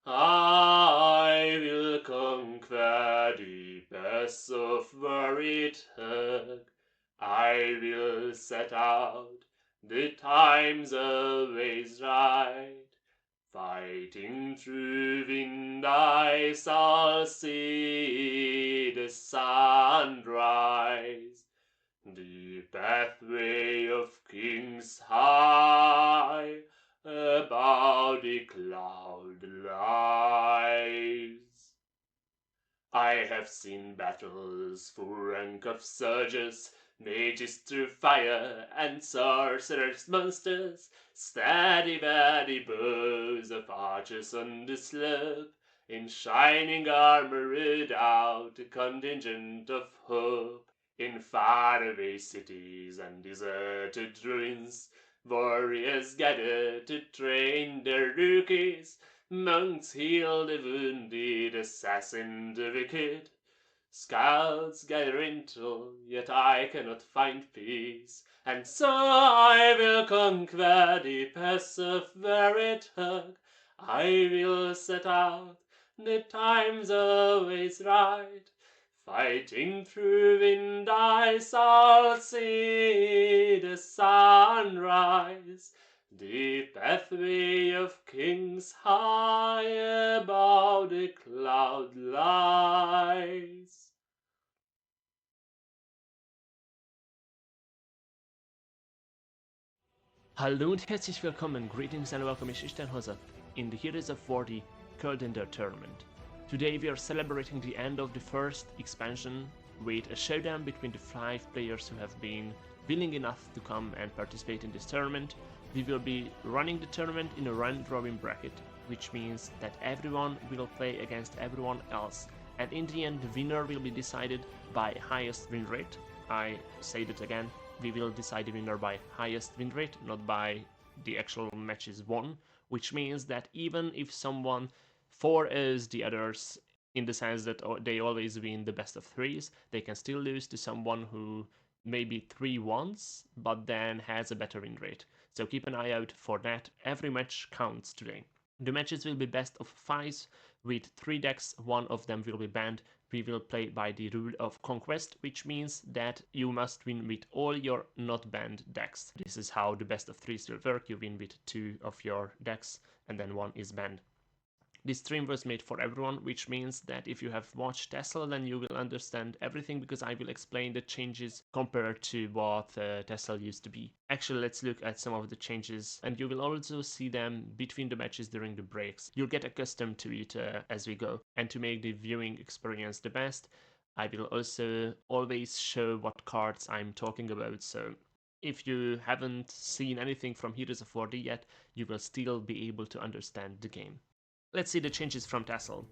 I will conquer the best of Vordë. I will set out, the time's always right. Fighting through wind I shall see the sun rise. The pathway of kings high above the cloud lies. I have seen battles full rank of soldiers, mages through fire, and sorcerers monsters, steady bloody bows of archers on the slope, in shining armor without a contingent of hope. In faraway cities and deserted ruins, warriors gather to train their rookies. Monks heal the wounded, assassin the wicked. Scouts gather intel, yet I cannot find peace. And so I will conquer the pass of Vordë. I will set out, the time's always right. Fighting through wind I shall see the sunrise. The pathway of kings high above the cloud lies. Hallo und herzlich willkommen, greetings and welcome, ich bin Hose in the Heroes of Vordë Coldender tournament. Today we are celebrating the end of the first expansion with a showdown between the 5 players who have been willing enough to come and participate in this tournament. We will be running the tournament in a round-robin bracket, which means that everyone will play against everyone else, and in the end the winner will be decided by highest win rate. I say that again, we will decide the winner by highest win rate, not by the actual matches won, which means that even if someone 4-0s the others in the sense that they always win the best of 3s, they can still lose to someone who maybe 3-1s, but then has a better win rate. So keep an eye out for that. Every match counts today. The matches will be best of 5s with 3 decks, one of them will be banned. We will play by the rule of conquest, which means that you must win with all your not banned decks. This is how the best of 3s will work. You win with 2 of your decks and then 1 is banned. This stream was made for everyone, which means that if you have watched Tesla, then you will understand everything because I will explain the changes compared to what Tesla used to be. Actually, let's look at some of the changes, and you will also see them between the matches during the breaks. You'll get accustomed to it as we go, and to make the viewing experience the best, I will also always show what cards I'm talking about, so if you haven't seen anything from Heroes of Vordë yet, you will still be able to understand the game. Let's see the changes from Tassel.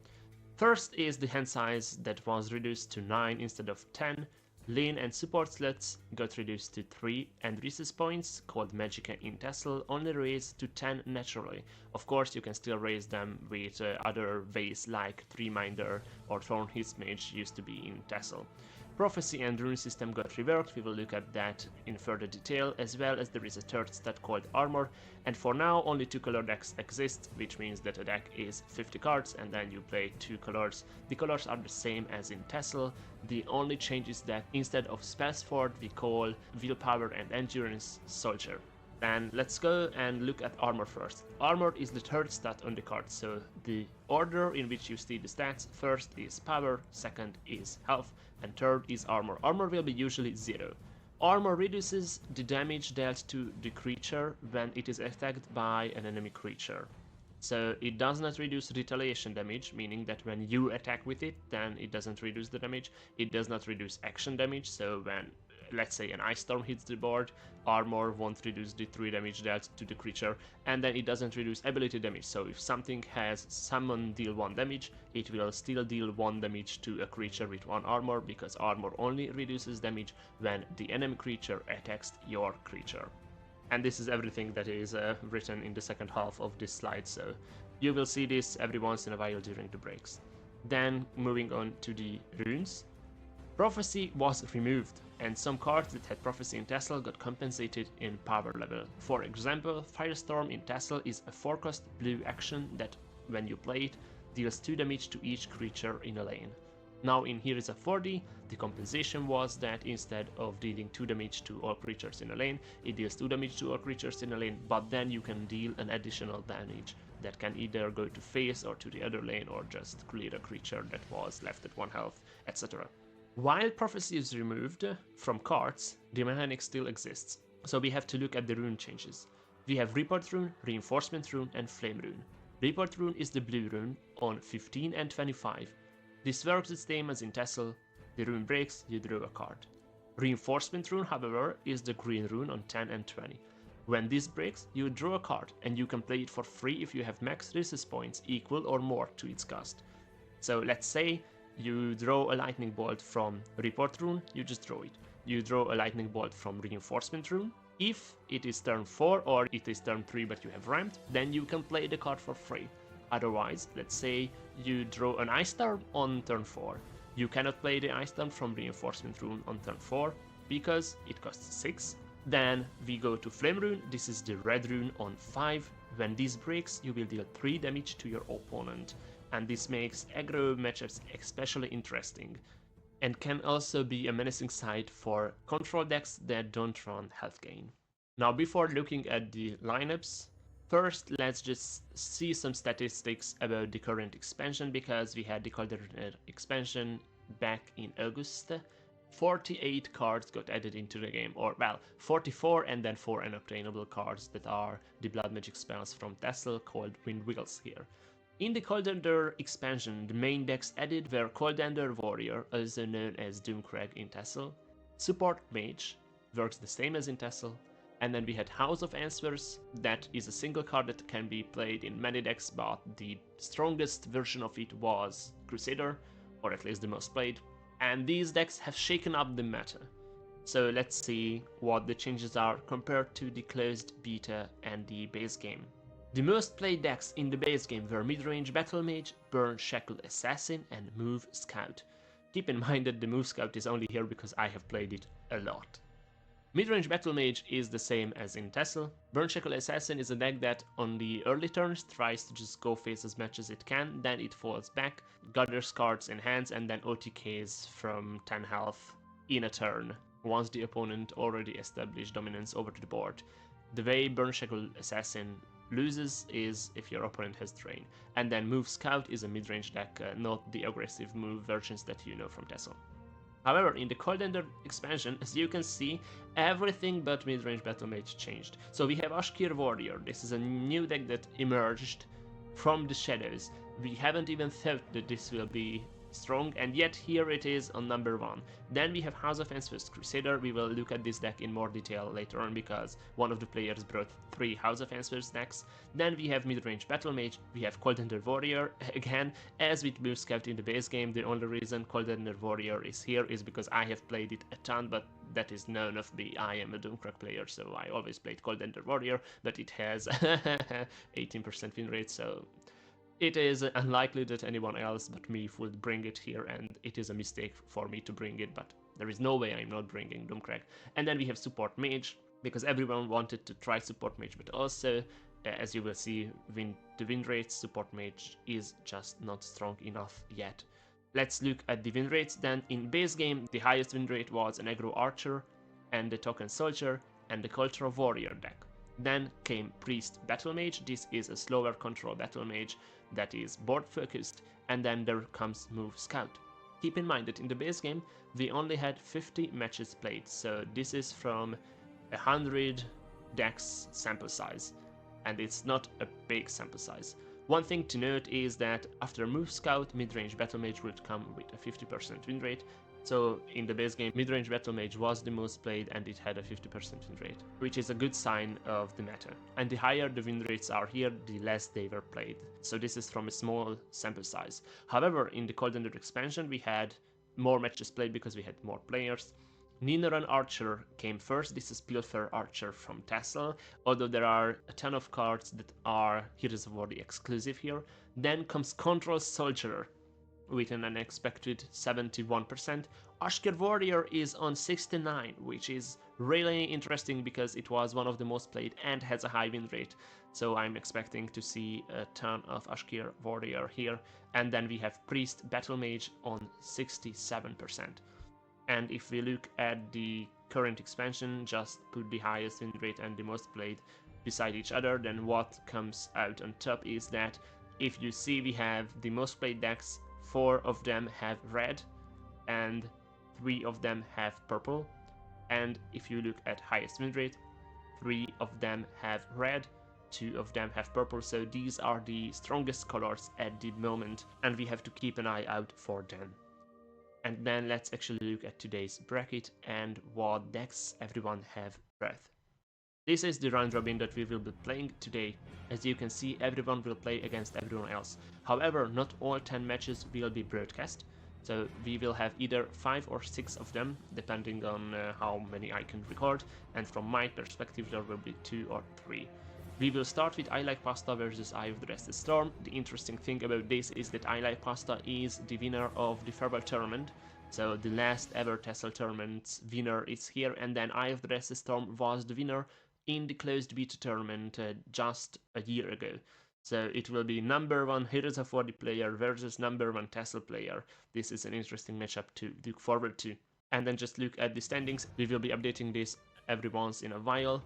First is the hand size that was reduced to 9 instead of 10. Lane and support slots got reduced to 3, and recess points, called Magicka in Tassel, only raised to 10 naturally. Of course, you can still raise them with other ways like 3-minder or Thorn His Mage used to be in Tassel. Prophecy and Rune system got reworked, we will look at that in further detail, as well as there is a third stat called Armor, and for now only 2 color decks exist, which means that a deck is 50 cards and then you play 2 colors. The colors are the same as in Tassel, the only change is that instead of Spellsword we call Willpower and Endurance Soldier. Then let's go and look at Armor first. Armor is the third stat on the card, so the order in which you see the stats, first is Power, second is Health, and third is Armor. Armor will be usually 0. Armor reduces the damage dealt to the creature when it is attacked by an enemy creature. So it does not reduce retaliation damage, meaning that when you attack with it, then it doesn't reduce the damage. It does not reduce action damage, so when, let's say, an Ice Storm hits the board, Armor won't reduce the 3 damage dealt to the creature, and then it doesn't reduce ability damage, so if something has Summon deal 1 damage, it will still deal 1 damage to a creature with 1 Armor, because Armor only reduces damage when the enemy creature attacks your creature. And this is everything that is written in the second half of this slide, so you will see this every once in a while during the breaks. Then moving on to the runes. Prophecy was removed, and some cards that had Prophecy in Tassel got compensated in power level. For example, Firestorm in Tassel is a 4-cost blue action that when you play it, deals 2 damage to each creature in a lane. Now in Heroes of Vordë, the compensation was that instead of dealing 2 damage to all creatures in a lane, it deals 2 damage to all creatures in a lane, but then you can deal an additional damage that can either go to face or to the other lane or just clear a creature that was left at 1 health, etc. While Prophecy is removed from cards, the mechanic still exists, so we have to look at the rune changes. We have Report Rune, Reinforcement Rune and Flame Rune. Report Rune is the blue rune on 15 and 25. This works the same as in Tessel. The rune breaks, you draw a card. Reinforcement Rune, however, is the green rune on 10 and 20. When this breaks, you draw a card, and you can play it for free if you have max resist points equal or more to its cost. So let's say you draw a lightning bolt from Report Rune, you just draw it. You draw a lightning bolt from Reinforcement Rune. If it is turn 4 or it is turn 3 but you have ramped, then you can play the card for free. Otherwise, let's say you draw an Ice Storm on turn 4. You cannot play the Ice Storm from Reinforcement Rune on turn 4 because it costs 6. Then we go to Flame Rune, this is the red rune on 5. When this breaks, you will deal 3 damage to your opponent, and this makes aggro matchups especially interesting, and can also be a menacing side for control decks that don't run health gain. Now before looking at the lineups, first let's just see some statistics about the current expansion, because we had the Coldender expansion back in August. 48 cards got added into the game, or well, 44 and then 4 unobtainable cards that are the blood magic spells from Tessel called Wind Wheels here. In the Coldender expansion, the main decks added were Coldender Warrior, also known as Doomcrag in Tessel, Support Mage, works the same as in Tessel, and then we had House of Answers, that is a single card that can be played in many decks, but the strongest version of it was Crusader, or at least the most played, and these decks have shaken up the meta. So let's see what the changes are compared to the closed beta and the base game. The most played decks in the base game were Midrange Battle Mage, Burn Shackle Assassin and Move Scout. Keep in mind that the Move Scout is only here because I have played it a lot. Midrange Battle Mage is the same as in Tessel. Burn Shackle Assassin is a deck that on the early turns tries to just go face as much as it can, then it falls back, gathers cards in hands and then OTKs from 10 health in a turn, once the opponent already established dominance over the board. The way Burn Shackle Assassin loses is if your opponent has Drain, and then Move Scout is a mid-range deck, not the aggressive move versions that you know from Tessel. However, in the Coldender expansion, as you can see, everything but mid-range Battle Mage changed. So we have Ashkir Warrior. This is a new deck that emerged from the shadows. We haven't even thought that this will be strong, and yet here it is on number 1. Then we have House of Answers Crusader. We will look at this deck in more detail later on because one of the players brought 3 House of Answers decks. Then we have Midrange Battle Mage, we have Coldender Warrior. Again, as with Move Scout in the base game, the only reason Coldender Warrior is here is because I have played it a ton, but that is none of the I am a Doomcrag player, so I always played Coldender Warrior, but it has 18% win rate, so it is unlikely that anyone else but me would bring it here, and it is a mistake for me to bring it, but there is no way I'm not bringing Doomcrag. And then we have Support Mage, because everyone wanted to try Support Mage, but also, as you will see, the win rates, Support Mage is just not strong enough yet. Let's look at the win rates then. In base game, the highest win rate was an Aggro Archer, and the Token Soldier, and the Cultural Warrior deck. Then came Priest Battle Mage. This is a slower control Battle Mage that is board focused, and then there comes Move Scout. Keep in mind that in the base game we only had 50 matches played, so this is from 100 decks sample size, and it's not a big sample size. One thing to note is that after Move Scout, Midrange Battle Mage would come with a 50% win rate. So in the base game, Midrange Battle Mage was the most played and it had a 50% win rate, which is a good sign of the meta. And the higher the win rates are here, the less they were played. So this is from a small sample size. However, in the Coldender expansion, we had more matches played because we had more players. Ninaran Archer came first. This is Pilfer Archer from Tessel, although there are a ton of cards that are Heroes of War exclusive here. Then comes Control Soldier with an unexpected 71%, Ashkir Warrior is on 69, which is really interesting because it was one of the most played and has a high win rate. So I'm expecting to see a ton of Ashkir Warrior here. And then we have Priest Battle Mage on 67%. And if we look at the current expansion, just put the highest win rate and the most played beside each other, then what comes out on top is that if you see we have the most played decks, 4 of them have red and 3 of them have purple. And if you look at highest win rate, 3 of them have red, 2 of them have purple, so these are the strongest colors at the moment and we have to keep an eye out for them. And then let's actually look at today's bracket and what decks everyone have breath. This is the round robin that we will be playing today. As you can see, everyone will play against everyone else. However, not all 10 matches will be broadcast, so we will have either 5 or 6 of them, depending on how many I can record, and from my perspective there will be 2 or 3. We will start with I Like Pasta versus Eye of the Restless Storm. The interesting thing about this is that I Like Pasta is the winner of the Farewell Tournament, so the last ever Tessel Tournament's winner is here, and then Eye of the Restless Storm was the winner in the closed beta tournament just a year ago. So it will be number 1 Heroes of Vordë player versus number 1 Tessel player. This is an interesting matchup to look forward to. And then just look at the standings. We will be updating this every once in a while.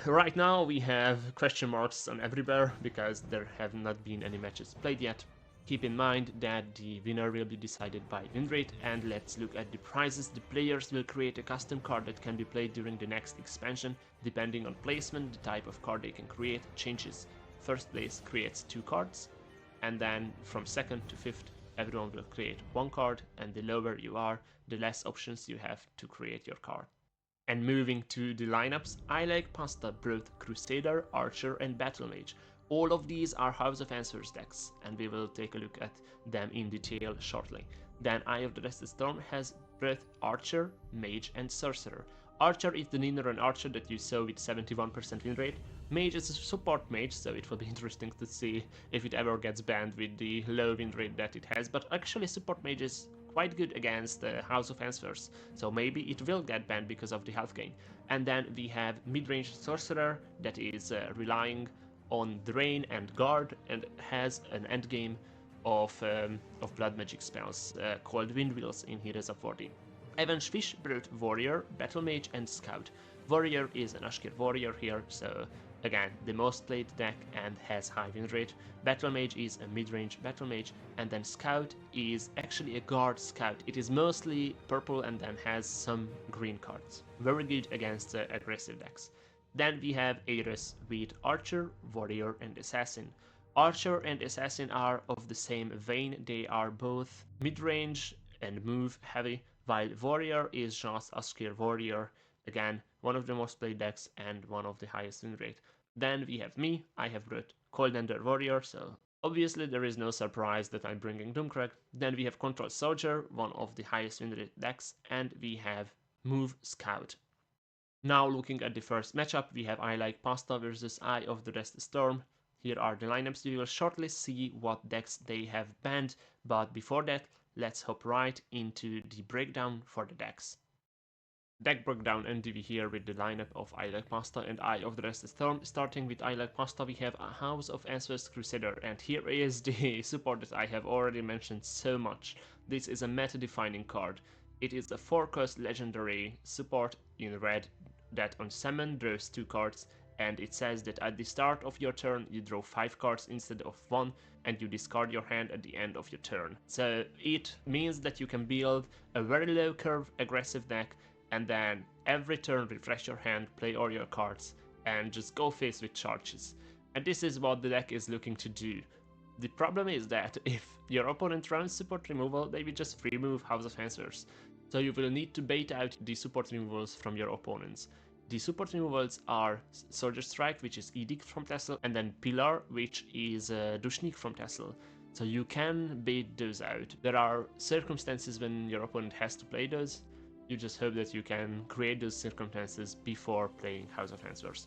Right now we have question marks on everywhere because there have not been any matches played yet. Keep in mind that the winner will be decided by win rate, and let's look at the prizes. The players will create a custom card that can be played during the next expansion. Depending on placement, the type of card they can create changes. First place creates 2 cards, and then from 2nd to 5th everyone will create 1 card, and the lower you are, the less options you have to create your card. And moving to the lineups, I Like Pasta brought Crusader, Archer and Battle Mage. All of these are House of Answers decks, and we will take a look at them in detail shortly. Then Eye of the Restless Storm has brought Archer, Mage and Sorcerer. Archer is the Ninja Archer that you saw with 71% win rate. Mage is a support mage, so it will be interesting to see if it ever gets banned with the low win rate that it has, but actually support mage is quite good against House of Answers, so maybe it will get banned because of the health gain. And then we have mid-range Sorcerer that is relying on Drain and Guard and has an endgame of blood magic spells called Windwheels in Heroes of Vordë. Avenged Fish brought Warrior, Battle Mage and Scout. Warrior is an Ashkir Warrior here, so again, the most played deck and has high win rate. Battle Mage is a mid-range Battle Mage, and then Scout is actually a Guard Scout. It is mostly purple and then has some green cards. Very good against aggressive decks. Then we have Ares with Archer, Warrior and Assassin. Archer and Assassin are of the same vein, they are both mid-range and move heavy, while Warrior is just Ashkir Warrior, again, one of the most played decks and one of the highest win rate. Then we have me, I have brought Coldender Warrior, so obviously there is no surprise that I'm bringing Doomcrack. Then we have Control Soldier, one of the highest win rate decks, and we have Move Scout. Now looking at the first matchup, we have I Like Pasta versus Eye of the Restless Storm. Here are the lineups. We will shortly see what decks they have banned, but before that, let's hop right into the breakdown for the decks. Deck breakdown NDV here with the lineup of I Like Pasta and Eye of the Restless Storm. Starting with I Like Pasta, we have a House of Answers Crusader, and here is the support that I have already mentioned so much. This is a meta-defining card. It is a 4-cost legendary support in red that on summon draws 2 cards, and it says that at the start of your turn you draw 5 cards instead of 1, and you discard your hand at the end of your turn. So it means that you can build a very low curve aggressive deck, and then every turn refresh your hand, play all your cards, and just go face with charges. And this is what the deck is looking to do. The problem is that if your opponent runs support removal, they will just remove House of Answers. So you will need to bait out the support removals from your opponents. The support removals are Soldier Strike, which is Edict from Tessel, and then Pillar, which is Dushnik from Tessel. So you can bait those out. There are circumstances when your opponent has to play those. You just hope that you can create those circumstances before playing House of Answers.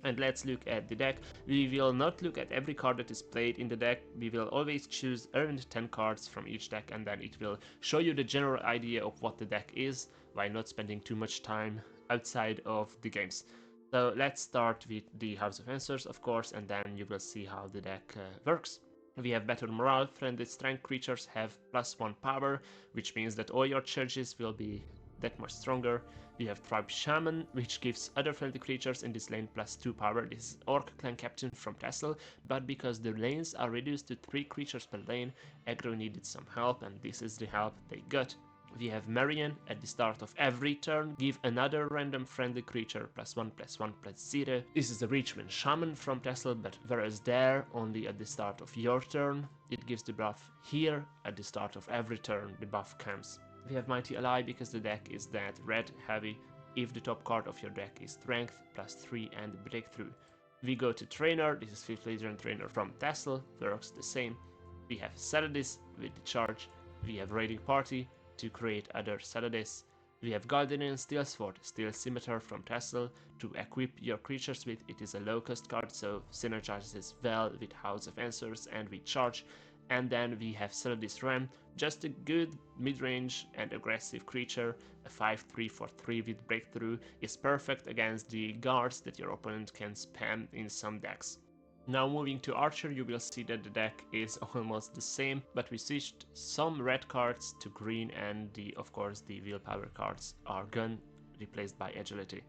And let's look at the deck. We will not look at every card that is played in the deck. We will always choose around 10 cards from each deck, and then it will show you the general idea of what the deck is, while not spending too much time outside of the games. So let's start with the House of Answers, of course, and then you will see how the deck works. We have better morale. Friendly strength creatures have +1 power, which means that all your charges will be that much stronger. We have Tribe Shaman, which gives other friendly creatures in this lane +2 power. This is Orc Clan Captain from Tassel, but because the lanes are reduced to 3 creatures per lane, aggro needed some help, and this is the help they got. We have Marion. At the start of every turn, give another random friendly creature +1/+1/0. This is the Reachman Shaman from Tassel, but whereas there, only at the start of your turn, it gives the buff. Here, at the start of every turn, the buff comes. We have Mighty Ally because the deck is that red heavy. If the top card of your deck is Strength +3 and Breakthrough. We go to Trainer. This is 5th Legion Trainer from Tassel, works the same. We have Saladis with the charge. We have Raiding Party to create other Saladis. We have Galdinian Steel Sword, Steel Scimitar from Tassel to equip your creatures with. It is a low cost card, so synergizes well with House of Answers and with charge. And then we have Saladis Ram, just a good mid-range and aggressive creature. A 5/3 for 3 with Breakthrough is perfect against the guards that your opponent can spam in some decks. Now moving to Archer, you will see that the deck is almost the same, but we switched some red cards to green, and of course the willpower cards are gone, replaced by agility.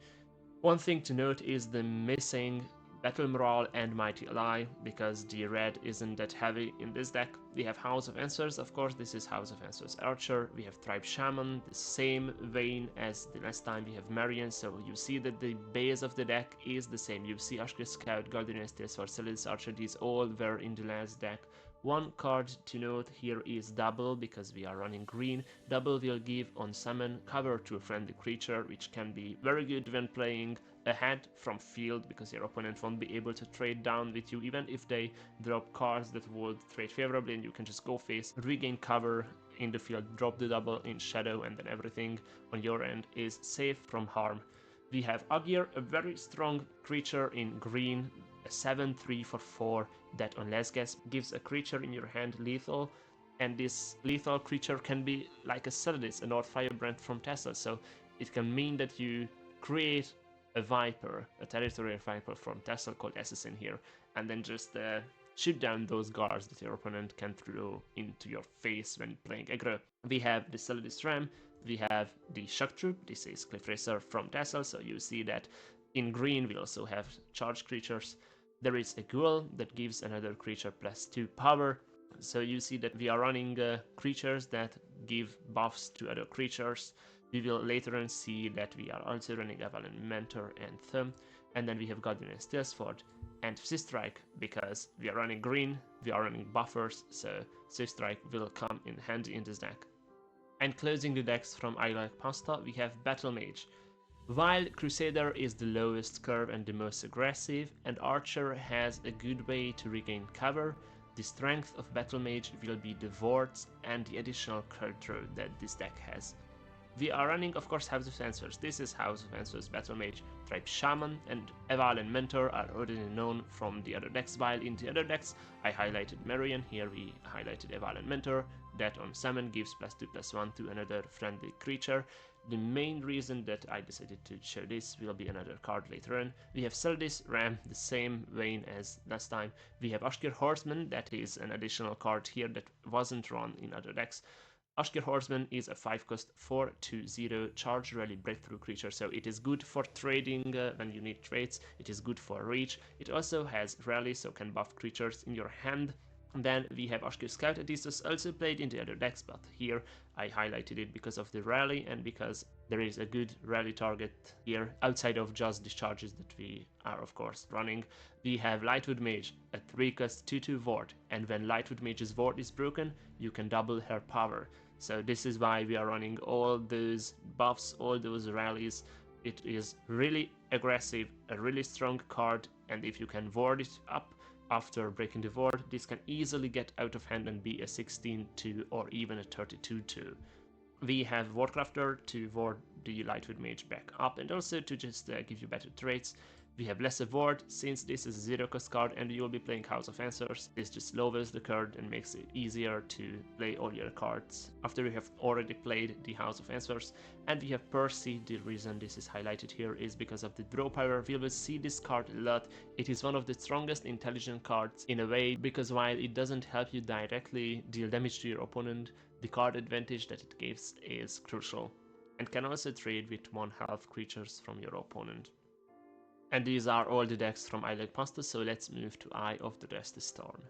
One thing to note is the missing Battle Morale and Mighty Ally, because the red isn't that heavy in this deck. We have House of Answers, of course, this is House of Answers Archer. We have Tribe Shaman, the same vein as the last time. We have Marion, so you see that the base of the deck is the same. You see Ashker Scout, Galdinian Steel Sword, Saladis Archer, these all were in the last deck. One card to note here is Double, because we are running green. Double will give on summon cover to a friendly creature, which can be very good when playing ahead from field, because your opponent won't be able to trade down with you, even if they drop cards that would trade favorably, and you can just go face, regain cover in the field, drop the double in shadow, and then everything on your end is safe from harm. We have Agir, a very strong creature in green, a 7/3 for 4 that on last guess gives a creature in your hand lethal, and this lethal creature can be like a Saladis, a North Firebrand from Tassel, so it can mean that you create a Viper, a territorial Viper from Tassel called Assassin here, and then just shoot down those guards that your opponent can throw into your face when playing aggro. We have the Saladis Ram, we have the Shock Troop, this is Cliff Racer from Tassel, so you see that in green we also have charge creatures. There is a Ghoul that gives another creature +2 power, so you see that we are running creatures that give buffs to other creatures. We will later on see that we are also running Avalon Mentor and Thumb, and then we have Galdinian Steel Sword and Swift Strike, because we are running green, we are running buffers, so Swift Strike will come in handy in this deck. And closing the decks from I Like Pasta, we have Battle Mage. While Crusader is the lowest curve and the most aggressive, and Archer has a good way to regain cover, the strength of Battle Mage will be the wards and the additional card draw that this deck has. We are running, of course, House of Answers. This is House of Answers Battle Mage. Tribe Shaman and Eval and Mentor are already known from the other decks, while in the other decks I highlighted Marion, here we highlighted Eval and Mentor, that on summon gives +2/+1 to another friendly creature. The main reason that I decided to show this will be another card later on. We have Saladis Ram, the same vein as last time. We have Ashkir Horseman, that is an additional card here that wasn't run in other decks. Ashkir Horseman is a 5-cost 4/2/0 charge rally breakthrough creature, so it is good for trading when you need trades. It is good for reach. It also has rally, so can buff creatures in your hand. And then we have Ashkir Scout. This was also played in the other decks, but here I highlighted it because of the rally and because there is a good rally target here outside of just the charges that we are of course running. We have Lightwood Mage, a 3-cost 2/2 Ward, and when Lightwood Mage's Ward is broken, you can double her power. So this is why we are running all those buffs, all those rallies. It is really aggressive, a really strong card, and if you can ward it up after breaking the ward, this can easily get out of hand and be a 16/2 or even a 32/2. We have Wardcrafter to ward the Lightwood Mage back up and also to just give you better traits. We have Lesser Vordë, since this is a 0-cost card and you will be playing House of Answers. This just lowers the card and makes it easier to play all your cards after you have already played the House of Answers. And we have Percy. The reason this is highlighted here is because of the draw power. We will see this card a lot. It is one of the strongest intelligent cards in a way, because while it doesn't help you directly deal damage to your opponent, the card advantage that it gives is crucial, and can also trade with 1 health creatures from your opponent. And these are all the decks from Island Pasta, so let's move to Eye of the Restless Storm.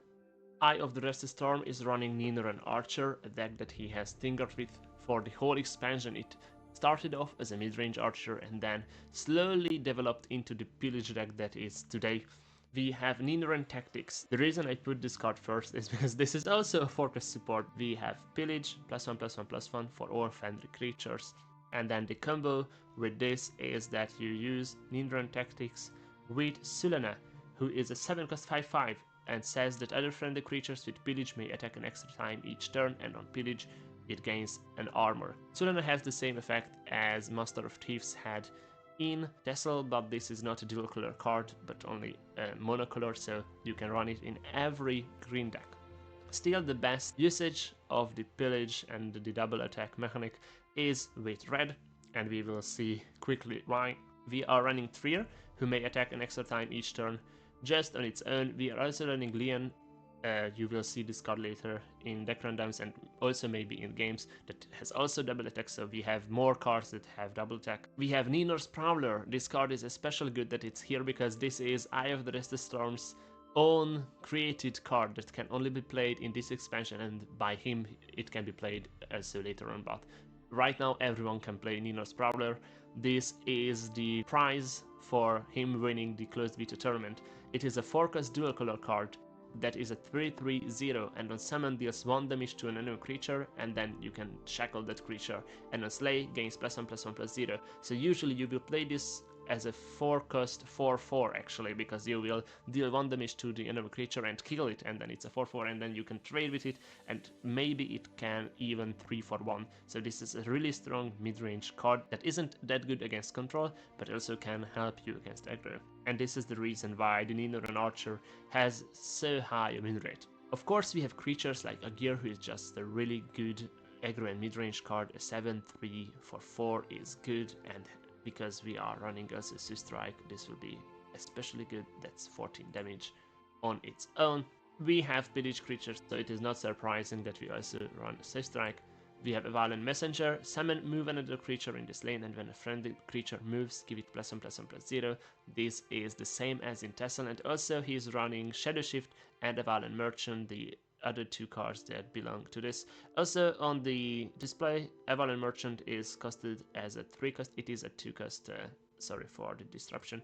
Eye of the Restless Storm is running Niner and Archer, a deck that he has tinkered with for the whole expansion. It started off as a mid-range Archer and then slowly developed into the pillage deck that is today. We have Niner and Tactics. The reason I put this card first is because this is also a Fortress support. We have Pillage, +1/+1/+1 for all friendly creatures. And then the combo with this is that you use Niner and Tactics with Sulana, who is a 7-cost 5/5 and says that other friendly creatures with Pillage may attack an extra time each turn, and on Pillage it gains an armor. Sulana has the same effect as Master of Thieves had in Tessel, but this is not a dual color card but only a monocolor, so you can run it in every green deck. Still, the best usage of the Pillage and the double attack mechanic is with red, and we will see quickly why. We are running Trier, who may attack an extra time each turn just on its own. We are also running Leon. You will see this card later in deck randoms and also maybe in games, that has also double attack, so we have more cards that have double attack. We have Ninor's Prowler. This card is especially good that it's here because this is Eye of the Restless Storm's own created card that can only be played in this expansion, and by him it can be played also later on, but right now everyone can play Ninor's Prowler. This is the prize for him winning the closed beta tournament. It is a 4-cost dual color card that is a 3/3/0, and on summon deals 1 damage to an enemy creature, and then you can shackle that creature, and on slay gains +1/+1/0. So usually you will play this as a 4-cost 4/4 actually, because you will deal 1 damage to the enemy creature and kill it, and then it's a 4/4, and then you can trade with it, and maybe it can even 3/1. So this is a really strong mid-range card that isn't that good against control, but also can help you against aggro. And this is the reason why the Niner and Archer has so high a win rate. Of course, we have creatures like Agir, who is just a really good aggro and mid-range card. A 7/3 for 4 is good, and because we are running also Strike, this will be especially good. That's 14 damage on its own. We have Pillage creatures, so it is not surprising that we also run Strike. We have a Violent Messenger. Summon, move another creature in this lane, and when a friendly creature moves, give it +1/+1/0. This is the same as in Tessel, and also he's running Shadow Shift and a Violent Merchant, the other 2 cards that belong to this. Also on the display, Violent Merchant is costed as a 3-cost. It is a 2-cost, sorry for the disruption.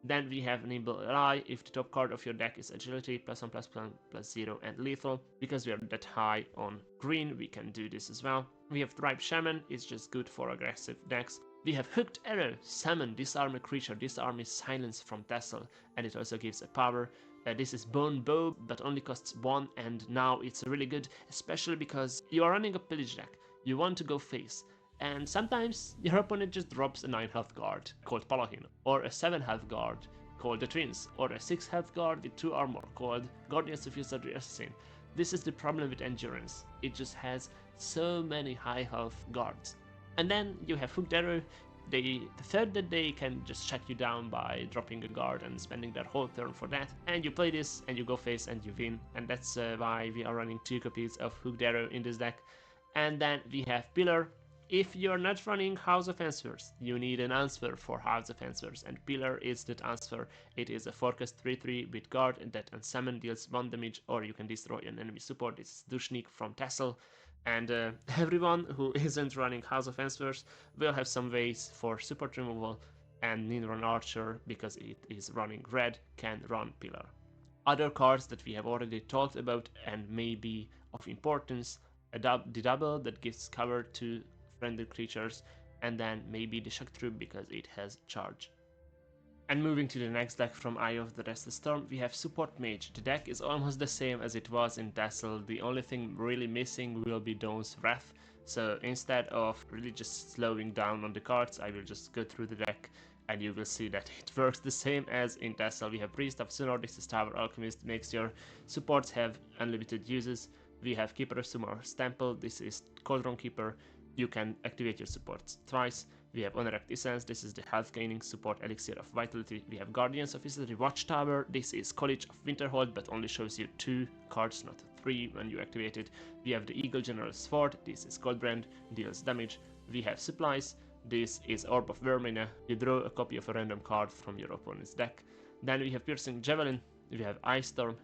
Then we have Nimble Ally. If the top card of your deck is Agility, +1/+1/0 and Lethal. Because we are that high on green, we can do this as well. We have Tribe Shaman. It's just good for aggressive decks. We have Hooked Arrow. Summon, disarm a creature. Disarm is Silence from Tessel, and it also gives a power. This is Bone Bow, but only costs 1, and now it's really good, especially because you are running a Pillage deck. You want to go face, and sometimes your opponent just drops a 9 health guard called Paladin, or a 7 health guard called the Twins, or a 6 health guard with 2 armor called Guardians of Usurped Assassin. This is the problem with Endurance. It just has so many high health guards. And then you have Hooked Arrow. The third that they can just shut you down by dropping a guard and spending their whole turn for that, and you play this and you go face and you win, and that's why we are running 2 copies of Hooked Arrow in this deck. And then we have Pillar. If you're not running House of Answers, you need an answer for House of Answers, and Pillar is that answer. It is a 4-cost 3/3 with guard, and that on summon deals 1 damage, or you can destroy an enemy support. It's Dushnik from Tessel. And everyone who isn't running House of Answers will have some ways for support removal, and Niner and Archer, because it is running red, can run Pillar. Other cards that we have already talked about and may be of importance, the double that gives cover to friendly creatures, and then maybe the Shock Troop because it has charge. And moving to the next deck from Eye of the Restless Storm, we have Support Mage. The deck is almost the same as it was in Tessel. The only thing really missing will be Dawn's Wrath. So instead of really just slowing down on the cards, I will just go through the deck and you will see that it works the same as in Tesla. We have Priest of Sunor, this is Tower Alchemist, makes your supports have unlimited uses. We have Keeper of Sumar's Temple, this is Cauldron Keeper, you can activate your supports twice. We have Honoract Essence, this is the health gaining support Elixir of Vitality. We have Guardians of History Watchtower, this is College of Winterhold, but only shows you 2 cards, not 3 when you activate it. We have the Eagle General Sword, this is Coldbrand, deals damage. We have Supplies, this is Orb of Vermina, you draw a copy of a random card from your opponent's deck. Then we have Piercing Javelin, we have Ice Storm,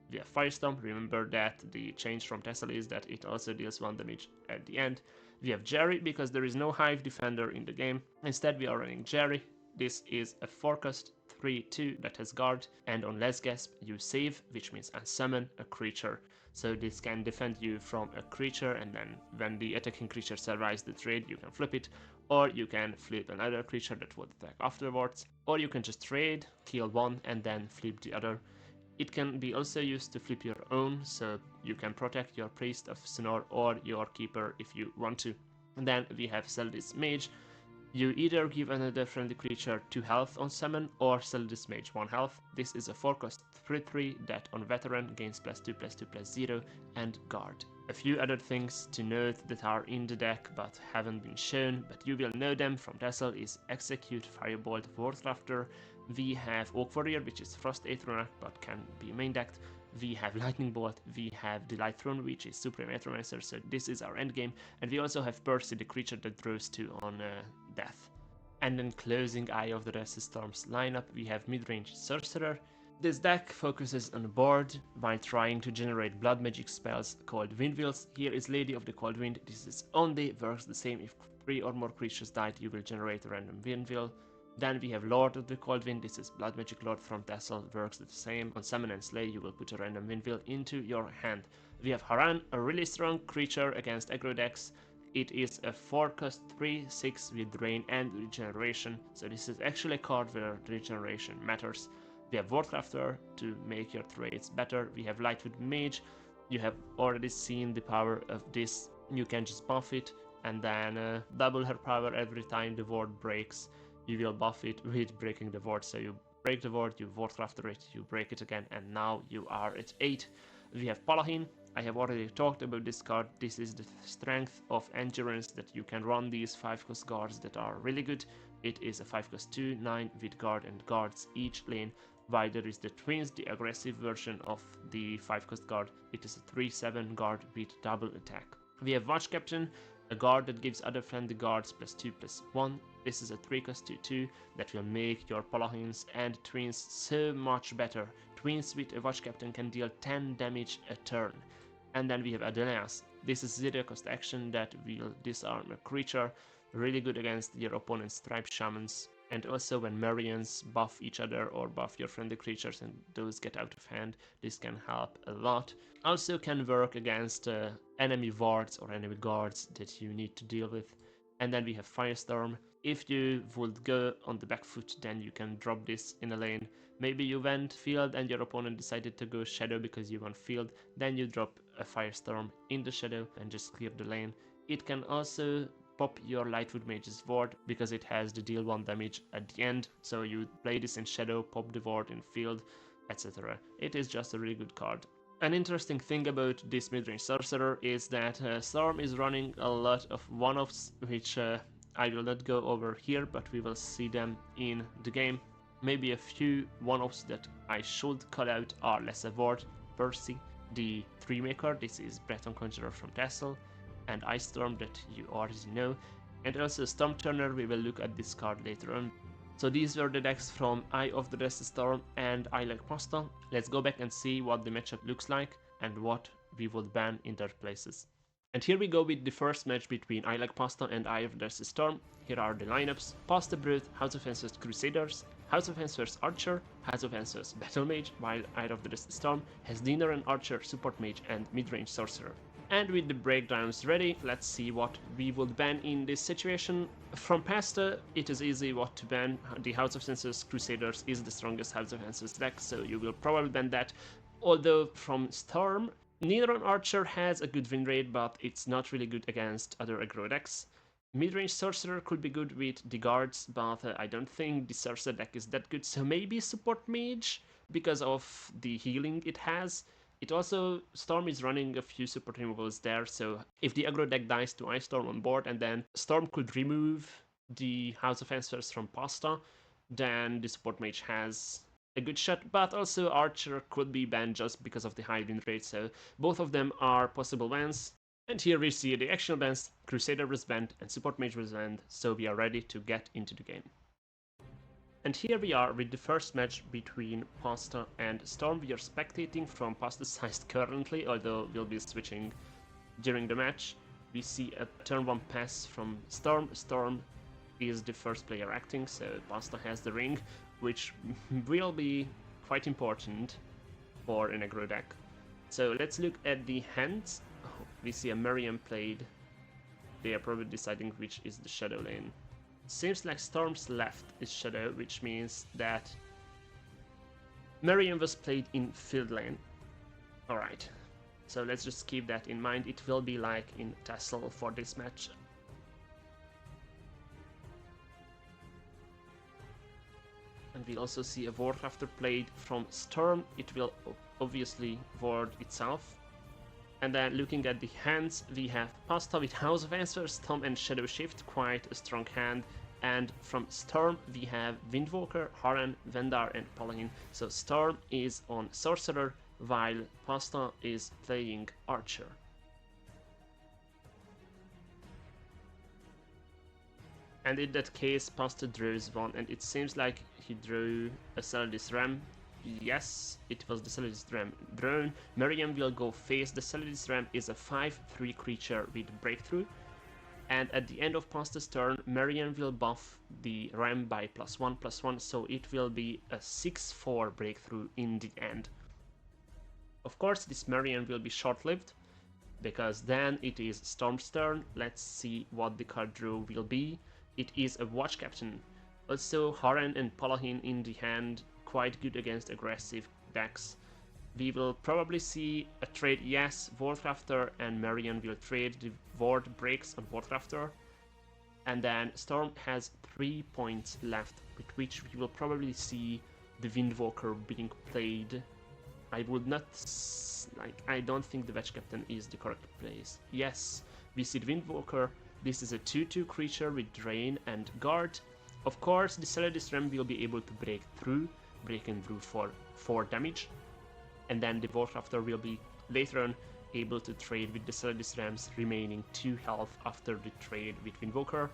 we have Firestorm. Remember that the change from Tessel is that it also deals 1 damage at the end. We have Jerry, because there is no Hive Defender in the game. Instead we are running Jerry. This is a 4-cost 3/2 that has guard, and on Last Gasp you save, which means unsummon a creature. So this can defend you from a creature, and then when the attacking creature survives the trade you can flip it, or you can flip another creature that will attack afterwards, or you can just trade, kill one and then flip the other. It can be also used to flip your own, so you can protect your Priest of Sunor or your Keeper if you want to. And then we have Zeldis Mage. You either give another friendly creature 2 health on summon, or Zeldis Mage 1 health. This is a 4-cost 3/3 that on Veteran gains +2/+2/0 and guard. A few other things to note that are in the deck but haven't been shown, but you will know them from Tessel, is Execute, Firebolt, Wardcrafter. We have Oak Warrior, which is Frost Aethermark but can be main decked. We have Lightning Bolt, we have the Light Throne, which is Supreme Aethermancer, so this is our endgame. And we also have Percy, the creature that draws 2 on death. And then closing Eye of the Restless Storms lineup, we have Midrange Sorcerer. This deck focuses on the board by trying to generate blood magic spells called Windwheels. Here is Lady of the Cold Wind. This is only works the same if 3 or more creatures died, you will generate a random Windwheel. Then we have Lord of the Cold Wind. This is Blood Magic Lord from Tessel, works the same. On Summon and Slay you will put a random Windwheel into your hand. We have Haran, a really strong creature against aggro decks. It is a 4-cost 3/6 with Drain and Regeneration, so this is actually a card where regeneration matters. We have Wardcrafter to make your trades better. We have Lightwood Mage. You have already seen the power of this. You can just buff it and then double her power every time the ward breaks. You will buff it with breaking the ward, so you break the ward, you Wardcrafter it, you break it again, and now you are at 8. We have Paladin. I have already talked about this card. This is the strength of endurance that you can run these 5-cost guards that are really good. It is a 5-cost 2/9 with guard and guards each lane, while there is the Twins, the aggressive version of the 5-cost guard. It is a 3/7 guard with double attack. We have Watch Captain, a guard that gives other friendly guards +2/+1. This is a 3-cost 2/2 that will make your Paladins and Twins so much better. Twins with a Watch Captain can deal 10 damage a turn. And then we have Adelias. This is 0-cost action that will disarm a creature, really good against your opponent's Tribe Shamans. And also when Marians buff each other or buff your friendly creatures and those get out of hand, this can help a lot. Also can work against enemy wards or enemy guards that you need to deal with. And then we have Firestorm. If you would go on the back foot, then you can drop this in a lane. Maybe you went field and your opponent decided to go shadow because you went field, then you drop a Firestorm in the shadow and just clear the lane. It can also pop your Lightwood Mage's ward because it has the deal 1 damage at the end, so you play this in shadow, pop the ward in field, etc. It is just a really good card. An interesting thing about this midrange sorcerer is that Storm is running a lot of one-offs, which I will not go over here, but we will see them in the game. Maybe a few one-offs that I should call out are Lesser Ward, Percy, the Tree Maker, this is Breton Conjurer from Tessel, and Ice Storm that you already know, and also Storm Turner. We will look at this card later on. So these were the decks from Eye of the Restless Storm and I Like Pasta. Let's go back and see what the matchup looks like and what we would ban in their places. And here we go with the first match between I Like Pasta and Eye of the Restless Storm. Here are the lineups: Pasta Brute, House of Answers Crusaders, House of Answers Archer, House of Answers Battle Mage, while Eye of the Restless Storm has Dinner and Archer, Support Mage and Midrange Sorcerer. And with the breakdowns ready, let's see what we would ban in this situation. From Pasta, it is easy what to ban. The House of Answers Crusaders is the strongest House of Answers deck, so you will probably ban that. Although from Storm, Neither on Archer has a good win rate, but it's not really good against other aggro decks. Mid-range Sorcerer could be good with the guards, but I don't think the Sorcerer deck is that good, so maybe Support Mage, because of the healing it has. It also, Storm is running a few support removals there, so if the aggro deck dies to Ice Storm on board, and then Storm could remove the House of Answers from Pasta, then the Support Mage has a good shot, but also Archer could be banned just because of the high win rate, so both of them are possible bans. And here we see the actual bans, Crusader was banned and Support Mage was banned, so we are ready to get into the game. And here we are with the first match between Pasta and Storm. We are spectating from Pasta's side currently, although we'll be switching during the match. We see a turn 1 pass from Storm. Storm is the first player acting, so Pasta has the ring, which will be quite important for an aggro deck. So let's look at the hands. Oh, we see a Miriam played. They are probably deciding which is the Shadow lane. Seems like Storm's left is Shadow, which means that Miriam was played in field lane. Alright, so let's just keep that in mind. It will be like in Tassel for this match. And we also see a Wardcrafter played from Storm. It will obviously ward itself. And then looking at the hands, we have Pasta with House of Answers, Tom and Shadow Shift, quite a strong hand. And from Storm we have Windwalker, Haran, Vendar and Paladin. So Storm is on Sorcerer, while Pasta is playing Archer. And in that case, Pasta draws one, and it seems like he drew a Celadis Ram. Yes, it was the Celadis Ram drawn. Miriam will go face. The Celadis Ram is a 5/3 creature with Breakthrough. And at the end of Pasta's turn, Miriam will buff the Ram by +1/+1, so it will be a 6/4 Breakthrough in the end. Of course, this Miriam will be short-lived, because then it is Storm's turn. Let's see what the card draw will be. It is a Watch Captain. Also, Haran and Paladin in the hand, quite good against aggressive decks. We will probably see a trade, yes, Wardcrafter and Marion will trade, the Ward breaks on Wardcrafter. And then Storm has 3 points left, with which we will probably see the Windwalker being played. I would not, I don't think the Watch Captain is the correct place. Yes, we see the Windwalker. This is a 2/2 creature with Drain and Guard. Of course, the Celadis Ram will be able to breaking through for 4 damage. And then the Wardcrafter will be later on able to trade with the Celadis Ram's remaining 2 health after the trade with Windwalker.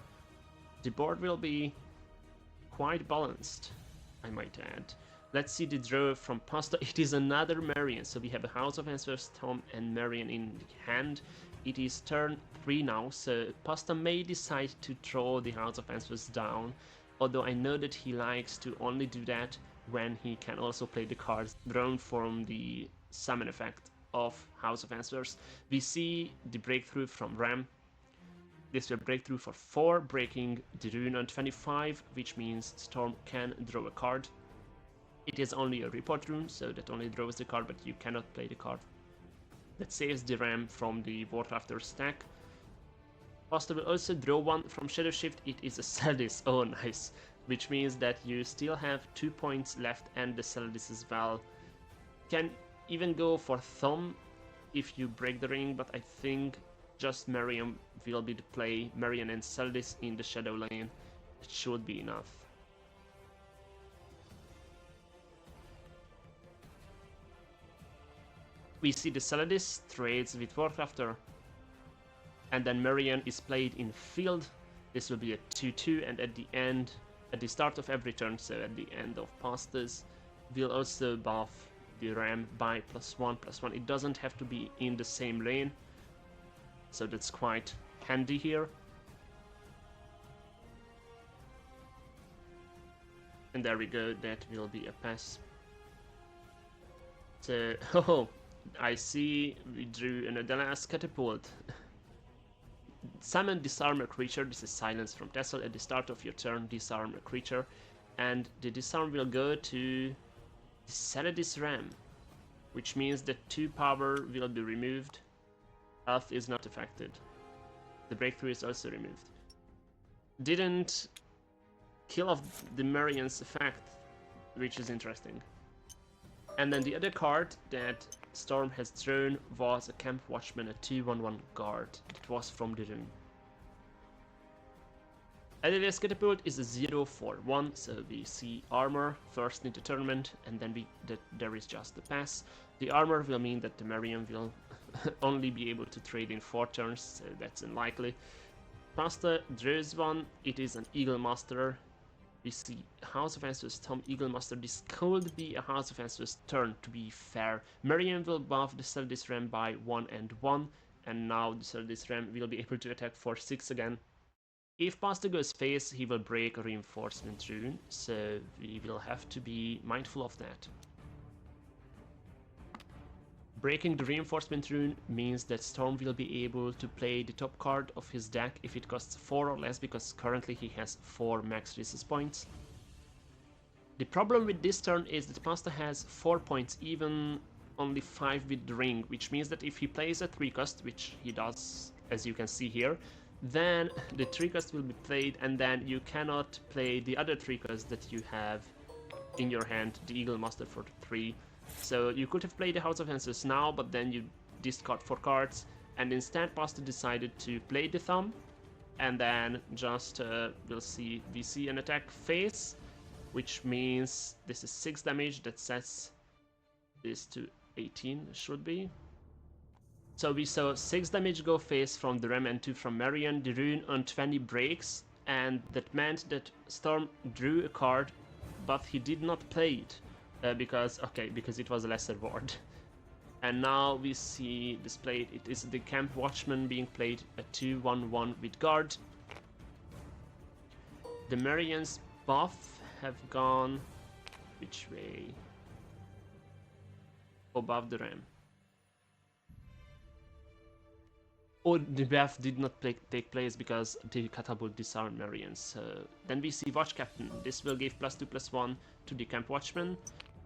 The board will be quite balanced, I might add. Let's see the draw from Pasta. It is another Marion, so we have a House of Answers, Tom and Marion in the hand. It is turn 3 now, so Pasta may decide to throw the House of Answers down, although I know that he likes to only do that when he can also play the cards drawn from the summon effect of House of Answers. We see the breakthrough from Ram. This will break through for 4, breaking the rune on 25, which means Storm can draw a card. It is only a report rune, so that only draws the card, but you cannot play the card. That saves the Ram from the Wardcrafter stack. Pasta will also draw one from Shadow Shift. It is a Celadis, oh nice. Which means that you still have 2 points left and the Celadis as well. Can even go for Thumb if you break the ring, but I think just Marion will be the play. Marion and Celadis in the Shadow lane. It should be enough. We see the Celadis trades with Wardcrafter, and then Marion is played in field. This will be a 2/2, and at the start of every turn, so at the end of Pasta's, we'll also buff the Ram by +1/+1. It doesn't have to be in the same lane, so that's quite handy here. And there we go, that will be a pass. So, oh, I see we drew another last catapult. Summon disarm a creature. This is silence from Tassel. At the start of your turn, disarm a creature, and the disarm will go to the Celadis Ram, which means that 2 power will be removed. Health is not affected. The breakthrough is also removed. didn't kill off the Marian's effect, which is interesting. And then the other card that Storm has drawn was a Camp Watchman, a 2/1/1 guard. It was from the rune. Adelia's Catapult is a 0/4/1, so we see armor first in the tournament, and then there is just the pass. The armor will mean that the Marian will only be able to trade in 4 turns, so that's unlikely. Pasta draws one, it is an Eagle Master. We see House of Answers, Tom Eagle Master. This could be a House of Answers turn, to be fair. Marian will buff the Celadis Ram by 1 and 1, and now the Celadis Ram will be able to attack for 6 again. If Pasta goes face, he will break a Reinforcement Rune, so we will have to be mindful of that. Breaking the Reinforcement Rune means that Storm will be able to play the top card of his deck if it costs 4 or less, because currently he has 4 max resource points. The problem with this turn is that Pasta has 4 points, even only 5 with the ring, which means that if he plays a 3-cost, which he does, as you can see here, then the 3-cost will be played, and then you cannot play the other 3-cost that you have in your hand, the Eagle Master for 3. So you could have played the House of Answers now, but then you discard 4 cards, and instead Pasta decided to play the Thumb, and then just we see an attack face, which means this is 6 damage, that sets this to 18, should be. So we saw 6 damage go face from the Ram and 2 from Marian. The rune on 20 breaks, and that meant that Storm drew a card, but he did not play it. Because it was a lesser ward. And now we see displayed, it is the Camp Watchman being played, a 2/1/1 with guard. The Marian's buff have gone which way? Above the Ram. Oh, the buff did not take place because the Catapult disarmed Marians. So then we see Watch Captain. This will give +2/+1 to the Camp Watchman.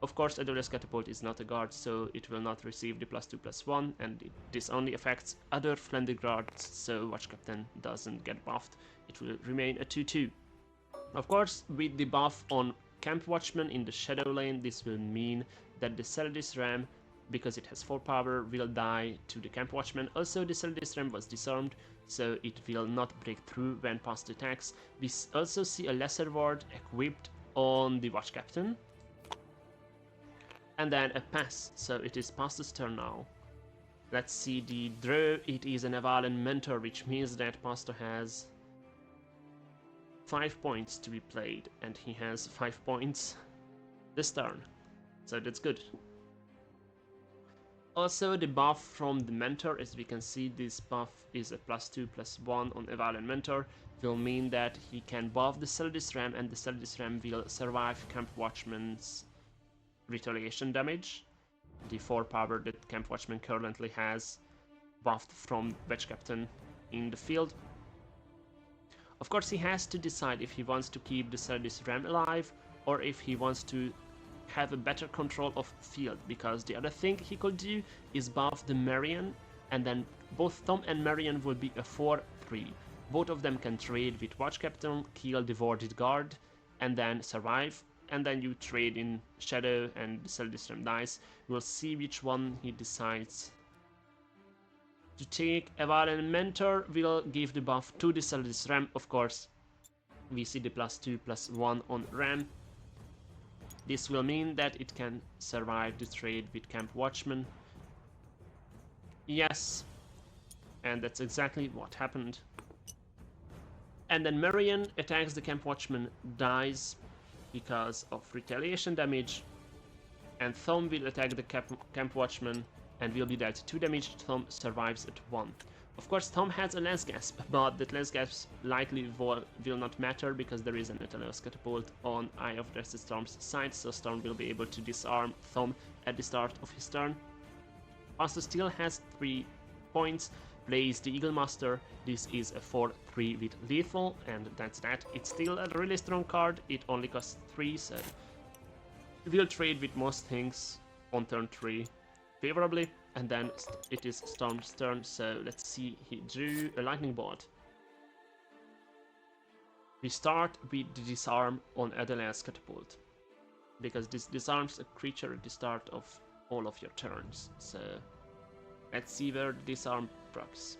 Of course, Adelia's Catapult is not a guard, so it will not receive the +2/+1, and this only affects other friendly guards, so Watch Captain doesn't get buffed. It will remain a 2/2. Of course, with the buff on Camp Watchman in the Shadow Lane, this will mean that the Celadis Ram, because it has 4 power, will die to the Camp Watchman. Also, the Celadis Ram was disarmed, so it will not break through when Pasta attacks. We also see a lesser ward equipped on the Watch Captain. And then a pass, so it is Pasta's turn now. Let's see the draw. It is an Avalen Mentor, which means that Pasta has 5 points to be played, and he has 5 points this turn, so that's good. Also, the buff from the Mentor, as we can see, this buff is a +2/+1 on Avalen Mentor, will mean that he can buff the Celadis Ram, and the Celadis Ram will survive Camp Watchman's retaliation damage, the 4 power that Camp Watchman currently has, buffed from Watch Captain in the field. Of course, he has to decide if he wants to keep the Celadis Ram alive, or if he wants to have a better control of field, because the other thing he could do is buff the Marian, and then both Tom and Marian will be a 4/3. Both of them can trade with Watch Captain, kill the warded guard, and then survive. And then you trade in Shadow and the Celadis Ram dies. We'll see which one he decides to take. Avalen Mentor will give the buff to the Celadis Ram, of course. We see the +2/+1 on Ram. This will mean that it can survive the trade with Camp Watchman. Yes, and that's exactly what happened. And then Marian attacks the Camp Watchman, dies because of retaliation damage, and Thom will attack the Camp Watchman and will be dealt 2 damage. Thom survives at 1. Of course, Thom has a Lance Gasp, but that Lance Gasp likely will not matter because there is an Adelia's Catapult on Eye of the Storm's side, so Storm will be able to disarm Thom at the start of his turn. Pasta still has 3 points, plays the Eagle Master. This is a 4/3 with lethal, and that's that. It's still a really strong card, it only costs 3, so we'll trade with most things on turn 3 favorably, and then it is Storm's turn, so let's see, he drew a Lightning Bolt. We start with the disarm on Adela's catapult, because this disarms a creature at the start of all of your turns. So let's see where the disarm procs.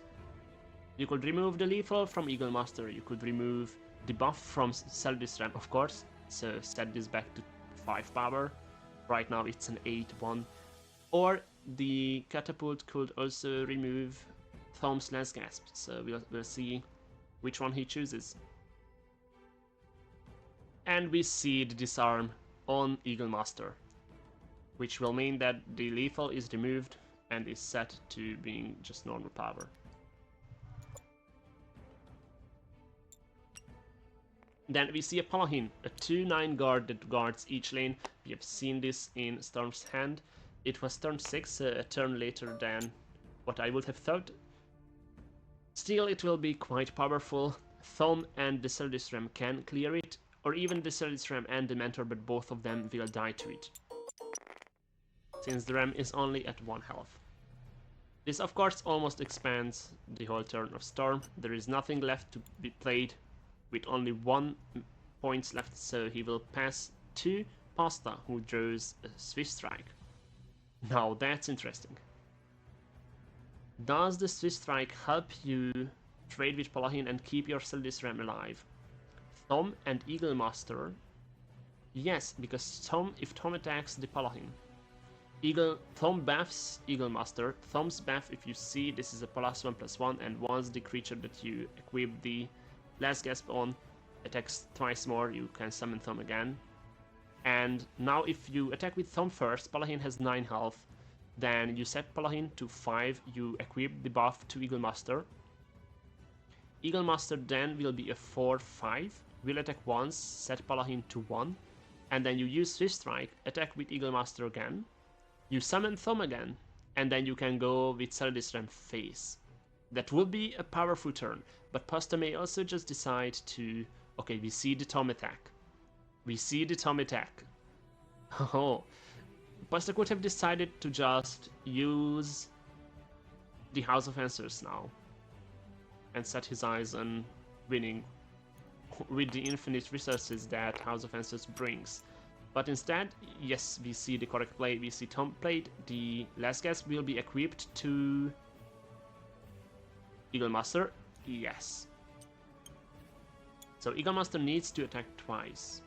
You could remove the lethal from Eagle Master, you could remove the buff from Celadis Ram, of course, so set this back to 5 power. Right now it's an 8-1. Or the catapult could also remove Thom's Last Gasp, so we'll see which one he chooses. And we see the disarm on Eagle Master, which will mean that the lethal is removed and is set to being just normal power. Then we see a Paladin, a 2/9 guard that guards each lane. We have seen this in Storm's hand. It was turn 6, a turn later than what I would have thought. Still, it will be quite powerful. Thom and the Celadis Ram can clear it, or even the Celadis Ram and the Mentor, but both of them will die to it, since the Ram is only at 1 health. This of course almost expands the whole turn of Storm. There is nothing left to be played, with only 1 point left, so he will pass to Pasta, who draws a Swift Strike. Now that's interesting. Does the Swift Strike help you trade with Paladin and keep your Celadis Ram alive? Thom and Eagle Master? Yes, because if Thom attacks the Paladin, Thom buffs Eagle Master. Thom's buff, if you see, this is a +1/+1, and once the creature that you equip the Last Gasp on attacks twice more, you can summon Thom again. And now if you attack with Thom first, Paladin has 9 health, then you set Paladin to 5, you equip the buff to Eagle Master. Eagle Master then will be a 4/5, will attack once, set Paladin to 1, and then you use Swift Strike, attack with Eagle Master again, you summon Thom again, and then you can go with Celadis Ram face. That will be a powerful turn, but Pasta may also just decide to... Okay, we see the Thom attack. We see the Thom attack. Oh, Pasta could have decided to just use the House of Answers now and set his eyes on winning with the infinite resources that House of Answers brings. But instead, yes, we see the correct play. We see Thom played. The Last Gasp will be equipped to Eagle Master. Yes. So Eagle Master needs to attack twice.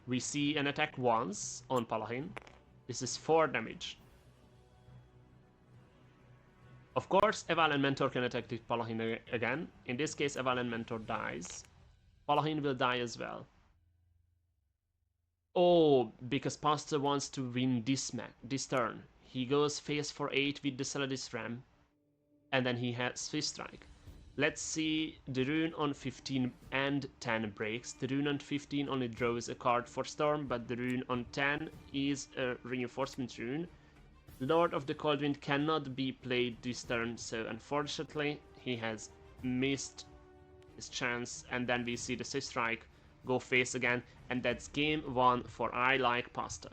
We see an attack once on Paladin. This is 4 damage. Of course, Eval and Mentor can attack the Paladin again. In this case, Eval and Mentor dies. Paladin will die as well. Oh, because Pasta wants to win this turn. He goes phase for 8 with the Celadis Ram, and then he has Swift Strike. Let's see, the rune on 15 and 10 breaks. The rune on 15 only draws a card for Storm, but the rune on 10 is a reinforcement rune. Lord of the Cold Wind cannot be played this turn, so unfortunately he has missed his chance, and then we see the Swift Strike go face again, and that's game 1 for I Like Pasta.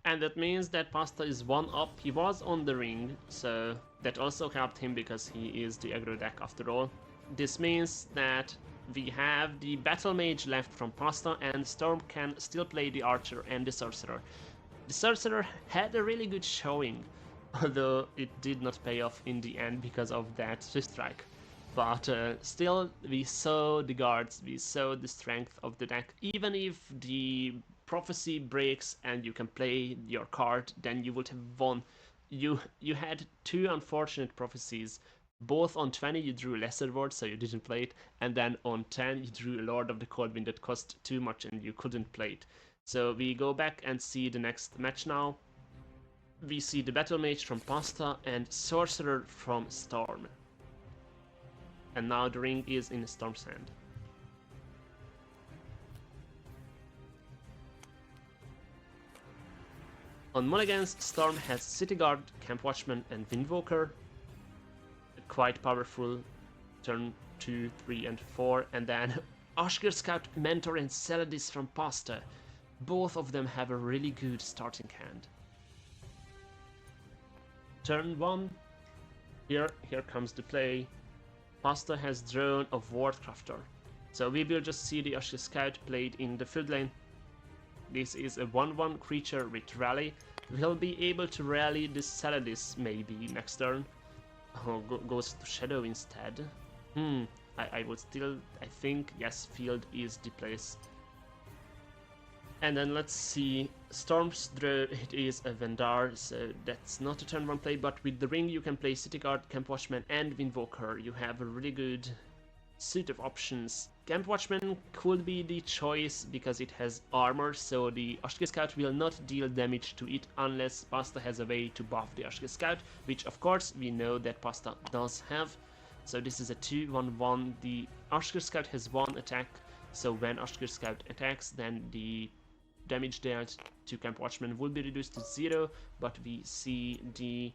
And that means that Pasta is 1 up. He was on the ring, so that also helped him because he is the aggro deck after all. This means that we have the Battle Mage left from Pasta, and Storm can still play the Archer and the Sorcerer. The Sorcerer had a really good showing, although it did not pay off in the end because of that Swift Strike. But still, we saw the guards, we saw the strength of the deck. Even if the prophecy breaks and you can play your card, then you would have won. You had 2 unfortunate prophecies. Both on 20 you drew Lesser Ward, so you didn't play it, and then on 10 you drew Lord of the Cold Wind that cost too much and you couldn't play it. So we go back and see the next match now. We see the Battle Mage from Pasta and Sorcerer from Storm. And now the ring is in Storm's hand. On mulligans, Storm has City Guard, Camp Watchman, and Windwalker. Quite powerful. Turn 2, 3, and 4, and then Ashgar Scout, Mentor, and Celadis from Pasta. Both of them have a really good starting hand. Turn 1. Here comes the play. Pasta has drawn a Vordë crafter. So we will just see the Ashke Scout played in the field lane. This is a 1-1 creature with rally. We'll be able to rally this Saladis maybe next turn. Oh, goes to Shadow instead. I would still, I think, yes, field is the place. And then let's see, Storm's Draw, it is a Vendar, so that's not a turn 1 play, but with the ring you can play City Guard, Camp Watchman and Windwalker. You have a really good suit of options. Camp Watchman could be the choice because it has armor, so the Ashke Scout will not deal damage to it unless Pasta has a way to buff the Ashke Scout, which of course we know that Pasta does have. So this is a 2-1-1, the Ashke Scout has 1 attack, so when Ashke Scout attacks then the damage dealt to Camp Watchman will be reduced to 0, but we see the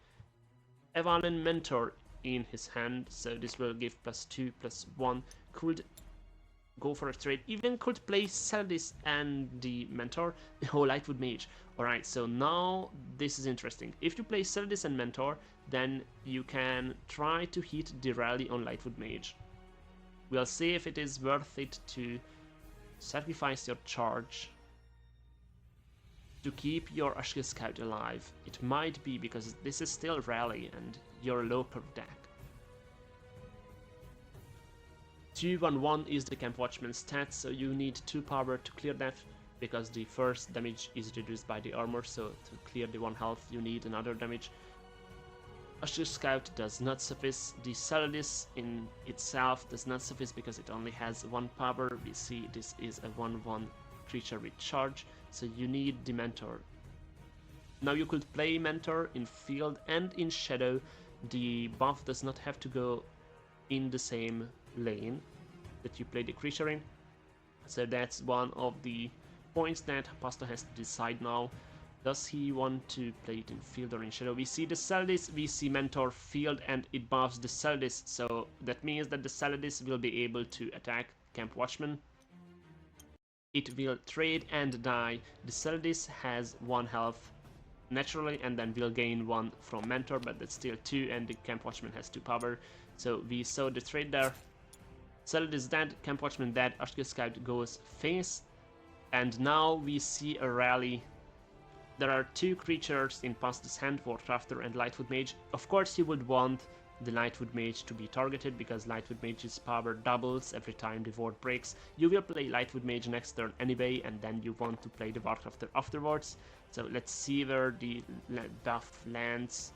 Evalin Mentor in his hand, so this will give +2/+1. Could go for a trade, even could play Saladis and the Mentor. Oh, Lightwood Mage. Alright, so now this is interesting. If you play Saladis and Mentor, then you can try to hit the rally on Lightwood Mage. We'll see if it is worth it to sacrifice your charge to keep your Ashke Scout alive. It might be, because this is still rally and you're low per deck. 2-1-1 is the Camp Watchman stat, so you need 2 power to clear that, because the first damage is reduced by the armor, so to clear the 1 health you need another damage. Ashke Scout does not suffice. The Saladis in itself does not suffice because it only has 1 power. We see this is a 1-1 creature with charge, so you need the Mentor. Now you could play Mentor in field and in shadow. The buff does not have to go in the same lane that you play the creature in, so that's one of the points that Pasta has to decide now. Does he want to play it in field or in shadow? We see the Saladis, we see Mentor field, and it buffs the Saladis, so that means that the Saladis will be able to attack Camp Watchman. It will trade and die. The Saladis has 1 health naturally and then will gain 1 from Mentor, but that's still 2, and the Camp Watchman has 2 power. So we saw the trade there. Saladis dead, Camp Watchman dead, Ashke Scout goes face, and now we see a rally. There are 2 creatures in Pasta's hand, Vordë Crafter and Lightwood Mage. Of course he would want the Lightwood Mage to be targeted, because Lightwood Mage's power doubles every time the Vordë breaks. You will play Lightwood Mage next turn anyway, and then you want to play the Vordë Crafter afterwards. So let's see where the buff lands.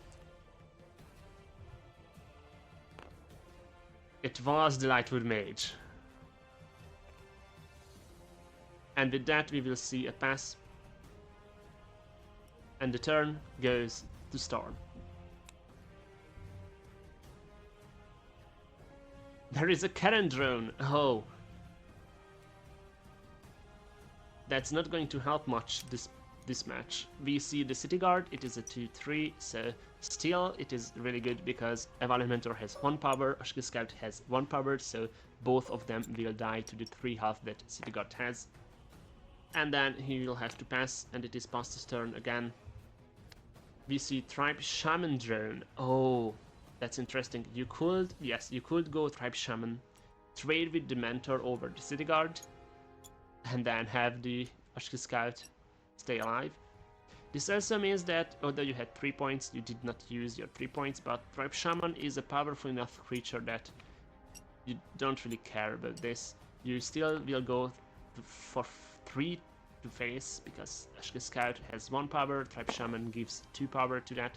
It was the Lightwood Mage. And with that we will see a pass. And the turn goes to Storm. There is a cannon drone. Oh. That's not going to help much this match. We see the City Guard, it is a 2-3, so still it is really good because Evalin Mentor has 1 power, Ashke Scout has 1 power, so both of them will die to the 3 health that City Guard has. And then he will have to pass, and it is Pasta's turn again. We see Tribe Shaman drone. Oh, that's interesting. You could, yes, you could go Tribe Shaman, trade with the Mentor over the City Guard, and then have the Ashke Scout stay alive. This also means that although you had 3 points, you did not use your 3 points, but Tribe Shaman is a powerful enough creature that you don't really care about this. You still will go for 3 to face, because Ashke Scout has 1 power, Tribe Shaman gives 2 power to that.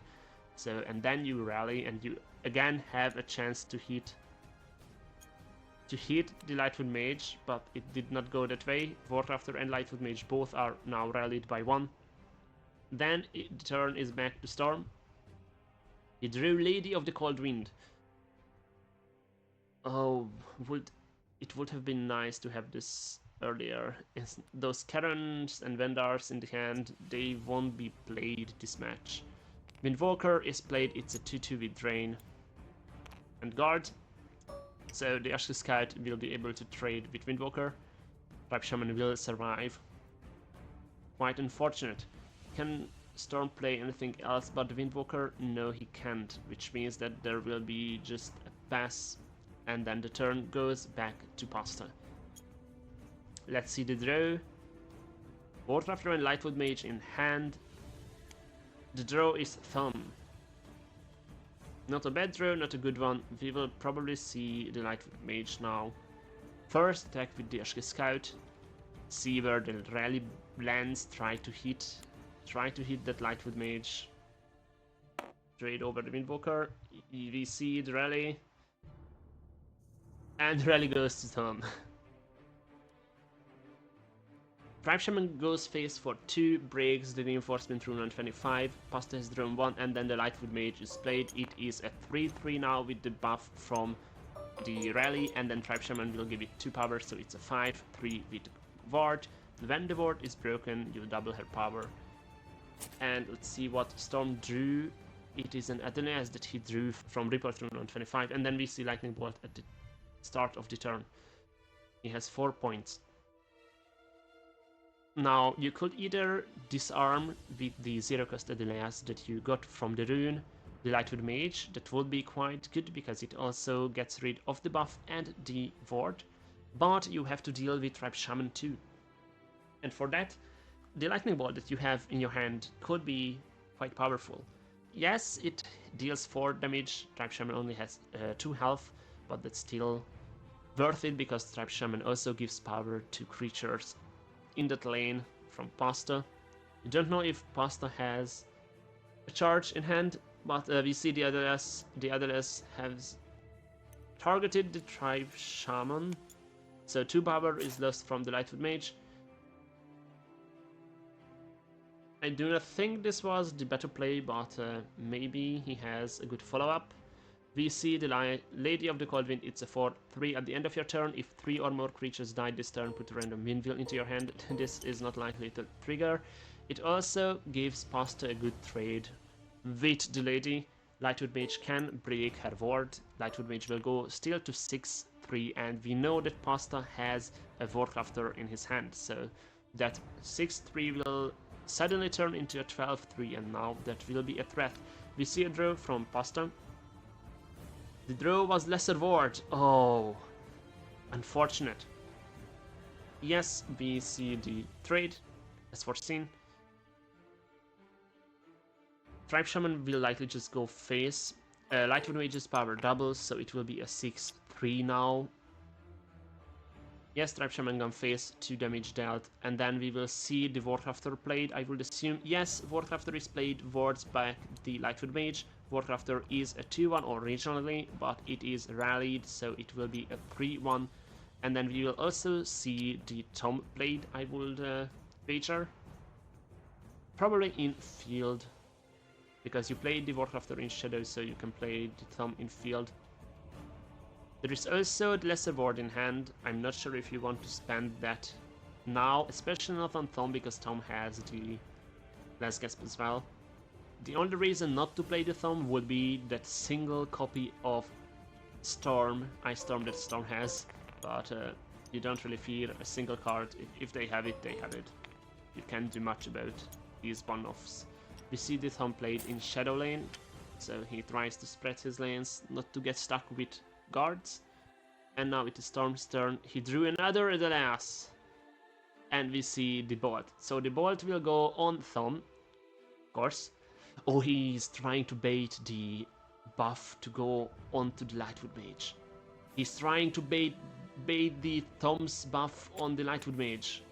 So, and then you rally and you again have a chance to hit the Lightwood Mage, but it did not go that way. Vordë Crafter and Lightwood Mage both are now rallied by 1. Then the turn is back to Storm. He drew Lady of the Cold Wind. Oh, it would have been nice to have this earlier. Those Karens and Vendars in the hand, they won't be played this match. Windwalker is played, it's a 2-2 with Drain and Guard. So the Ashke Scout will be able to trade with Windwalker. Tribe Shaman will survive. Quite unfortunate. Can Storm play anything else but the Windwalker? No, he can't, which means that there will be just a pass, and then the turn goes back to Pasta. Let's see the draw. Warcrafter and Lightwood Mage in hand. The draw is Thumb. Not a bad draw, not a good one. We will probably see the Lightwood Mage now. First attack with the Ashke Scout. See where the rally lands. Try to hit that Lightwood Mage. Trade over the Windwalker. We see the rally. And the rally goes to Thumb. Tribe Shaman goes face for 2, breaks the reinforcement rune on 25, Pasta has drawn 1, and then the Lightwood Mage is played. It is a 3-3 now with the buff from the rally, and then Tribe Shaman will give it 2 power, so it's a 5-3 with Vordë. When the Vordë is broken, you'll double her power. And let's see what Storm drew. It is an Adonis that he drew from Report rune on 25, and then we see Lightning Bolt at the start of the turn. He has 4 points. Now, you could either disarm with the zero-cost Adonis that you got from the rune, the Lightwood Mage. That would be quite good because it also gets rid of the buff and the Vordë, but you have to deal with Tribe Shaman too. And for that, the Lightning Bolt that you have in your hand could be quite powerful. Yes, it deals 4 damage, Tribe Shaman only has 2 health, but that's still worth it because Tribe Shaman also gives power to creatures in that lane from Pasta. I don't know if Pasta has a charge in hand, but we see the Adonis has targeted the Tribe Shaman, so 2 power is lost from the Lightwood Mage. I do not think this was the better play, but maybe he has a good follow-up. We see the Lady of the Cold Wind. It's a 4-3 at the end of your turn. If 3 or more creatures die this turn, put a random Windwheel into your hand. This is not likely to trigger. It also gives Pasta a good trade with the Lady. Lightwood Mage can break her Vordë. Lightwood Mage will go still to 6-3, and we know that Pasta has a Warcrafter in his hand, so that 6-3 will suddenly turn into a 12-3, and now that will be a threat. We see a draw from Pasta. The draw was lesser Vordë. Oh, unfortunate. Yes, we see the trade as foreseen. Tribe Shaman will likely just go face. Lightwood Mage's power doubles, so it will be a 6-3 now. Yes, Tribe Shaman gone face, 2 damage dealt, and then we will see the Warcrafter played. I would assume, yes, Warcrafter is played, Vord's back the Lightwood Mage. Warcrafter is a 2-1 originally, but it is rallied, so it will be a 3-1. And then we will also see the Tom played, I would wager. Probably in field, because you played the Warcrafter in Shadow, so you can play the Tom in field. There is also the Lesser Vordë in hand. I'm not sure if you want to spend that now, especially not on Tom, because Tom has the Last Gasp as well. The only reason not to play the Thumb would be that single copy of Storm, Ice Storm that Storm has, but you don't really fear a single card. If they have it, they have it. You can't do much about these one-offs. We see the Thumb played in Shadow Lane, so he tries to spread his lanes, not to get stuck with guards. And now it is Storm's turn. He drew another Adonis, and we see the Bolt. So the Bolt will go on Thumb, of course. Oh, he's trying to bait the buff to go onto the Lightwood Mage. He's trying to bait the Thumb's buff on the Lightwood Mage.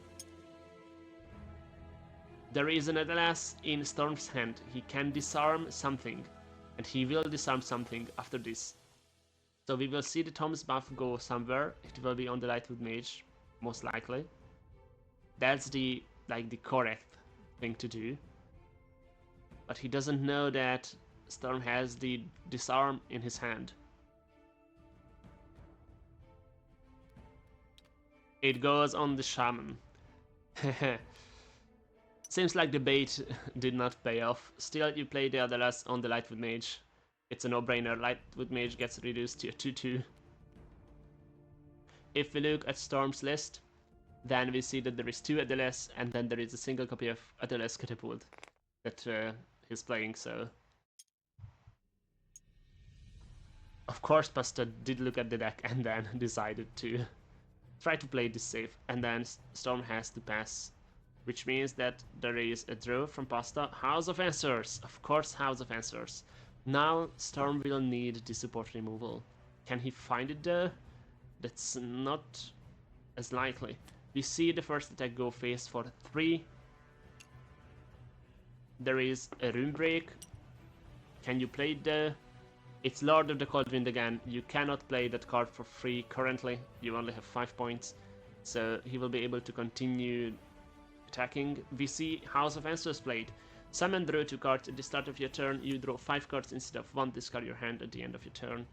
There is an Adonis in Storm's hand. He can disarm something, and he will disarm something after this. So we will see the Thumb's buff go somewhere. It will be on the Lightwood Mage, most likely. That's the correct thing to do. But he doesn't know that Storm has the disarm in his hand. It goes on the Shaman. Seems like the bait did not pay off. Still, you play the Adonis on the Lightwood Mage. It's a no-brainer. Lightwood Mage gets reduced to a 2-2. If we look at Storm's list, then we see that there is 2 Adonis, and then there is a single copy of Adonis Catapult. that he's playing, so... Of course, Pasta did look at the deck and then decided to try to play this safe, and then Storm has to pass, which means that there is a draw from Pasta. House of Answers! Of course, House of Answers. Now Storm will need the support removal. Can he find it though? That's not as likely. We see the first attack go face for 3. There is a Rune Break. Can you play it though? It's Lord of the Cold Wind again. You cannot play that card for free currently. You only have 5 points. So he will be able to continue attacking. We see House of Answers played. Summon, draw 2 cards at the start of your turn. You draw 5 cards instead of 1. Discard your hand at the end of your turn.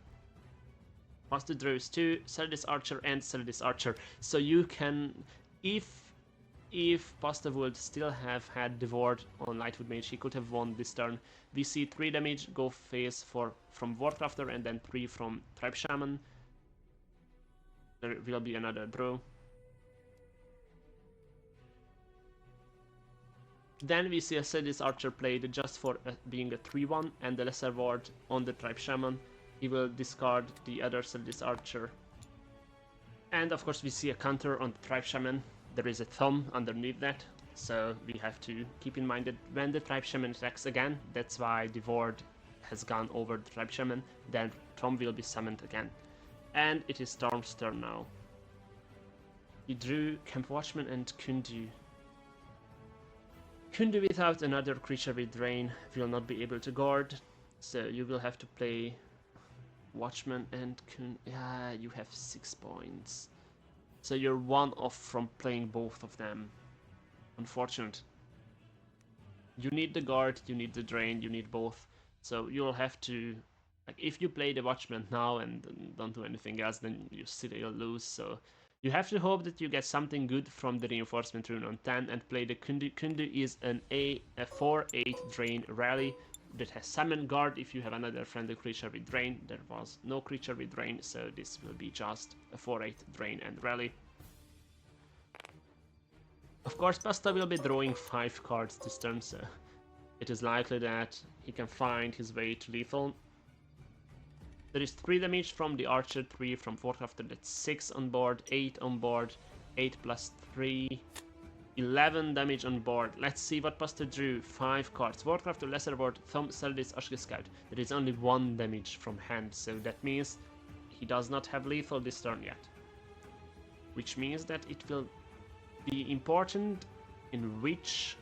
Pasta draws 2. Sell this Archer and sell this Archer. So you can... If Pasta would still have had the Ward on Lightwood Mage, he could have won this turn. We see 3 damage go face from Warcrafter and then 3 from Tribe Shaman. There will be another draw. Then we see a Sedis Archer played just for being a 3-1 and the Lesser Ward on the Tribe Shaman. He will discard the other Sedis Archer. And of course we see a counter on the Tribe Shaman. There is a thumb underneath that, so we have to keep in mind that when the Tribe Shaman attacks again, that's why the Ward has gone over the Tribe Shaman, then Thumb will be summoned again. And it is Storm's turn now. He drew Camp Watchman and Kundu. Kundu without another creature with Drain will not be able to guard, so you will have to play Watchman and Kundu. Yeah, you have 6 points. So you're 1 off from playing both of them. Unfortunate. You need the guard, you need the drain, you need both. So you'll have to... Like, if you play the Watchman now and don't do anything else, then you still lose. So you have to hope that you get something good from the Reinforcement Rune on 10 and play the Kundu. Kundu is a 4-8 drain rally that has Summon Guard if you have another friendly creature with Drain. There was no creature with Drain, so this will be just a 4-8 Drain and Rally. Of course, Pasta will be drawing 5 cards this turn, so it is likely that he can find his way to lethal. There is 3 damage from the Archer, 3 from Warcrafter, that's 6 on board, 8 on board, 8 plus 3... 11 damage on board. Let's see what Pasta drew. 5 cards. Warcrafter, Lesser Ward, Thumb, Seldis, Ashke Scout. There is only 1 damage from hand, so that means he does not have lethal this turn yet. Which means that it will be important in which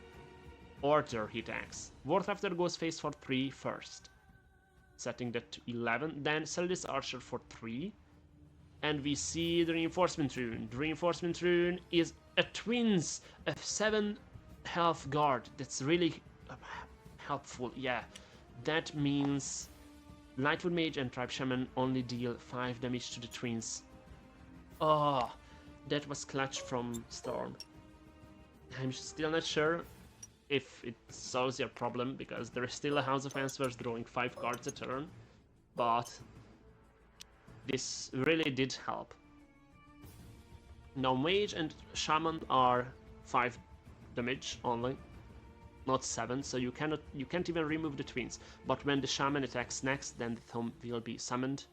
order he attacks. Warcrafter goes face for 3 first, setting that to 11. Then Seldis Archer for 3. And we see the Reinforcement Rune. The Reinforcement Rune is a Twins, a 7 health guard. That's really helpful, yeah. That means Lightwood Mage and Tribe Shaman only deal 5 damage to the Twins. Oh, that was clutch from Storm. I'm still not sure if it solves your problem, because there is still a House of Answers drawing 5 cards a turn, but this really did help. Now Mage and Shaman are 5 damage only, not 7, so you can't even remove the Twins. But when the Shaman attacks next, then the Thumb will be summoned.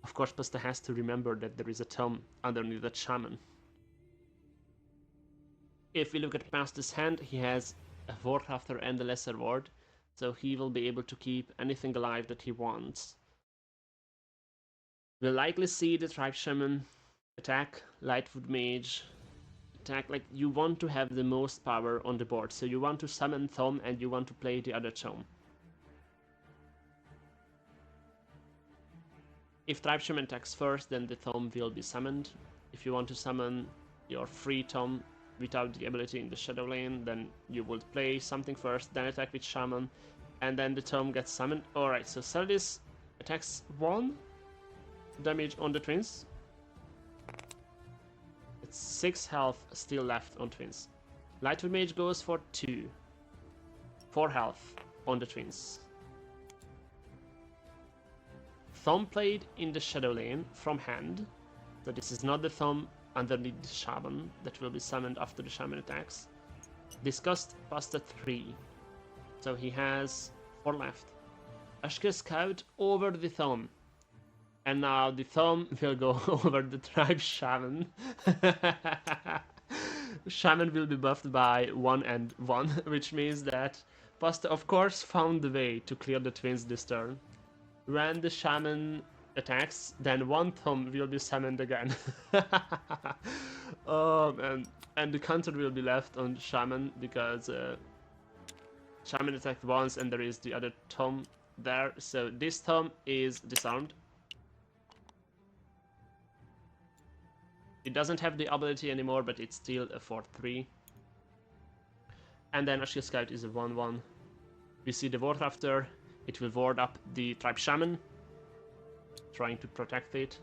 Of course, Pasta has to remember that there is a Thumb underneath that Shaman. If we look at Pasta's hand, he has a Warcrafter and a Lesser Ward, so he will be able to keep anything alive that he wants. We'll likely see the Tribe Shaman attack, Lightwood Mage attack. Like, you want to have the most power on the board, so you want to summon Thumb and you want to play the other Thumb. If Tribe Shaman attacks first, then the Thumb will be summoned. If you want to summon your free Thumb without the ability in the Shadow Lane, then you would play something first, then attack with Shaman, and then the Thumb gets summoned. Alright, so Seldis attacks 1 damage on the Twins. It's 6 health still left on Twins. Lightwood Mage goes for 2. 4 health on the Twins. Thumb played in the Shadow Lane from hand. So this is not the Thumb underneath the Shaman that will be summoned after the Shaman attacks. Discussed Pasta 3. So he has 4 left. Ashka Scout over the Thumb. And now the Thumb will go over the Tribe Shaman. Shaman will be buffed by 1 and 1, which means that Pasta of course found the way to clear the twins this turn. When the Shaman attacks, then 1 Thumb will be summoned again. Oh man. And the counter will be left on Shaman because Shaman attacked once and there is the other Thumb there. So this Thumb is disarmed. It doesn't have the ability anymore, but it's still a 4-3. And then Ashka Scout is a 1-1. We see the Ward after. It will ward up the Tribe Shaman, trying to protect it.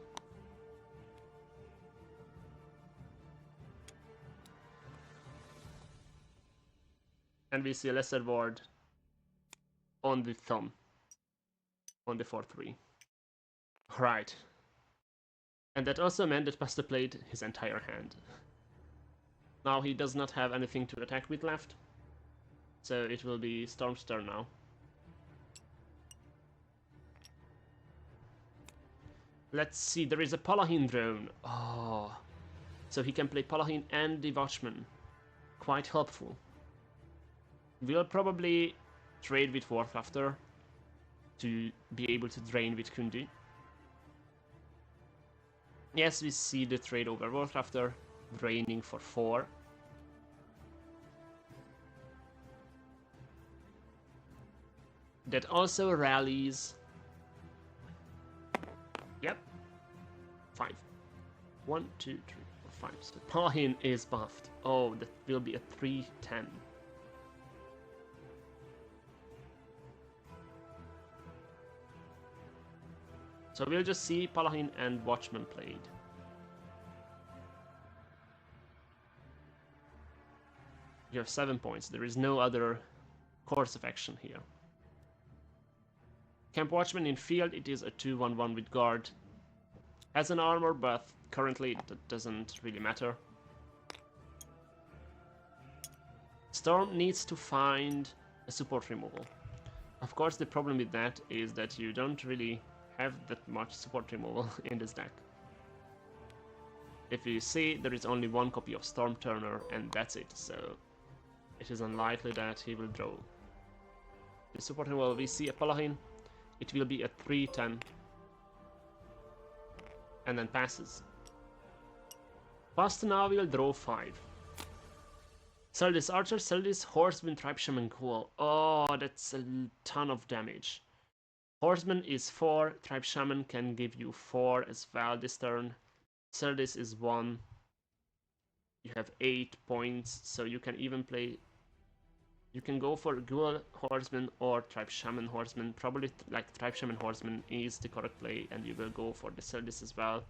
And we see a lesser ward on the Thumb, on the 4-3. Right. And that also meant that Pasta played his entire hand. Now he does not have anything to attack with left, so it will be Storm's turn now. Let's see, there is a Palahin drone. Oh, so he can play Palahin and the Watchman. Quite helpful. We'll probably trade with Warcrafter to be able to drain with Kundi. Yes, we see the trade over Warcrafter, draining for 4. That also rallies. Yep. 5. 1, 2, 3, 4, 5. So Palahin is buffed. Oh, that will be a 3-10. So we'll just see Palahin and Watchman played. You have 7 points. There is no other course of action here. Camp Watchman in field, it is a 2-1-1 with guard. Has an armor, but currently that doesn't really matter. Storm needs to find a support removal. Of course, the problem with that is that you don't really have that much support removal in this deck. If you see, there is only 1 copy of Storm Turner and that's it, so it is unlikely that he will draw. The support removal, we see a Palahin, it will be a 3-10 and then passes. Pasta now will draw 5. Sell this Archer, sell this Horseman, Tribe Shaman, Ghoul. Oh, that's a ton of damage. Horseman is 4, Tribe Shaman can give you 4 as well this turn. Serdis is 1. You have 8 points, so you can even play... You can go for Ghoul Horseman or Tribe Shaman Horseman. Probably like Tribe Shaman Horseman is the correct play, and you will go for the Serdis as well.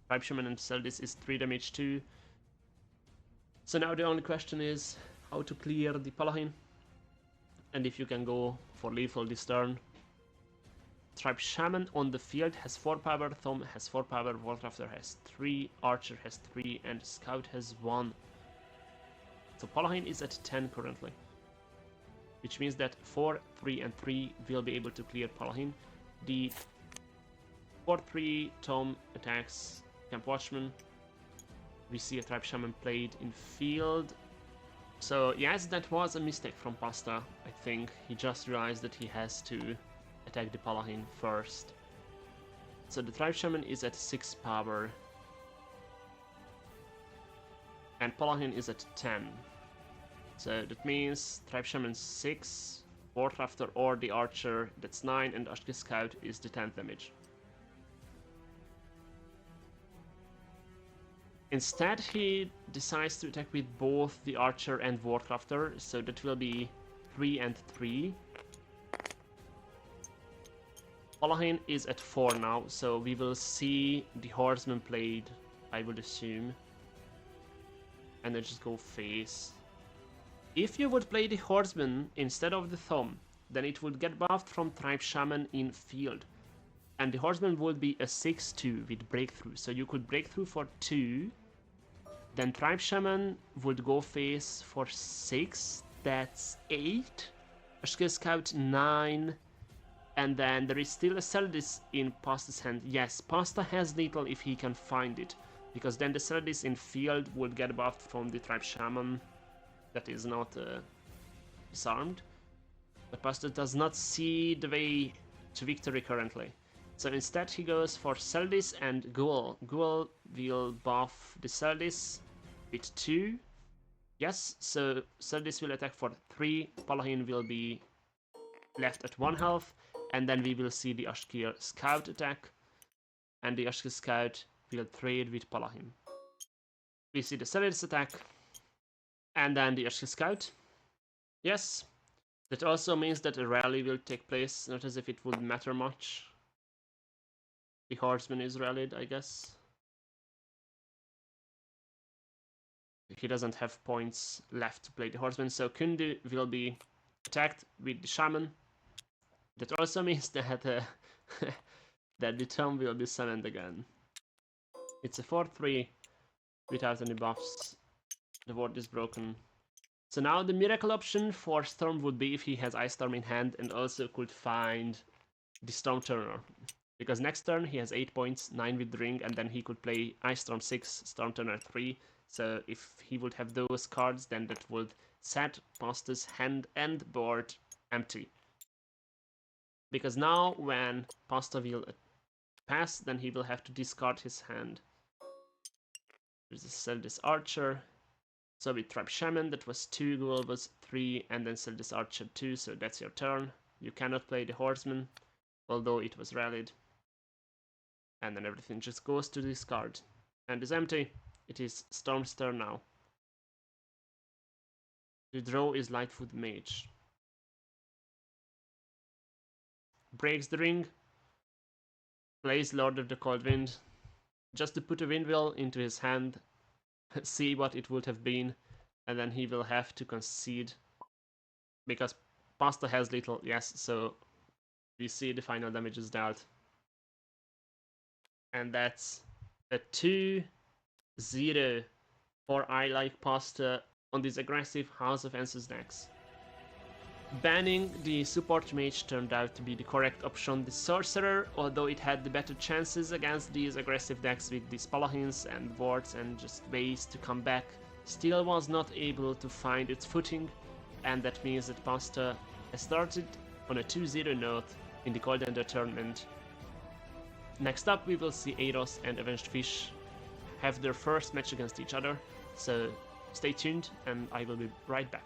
Tribe Shaman and Serdis is 3 damage too. So now the only question is how to clear the Palahin. And if you can go for lethal this turn. Tribe Shaman on the field has 4 power, Thumb has 4 power, Warcrafter has 3, Archer has 3, and Scout has 1. So Palahin is at 10 currently, which means that 4, 3, and 3 will be able to clear Palahin. The 4-3 Thumb attacks Camp Watchman. We see a Tribe Shaman played in field. So yes, that was a mistake from Pasta, I think. He just realized that he has to attack the Palahin first. So the Tribe Shaman is at 6 power. And Palahin is at 10. So that means Tribe Shaman 6, Warcrafter or the Archer, that's 9, and Ashka Scout is the 10th damage. Instead, he decides to attack with both the Archer and Warcrafter, so that will be 3 and 3. Palahin is at 4 now, so we will see the Horseman played, I would assume. And then just go face. If you would play the Horseman instead of the Thumb, then it would get buffed from Tribe Shaman in field. And the Horseman would be a 6-2 with Breakthrough, so you could Breakthrough for 2. Then Tribe Shaman would go face for 6, that's 8. Ashkel Scout 9. And then there is still a Celadis in Pasta's hand. Yes, Pasta has lethal if he can find it, because then the Celadis in field would get buffed from the Tribe Shaman that is not disarmed. But Pasta does not see the way to victory currently. So instead he goes for Celadis and Ghoul. Ghoul will buff the Celadis with 2. Yes, so Celadis will attack for 3. Palahin will be left at 1 health. And then we will see the Ashkir Scout attack. And the Ashkir Scout will trade with Palahin. We see the Celadis attack. And then the Ashkir Scout. Yes. That also means that a rally will take place. Not as if it would matter much. The Horseman is rallied, I guess. He doesn't have points left to play the Horseman. So Kundu will be attacked with the Shaman. That also means that that the Tomb will be summoned again. It's a 4-3 without any buffs. The ward is broken. So now the miracle option for Storm would be if he has Ice Storm in hand and also could find the Storm Turner. Because next turn he has 8 points, 9 with the ring, and then he could play Ice Storm 6, Storm Turner 3. So if he would have those cards, then that would set Pasta's hand and board empty. Because now when Pasta will pass, then he will have to discard his hand. There's a Celadis Archer. So with Tribe Shaman, that was 2, Ghoul was 3, and then Celadis Archer 2, so that's your turn. You cannot play the Horseman, although it was rallied. And then everything just goes to discard. And is empty. It is Storm's turn now. The draw is Lightfoot Mage. Breaks the ring. Plays Lord of the Cold Wind. Just to put a Windwheel into his hand. See what it would have been. And then he will have to concede. Because Pasta has little, yes, so we see the final damage is dealt. And that's a 2-0 for I Like Pasta on this aggressive House of Answers decks. Banning the support mage turned out to be the correct option. The sorcerer, although it had the better chances against these aggressive decks with these Palahins and wards and just ways to come back, still was not able to find its footing, and that means that Pasta has started on a 2-0 note in the Coldender tournament. Next up we will see Eiros and Avenged Fish have their first match against each other, so stay tuned and I will be right back.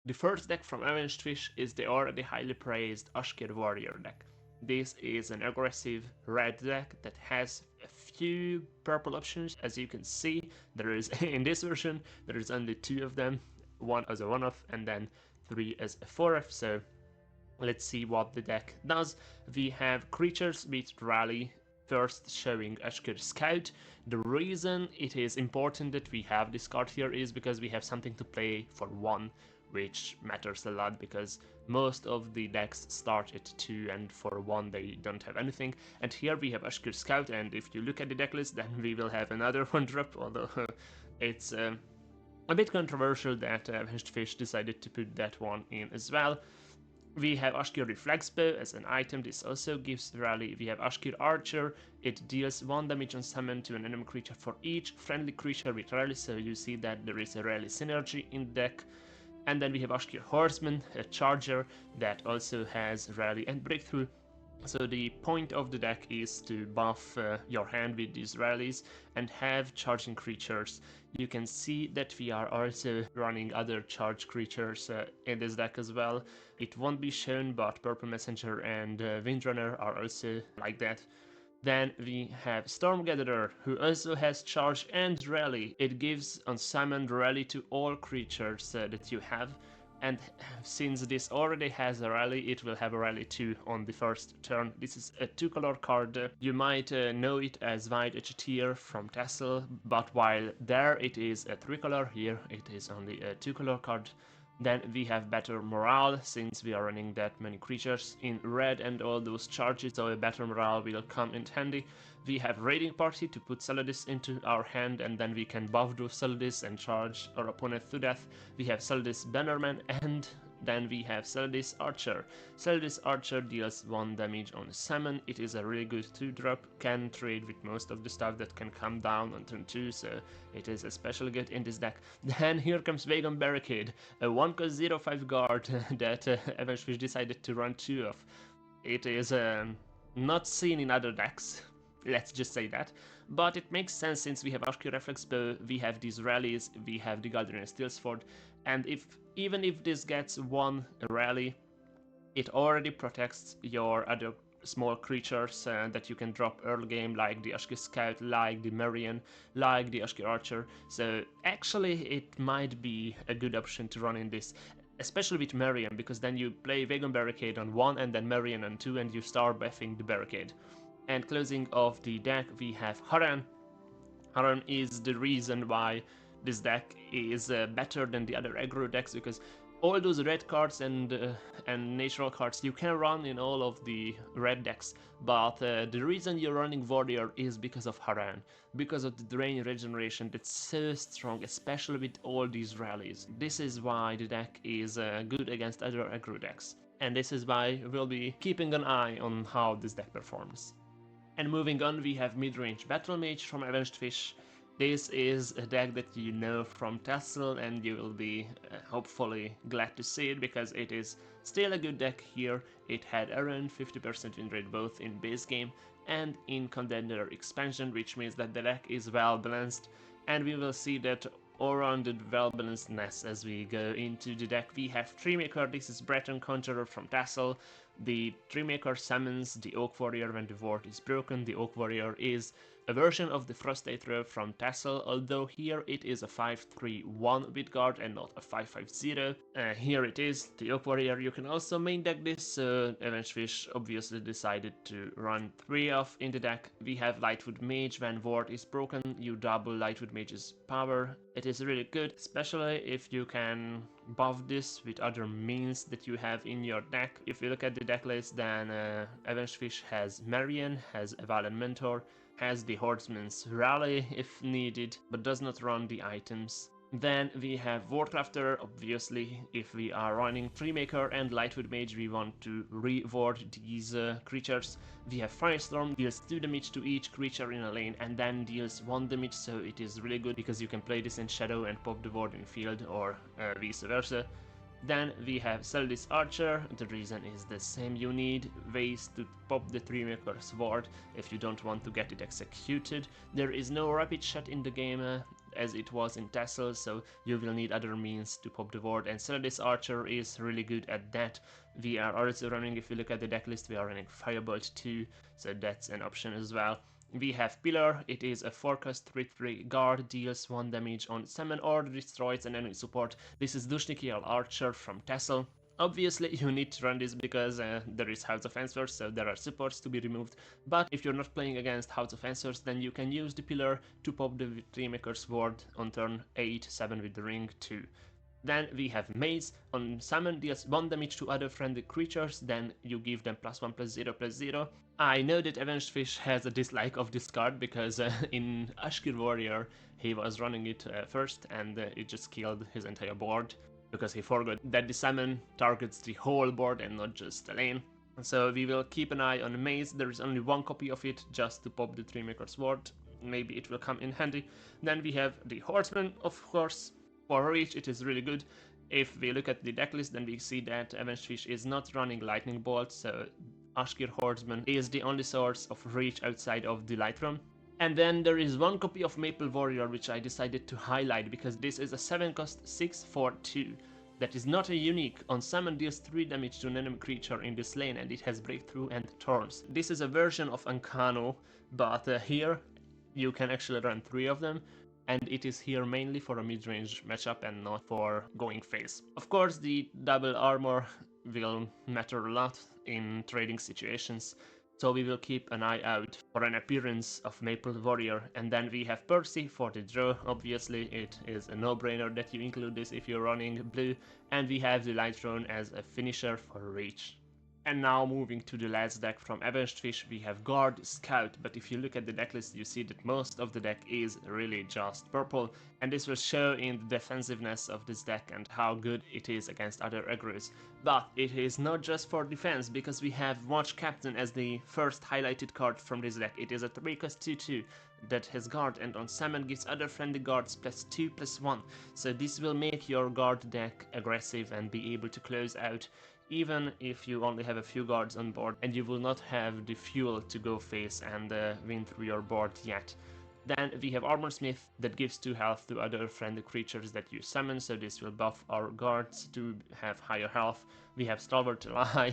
The first deck from Avenged Fish is the already highly praised Ashkir Warrior deck. This is an aggressive red deck that has a few purple options. As you can see, there is in this version there is only 2 of them, one as a 1-off and then 3 as a 4-off. So let's see what the deck does. We have creatures with rally, first showing Ashkir Scout. The reason it is important that we have this card here is because we have something to play for 1, which matters a lot because most of the decks start at 2 and for 1 they don't have anything. And here we have Ashkir Scout, and if you look at the deck list then we will have another 1-drop, although it's a bit controversial that Avenged Fish decided to put that one in as well. We have Ashkir Reflex Bow as an item, this also gives rally. We have Ashkir Archer, it deals 1 damage on summon to an enemy creature for each friendly creature with rally, so you see that there is a rally synergy in the deck. And then we have Ashkir Horseman, a charger that also has rally and breakthrough. So the point of the deck is to buff your hand with these rallies and have charging creatures. You can see that we are also running other charge creatures in this deck as well. It won't be shown, but Purple Messenger and Windrunner are also like that. Then we have Stormgatherer, who also has charge and rally. It gives unsummoned rally to all creatures that you have. And since this already has a rally, it will have a rally too on the first turn. This is a 2-color card. You might know it as White Edgetear from Tassel, but while there it is a 3-color, here it is only a 2-color card. Then we have better morale, since we are running that many creatures in red and all those charges, so a better morale will come in handy. We have Raiding Party to put Saladis into our hand, and then we can buff those Saladis and charge our opponent to death. We have Saladis Bannerman, and then we have Saladis Archer. Saladis Archer deals 1 damage on summon. It is a really good 2-drop, can trade with most of the stuff that can come down on turn 2, so it is especially good in this deck. Then here comes Vagon Barricade, a 1-cost 0/5 guard that Avenged Fish decided to run 2 of. It is not seen in other decks, let's just say that, but it makes sense since we have Ashkir Reflex Bow, we have these rallies, we have the Guardian Steelsword, and even if this gets 1 rally, it already protects your other small creatures that you can drop early game, like the Ashkir Scout, like the Marion, like the Ashkir Archer. So actually it might be a good option to run in this, especially with Marion, because then you play Vagon Barricade on 1 and then Marion on 2 and you start buffing the barricade. And closing off the deck we have Haran. Haran is the reason why this deck is better than the other aggro decks, because all those red cards and natural cards you can run in all of the red decks, but the reason you're running Warrior is because of Haran, because of the Drain Regeneration that's so strong, especially with all these rallies. This is why the deck is good against other aggro decks, and this is why we'll be keeping an eye on how this deck performs. And moving on, we have Midrange Battle Mage from Avenged Fish. This is a deck that you know from Tassel, and you will be hopefully glad to see it, because it is still a good deck here. It had around 50% win rate both in base game and in Coldender expansion, which means that the deck is well balanced, and we will see that all-rounded well-balancedness as we go into the deck. We have Treemaker, this is Breton Conjurer from Tassel. The Treemaker summons the Oak Warrior when the ward is broken. The Oak Warrior is a version of the Frostbite Robe from Tassel, although here it is a 5/3/1 with guard and not a 5/5/0. Here it is, the Oak Warrior. You can also main deck this, so Avenged Fish obviously decided to run 3 of in the deck. We have Lightwood Mage. When ward is broken, you double Lightwood Mage's power. It is really good, especially if you can buff this with other means that you have in your deck. If you look at the deck list, then Avenged Fish has Marion, has a Valen Mentor, has the Horseman's Rally if needed, but does not run the items. Then we have Wardcrafter. Obviously, if we are running Treemaker and Lightwood Mage, we want to reward these creatures. We have Firestorm, deals 2 damage to each creature in a lane and then deals 1 damage, so it is really good because you can play this in Shadow and pop the ward in field, or vice versa. Then we have sell this archer. The reason is the same. You need ways to pop the Tree Maker's Sword if you don't want to get it executed. There is no rapid shot in the game as it was in Tassel, so you will need other means to pop the ward, and sell this archer is really good at that. We are also running, if you look at the deck list, we are running Firebolt 2, so that's an option as well. We have Pillar. It is a 4-cost 3/3 guard, deals 1 damage on summon or destroys an enemy support. This is Dushnikiel Archer from Tassel. Obviously, you need to run this because there is House of Answers, so there are supports to be removed. But if you're not playing against House of Answers, then you can use the Pillar to pop the Tree Maker's Ward on turn 8, 7 with the Ring 2. Then we have Maze. On summon deals 1 damage to other friendly creatures, then you give them +1/+0/0. I know that Avenged Fish has a dislike of this card because in Ashkir Warrior he was running it first and it just killed his entire board because he forgot that the summon targets the whole board and not just the lane. So we will keep an eye on Maze. There is only 1 copy of it just to pop the Tree Maker's Sword. Maybe it will come in handy. Then we have the Horseman, of course. For reach, it is really good. If we look at the decklist, then we see that Avenged Fish is not running Lightning Bolt, so Ashkir Horseman is the only source of reach outside of the Lightroom. And then there is 1 copy of Maple Warrior which I decided to highlight because this is a 7-cost 6/4/2 that is not a unique. On summon deals 3 damage to an enemy creature in this lane and it has Breakthrough and Thorns. This is a version of Ancano, but here you can actually run 3 of them, and it is here mainly for a mid-range matchup and not for going face. Of course, the double armor will matter a lot in trading situations, so we will keep an eye out for an appearance of Maple Warrior. And then we have Percy for the draw. Obviously, it is a no-brainer that you include this if you're running blue, and we have the Light Throne as a finisher for reach. And now moving to the last deck from Avenged Fish, we have Guard Scout, but if you look at the decklist you see that most of the deck is really just purple, and this will show in the defensiveness of this deck and how good it is against other aggros. But it is not just for defense, because we have Watch Captain as the first highlighted card from this deck. It is a 3-cost 2/2 that has guard, and on summon gives other friendly guards +2/+1, so this will make your guard deck aggressive and be able to close out even if you only have a few guards on board and you will not have the fuel to go face and win through your board yet. Then we have Armorsmith that gives 2 health to other friendly creatures that you summon, so this will buff our guards to have higher health. We have Stalwart Ally.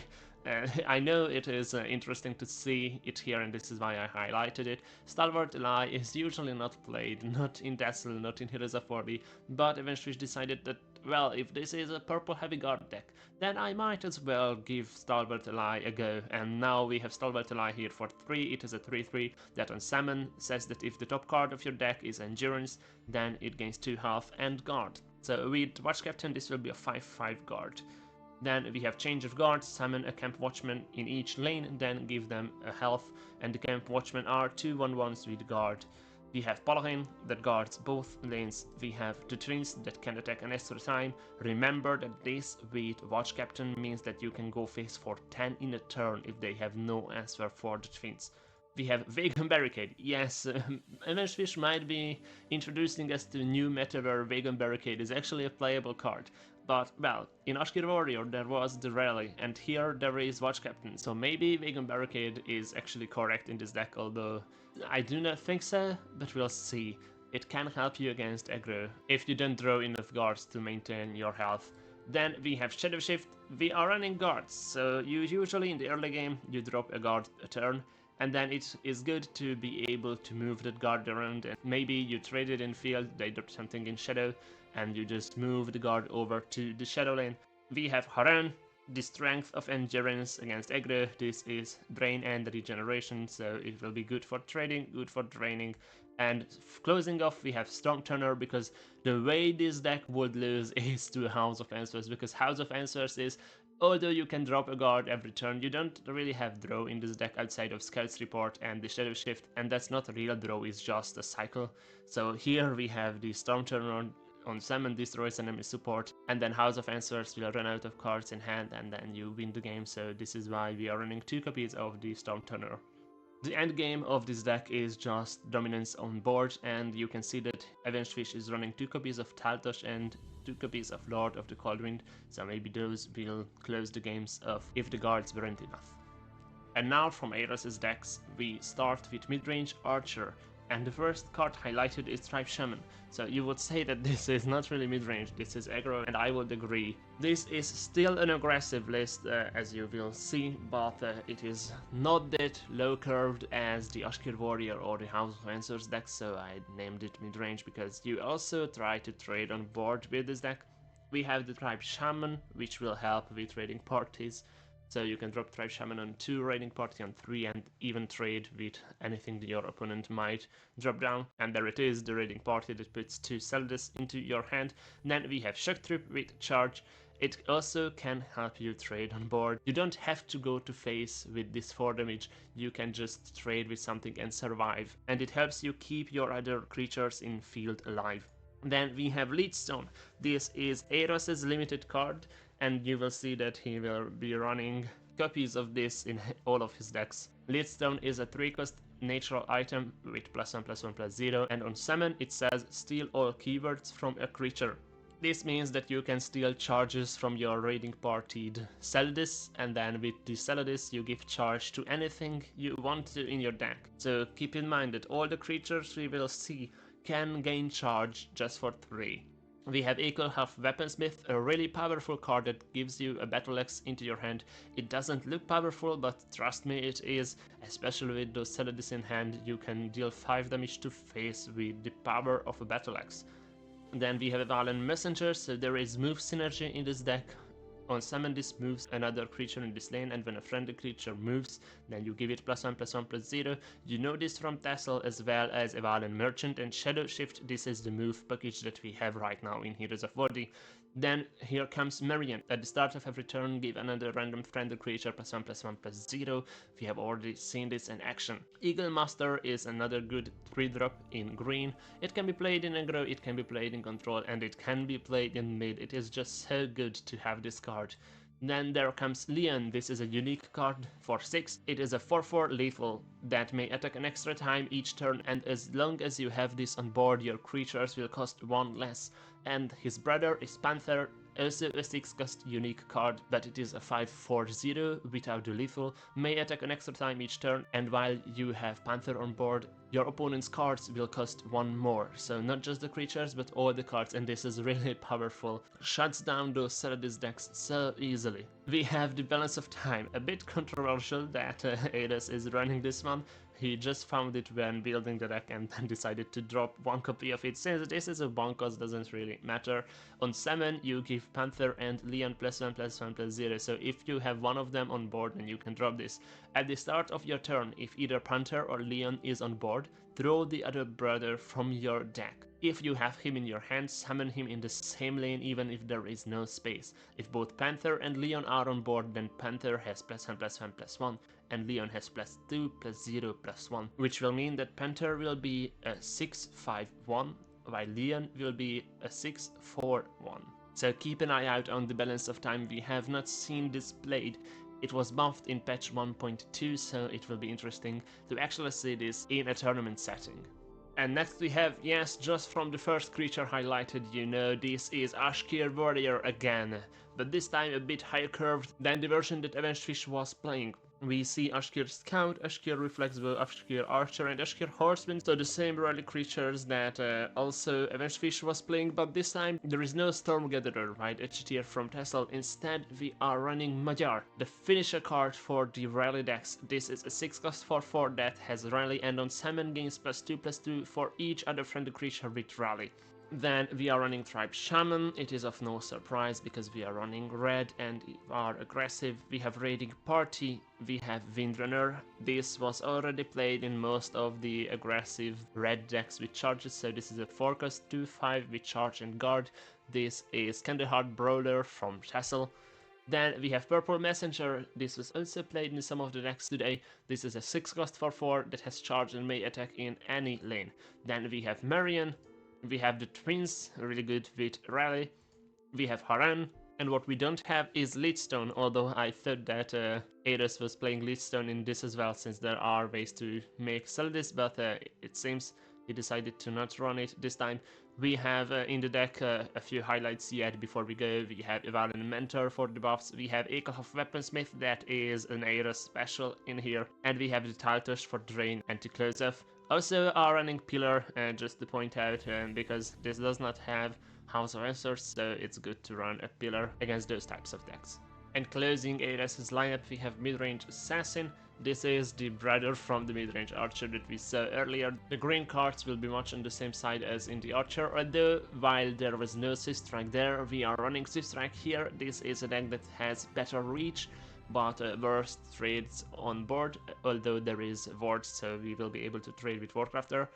I know it is interesting to see it here, and this is why I highlighted it. Stalwart Ally is usually not played, not in Tassel, not in Heroes of 40, but eventually decided that, well, if this is a purple heavy guard deck, then I might as well give Stalwart Ally a go. And now we have Stalwart Ally here for 3. It is a 3/3 that on summon says that if the top card of your deck is Endurance, then it gains 2 health and guard. So with Watch Captain this will be a 5/5 guard. Then we have Change of Guard, summon a Camp Watchman in each lane, then give them a health, and the Camp Watchmen are 2/1/1s with guard. We have Paladin that guards both lanes. We have the Twins that can attack an extra time. Remember that this with Watch Captain means that you can go face for 10 in a turn if they have no answer for the Twins. We have Vegan Barricade. Yes, Avenged Fish might be introducing us to a new meta where Vegan Barricade is actually a playable card. But, well, in Ashkir Warrior there was the rally, and here there is Watch Captain, so maybe Vegan Barricade is actually correct in this deck, although I do not think so, but we'll see. It can help you against aggro if you don't draw enough guards to maintain your health. Then we have Shadow Shift. We are running guards, so you usually in the early game you drop a guard a turn, and then it is good to be able to move that guard around, and maybe you trade it in field, they drop something in shadow, and you just move the guard over to the shadow lane. We have Haran, the strength of endurance against aggro. This is drain and regeneration, so it will be good for trading, good for draining. And closing off we have Storm Turner, because the way this deck would lose is to House of Answers, because House of Answers is, although you can drop a guard every turn, you don't really have draw in this deck outside of Scout's Report and the Shadow Shift, and that's not a real draw, it's just a cycle. So here we have the Storm Turner on summon destroys enemy support, and then House of Answers will run out of cards in hand and then you win the game, so this is why we are running 2 copies of the Storm Turner. The end game of this deck is just dominance on board, and you can see that Avenged Fish is running 2 copies of Taltosh and 2 copies of Lord of the Coldwind, so maybe those will close the games off if the guards weren't enough. And now from Eros' decks, we start with midrange Archer, and the first card highlighted is Tribe Shaman. So you would say that this is not really midrange, this is aggro, and I would agree. This is still an aggressive list, as you will see, but it is not that low curved as the Ashkir Warrior or the House of Answers deck, so I named it midrange because you also try to trade on board with this deck. We have the Tribe Shaman, which will help with raiding parties. So you can drop Tribe Shaman on 2, raiding party on 3, and even trade with anything that your opponent might drop down. And there it is, the raiding party that puts 2 Celadus into your hand. Then we have Shock Troop with charge. It also can help you trade on board. You don't have to go to face with this 4 damage, you can just trade with something and survive. And it helps you keep your other creatures in field alive. Then we have Leadstone. This is Eros' limited card, and you will see that he will be running copies of this in all of his decks. Leadstone is a 3-cost natural item with +1/+1/+0, and on summon it says steal all keywords from a creature. This means that you can steal charges from your raiding partied Celadus, and then with the Celadus you give charge to anything you want to in your deck. So keep in mind that all the creatures we will see can gain charge just for 3. We have Equal Half Weaponsmith, a really powerful card that gives you a Battle Axe into your hand. It doesn't look powerful, but trust me it is, especially with those Celadus in hand, you can deal 5 damage to face with the power of a Battle Axe. Then we have a Valen Messenger, so there is move synergy in this deck. On summon this moves another creature in this lane, and when a friendly creature moves, then you give it +1/+1/+0. You know this from Tassel as well as Valen Merchant and Shadow Shift. This is the move package that we have right now in Heroes of Vordë. Then here comes Marion. At the start of every turn, give another random friendly creature +1/+1/+0. We have already seen this in action. Eagle Master is another good 3-drop in green. It can be played in aggro, it can be played in control, and it can be played in mid. It is just so good to have this card. Then there comes Leon. This is a unique card for 6. It is a 4/4 lethal that may attack an extra time each turn, and as long as you have this on board, your creatures will cost 1 less. And his brother is Panther, also a 6-cost unique card, but it is a 5/4/0 without the lethal, may attack an extra time each turn, and while you have Panther on board, your opponent's cards will cost 1 more, so not just the creatures but all the cards, and this is really powerful. Shuts down those Celadus decks so easily. We have the Balance of Time, a bit controversial that Eros is running this one. He just found it when building the deck and then decided to drop 1 copy of it. Since this is a 1 cost, doesn't really matter. On summon you give Panther and Leon +1/+1/+0, so if you have one of them on board then you can drop this. At the start of your turn, if either Panther or Leon is on board, throw the other brother from your deck. If you have him in your hand, summon him in the same lane even if there is no space. If both Panther and Leon are on board, then Panther has +1/+1/+1 and Leon has +2/+0/+1, which will mean that Panther will be a 6/5/1 while Leon will be a 6/4/1. So keep an eye out on the Balance of Time. We have not seen this played. It was buffed in patch 1.2, so it will be interesting to actually see this in a tournament setting. And next we have, yes, just from the first creature highlighted, you know this is Ashkir Warrior again, but this time a bit higher curved than the version that Avenged Fish was playing. We see Ashkir Scout, Ashkir Reflex Bow, Ashkir Archer, and Ashkir Horseman, so the same rally creatures that also Avenged Fish was playing, but this time there is no Storm Gatherer, right, HTR from Tassel. Instead we are running Magyar, the finisher card for the rally decks. This is a 6-cost 4/4 that has rally, and on summon gains +2/+2 for each other friendly creature with rally. Then we are running Tribe Shaman. It is of no surprise because we are running red and are aggressive. We have Raiding Party, we have Windrunner. This was already played in most of the aggressive red decks with charges, so this is a 4-cost 2/5 with charge and guard. This is Kandahar Brawler from Tassel. Then we have Purple Messenger. This was also played in some of the decks today. This is a 6-cost 4/4 that has charge and may attack in any lane. Then we have Marion. We have the Twins, really good with rally. We have Haran, And what we don't have is Leadstone, although I thought that Ares was playing Leadstone in this as well, since there are ways to sell this, but it seems he decided to not run it this time. We have in the deck a few highlights yet before we go. We have Evalin Mentor for the buffs, we have Ekelhoff Weaponsmith, that is an Ares special in here, and we have the Taltush for Drain and to close off. Also are running Pillar, just to point out, because this does not have House of Answers, so it's good to run a Pillar against those types of decks. And closing Ares' lineup, we have Midrange Assassin. This is the brother from the Midrange Archer that we saw earlier. The green cards will be much on the same side as in the Archer, although while there was no Swift there, we are running Swift here. This is a deck that has better reach, but worse trades on board, although there is Vordë, so we will be able to trade with Warcrafter.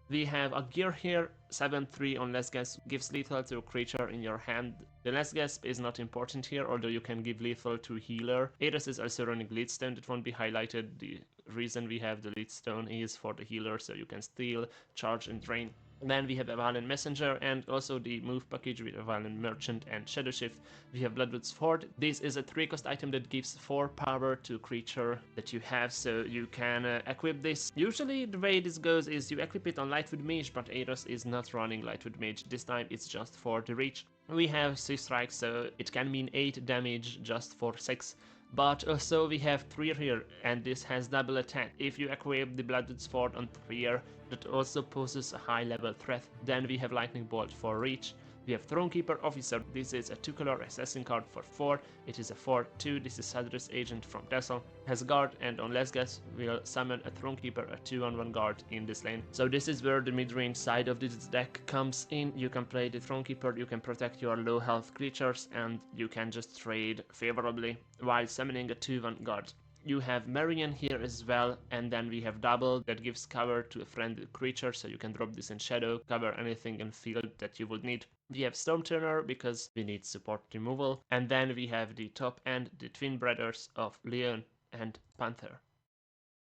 We have a gear here, 7-3 on Less Gasp gives lethal to a creature in your hand. The Less Gasp is not important here, although you can give lethal to healer. Ares is also running Leadstone, that won't be highlighted. The reason we have the Leadstone is for the healer, so you can steal, charge and drain. Then we have Evalin Messenger and also the move package with Evalin Merchant and Shadow Shift. We have Bloodwood's Ford. This is a 3-cost item that gives 4 power to creature that you have, so you can equip this. Usually the way this goes is you equip it on Lightwood Mage, but Ares is not running Lightwood Mage. This time it's just for the reach. We have Swift Strike, so it can mean 8 damage just for 6. But also we have Trier here, and this has double attack. If you equip the Bloodwood's Ford on Trier, that also poses a high level threat. Then we have Lightning Bolt for reach. We have Thronekeeper Officer. This is a 2-color assassin card for 4. It is a 4-2. This is Sadris Agent from Tessel. Has guard, and on Less Gas we'll summon a Thronekeeper, a 2-on-1 guard in this lane. So this is where the mid-range side of this deck comes in. You can play the Thronekeeper, you can protect your low health creatures, and you can just trade favorably while summoning a 2-1 guard. You have Marion here as well, and then we have Double that gives cover to a friendly creature, so you can drop this in Shadow, cover anything in field that you would need. We have Stormturner because we need support removal, and then we have the top end, the twin brothers of Leon and Panther.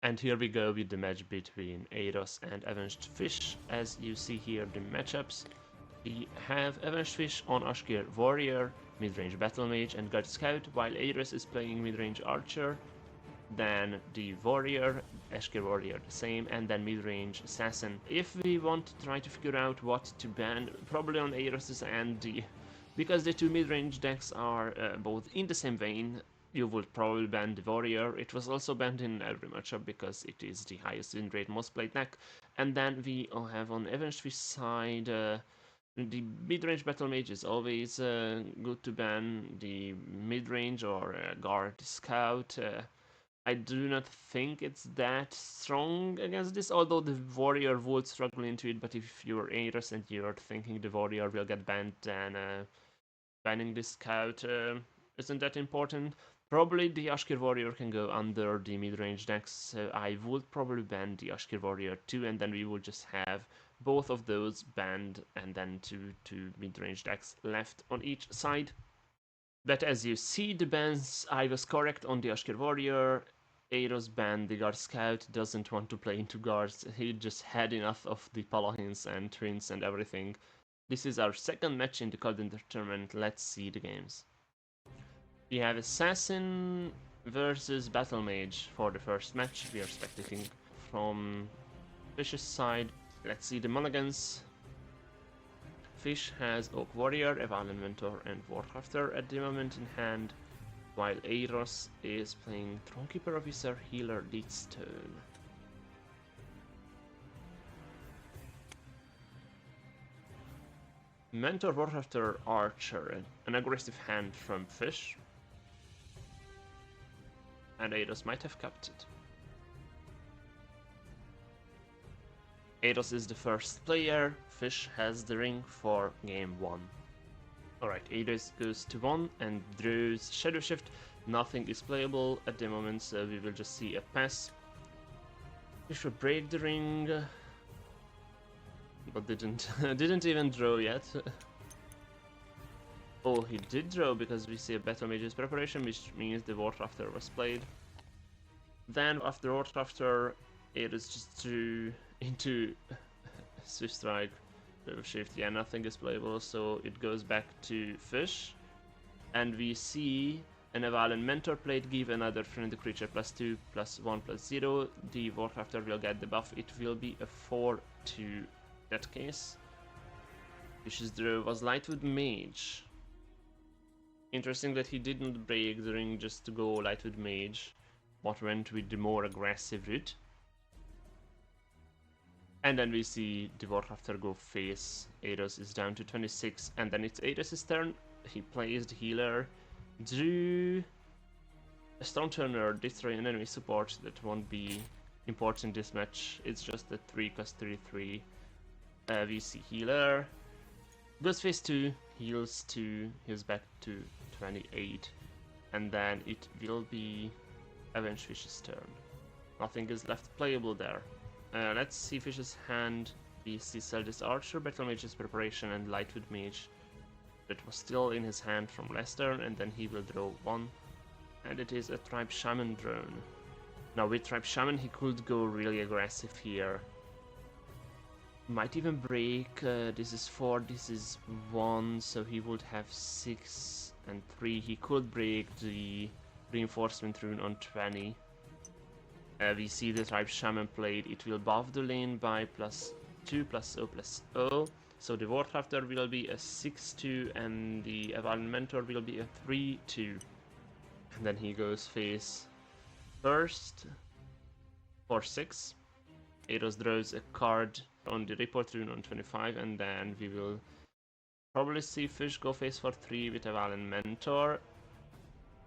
And here we go with the match between Ares and Avenged Fish. As you see here the matchups, we have Avenged Fish on Ashkir Warrior, Midrange Battle Mage and Guard Scout, while Ares is playing Midrange Archer. Then the Warrior, Ashkir Warrior the same, and then Midrange Assassin. If we want to try to figure out what to ban, probably on Ares and because the two midrange decks are both in the same vein, you would probably ban the Warrior. It was also banned in every matchup because it is the highest win rate, most played deck. And then we have on Avenged Fish side, the mid-range Battle Mage is always good to ban. The mid-range or Guard Scout, I do not think it's that strong against this, although the Warrior would struggle into it, but if you're Ares and you're thinking the Warrior will get banned, then banning the Scout isn't that important. Probably the Ashkir Warrior can go under the mid-range decks, so I would probably ban the Ashkir Warrior too, and then we would just have both of those banned, and then two mid-range decks left on each side. But as you see the bans, I was correct on the Ashkir Warrior. Ares banned the Guard Scout, doesn't want to play into guards, he just had enough of the Paladins and Twins and everything. This is our second match in the Coldender tournament, let's see the games. We have Assassin versus Battle Mage for the first match. We are spectating from Fish's side. Let's see the mulligans. Fish has Oak Warrior, Evalin Mentor and Warcrafter at the moment in hand, while Ares is playing Thronekeeper Officer, Healer, Leadstone. Mentor, Warcrafter, Archer, an aggressive hand from Fish, and Ares might have kept it. Ares is the first player, Fish has the ring for game 1. Alright, Ares goes to 1 and draws Shadow Shift. Nothing is playable at the moment, so we will just see a pass. Fish will break the ring, but didn't even draw yet. Oh, he did draw because we see a Battle Mage's preparation, which means the Warcrafter was played. Then after Warcrafter, Ares just drew into Swift Strike, Shift. Yeah, nothing is playable, so it goes back to Fish. And we see an Evalent Mentor plate give another friendly creature +2, +1, +0. The Warcrafter will get the buff. It will be a 4/2 that case. Fish's draw was Lightwood Mage. Interesting that he didn't break the ring just to go Lightwood Mage, but went with the more aggressive route. And then we see the Warcrafter go face. Eidos is down to 26, and then it's Eidos' turn. He plays the healer, drew a Stormturner, destroy an enemy support. That won't be important in this match. It's just a 3 + 3/3. We see healer. Goes phase 2, heals 2, heals back to 28. And then it will be Avenge Fish's turn. Nothing is left playable there. Let's see Fish's hand. We see Zeldis Archer, Battle Mage's Preparation, and Lightwood Mage. That was still in his hand from last turn, and then he will draw 1. And it is a Tribe Shaman drone. Now with Tribe Shaman he could go really aggressive here. Might even break, this is 4, this is 1, so he would have 6 and 3. He could break the Reinforcement rune on 20. We see the Tribe Shaman played. It will buff the lane by +2, +0, so the Warcrafter will be a 6/2 and the Evalent Mentor will be a 3/2. And then he goes face first for 6. Eidos draws a card on the Report rune on 25, and then we will probably see Fish go face for 3 with Evalent Mentor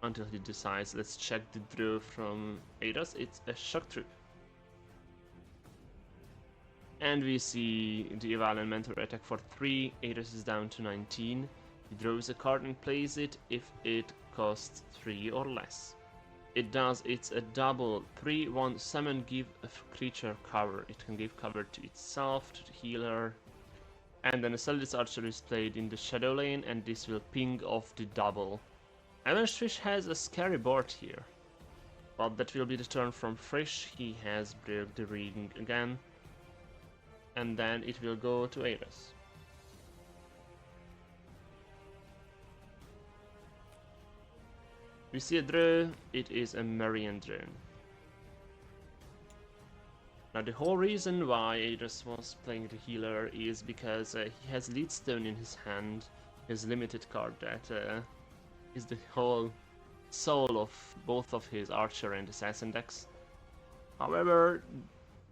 until he decides. Let's check the draw from Eidos. It's a Shock Troop. And we see the Evalent Mentor attack for 3. Eidos is down to 19. He draws a card and plays it if it costs 3 or less. It does. It's a double 3/1 summon. Give a creature cover. It can give cover to itself, to the healer. And then a Zeldis Archer is played in the Shadow lane, and this will ping off the double. Avenged Fish has a scary board here. But that will be the turn from Fish. He has broke the ring again. And then it will go to Eidos. We see a draw. It is a Marian drone. Now the whole reason why Eidos was playing the healer is because he has Leadstone in his hand, his limited card that is the whole soul of both of his Archer and Assassin decks. However,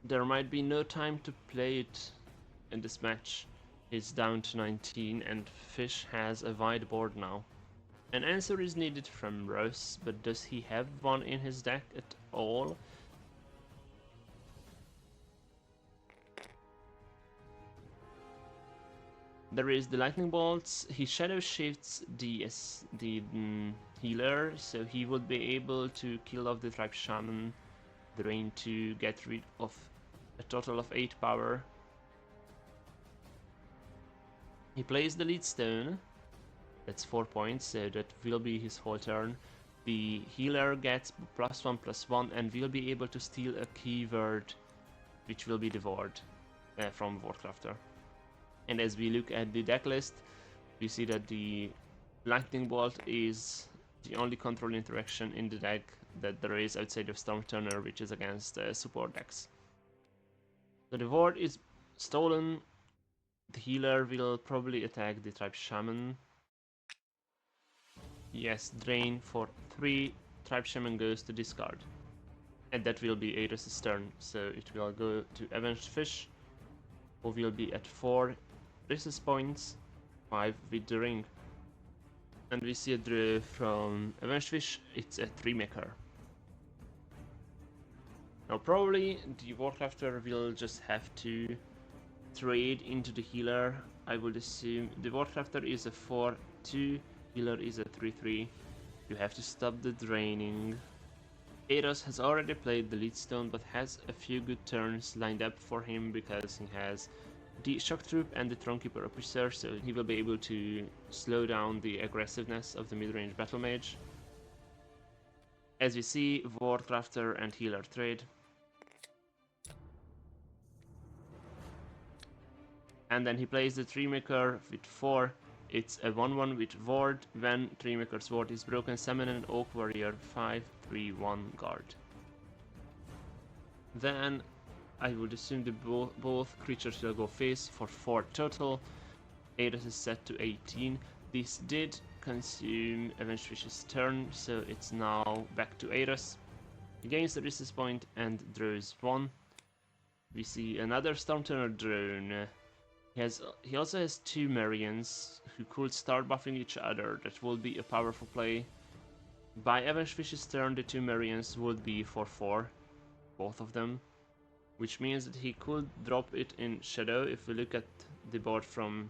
there might be no time to play it in this match. It's down to 19 and Fish has a wide board now. An answer is needed from Rose, but does he have one in his deck at all? There is the Lightning Bolts. He Shadow Shifts the healer, so he would be able to kill off the Tribe Shaman, drain to get rid of a total of 8 power. He plays the Leadstone. That's 4 points, so that will be his whole turn. The healer gets +1/+1 and will be able to steal a keyword, which will be the Vordë from Warcrafter. And as we look at the deck list, we see that the Lightning Bolt is the only control interaction in the deck that there is outside of Stormturner, which is against support decks. So the Vordë is stolen. The healer will probably attack the Tribe Shaman. Yes, drain for 3. Tribe Shaman goes to discard. And that will be Eidos' turn, so it will go to Avenged Fish, who will be at 4 resist points, 5 with the ring. And we see a draw from Avenged Fish. It's a 3-maker. Now probably the Warcrafter will just have to trade into the healer. I would assume the Warcrafter is a 4/2, healer is a 3/3. You have to stop the draining. Eidos has already played the Leadstone, but has a few good turns lined up for him because he has the Shock Troop and the Thronekeeper Officer, so he will be able to slow down the aggressiveness of the mid-range Battle Mage. As we see, Warcrafter and healer trade. And then he plays the 3-maker with 4. It's a 1/1 with Vordë. When Tree Maker's Vordë is broken, summon an Oak Warrior 5/3/1 guard. Then I would assume that both creatures will go face for 4 total. Ares is set to 18. This did consume Avenged Fish's turn, so it's now back to Ares. He gains the resistance point and draws 1. We see another Stormturner drone. He also has 2 Marians who could start buffing each other. That would be a powerful play. By Avenged Fish's turn, the 2 Marians would be for 4, both of them, which means that he could drop it in Shadow. If we look at the board from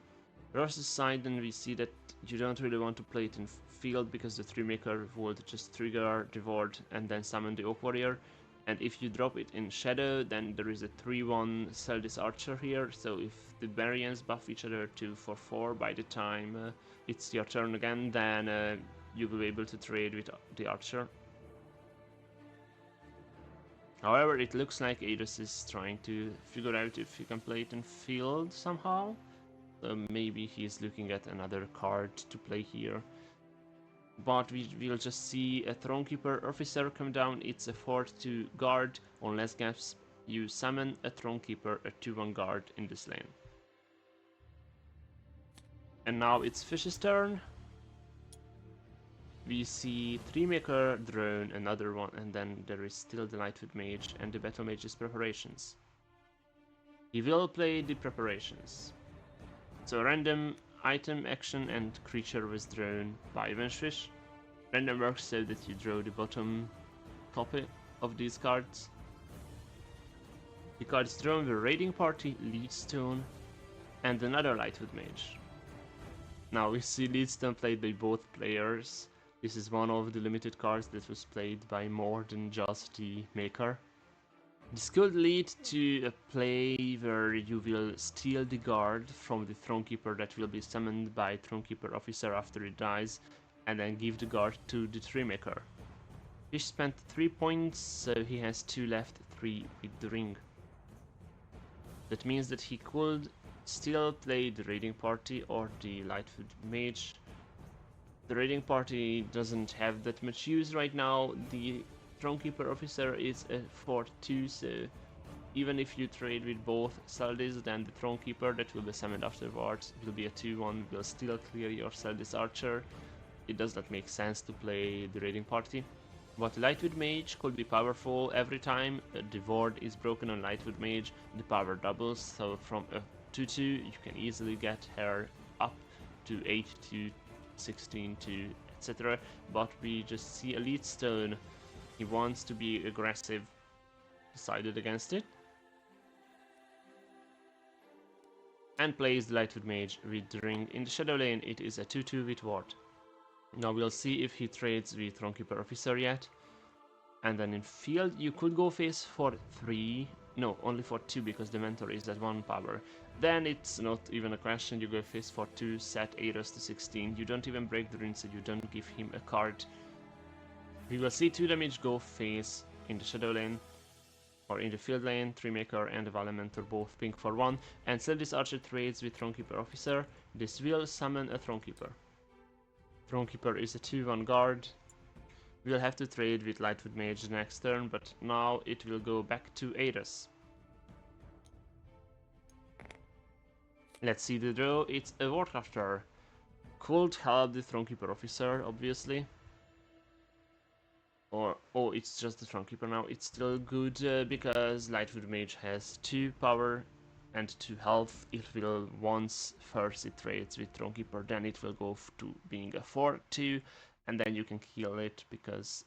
Ross's side, then we see that you don't really want to play it in field because the Tree Maker would just trigger the Vordë and then summon the Oak Warrior. And if you drop it in Shadow, then there is a 3/1 Celdis Archer here, so if the Marians buff each other to for 4 by the time it's your turn again, then you will be able to trade with the Archer. However, it looks like Ares is trying to figure out if he can play it in field somehow. So maybe he's looking at another card to play here. But we will just see a Thronekeeper Officer come down. It's a 4/2 guard. On less gaps, you summon a Thronekeeper, a 2/1 guard in this lane. And now it's Fish's turn. We see Tree Maker, Drone, another one, and then there is still the Lightfoot Mage and the Battle Mage's preparations. He will play the preparations. So random item, action, and creature withdrawn by Avenged Fish. Random works so that you draw the bottom copy of these cards. The cards drawn were Raiding Party, Leadstone, and another Lightfoot Mage. Now we see Leadstone played by both players. This is one of the limited cards that was played by more than just the Maker. This could lead to a play where you will steal the guard from the Thronekeeper that will be summoned by Thronekeeper Officer after it dies, and then give the guard to the Tree Maker. Fish spent 3 points, so he has 2 left, 3 with the ring. That means that he could still play the Raiding Party or the Lightfoot Mage. The Raiding Party doesn't have that much use right now. The Thronekeeper Officer is a 4/2, so even if you trade with both Celdis, then the Thronekeeper that will be summoned afterwards will be a 2/1, will still clear your Celdis Archer. It does not make sense to play the Raiding Party. But Lightwood Mage could be powerful. Every time the Vordë is broken on Lightwood Mage, the power doubles, so from a 2/2 you can easily get her up to 8/2, 16/2, etc. But we just see a Leadstone. He wants to be aggressive, decided against it, and plays the Lightwood Mage with the ring. In the Shadow lane, it is a 2/2 with Vordë. Now we'll see if he trades with Thronekeeper Officer yet. And then in field, you could go face for 3. No, only for 2 because the Mentor is at 1 power. Then it's not even a question, you go face for 2, set Ares to 16. You don't even break the ring, so you don't give him a card. We will see 2 damage go face in the Shadow lane, or in the field lane. Tree Maker and the Valementor both ping for 1, and Celdis Archer trades with Thronekeeper Officer. This will summon a Thronekeeper. Thronekeeper is a 2/1 guard. We'll have to trade with Lightwood Mage next turn, but now it will go back to Ares. Let's see the draw. It's a Warcrafter. Could help the Thronekeeper Officer, obviously. Or, oh, it's just the Thronekeeper now. It's still good because Lightwood Mage has 2 power and 2 health. It will, once first it trades with Thronekeeper, then it will go to being a 4/2, and then you can kill it because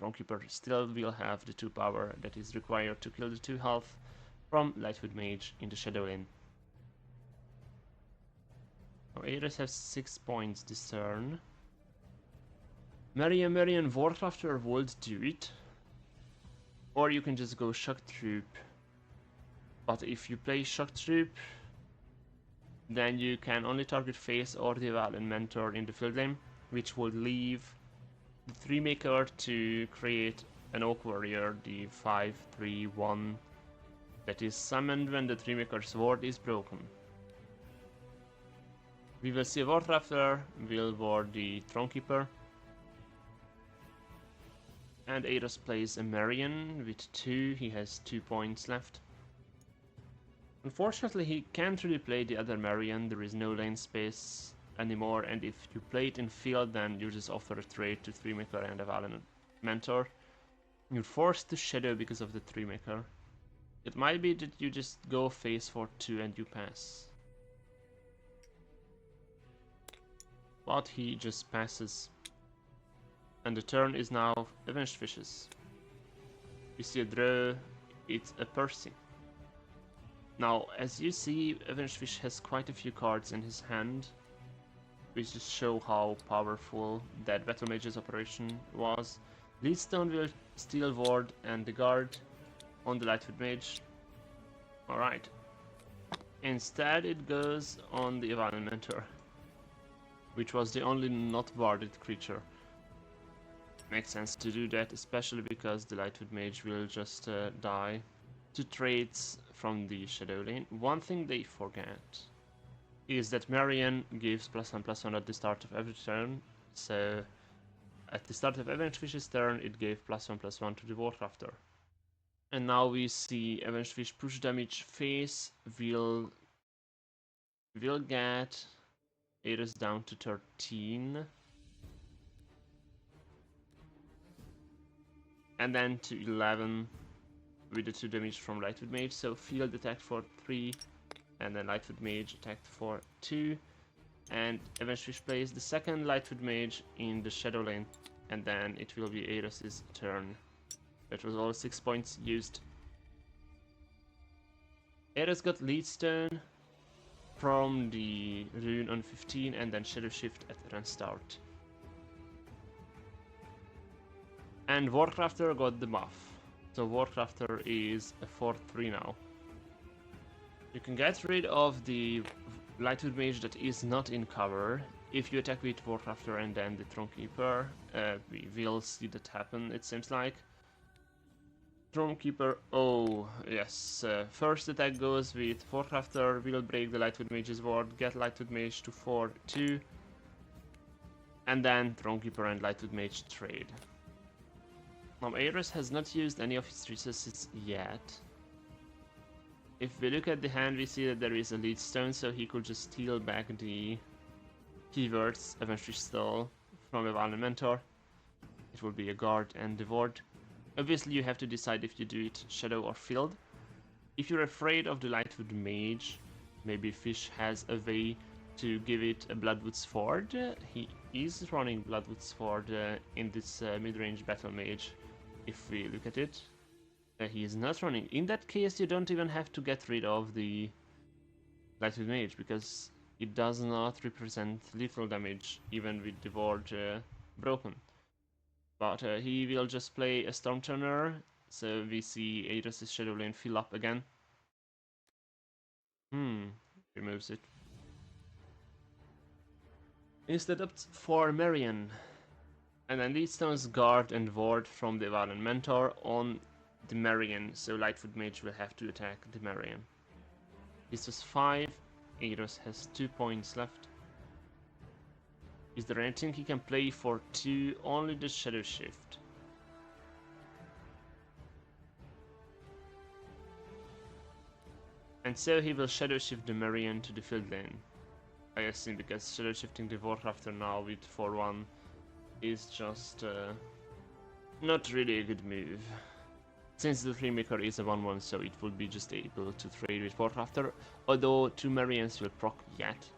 Thronekeeper still will have the 2 power that is required to kill the 2 health from Lightwood Mage in the Shadow lane. Now Ares has 6 points this turn. Marian Warcrafter would do it, or you can just go Shock Troop. But if you play Shock Troop, then you can only target face or the Valementor in the field lane, which would leave the Tree Maker to create an Oak Warrior, the 5/3/1, that is summoned when the Tree Maker's Vordë is broken. We will see a Warcrafter, will ward the Thronekeeper. And Ados plays a Marion with 2, he has 2 points left. Unfortunately, he can't really play the other Marion, there is no lane space anymore, and if you play it in field, then you just offer a trade to 3-maker and a Valiant Mentor. You're forced to Shadow because of the 3-maker. It might be that you just go face for 2 and you pass. But he just passes. And the turn is now Avenged Fishes. You see a draw, it's a Percy. Now, as you see, Avenged Fish has quite a few cards in his hand, which just show how powerful that Battle Mage's operation was. Leadstone will steal Ward and the guard on the Lightfoot Mage. Alright. Instead it goes on the Evalin Mentor, which was the only not warded creature. Makes sense to do that, especially because the Lightfoot Mage will just die to trades from the Shadow lane. One thing they forget is that Marion gives +1/+1 at the start of every turn, so at the start of Avenged Fish's turn it gave +1/+1 to the Warcrafter. And now we see Avenged Fish push damage face will get Ares down to 13. And then to 11 with the 2 damage from Lightfoot Mage, so field attacked for 3, and then Lightfoot Mage attacked for 2, and Avenged Fish plays the second Lightfoot Mage in the Shadow lane, and then it will be Ares' turn. That was all 6 points used. Ares got Leadstone from the rune on 15, and then Shadow Shift at run start. And Warcrafter got the buff, so Warcrafter is a 4/3 now. You can get rid of the Lightwood Mage that is not in cover if you attack with Warcrafter and then the Thronekeeper. We will see that happen, it seems like. Thronekeeper, oh yes, first attack goes with Warcrafter, will break the Lightwood Mage's ward, get Lightwood Mage to 4/2, and then Thronekeeper and Lightwood Mage trade. Now Ares has not used any of his resources yet. If we look at the hand, we see that there is a Leadstone, so he could just steal back the keywords eventually stole from a Valiant Mentor. It will be a guard and the ward. Obviously you have to decide if you do it Shadow or Field. If you're afraid of the Lightwood Mage, maybe Fish has a way to give it a Bloodwood Sword. He is running Bloodwood Sword in this mid-range Battle Mage. If we look at it, he is not running. In that case, you don't even have to get rid of the Lightwood Mage, because it does not represent lethal damage, even with the ward broken. But he will just play a Stormturner, so we see Ares' Shadow Lane fill up again. Removes it. Instead opts for Marion. And then Leadstone's guard and ward from the Valiant Mentor on the Marion, so Lightfoot Mage will have to attack the Marion. This was 5, Ares has 2 points left. Is there anything he can play for 2? Only the Shadow Shift. And so he will Shadow Shift the Marion to the field lane. I assume, because Shadow Shifting the Warcrafter now with 4/1 is just not really a good move. Since the 3-maker is a 1/1, so it would be just able to trade with Warcrafter, although 2 Marions will proc yet.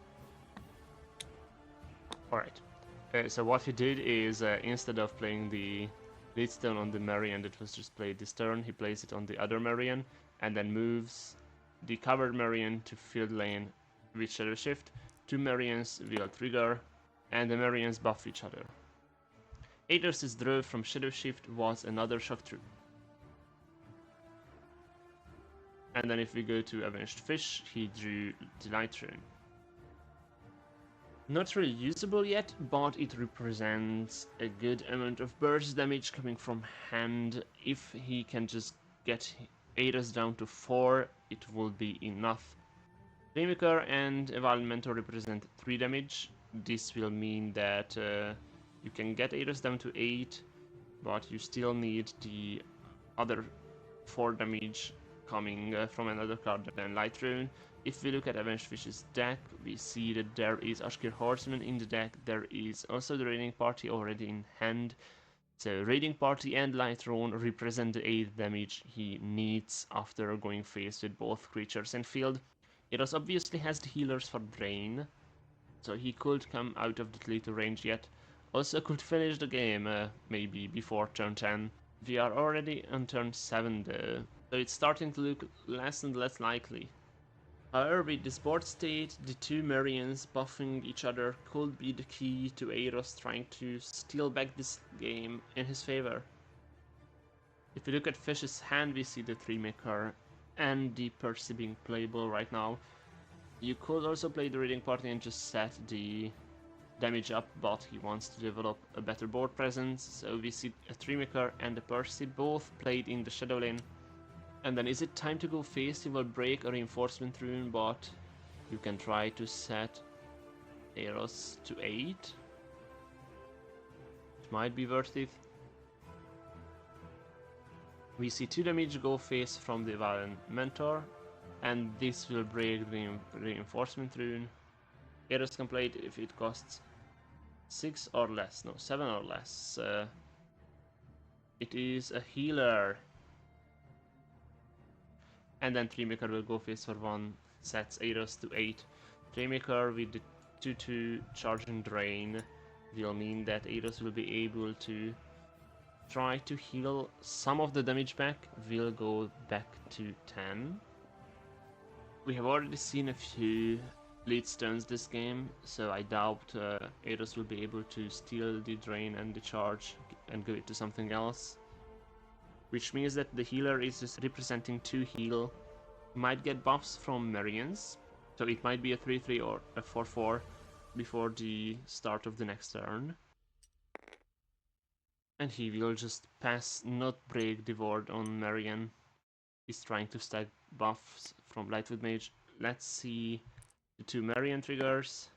Alright, so what he did is, instead of playing the Leadstone on the Marion that was just played this turn, he plays it on the other Marion, and then moves the covered Marion to field lane with Shadow Shift. 2 Marions will trigger, and the Marions buff each other. Ares' draw from Shadow Shift was another Shock Troop. And then if we go to Avenged Fish, he drew the Light Rune. Not really usable yet, but it represents a good amount of burst damage coming from hand. If he can just get Ares down to 4, it will be enough. Playmaker and Evaluator represent 3 damage. This will mean that you can get Ares down to 8, but you still need the other 4 damage coming from another card than Light Rune. If we look at Avenged Fish's deck, we see that there is Ashkir Horseman in the deck, there is also the Raiding Party already in hand. So Raiding Party and Light Rune represent the 8 damage he needs after going face with both creatures and field. Eros obviously has the healers for Drain, so he could come out of the lethal range yet. Also could finish the game, maybe before turn 10. We are already on turn 7 though, so it's starting to look less and less likely. However, with this board state, the 2 Marians buffing each other could be the key to Eros trying to steal back this game in his favor. If we look at Fish's hand, we see the 3-maker and the Percy being playable right now. You could also play the Raiding Party and just set the damage up, but he wants to develop a better board presence, so we see a 3-maker and a Percy both played in the Shadow lane. And then is it time to go face? He will break a Reinforcement Rune, but you can try to set Eros to 8. It might be worth it. We see 2 damage go face from the Valiant Mentor, and this will break the Reinforcement Rune. Eros can play it if it costs 6 or less, no, 7 or less. It is a healer. And then 3-maker will go face for 1, sets Eros to 8. 3-maker with the 2/2 charge and drain will mean that Eros will be able to try to heal some of the damage back, will go back to 10. We have already seen a few lead stones this game, so I doubt Eros will be able to steal the drain and the charge and give it to something else. Which means that the healer is just representing 2 heal. Might get buffs from Marians, so it might be a 3/3 or a 4/4 before the start of the next turn. And he will just pass, not break the ward on Marian. He's trying to stack buffs from Lightwood Mage. Let's see the 2 Marian triggers.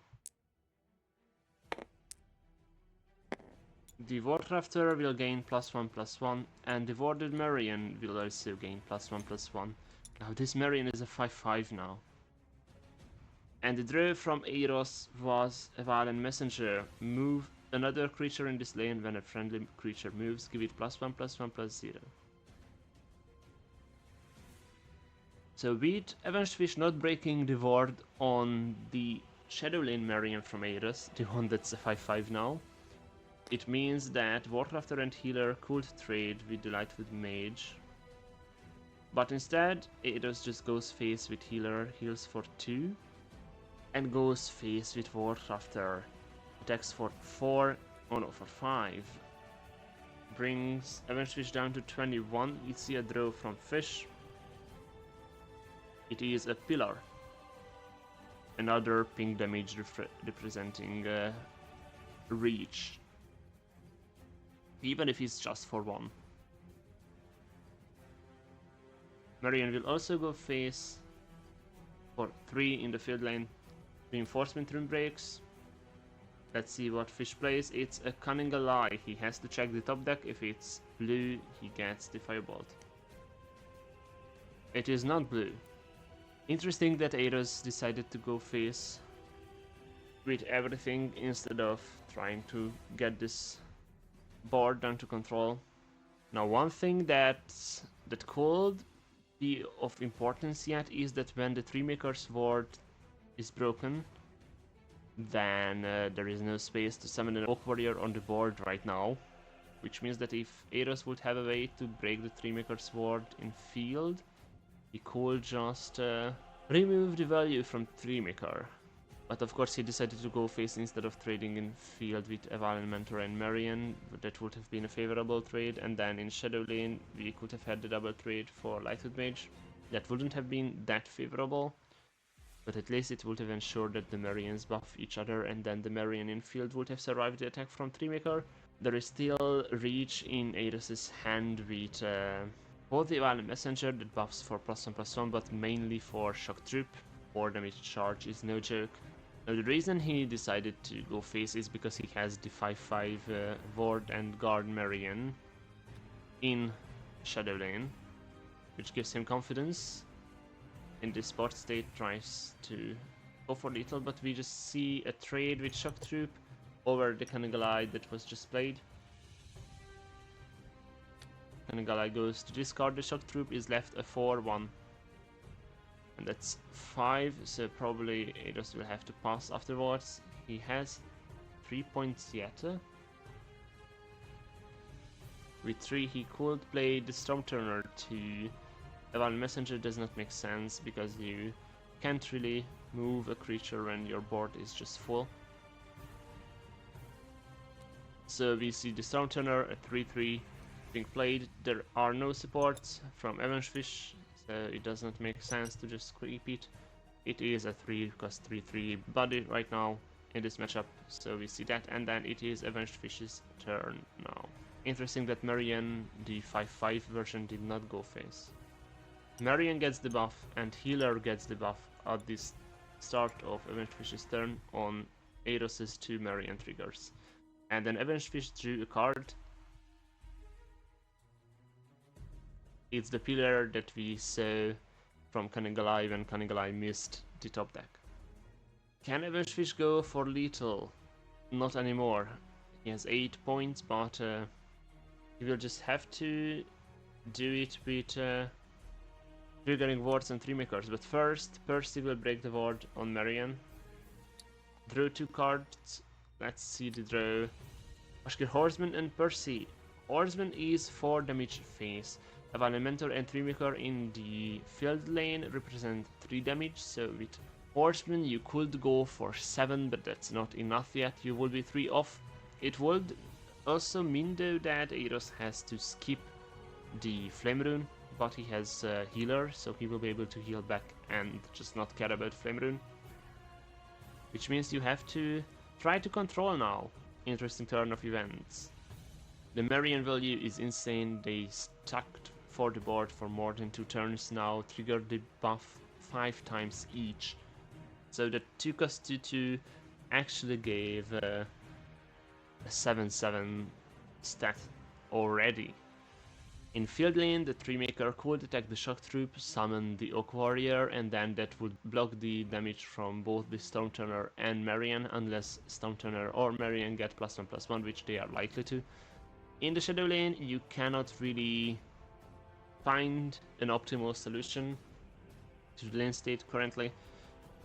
The Wardcrafter will gain +1/+1, and the Warded Marian will also gain +1/+1. Now this Marian is a 5/5 now. And the draw from Eros was a Valiant Messenger. Move another creature in this lane when a friendly creature moves, give it +1/+1/+0. So with Avenged Fish not breaking the ward on the Shadow Lane Marian from Eros, the one that's a 5/5 now, it means that Wardcrafter and Healer could trade with the Lightwood Mage. But instead, Eros just goes face with Healer, heals for 2, and goes face with Wardcrafter. Attacks for 4, oh no, for 5. Brings Avenged Fish down to 21. We see a draw from Fish. It is a Pillar. Another pink damage representing Reach. Even if it's just for 1. Marian will also go face for 3 in the field lane. Reinforcement Rune breaks. Let's see what Fish plays. It's a Cunning Ally. He has to check the top deck. If it's blue, he gets the Firebolt. It is not blue. Interesting that Eros decided to go face with everything instead of trying to get this board down to control. Now one thing that could be of importance yet is that when the 3-maker's ward is broken, then there is no space to summon an Oak Warrior on the board right now, which means that if Eros would have a way to break the 3-maker's ward in field, he could just remove the value from 3-maker. But of course he decided to go face instead of trading in field with Valiant Mentor and Marian. That would have been a favorable trade, and then in Shadow Lane we could have had the double trade for Lightwood Mage. That wouldn't have been that favorable, but at least it would have ensured that the Marians buff each other, and then the Marian in field would have survived the attack from 3-maker. There is still Reach in Eros' hand with both the Valiant Messenger that buffs for +1/+1, but mainly for Shock Troop, 4 damage charge is no joke. Now the reason he decided to go face is because he has the 5/5 Vordë and guard Marion in Shadow Lane, which gives him confidence. In this spot state tries to go for lethal, but we just see a trade with Shock Troop over the Kanagalai that was just played. Kanagalai goes to discard the Shock Troop, is left a 4/1. And that's 5, so probably Eidos will have to pass afterwards. He has 3 points yet. With 3 he could play the Stormturner to Eval Messenger. Does not make sense because you can't really move a creature when your board is just full. So we see the Stormturner at 3/3 being played. There are no supports from Avenged, so it does not make sense to just creep it. It is a 3 cost 3/3 body right now in this matchup, so we see that, and then it is Avenged Fish's turn now. Interesting that Marion, the 5/5 version, did not go face. Marion gets the buff and Healer gets the buff at the start of Avenged Fish's turn on Eidos' 2 Marion triggers. And then Avenged Fish drew a card. It's the pillar that we saw from Kanagalai when Kanagalai missed the top deck. Can Avenged Fish go for lethal? Not anymore. He has 8 points, but he will just have to do it with triggering wards and 3-makers. But first, Percy will break the ward on Marion. Draw 2 cards. Let's see the draw. Ashkir Horseman and Percy. Horseman is 4 damage face. Elementor and 3-maker in the field lane represent 3 damage, so with Horseman you could go for 7, but that's not enough yet. You will be 3 off. It would also mean though that Eidos has to skip the Flame Rune, but he has Healer, so he will be able to heal back and just not care about Flame Rune. Which means you have to try to control now. Interesting turn of events. The Marion value is insane. They stacked for the board for more than 2 turns now, triggered the buff 5 times each. So the 2 cost 2/2 actually gave a 7/7 stat already. In field lane, the 3-maker could attack the Shock Troop, summon the Oak Warrior, and then that would block the damage from both the Stormturner and Marion, unless Stormturner or Marion get +1/+1, which they are likely to. In the Shadow lane, you cannot really find an optimal solution to the lane state currently,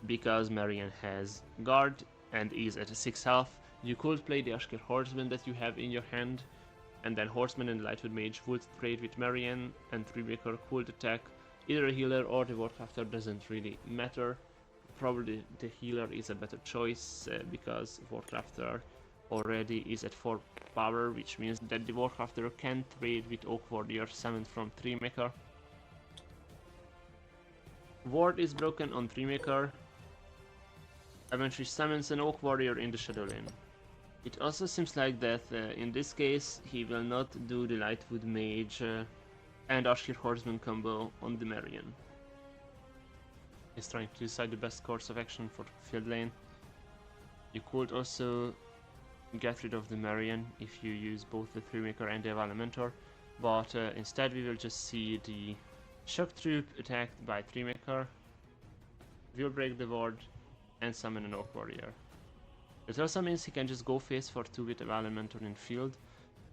because Marion has guard and is at 6 health. You could play the Ashkir Horseman that you have in your hand, and then Horseman and Lightwood Mage would trade with Marion, and 3-maker could attack either a healer or the Warcrafter. Doesn't really matter. Probably the healer is a better choice because Warcrafter already is at 4 power, which means that the Warcrafter can trade with Oak Warrior summoned from 3-maker. Ward is broken on 3-maker. Eventually summons an Oak Warrior in the Shadow lane. It also seems like that in this case he will not do the Lightwood Mage and Ashkir Horseman combo on the Marion. He's trying to decide the best course of action for field lane. You could also get rid of the Marion if you use both the 3-maker and the Elementor, but instead we will just see the Shock Troop attacked by 3-maker, will break the ward, and summon an Oak Warrior. It also means he can just go face for 2 with Elementor in field,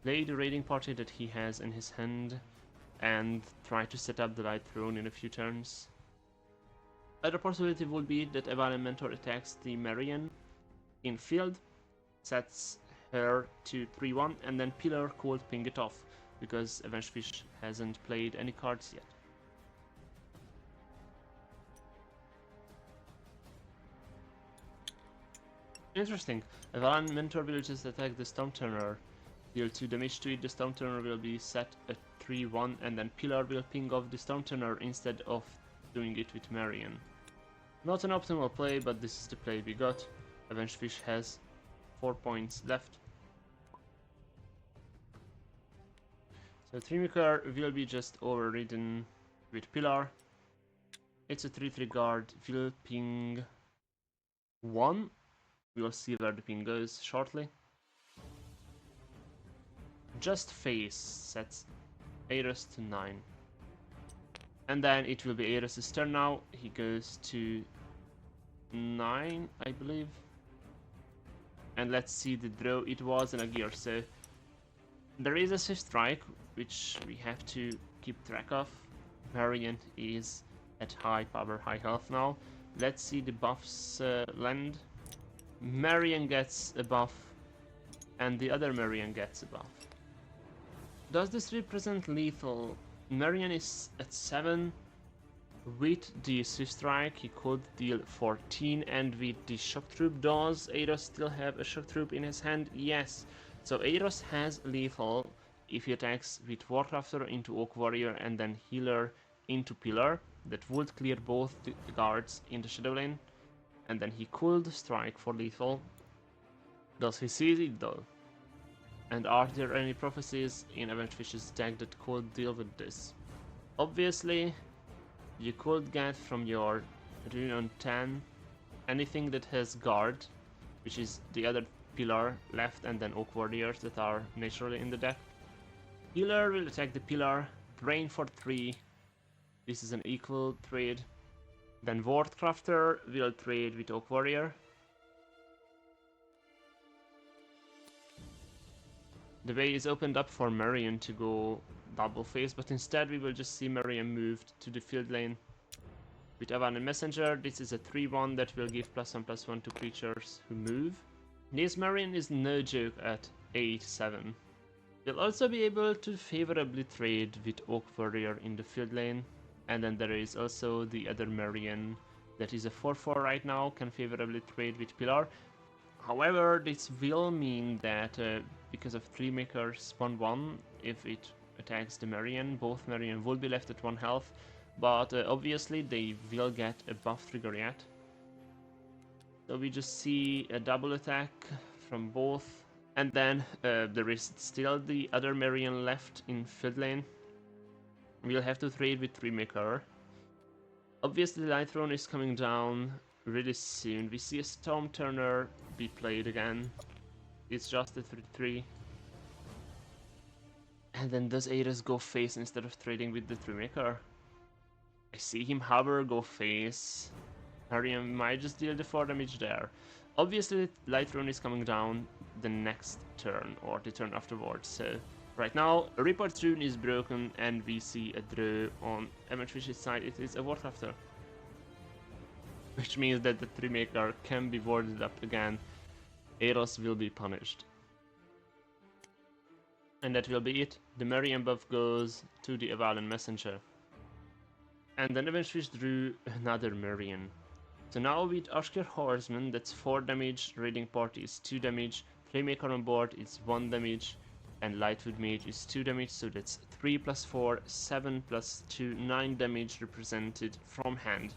play the raiding party that he has in his hand, and try to set up the Light Throne in a few turns. Other possibility would be that Elementor attacks the Marion in field, sets her to 3/1, and then Pillar could ping it off, because Avenged Fish hasn't played any cards yet. Interesting. Elementor will just attack the Stormturner, deal 2 damage to it. The Stormturner will be set at 3/1, and then Pillar will ping off the Stormturner instead of doing it with Marion. Not an optimal play, but this is the play we got. Avenged Fish has 4 points left. So 3-maker will be just overridden with Pillar. It's a 3/3 guard, will ping 1. We'll see where the ping goes shortly. Just face sets Ares to 9. And then it will be Ares' turn now. He goes to 9, I believe. And let's see the draw. It was in a gear, so there is a Swift Strike, which we have to keep track of. Variant is at high power, high health now. Let's see the buffs land. Marion gets a buff, and the other Marion gets a buff. Does this represent lethal? Marion is at 7. With the Swift Strike, he could deal 14, and with the Shock Troop, does Aros still have a Shock Troop in his hand? Yes. So Aros has lethal if he attacks with Warcrafter into Oak Warrior and then Healer into Pillar. That would clear both the guards in the Shadow Lane, and then he could strike for lethal. Does he see it though? And are there any prophecies in Avengefish's deck that could deal with this? Obviously, you could get from your Rune on 10 anything that has guard, which is the other pillar left, and then Oak Warriors that are naturally in the deck. Healer will attack the pillar, drain for 3. This is an equal trade. Then Wardcrafter will trade with Oak Warrior. The way is opened up for Marion to go double face, but instead we will just see Marion moved to the field lane. With Avan Messenger, this is a 3/1 that will give +1/+1 to creatures who move. This Marion is no joke at 8/7. We'll also be able to favorably trade with Oak Warrior in the field lane. And then there is also the other Marion that is a 4/4 right now, can favorably trade with Pillar. However, this will mean that because of 3 makers 1/1, if it attacks the Marion, both Marion will be left at 1 health, but obviously they will get a buff trigger yet. So we just see a double attack from both, and then there is still the other Marion left in field lane. We'll have to trade with 3 maker. Obviously, Light Throne is coming down really soon. We see a Storm Turner be played again. It's just a 3/3. And then does Ares go face instead of trading with the 3 maker? I see him hover, go face. Ariam might just deal the 4 damage there. Obviously, Light Throne is coming down the next turn, or the turn afterwards, so right now, Report's Rune is broken, and we see a draw on Avengefish's side. It is a Warcrafter, which means that the 3 maker can be warded up again. Eros will be punished. And that will be it. The Marion buff goes to the Avalon Messenger. And then Avengefish drew another Marion. So now with Ashkir Horseman, that's 4 damage, Raiding Party is 2 damage, 3 maker on board is 1 damage, and Lightwood Mage is 2 damage, so that's 3 + 4, 7 + 2, 9 damage represented from hand.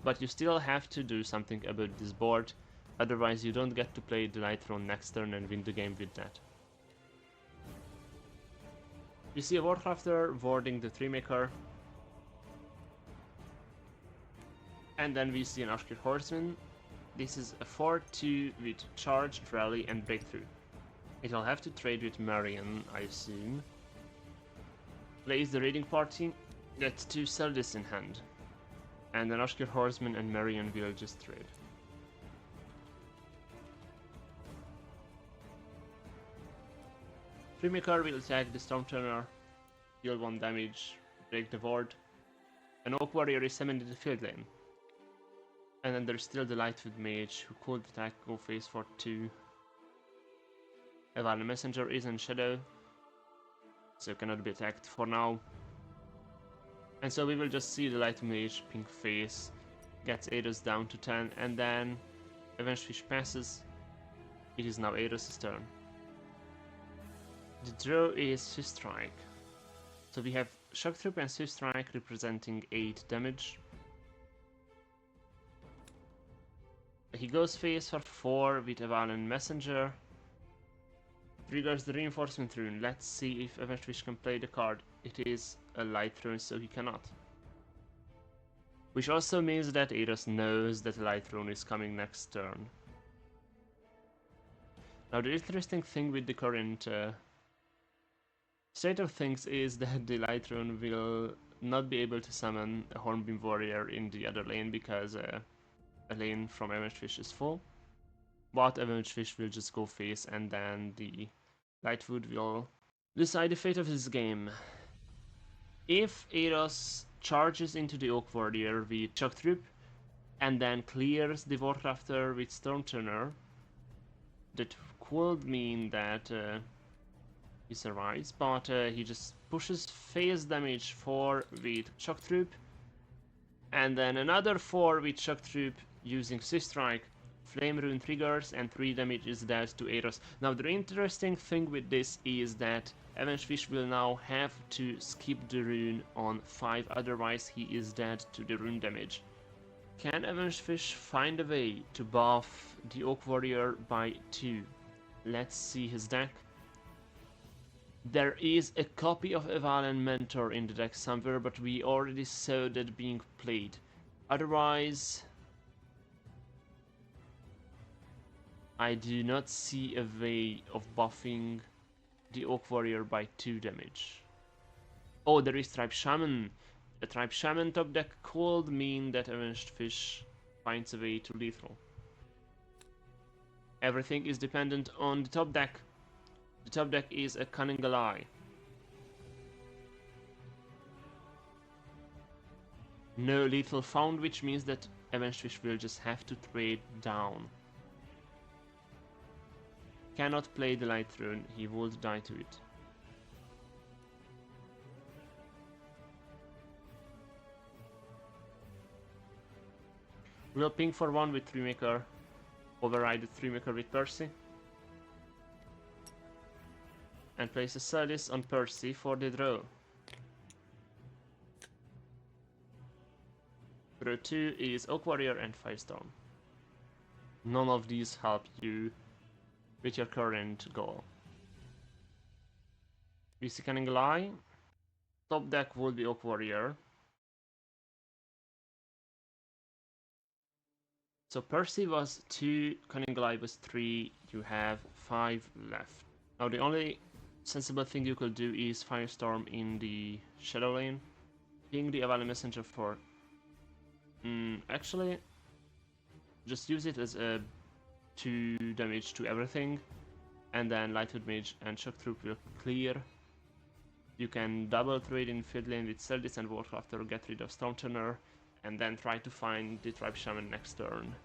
But you still have to do something about this board, otherwise you don't get to play the Light Throne next turn and win the game with that. We see a Warcrafter warding the 3 maker, and then we see an Ashkir Horseman. This is a 4/2 with Charge, Rally, and Breakthrough. It'll have to trade with Marion, I assume. Plays the Raiding Party, gets 2 Seldis in hand. And then Ashkir Horseman and Marion will just trade. Freemaker will attack the Storm Turner, deal 1 damage, break the ward. An Oak Warrior is summoned in the field lane. And then there's still the Lightwood Mage who could attack go face for 2. Avalon Messenger is in Shadow, so cannot be attacked for now. And so we will just see the Light Mage pink face, gets Ados down to 10, and then Avengefish passes. It is now Ados' turn. The draw is Swift Strike. So we have Shock Troop and Swift Strike representing 8 damage. He goes face for 4 with Avalon Messenger. Triggers the Reinforcement Rune. Let's see if Avengefish can play the card. It is a Light Rune, so he cannot. Which also means that Eros knows that Light Rune is coming next turn. Now the interesting thing with the current state of things is that the Light Rune will not be able to summon a Hornbeam Warrior in the other lane because a lane from Avenged Fish is full. But Avenged Fish will just go face and then the Lightwood will decide the fate of this game. If Eros charges into the Oak Warrior with Shock Troop and then clears the Warcrafter with Stormturner, that could mean that he survives, but he just pushes phase damage 4 with Shock Troop, and then another 4 with Shock Troop using Swift Strike, Flame Rune triggers, and 3 damage is dealt to Eros. Now the interesting thing with this is that Avenged Fish will now have to skip the rune on 5, otherwise he is dead to the rune damage. Can Avenged Fish find a way to buff the Oak Warrior by 2? Let's see his deck. There is a copy of Eval Mentor in the deck somewhere, but we already saw that being played. Otherwise, I do not see a way of buffing the Oak Warrior by 2 damage. Oh, there is Tribe Shaman. A Tribe Shaman top deck could mean that Avenged Fish finds a way to lethal. Everything is dependent on the top deck. The top deck is a Cunning Ally. No lethal found, which means that Avenged Fish will just have to trade down. Cannot play the Light Rune, he would die to it. We'll ping for 1 with 3-maker, override the 3-maker with Percy, and place a Sardis on Percy for the draw. Draw 2 is Oak Warrior and Firestorm. None of these help you with your current goal. BC Cunning Ally. Top deck would be Oak Warrior. So Percy was 2, Cunning Ally was 3, you have 5 left. Now the only sensible thing you could do is Firestorm in the Shadow lane. Ping the Avali Messenger for... actually, just use it as a 2 damage to everything, and then Lightwood Mage and Shock Troop will clear. You can double trade in field lane with Sardis and Warcrafter, get rid of Stormturner, and then try to find the Tribe Shaman next turn.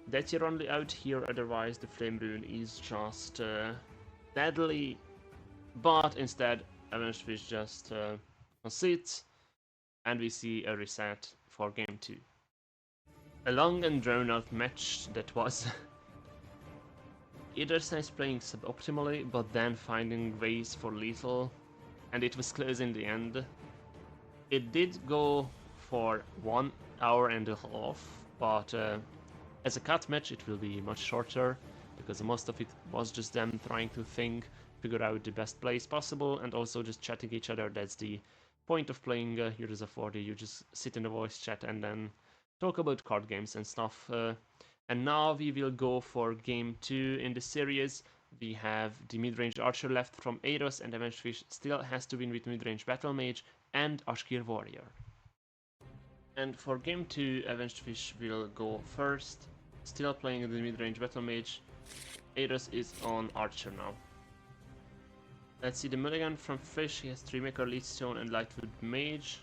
That's your only out here, otherwise the Flame Rune is just deadly, but instead Avenged Fish just concedes, and we see a reset for game 2. A long and drawn out match that was. Either side playing suboptimally, but then finding ways for lethal, and it was close in the end. It did go for 1 hour and a half, but as a cut match it will be much shorter, because most of it was just them trying to figure out the best plays possible, and also just chatting each other. That's the point of playing Heroes of Vordë. You just sit in the voice chat and then talk about card games and stuff. And now we will go for game 2 in the series. We have the mid-range archer left from Eros, and Avenged Fish still has to win with mid-range battle mage and Ashkir warrior. And for game 2, Avenged Fish will go first, still playing the mid-range battle mage. Eros is on archer now. Let's see the mulligan from Fish. He has 3-maker, Leechstone, and Lightwood Mage.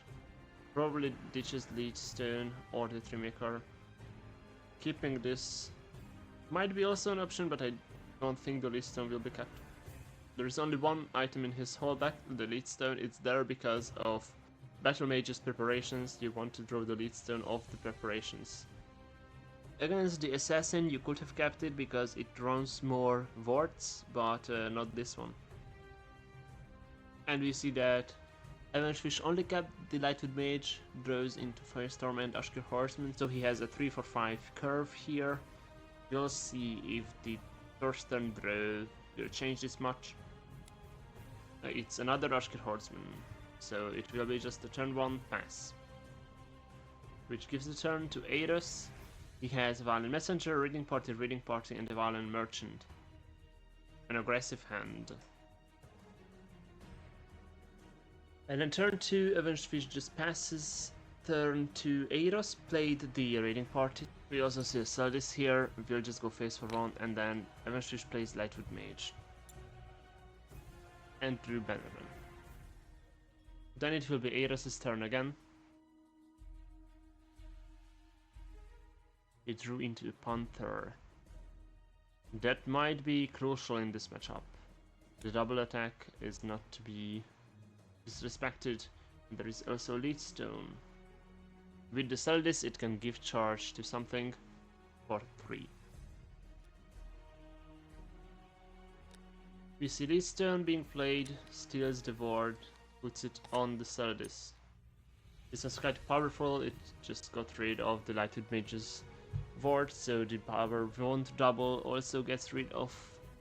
Probably ditches Leechstone or the 3-maker. Keeping this might be also an option, but I don't think the Leechstone will be kept. There is only one item in his whole deck, the Leechstone. It's there because of Battle Mage's preparations. You want to draw the Leechstone off the preparations. Against the Assassin you could have kept it because it draws more wards, but not this one. And we see that Avenged Fish only kept the Lightwood Mage, draws into Firestorm and Ashkir Horseman, so he has a 3-for-5 curve here. We'll see if the first turn draw will change this much. It's another Ashkir Horseman, so it will be just a turn 1 pass. which gives the turn to Eros. He has a Valen Messenger, Reading Party, and a Valen Merchant. An aggressive hand. And then turn 2, Avenged Fish just passes. Turn 2, Eros played the Reading Party. We also see a Saldis here. We'll just go face for 1, and then Avenged Fish plays Lightwood Mage. And drew Bannerman. Then it will be Eros' turn again. He drew into a Panther. That might be crucial in this matchup. The double attack is not to be disrespected. There is also Lead Stone. With the Saldis, it can give charge to something for 3. We see Lead Stone being played, steals the Vordë, puts it on the Saldis. This is quite powerful, it just got rid of the Lightwood Mage's Vordë, so the power won't double. Also gets rid of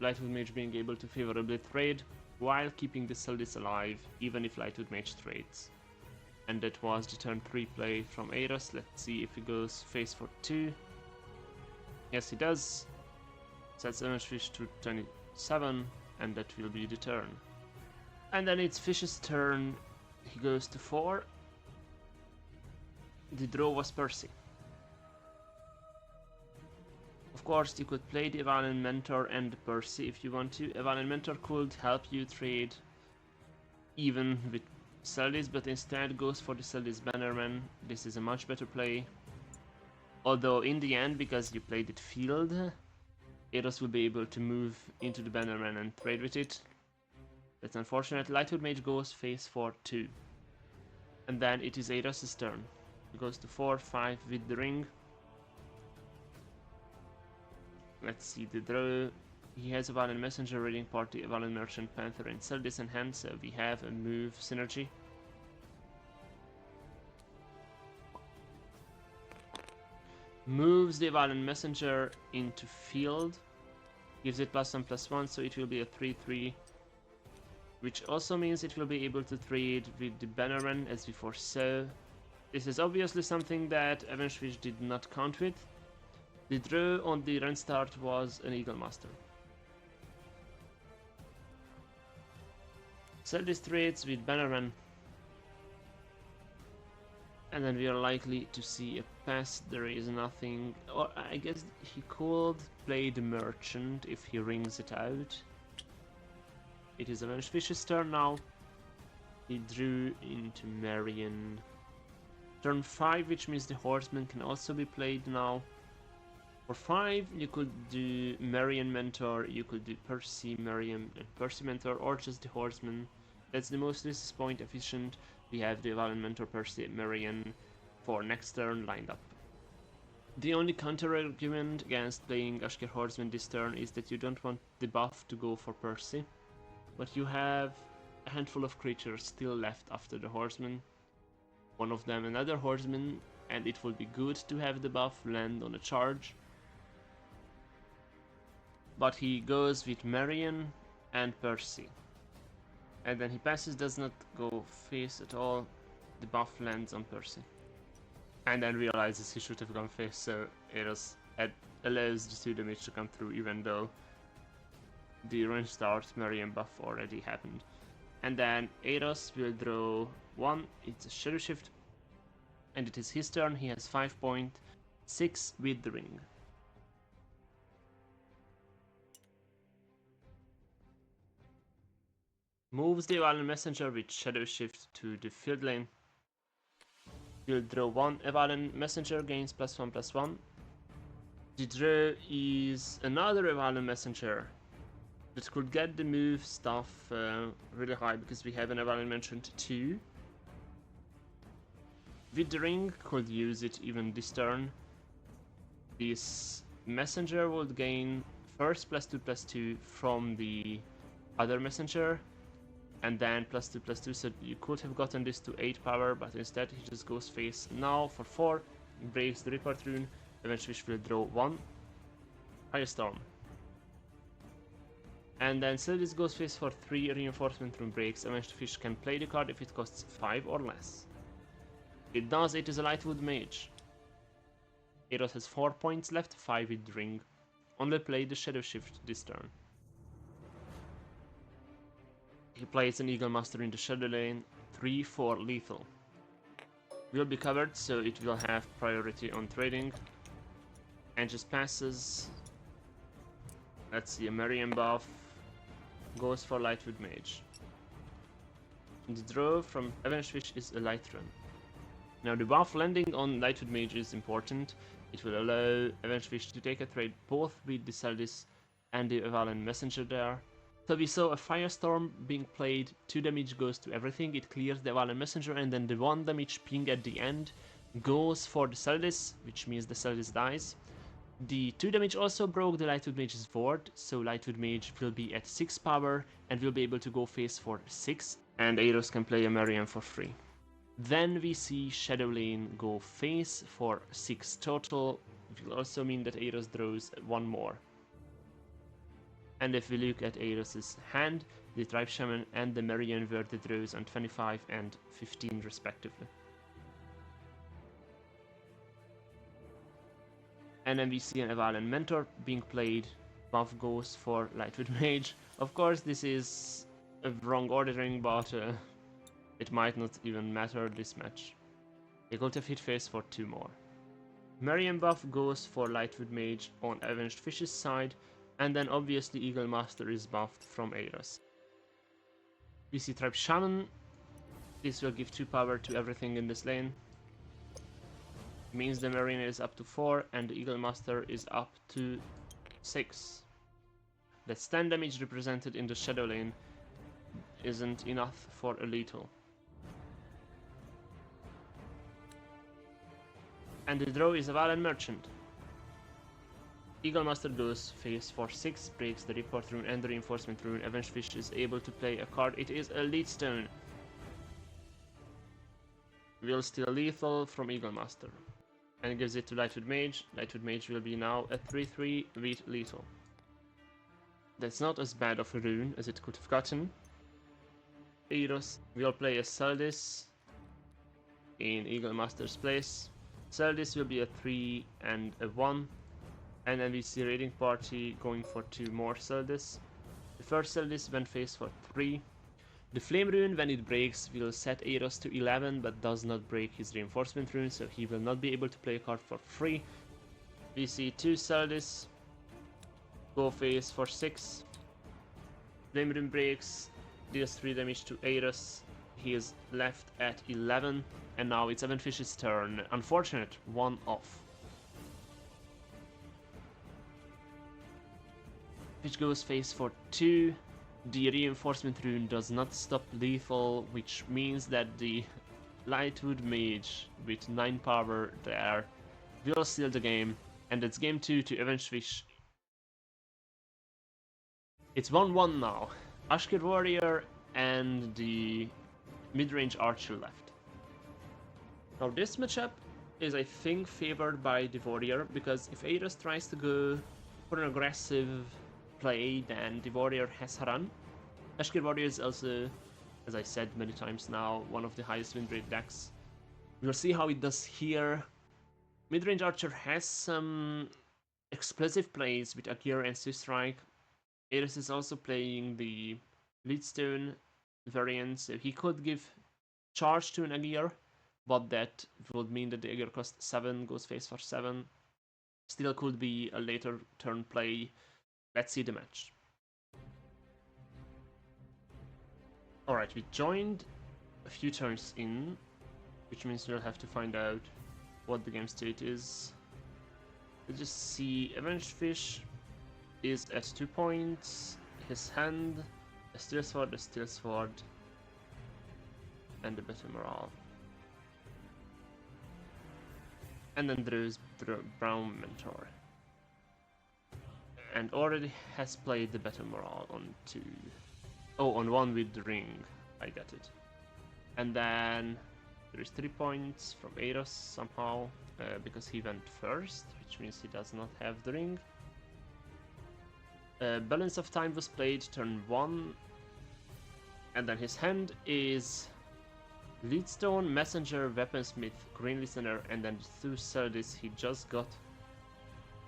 Lightwood Mage being able to favorably trade while keeping the Saldis alive, even if Lightwood Mage trades. And that was the turn 3 play from Eros. Let's see if he goes face for 2. Yes, he does. Sets Avenged Fish to 27, and that will be the turn. And then it's Fish's turn. He goes to 4. The draw was Percy. Of course, you could play the Valen Mentor and Percy if you want to. A Valen Mentor could help you trade even with Saldis, but instead goes for the Saldis Bannerman. This is a much better play. Although in the end, because you played it field, Eros will be able to move into the Bannerman and trade with it. That's unfortunate. Lightwood Mage goes face for 2. And then it is Eros' turn. He goes to 4-5 with the ring. Let's see the draw. He has a Valen Messenger, Reading Party, a Valen Merchant, Panther, and Saldis in hand, so we have a move synergy. Moves the Valen Messenger into field, gives it +1/+1, so it will be a 3/3, which also means it will be able to trade with the Bannerman as we foresaw. This is obviously something that Avenged Fish did not count with. The draw on the run start was an Eagle Master. Saldis trades with Bannerman. And then we are likely to see a pass. There is nothing, or I guess he could play the Merchant if he rings it out. It is Avenged Fish's turn now. He drew into Marion. Turn 5, which means the Horseman can also be played now. For 5, you could do Marion Mentor, you could do Percy, Marion, and Percy Mentor, or just the Horseman. That's the most point efficient. We have the Valen Mentor, Percy, Marion for next turn lined up. The only counter argument against playing Ashkir Horseman this turn is that you don't want the buff to go for Percy, but you have a handful of creatures still left after the Horseman. One of them another Horseman, and it would be good to have the buff land on a charge. But he goes with Marion and Percy. And then he passes, does not go face at all. The buff lands on Percy. And then realizes he should have gone face, so Eros allows the 2 damage to come through, even though the run start Marion buff already happened. And then Eros will draw 1, it's a Shadow Shift. And it is his turn, he has 5.6 with the ring. Moves the Valen Messenger with Shadow Shift to the field lane. You'll draw 1 Valen Messenger, gains +1/+1. The draw is another Valen Messenger that could get the move stuff really high, because we have an Valen Merchant 2. With the ring, could use it even this turn. This Messenger would gain first +2/+2 from the other Messenger, and then +2/+2, so you could have gotten this to 8 power, but instead he just goes face now for 4, breaks the Report Rune, Avenged Fish will draw 1, Firestorm. And then Saldis goes face for 3, Reinforcement Rune breaks, Avenged Fish can play the card if it costs 5 or less. It does, it is a Lightwood Mage. Eros has 4 points left, 5 with ring. Only play the Shadow Shift this turn. He plays an Eagle Master in the Shadow lane, 3-4 lethal. Will be covered, so it will have priority on trading. And just passes. Let's see, a Marian buff goes for Lightwood Mage. The draw from Avenged Fish is a Light Run. Now the buff landing on Lightwood Mage is important. It will allow Avenged Fish to take a trade both with the Celdis and the Evalan Messenger there. So we saw a Firestorm being played, 2 damage goes to everything, it clears the Evalan Messenger, and then the 1 damage ping at the end goes for the Celdis, which means the Celdis dies. The 2 damage also broke the Lightwood Mage's Vordë, so Lightwood Mage will be at 6 power and will be able to go face for 6, and Eros can play a Marian for free. Then we see Shadow Lane go face for 6 total, it will also mean that Eros draws 1 more. And if we look at Eros' hand, the Tribe Shaman and the Marian were the draws on 25 and 15 respectively. And then we see an Evalan Mentor being played, buff goes for Lightwood Mage. Of course this is a wrong ordering, but it might not even matter this match. He could have hit face for 2 more. Marian buff goes for Lightwood Mage on Avenged Fish's side, and then obviously Eagle Master is buffed from Eros. We see Tribe Shaman. This will give 2 power to everything in this lane. Means the Marina is up to 4 and the Eagle Master is up to 6. That's 10 damage represented in the Shadow lane isn't enough for a lethal. And the draw is a Evalan Merchant. Eagle Master goes face for 6, breaks the Report Rune and the Reinforcement Rune. Avenged Fish is able to play a card. It is a Lead Stone. Will steal lethal from Eagle Master. And gives it to Lightwood Mage. Lightwood Mage will be now a 3-3 with lethal. That's not as bad of a rune as it could have gotten. Eros will play a Celdis in Eagle Master's place. Celdis will be a 3 and a 1. And then we see Raiding Party going for 2 more Celdis. The first Celdis went face for 3. The Flame Rune, when it breaks, will set Eros to 11, but does not break his Reinforcement Rune, so he will not be able to play a card for free. We see 2 Celdis go face for 6. Flame Rune breaks, deals 3 damage to Eros. He is left at 11, and now it's Avenged Fish's turn. Unfortunate, 1 off. Which goes face for 2. The Reinforcement Rune does not stop lethal, which means that the Lightwood Mage with 9 power there will steal the game, and it's game 2 to Avenged Fish. It's 1-1 now. Ashkir Warrior and the mid-range Archer left. Now this matchup is, I think, favored by the Warrior, because if Eros tries to go for an aggressive play, then the Warrior has Haran. Ashkir Warrior is also, as I said many times now, one of the highest win rate decks. We'll see how it does here. Midrange Archer has some explosive plays with Akira and Strike. Eros is also playing the Leadstone variant, so he could give charge to an Agir, but that would mean that the Agir costs 7, goes face for 7. Still could be a later turn play. Let's see the match. Alright, we joined a few turns in, which means we'll have to find out what the game state is. Let's just see, Avenged Fish is at 2 points, his hand, a Steel Sword, and a Better Morale. And then there's Brown Mentor. And already has played the Better Morale on 2. Oh, on 1 with the ring. I get it. And then there is 3 points from Eros somehow, because he went first, which means he does not have the ring. Balance of Time was played turn 1, and then his hand is Leadstone, Messenger, Weaponsmith, Green Listener, and then 2 Sardis he just got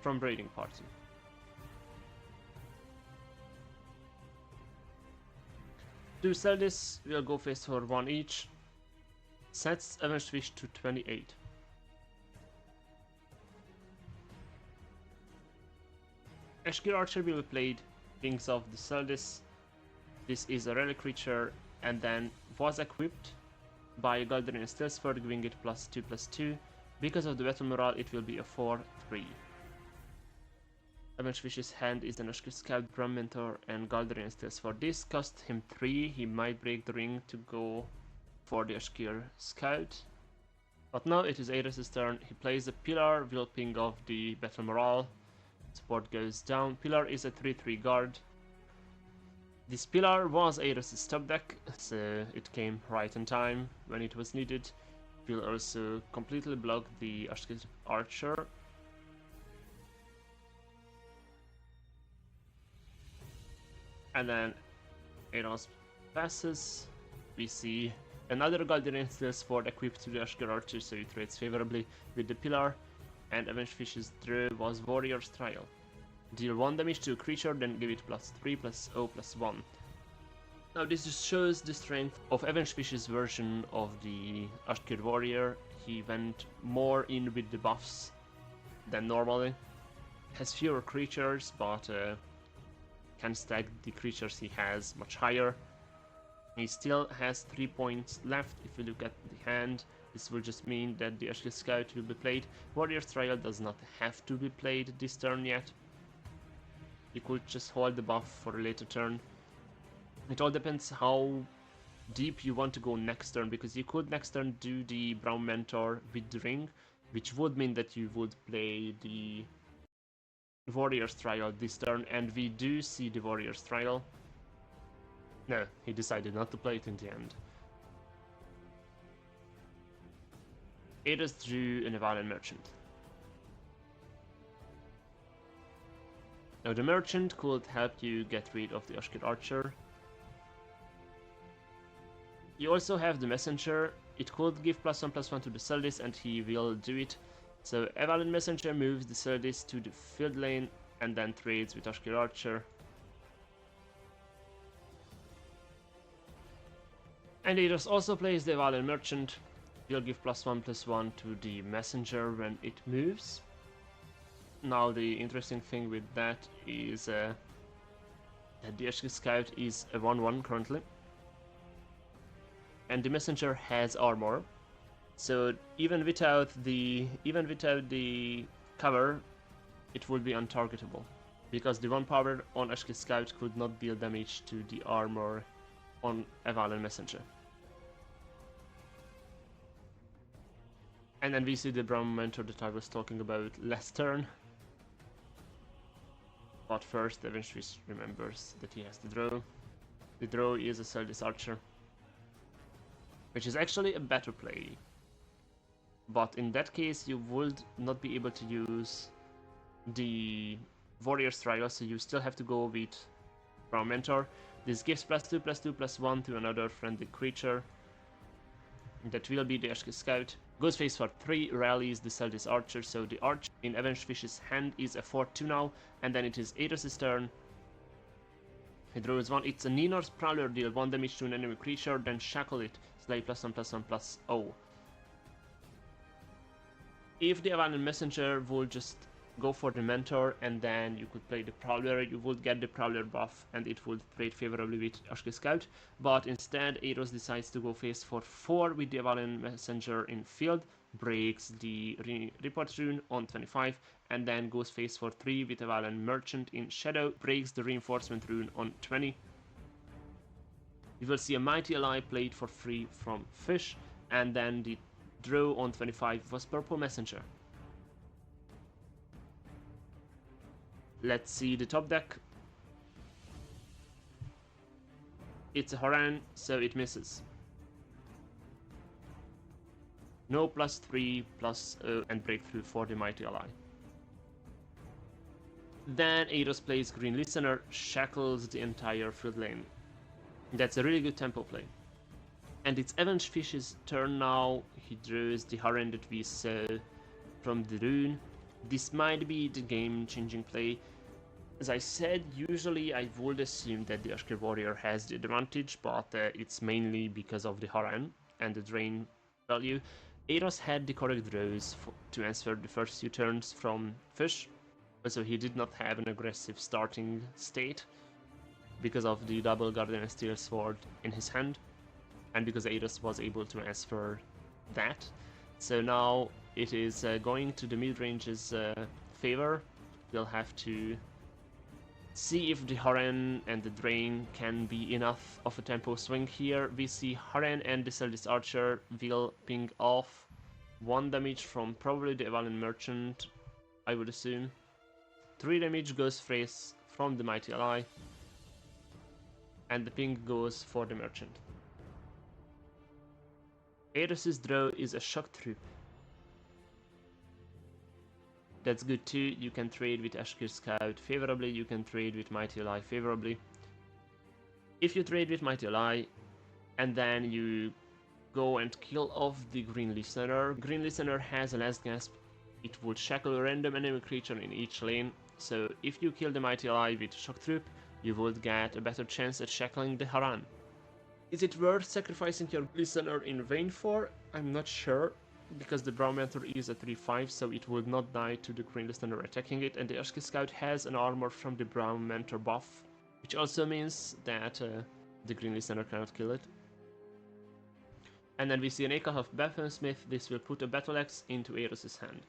from Braiding Party. Two Sardis will go face for 1 each. Sets Avenged Fish to 28. Ashkir Archer will be played, Wings of the Sardis. This is a relic creature and then was equipped by Galderian Steelsford, giving it +2/+2. Because of the battle morale, it will be a 4/3. Avenged Fish's hand is an Ashkir Scout, Brum Mentor, and Galderian Steelsford. This cost him 3. He might break the ring to go for the Ashkir Scout. But now it is Ares' turn. He plays a Pillar, Whelping of the battle morale. Support goes down. Pillar is a 3/3 guard. This Pillar was Ares' top deck, so it came right in time when it was needed. It will also completely block the Ashkir Archer. And then Ares passes. We see another Galderian Steelsford equipped to the Ashkir Archer, so it trades favorably with the Pillar. And Avenged Fish's draw was Warrior's Trial. Deal 1 damage to a creature, then give it +3/+0/1. Now this just shows the strength of Avenged Fish's version of the Ashkir Warrior. He went more in with the buffs than normally. Has fewer creatures, but can stack the creatures he has much higher. He still has 3 points left. If you look at the hand, this will just mean that the Ashkir Scout will be played. Warrior's Trial does not have to be played this turn yet. You could just hold the buff for a later turn. It all depends how deep you want to go next turn, because you could next turn do the Brown Mentor with the ring, which would mean that you would play the Warrior's Trial this turn, and we do see the Warrior's Trial. No, he decided not to play it in the end. Ares drew an Evalin Merchant. Now the Merchant could help you get rid of the Ashkir Archer. You also have the Messenger. It could give +1/+1 to the Sardis, and he will do it. So Evalin Messenger moves the Sardis to the field lane and then trades with Ashkir Archer. And Ares also plays the Evalin Merchant. He'll give +1/+1 to the Messenger when it moves. Now the interesting thing with that is that the Ashkir Scout is a 1/1 currently. And the Messenger has armor. So even without the cover, it would be untargetable, because the 1 power on Ashkir Scout could not deal damage to the armor on Evalin Messenger. And then we see the Brown Mentor that I was talking about last turn. But first, Avenged Fish remembers that he has the draw. The draw is a Sardis Archer, which is actually a better play. But in that case, you would not be able to use the Warrior's Trial, so you still have to go with Brown Mentor. This gives +2/+2/+1 to another friendly creature. That will be the Ashkir Scout. Goes face for 3, rallies the Sardis Archer, so the Archer in Avenged Fish's hand is a 4/2 now, and then it is Ares' turn. He draws 1, it's a Ninor's Prowler, deal 1 damage to an enemy creature, then shackle it, slay +1/+1/0. If the Evalin Messenger would just go for the Mentor and then you could play the Prowler, you would get the Prowler buff and it would trade favorably with Ashkir Scout. But instead, Ares decides to go face for 4 with the Evalin Messenger in field, breaks the Report Rune on 25, and then goes face for 3 with Evalin Merchant in Shadow, breaks the Reinforcement Rune on 20. You will see a Mighty Ally played for free from Fish, and then the draw on 25 was Purple Messenger. Let's see the top deck. It's a Haran, so it misses. No +3/+0 and breakthrough for the Mighty Ally. Then Ares plays Green Listener, shackles the entire field lane. That's a really good tempo play. And it's Avenged Fish's turn now. He draws the Haran that we saw from the rune. This might be the game-changing play. As I said, usually I would assume that the Ashker Warrior has the advantage, but it's mainly because of the Haran and the drain value. Eiros had the correct draws to answer the first few turns from Fish, so he did not have an aggressive starting state because of the double Guardian and Steel Sword in his hand, and because Eiros was able to answer that. So now it is going to the mid-range's favor. We'll have to see if the Haran and the Drain can be enough of a tempo swing here. We see Haran and the Seldis Archer will ping off 1 damage from probably the Evalin Merchant, I would assume. 3 damage goes phrase from the Mighty Ally, and the ping goes for the Merchant. Eiros's draw is a Shock Troop. That's good too. You can trade with Ashkir Scout favorably, you can trade with Mighty Ally favorably. If you trade with Mighty Ally and then you go and kill off the Green Listener has a last gasp. It would shackle a random enemy creature in each lane, so if you kill the Mighty Ally with Shock Troop, you would get a better chance at shackling the Haran. Is it worth sacrificing your Listener in vain for? I'm not sure, because the Brown Mentor is a 3-5, so it would not die to the Green Listener attacking it, and the Ashki Scout has an armor from the Brown Mentor buff, which also means that the Green Listener cannot kill it. And then we see an Akal of Weaponsmith. This will put a Battle Axe into Eiros' hand.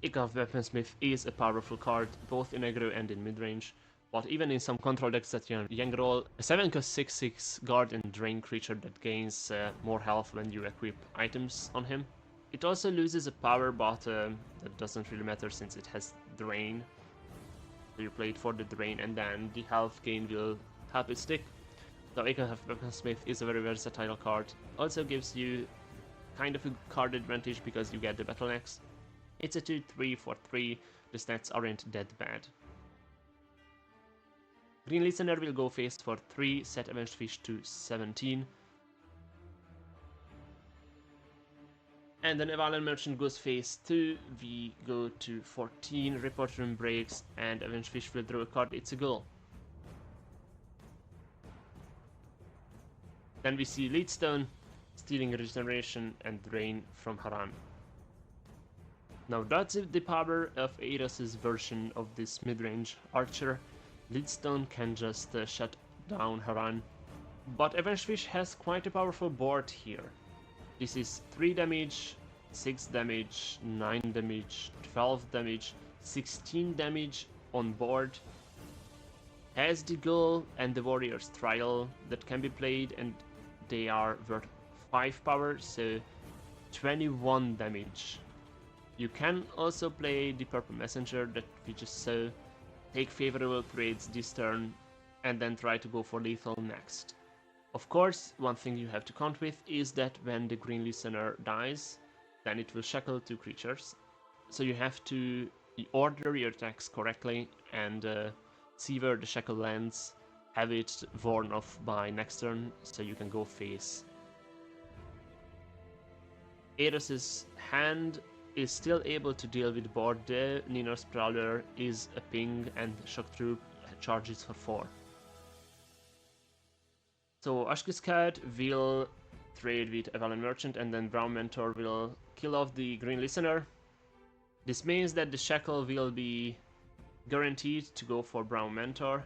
Akal of Weaponsmith is a powerful card, both in aggro and in midrange. But even in some control decks that Yang roll, a 7-cost 6/6 guard and drain creature that gains more health when you equip items on him. It also loses a power, but that doesn't really matter since it has drain. So you play it for the drain, and then the health gain will help it stick. So Akal of Weaponsmith is a very versatile card. Also gives you kind of a card advantage because you get the Battle Axe. It's a 2/3 for 3. The stats aren't that bad. Green Listener will go face for 3, set Avenged Fish to 17. And then Evalin Merchant goes phase 2, we go to 14, Report Room breaks, and Avenged Fish will draw a card, it's a goal. Then we see Leadstone, stealing Regeneration and Drain from Haran. Now that's the power of Eiros' version of this midrange archer. Leadstone can just shut down Haran, but Avenged Fish has quite a powerful board here. This is 3 damage, 6 damage, 9 damage, 12 damage, 16 damage on board. Has the Ghoul and the Warrior's Trial that can be played, and they are worth 5 power, so 21 damage. You can also play the Purple Messenger that we just saw, take favorable trades this turn, and then try to go for lethal next. Of course, one thing you have to count with is that when the Green Listener dies, then it will shackle 2 creatures. So you have to order your attacks correctly and see where the shackle lands, have it worn off by next turn, so you can go face. Eiros' hand is still able to deal with board. The Ninor's Prowler is a ping, and Shock Troop charges for 4. So Ashki Scout will trade with Evalin Merchant, and then Brown Mentor will kill off the Green Listener. This means that the Shackle will be guaranteed to go for Brown Mentor.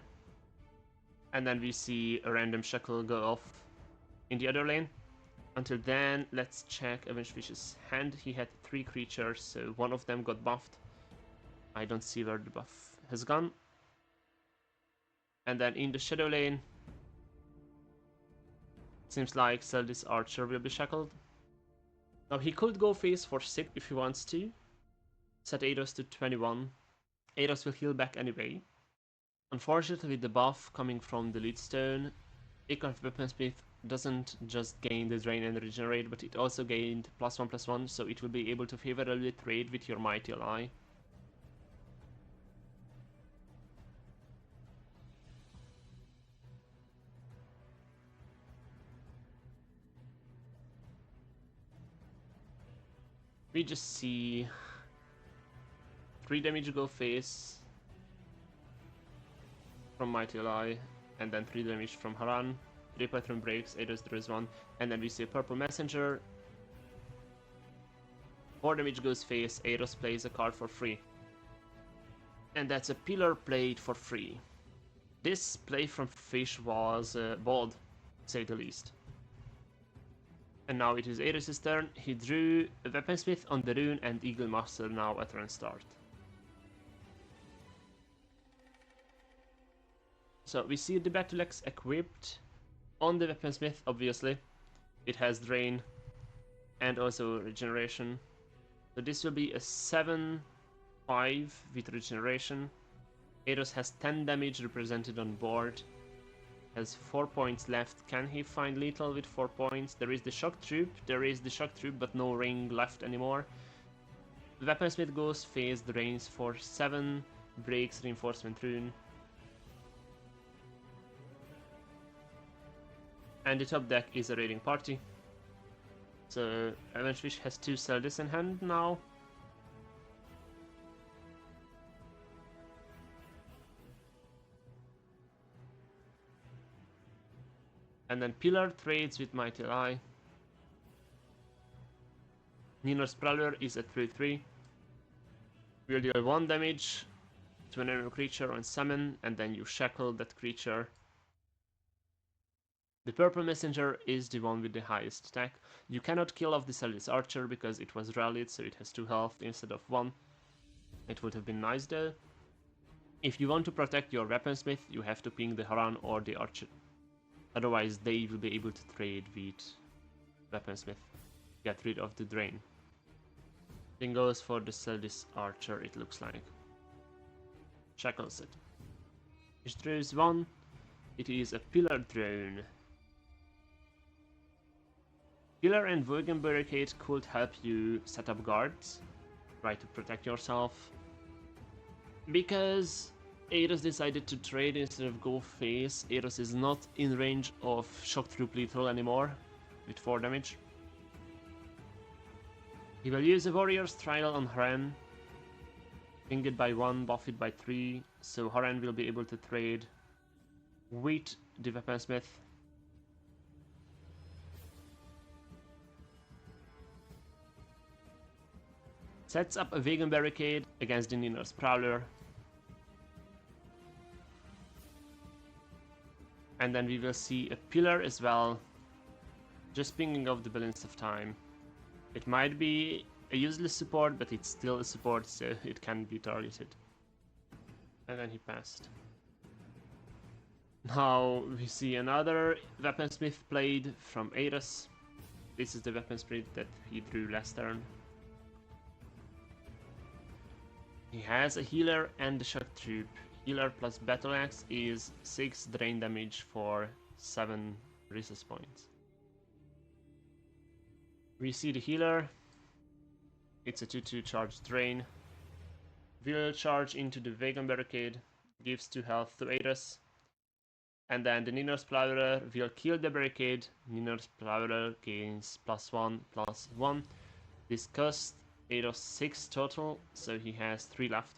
And then we see a random Shackle go off in the other lane. Until then, let's check Avenged Fish's hand. He had 3 creatures, so one of them got buffed. I don't see where the buff has gone. And then in the Shadow lane, seems like Seldis Archer will be shackled. Now he could go face for 6 if he wants to. Set Eiros to 21. Eiros will heal back anyway. Unfortunately, with the buff coming from the Leadstone, Akal of Weaponsmith doesn't just gain the Drain and Regenerate, but it also gained +1/+1, so it will be able to favorably trade with your Mighty Ally. We just see 3 damage go face from Mighty Ally, and then 3 damage from Haran, 3 pattern breaks, Eidos draws 1, and then we see a purple messenger. 4 damage goes face, Eidos plays a card for free. And that's a pillar played for free. This play from Fish was bold, to say the least. And now it is Eidos' turn. He drew a Weaponsmith on the rune and Eagle Master now at turn start. So we see the Battle Axe equipped on the Weaponsmith, obviously. It has Drain and also Regeneration. So this will be a 7-5 with Regeneration. Eidos has 10 damage represented on board. Has 4 points left. Can he find lethal with 4 points? There is the Shock Troop. But no ring left anymore. The Weaponsmith goes phase, drains for 7, breaks Reinforcement Rune. And the top deck is a raiding party. So Avenged Fish has 2 Celdis in hand now. And then Pillar trades with Mighty Ally. Ninor's Prowler is at 3-3. We'll deal 1 damage to an enemy creature on summon, and then you shackle that creature. The purple messenger is the one with the highest attack. You cannot kill off the Celdis Archer because it was rallied, so it has 2 health instead of 1. It would have been nice though. If you want to protect your Weaponsmith, you have to ping the Haran or the Archer. Otherwise, they will be able to trade with Weaponsmith. Get rid of the Drain. Then goes for the Celdis Archer, it looks like. Shackles it. It draws 1. It is a Pillar Drone. Pillar and Vogan Barricade could help you set up guards. Try to protect yourself. Because Eidos decided to trade instead of go face, Eidos is not in range of Shock Troop lethal anymore, with 4 damage. He will use a Warrior's Trial on Haran, ping it by 1, buff it by 3, so Haran will be able to trade with the Weaponsmith. Sets up a Vegan Barricade against the Ninor's Prowler. And then we will see a Pillar as well, just pinging off the Balance of Time. It might be a useless support, but it's still a support, so it can be targeted. And then he passed. Now we see another Weaponsmith played from Eidos. This is the Weaponsmith that he drew last turn. He has a Healer and a Shock Troop. Healer plus Battle Axe is 6 drain damage for 7 resource points. We see the Healer. It's a 2-2 charge drain. Will charge into the Vegan Barricade, gives 2 health to Eidos. And then the Ninor's Plowder will kill the barricade. Ninor's Plowder gains +1/+1. This cost Eidos 6 total, so he has 3 left.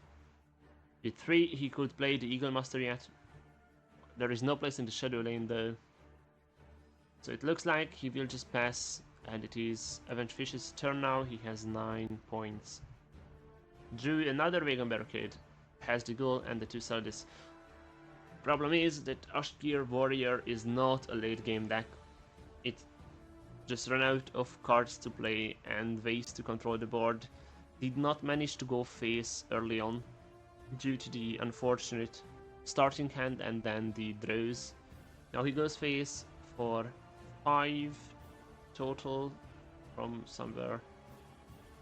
With 3 he could play the Eagle Master yet. There is no place in the Shadow Lane though. So it looks like he will just pass, and it is Avenged Fish's turn now. He has 9 points. Drew another Vegan Barricade, has the goal and the 2 Celdis. Problem is that Ashgear Warrior is not a late game deck. It just ran out of cards to play and ways to control the board. Did not manage to go face early on due to the unfortunate starting hand and then the draws. Now he goes face for 5 total from somewhere.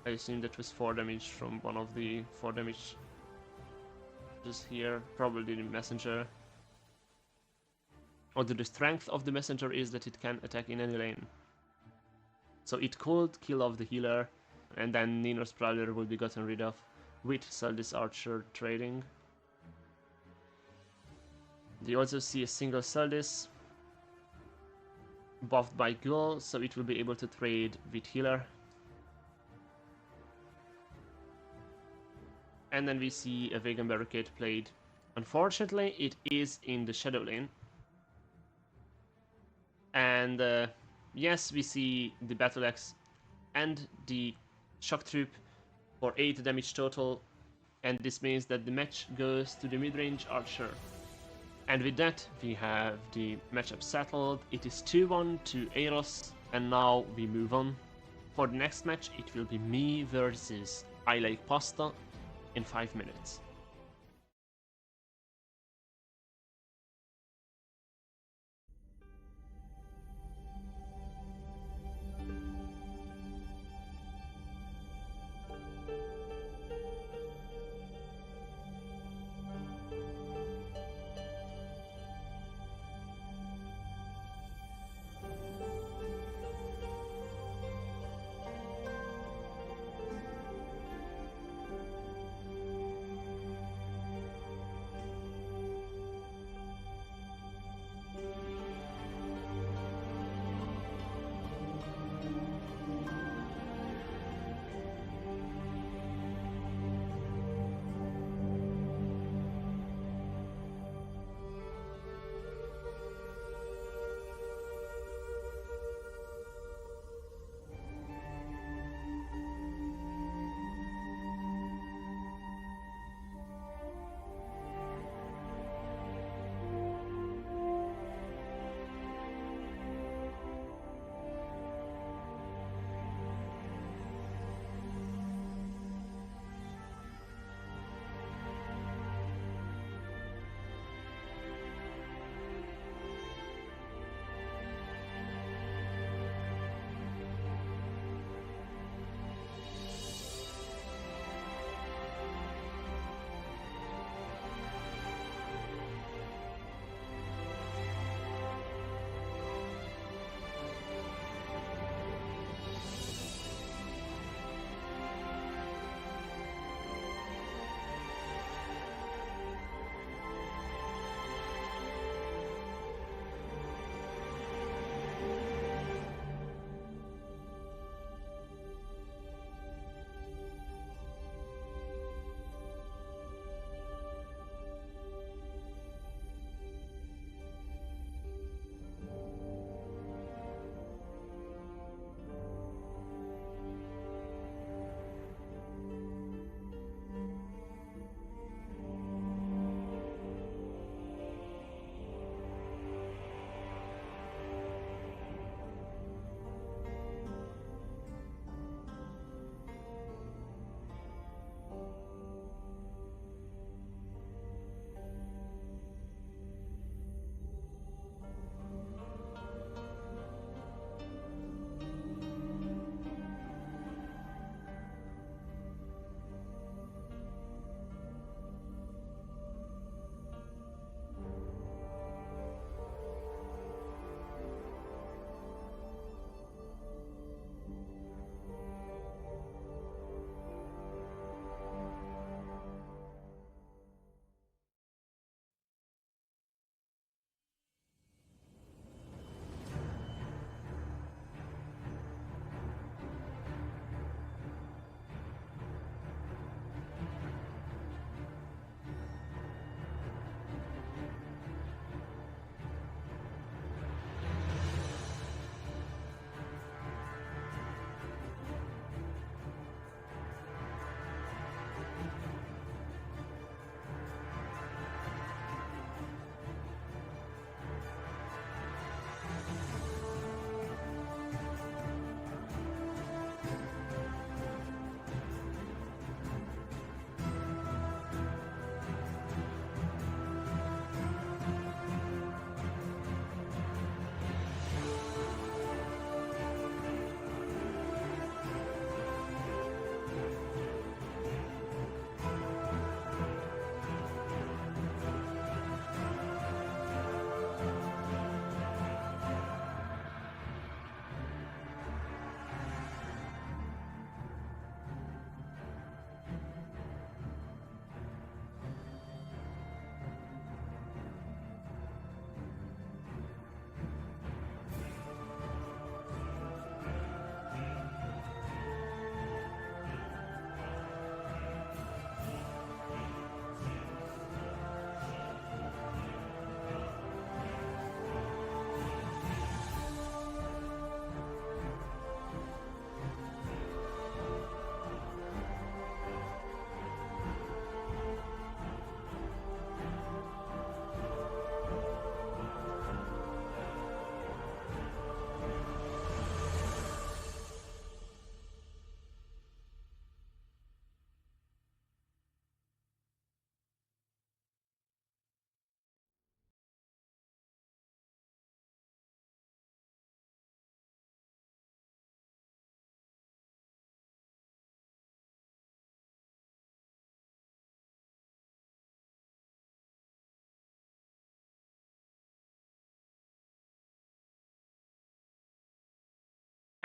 I assume that was 4 damage from one of the 4 damage just here, probably the messenger. Although the strength of the messenger is that it can attack in any lane. So it could kill off the healer, and then Ninor's Prowler will be gotten rid of with Celdis Archer trading. You also see a single Celdis buffed by Ghoul, so it will be able to trade with healer. And then we see a vegan barricade played. Unfortunately, it is in the shadow lane. And yes, we see the battle axe and the shock troop for 8 damage total. And this means that the match goes to the mid-range archer. And with that, we have the matchup settled. It is 2-1 to Eros, and now we move on. For the next match, it will be me versus I Like Pasta in 5 minutes.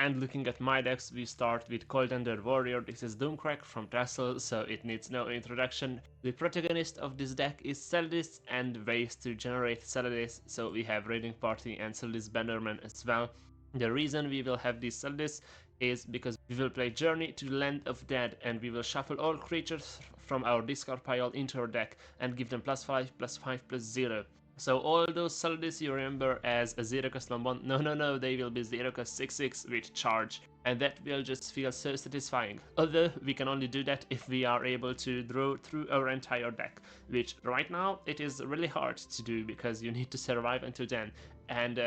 And looking at my decks, we start with Coldender Warrior. This is Doomcrack from Tassel, so it needs no introduction. The protagonist of this deck is Celadis and ways to generate Celadis, so we have Raiding Party and Celadis Bannerman as well. The reason we will have this Celadis is because we will play Journey to the Land of Dead and we will shuffle all creatures from our discard pile into our deck and give them +5, +5, +0. So all those Celadis you remember as a 0 cost 1/1, no, they will be 0 cost 6/6 with charge, and that will just feel so satisfying. Although we can only do that if we are able to draw through our entire deck, which right now it is really hard to do because you need to survive until then. And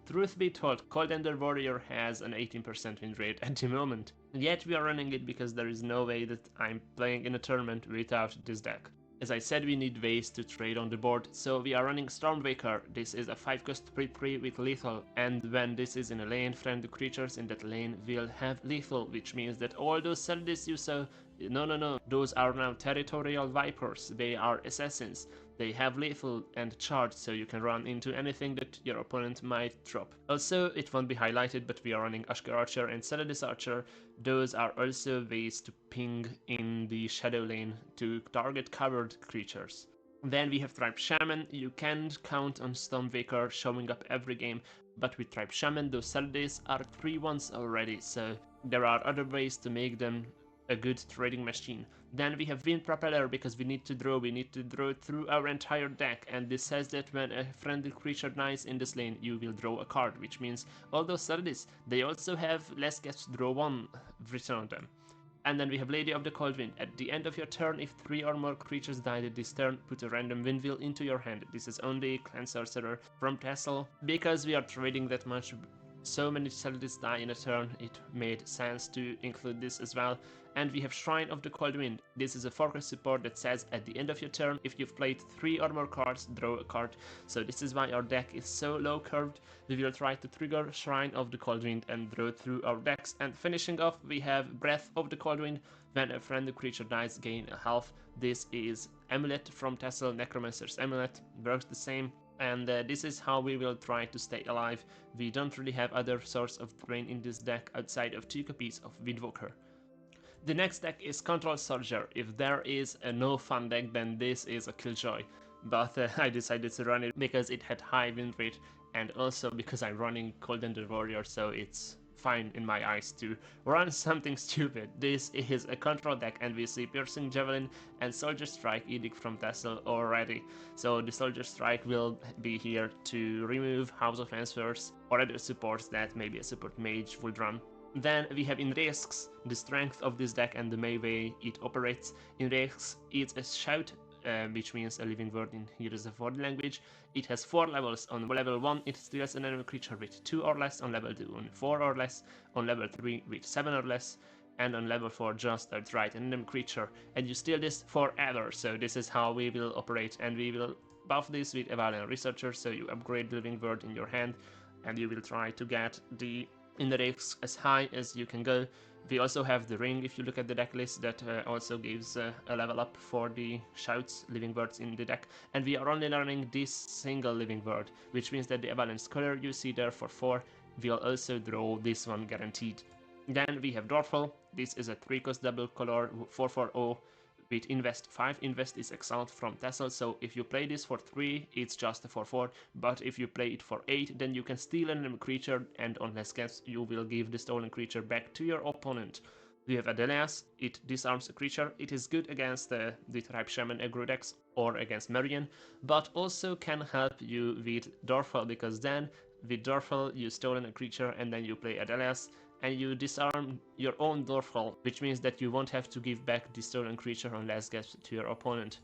truth be told, Coldender Warrior has an 18% win rate at the moment, yet we are running it because there is no way that I'm playing in a tournament without this deck. As I said, we need ways to trade on the board, so we are running Stormwaker. This is a 5 cost 3/3 with lethal, and when this is in a lane, friendly creatures in that lane will have lethal, which means that all those Celadis you saw, no, those are now territorial vipers, they are assassins. They have lethal and charge, so you can run into anything that your opponent might drop. Also, it won't be highlighted, but we are running Ashkar Archer and Celadis Archer. Those are also ways to ping in the shadow lane to target covered creatures. Then we have Tribe Shaman. You can't count on Stormwaker showing up every game, but with Tribe Shaman, those Celadis are 3/1s already, so there are other ways to make them a good trading machine. Then we have Wind Propeller because we need to draw through our entire deck, and this says that when a friendly creature dies in this lane, you will draw a card, which means all those Celadis, they also have less gets to draw 1 written on them. And then we have Lady of the Cold Wind. At the end of your turn, if 3 or more creatures died this turn, put a random wind wheel into your hand. This is only Clan Sorcerer from Tassel. Because we are trading that much, so many Celadis die in a turn, it made sense to include this as well. And we have Shrine of the Cold Wind. This is a focus support that says at the end of your turn, if you've played 3 or more cards, draw a card. So this is why our deck is so low curved. We will try to trigger Shrine of the Cold Wind and draw through our decks. And finishing off, we have Breath of the Cold Wind. When a friendly creature dies, gain a health. This is Amulet from Tassel, Necromancer's Amulet. Works the same. And this is how we will try to stay alive. We don't really have other source of drain in this deck outside of 2 copies of Windwalker. The next deck is Control Soldier. If there is a no fun deck, then this is a killjoy. But I decided to run it because it had high win rate, and also because I'm running Coldender Warrior, so it's fine in my eyes to run something stupid. This is a control deck, and we see Piercing Javelin and Soldier Strike Edict from Tassel already. So the Soldier Strike will be here to remove House of Answers or other supports that maybe a support mage would run. Then we have in Risks, the strength of this deck and the way it operates. In Risks, it's a shout, which means a living word in Heroes of Vordë language. It has 4 levels. On level 1, it steals an enemy creature with 2 or less. On level 2, on 4 or less. On level 3, with 7 or less. And on level 4, just outright an enemy creature. And you steal this forever. So this is how we will operate, and we will buff this with Evalian Researcher. So you upgrade the living word in your hand, and you will try to get the index as high as you can go. We also have the ring, if you look at the deck list, that also gives a level up for the shouts, living words in the deck. And we are only learning this single living word, which means that the Avalanche color you see there for 4 will also draw this one guaranteed. Then we have Dwarfel. This is a 3 cost double color 4/4/0 with invest 5. Invest is exiled from Tassel, so if you play this for 3, it's just a 4/4, but if you play it for 8, then you can steal an enemy creature, and on less guess, you will give the stolen creature back to your opponent. We have Adelias. It disarms a creature. It is good against the Tribe Shaman aggro decks or against Marion, but also can help you with Dorfel, because then with Dorfel you stolen a creature and then you play Adelias, and you disarm your own Dorfel, which means that you won't have to give back the stolen creature on last guess to your opponent.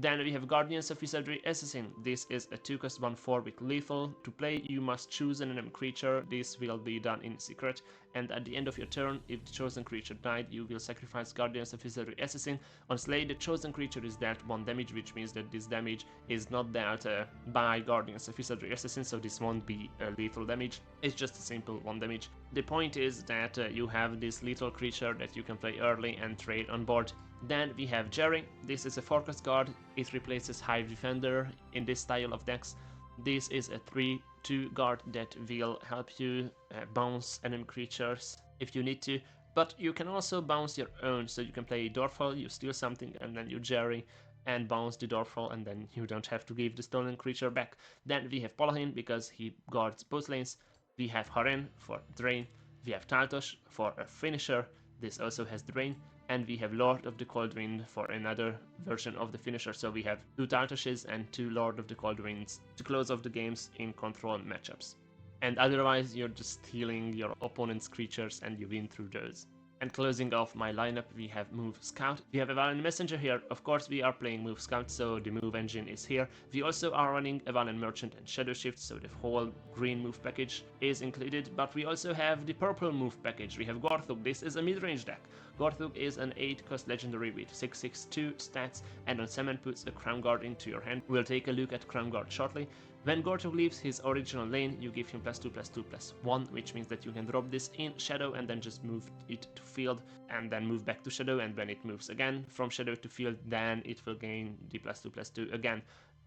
Then we have Guardians of Wizardry Assassin. This is a 2 cost 1/4 with lethal. To play, you must choose an enemy creature. This will be done in secret, and at the end of your turn, if the chosen creature died, you will sacrifice Guardians of Wizardry Assassin. On Slay, the chosen creature is dealt 1 damage, which means that this damage is not dealt by Guardians of Wizardry Assassin, so this won't be lethal damage. It's just a simple 1 damage. The point is that you have this lethal creature that you can play early and trade on board. Then we have Jerry. This is a 4 cost card. It replaces Hive Defender in this style of decks. This is a 3/2 2 guard that will help you bounce enemy creatures if you need to, but you can also bounce your own, so you can play Dorfall, you steal something and then you Jerry and bounce the Dorfall, and then you don't have to give the stolen creature back. Then we have Polahin because he guards both lanes, we have Haren for Drain, we have Taltosh for a finisher, this also has Drain, and we have Lord of the Cold Wind for another version of the finisher, so we have 2 Taltoshes and 2 Lord of the Cold Winds to close off the games in control matchups. And otherwise you're just stealing your opponent's creatures and you win through those. And closing off my lineup, we have Move Scout. We have Evalin Messenger here. Of course, we are playing Move Scout, so the move engine is here. We also are running Evalin Merchant and Shadow Shift, so the whole green move package is included. But we also have the purple move package. We have Gorthug. This is a mid-range deck. Gorthug is an 8-cost legendary with 6/6/2 stats, and on summon puts a Crown Guard into your hand. We'll take a look at Crown Guard shortly. When Gorthug leaves his original lane, you give him +2/+2/+1, which means that you can drop this in Shadow and then just move it to field and then move back to Shadow, and when it moves again from Shadow to field, then it will gain the +2/+2 again.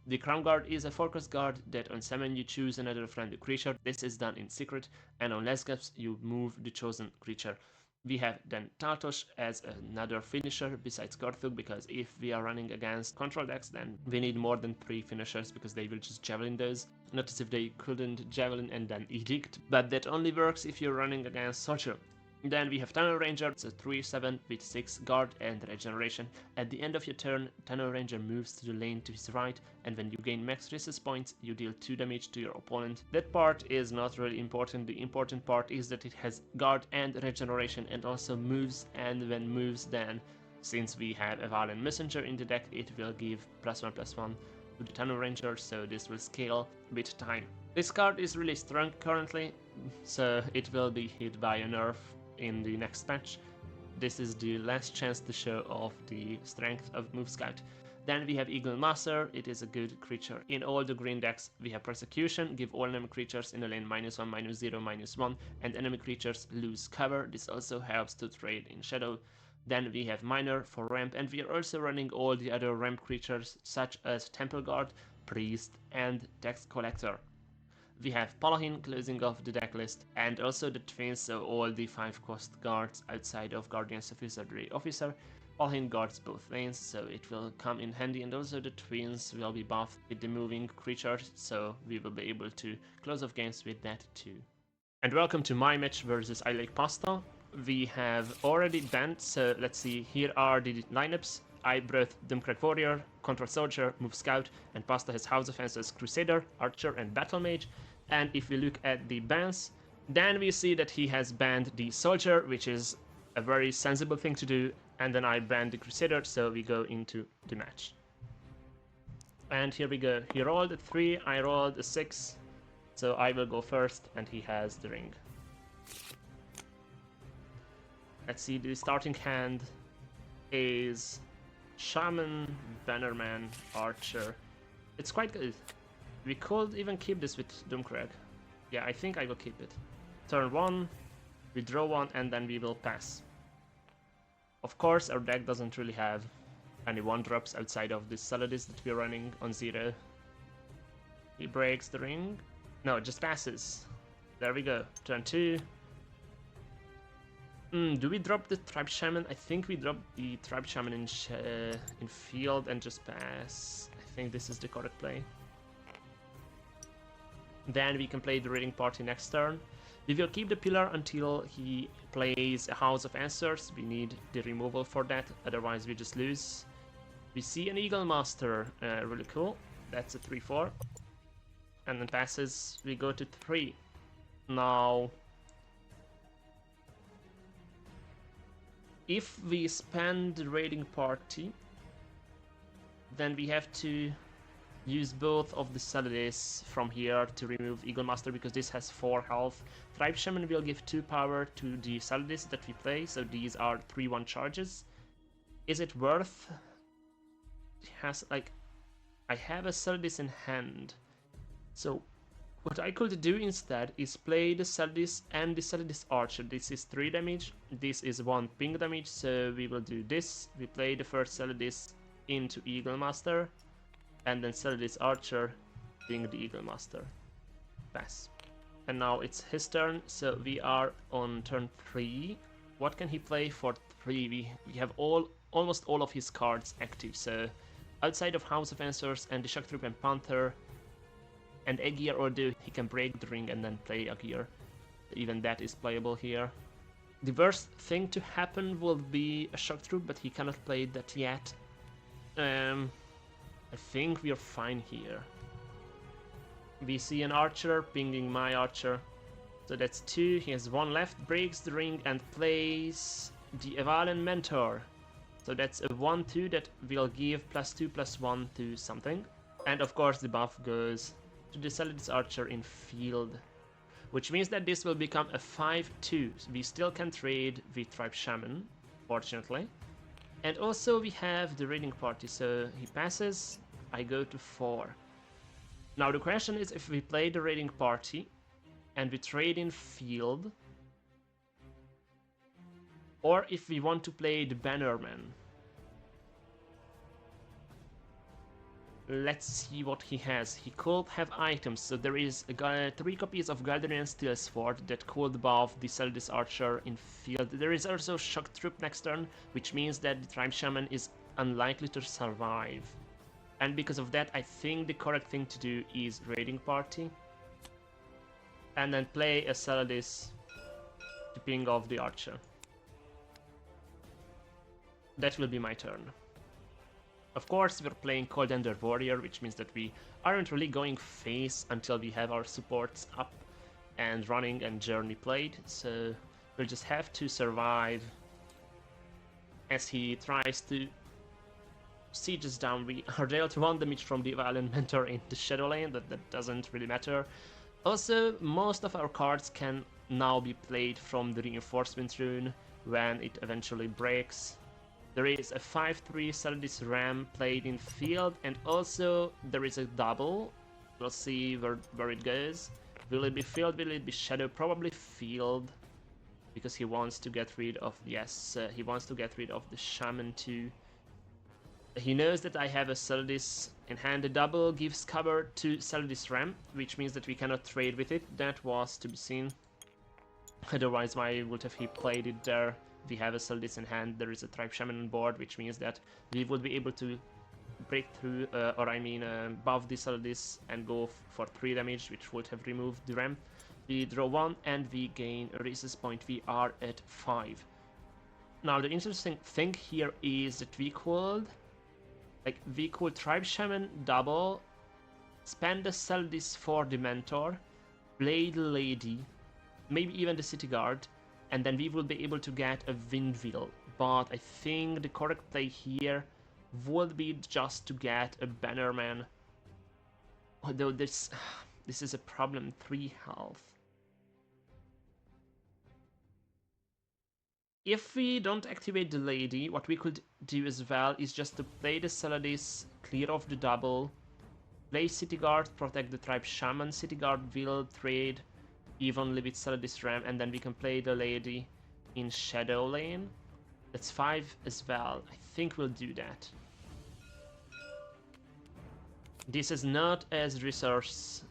The Crown Guard is a 4-cost guard that on summon you choose another friendly creature. This is done in secret, and on last gaps you move the chosen creature. We have then Taltosh as another finisher besides Gorthug, because if we are running against control decks, then we need more than 3 finishers because they will just javelin those. Notice if they couldn't javelin and then edict, but that only works if you're running against Sorcerer. Then we have Tunnel Ranger, it's a 3/7 with 6 guard and regeneration. At the end of your turn, Tunnel Ranger moves to the lane to his right, and when you gain max resist points, you deal 2 damage to your opponent. That part is not really important. The important part is that it has guard and regeneration and also moves, and when moves, then since we have Evalin Messenger in the deck, it will give +1/+1 to the Tunnel Ranger, so this will scale with time. This card is really strong currently, so it will be hit by a nerf in the next patch. This is the last chance to show off the strength of Move Scout. Then we have Eagle Master. It is a good creature in all the green decks. We have Persecution, give all enemy creatures in the lane -1, -0, -1, and enemy creatures lose cover. This also helps to trade in Shadow. Then we have Miner for ramp, and we are also running all the other ramp creatures such as Temple Guard, Priest, and Tax Collector. We have Polahin closing off the deck list, and also the twins, so all the 5-cost guards outside of Guardians of Wizardry Officer. Polahin guards both lanes, so it will come in handy, and also the twins will be buffed with the moving creatures, so we will be able to close off games with that too. And welcome to my match versus I Like Pasta. We have already banned, so let's see, here are the lineups. I brought Democratic Warrior, Control Soldier, Move Scout, and Pasta has House of Answers, Crusader, Archer, and Battle Mage. And if we look at the bans, then we see that he has banned the Soldier, which is a very sensible thing to do, and then I banned the Crusader, so we go into the match. And here we go. He rolled a 3, I rolled a 6, so I will go first, and he has the ring. Let's see, the starting hand is Shaman, Bannerman, Archer. It's quite good. We could even keep this with Doomcrag. Yeah, I think I will keep it. Turn 1, we draw 1, and then we will pass. Of course, our deck doesn't really have any 1-drops outside of this Saladis that we're running on 0. He breaks the ring. No, it just passes. There we go. Turn 2. Do we drop the Tribe Shaman? I think we drop the Tribe Shaman in field and just pass. I think this is the correct play. Then we can play the Raiding Party next turn. We will keep the pillar until he plays a House of Answers. We need the removal for that, otherwise we just lose. We see an Eagle Master, really cool. That's a 3/4. And then passes, we go to 3. Now, if we spend the Raiding Party, then we have to use both of the Saladis from here to remove Eagle Master, because this has 4 health. Tribe Shaman will give 2 power to the Saladis that we play, so these are 3/1 charges. Is it worth? I have a Saladis in hand, so what I could do instead is play the Saladis and the Saladis Archer. This is 3 damage, this is 1 ping damage, so we will do this. We play the first Saladis into Eagle Master, and then Saladis Archer ping the Eagle Master. pass. And now it's his turn, so we are on turn 3. What can he play for 3? We have almost all of his cards active, so outside of House of Answers and the Shock Troop and Panther and Aegir Order, he can break the ring and then play Aegir. Even that is playable here. The worst thing to happen will be a Shock Troop, but he cannot play that yet. I think we are fine here. We see an archer pinging my archer. So that's 2, he has 1 left, breaks the ring and plays the Evalen Mentor. So that's a 1-2 that will give +2/+1 to something. And of course the buff goes to the Celadis Archer in field. Which means that this will become a 5-2. We still can trade with Tribe Shaman, fortunately. And also we have the raiding party, so he passes, I go to 4. Now the question is, if we play the raiding party and we trade in field, or if we want to play the Bannerman. Let's see what he has. He could have items, so there is 3 copies of Galderian Steel Sword that could buff the Celadis Archer in field. There is also Shock Troop next turn, which means that the Tribe Shaman is unlikely to survive. And because of that, I think the correct thing to do is Raiding Party. And then play a Celadis to ping off the Archer. That will be my turn. Of course, we're playing Coldender Warrior, which means that we aren't really going face until we have our supports up and running and Journey played, so we'll just have to survive as he tries to siege us down. We are dealt 1 damage from the Evalen Mentor in the Shadow Lane, but that doesn't really matter. Also, most of our cards can now be played from the Reinforcement Rune when it eventually breaks. There is a 5-3 Celadis Ram played in field, and also there is a double. We'll see where it goes. Will it be field? Will it be shadow? Probably field, because he wants to get rid of, yes, he wants to get rid of the shaman too. He knows that I have a Celadis in hand. The double gives cover to Celadis Ram, which means that we cannot trade with it. That was to be seen. Otherwise, why would have he played it there? We have a Celadis in hand, there is a Tribe Shaman on board, which means that we would be able to break through, buff the Celadis and go for 3 damage, which would have removed the ramp. We draw 1 and we gain a resist point. We are at 5. Now the interesting thing here is that we could Tribe Shaman double, spend the Celadis for the Mentor, play the Lady, maybe even the City Guard, and then we will be able to get a Windwheel. But I think the correct play here would be just to get a Bannerman. Although this is a problem, 3 health. If we don't activate the Lady, what we could do as well is just to play the Celadis, clear off the double, play City Guard, protect the Tribe Shaman. City Guard will trade evenly with Celadis Ram, and then we can play the Lady in Shadow Lane. That's 5 as well. I think we'll do that. This is not as resource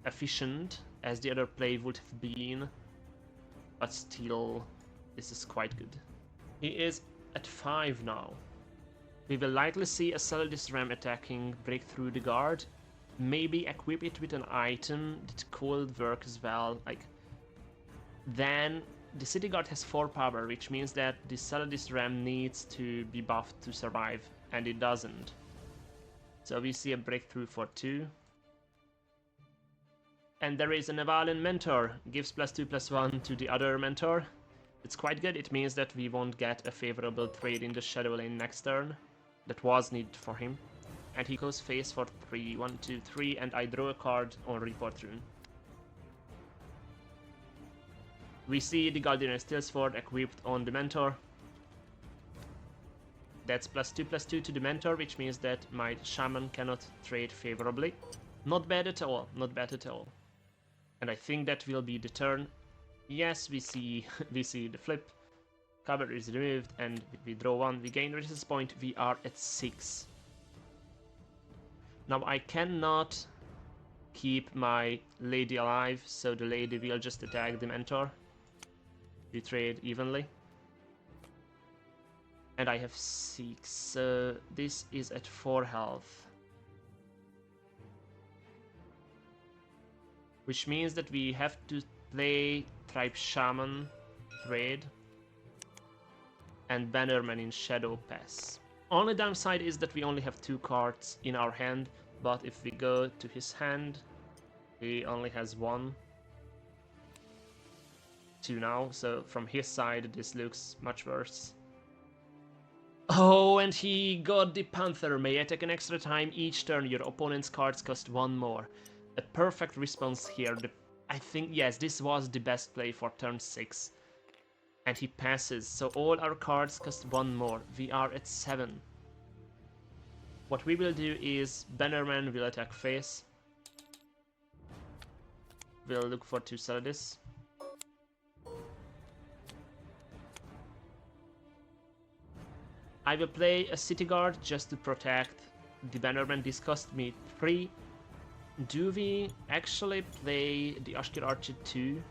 efficient as the other play would have been, but still, this is quite good. He is at 5 now. We will likely see a Celadis Ram attacking, break through the guard, maybe equip it with an item that could work as well. Then the City Guard has 4 power, which means that the Celadis Ram needs to be buffed to survive, and it doesn't. So we see a breakthrough for 2. And there is an Evalen Mentor, gives +2/+1 to the other Mentor. It's quite good. It means that we won't get a favorable trade in the Shadow Lane next turn. That was needed for him. And he goes face for 3. 1, 2, 3, and I draw a card on Report Rune. We see the Galderian Steel Sword equipped on the Mentor. That's +2/+2 to the Mentor, which means that my Shaman cannot trade favorably. Not bad at all, not bad at all. And I think that will be the turn. Yes, we see the flip. Cover is removed, and we draw 1. We gain resistance point. We are at 6. Now I cannot keep my lady alive, so the lady will just attack the mentor. We trade evenly. And I have 6, so this is at 4 health. Which means that we have to play Tribe Shaman, trade, and Bannerman in Shadow pass. Only downside is that we only have 2 cards in our hand, but if we go to his hand, he only has 1. 2 now, so from his side this looks much worse. Oh, and he got the Panther. May attack an extra time each turn. Your opponent's cards cost 1 more. A perfect response here. I think, yes, this was the best play for turn 6. And he passes, so all our cards cost 1 more. We are at 7. What we will do is Bannerman will attack face. We'll look for 2 Saladis. I will play a City Guard just to protect the Bannerman. This cost me 3. Do we actually play the Ashkir Archer 2?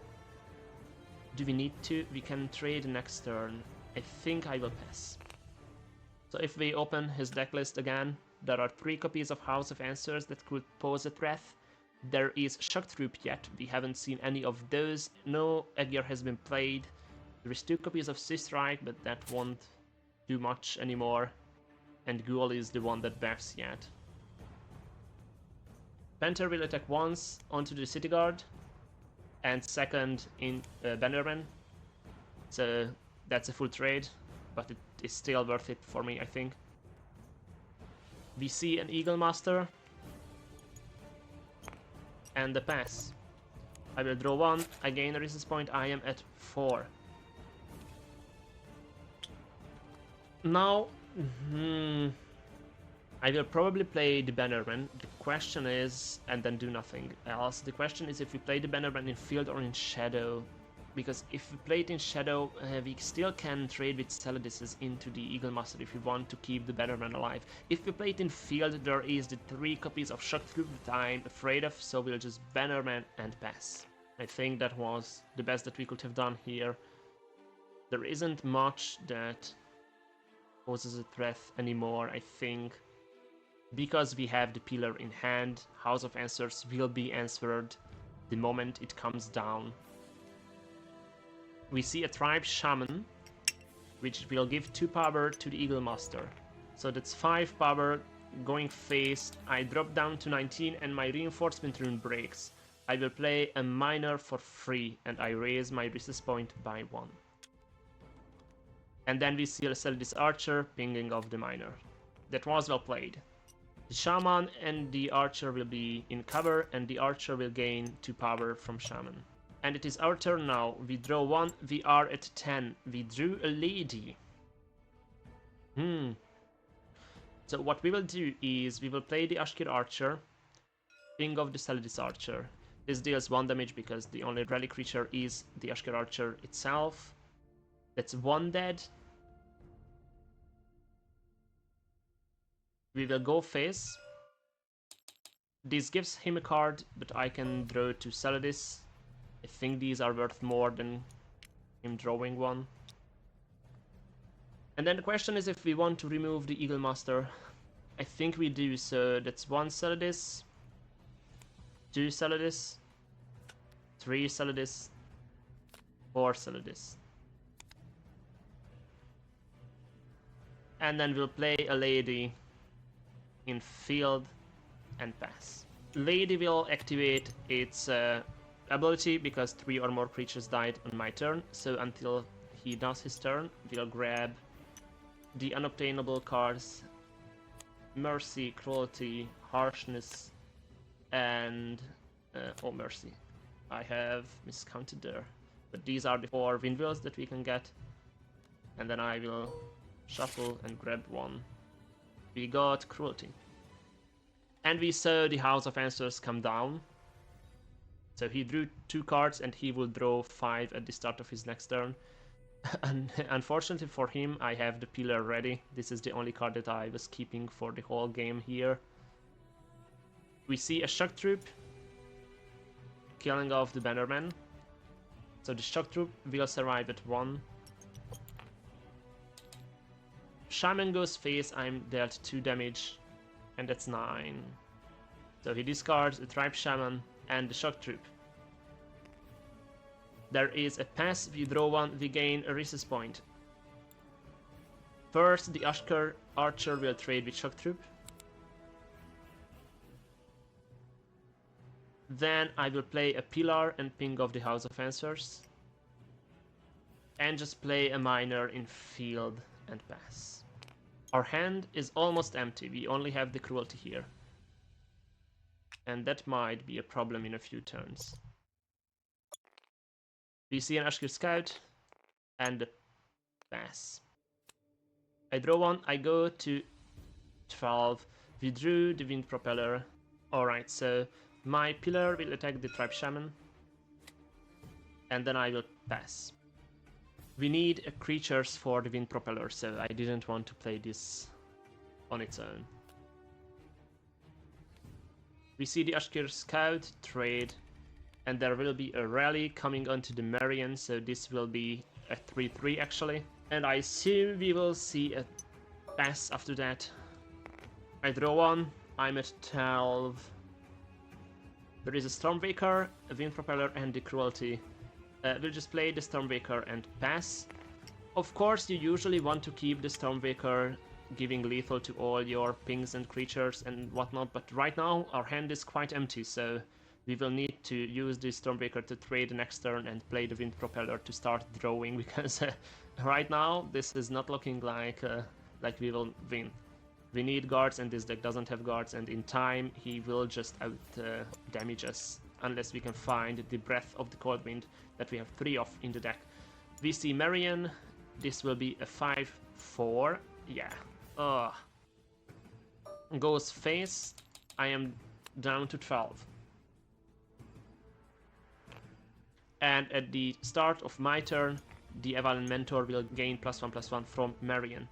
Do we need to? We can trade next turn. I think I will pass. So if we open his decklist again, there are 3 copies of House of Answers that could pose a threat. There is Shock Troop yet. We haven't seen any of those. No Aegir has been played. There is 2 copies of Sea Strike, but that won't do much anymore. And Ghoul is the one that buffs yet. Panther will attack once onto the City Guard, and second in Bannerman. So that's a full trade, but it is still worth it for me, I think. We see an Eagle Master, and the pass. I will draw 1, I gain a resistance point, I am at 4. Now, I will probably play the Bannerman. The question is, and then do nothing else. The question is if we play the Bannerman in field or in shadow. Because if we play it in shadow, we still can trade with Saladises into the Eagle Master if we want to keep the Bannerman alive. If we play it in field, there is the 3 copies of Shock Troop that I'm afraid of, so we'll just Bannerman and pass. I think that was the best that we could have done here. There isn't much that poses a threat anymore, I think. Because we have the pillar in hand, House of Answers will be answered the moment it comes down. We see a Tribe Shaman, which will give 2 power to the Eagle Master. So that's 5 power going face. I drop down to 19 and my reinforcement rune breaks. I will play a Miner for free and I raise my resist point by 1. And then we see a Saladis Archer pinging off the Miner. That was well played. The Shaman and the Archer will be in cover, and the Archer will gain 2 power from Shaman. And it is our turn now. We draw 1, we are at 10. We drew a lady. So what we will do is, we will play the Ashkir Archer, ping off the Saladis Archer. This deals 1 damage because the only relic creature is the Ashkir Archer itself. That's 1 dead. We will go face. This gives him a card, but I can draw 2 Saladis. I think these are worth more than him drawing 1. And then the question is if we want to remove the Eagle Master. I think we do, so that's 1 Saladis, 2 Saladis, 3 Saladis, 4 Saladis. And then we'll play a lady in field and pass. Lady will activate its ability because 3 or more creatures died on my turn, so until he does his turn, we'll grab the unobtainable cards Mercy, Cruelty, Harshness, and oh, Mercy. I have miscounted there, but these are the 4 windmills that we can get, and then I will shuffle and grab 1. We got Cruelty. And we saw the House of Answers come down. So he drew 2 cards and he will draw 5 at the start of his next turn. And unfortunately for him, I have the pillar ready. This is the only card that I was keeping for the whole game here. We see a Shock Troop. killing off the Bannerman. So the Shock Troop will survive at 1. Shaman goes face, I'm dealt 2 damage, and that's 9. So he discards the Tribe Shaman and the Shock Troop. There is a pass, we draw 1, we gain a resource point. First, the Archer will trade with Shock Troop. Then I will play a Pillar and ping off the House of Answers. And just play a Miner in field and pass. Our hand is almost empty, we only have the Cruelty here. And that might be a problem in a few turns. We see an Ashkir Scout and a pass. I draw 1, I go to 12, we drew the Wind Propeller. Alright, so my Pillar will attack the Tribe Shaman. And then I will pass. We need creatures for the Wind Propeller, so I didn't want to play this on its own. We see the Ashkir Scout, trade, and there will be a rally coming onto the Marion, so this will be a 3-3 actually. And I assume we will see a pass after that. I draw 1, I'm at 12. There is a Stormwaker, a Wind Propeller, and the Cruelty. We'll just play the Stormwaker and pass. Of course, you usually want to keep the Stormwaker giving lethal to all your pings and creatures and whatnot, but right now our hand is quite empty, so we will need to use the Stormwaker to trade the next turn and play the Wind Propeller to start drawing, because right now this is not looking like we will win. We need guards and this deck doesn't have guards, and in time he will just out damage us unless we can find the Breath of the Cold Wind that we have 3 of in the deck. We see Marion, this will be a 5-4, yeah. Goes face, I am down to 12. And at the start of my turn, the Evalin Mentor will gain +1/+1 from Marion.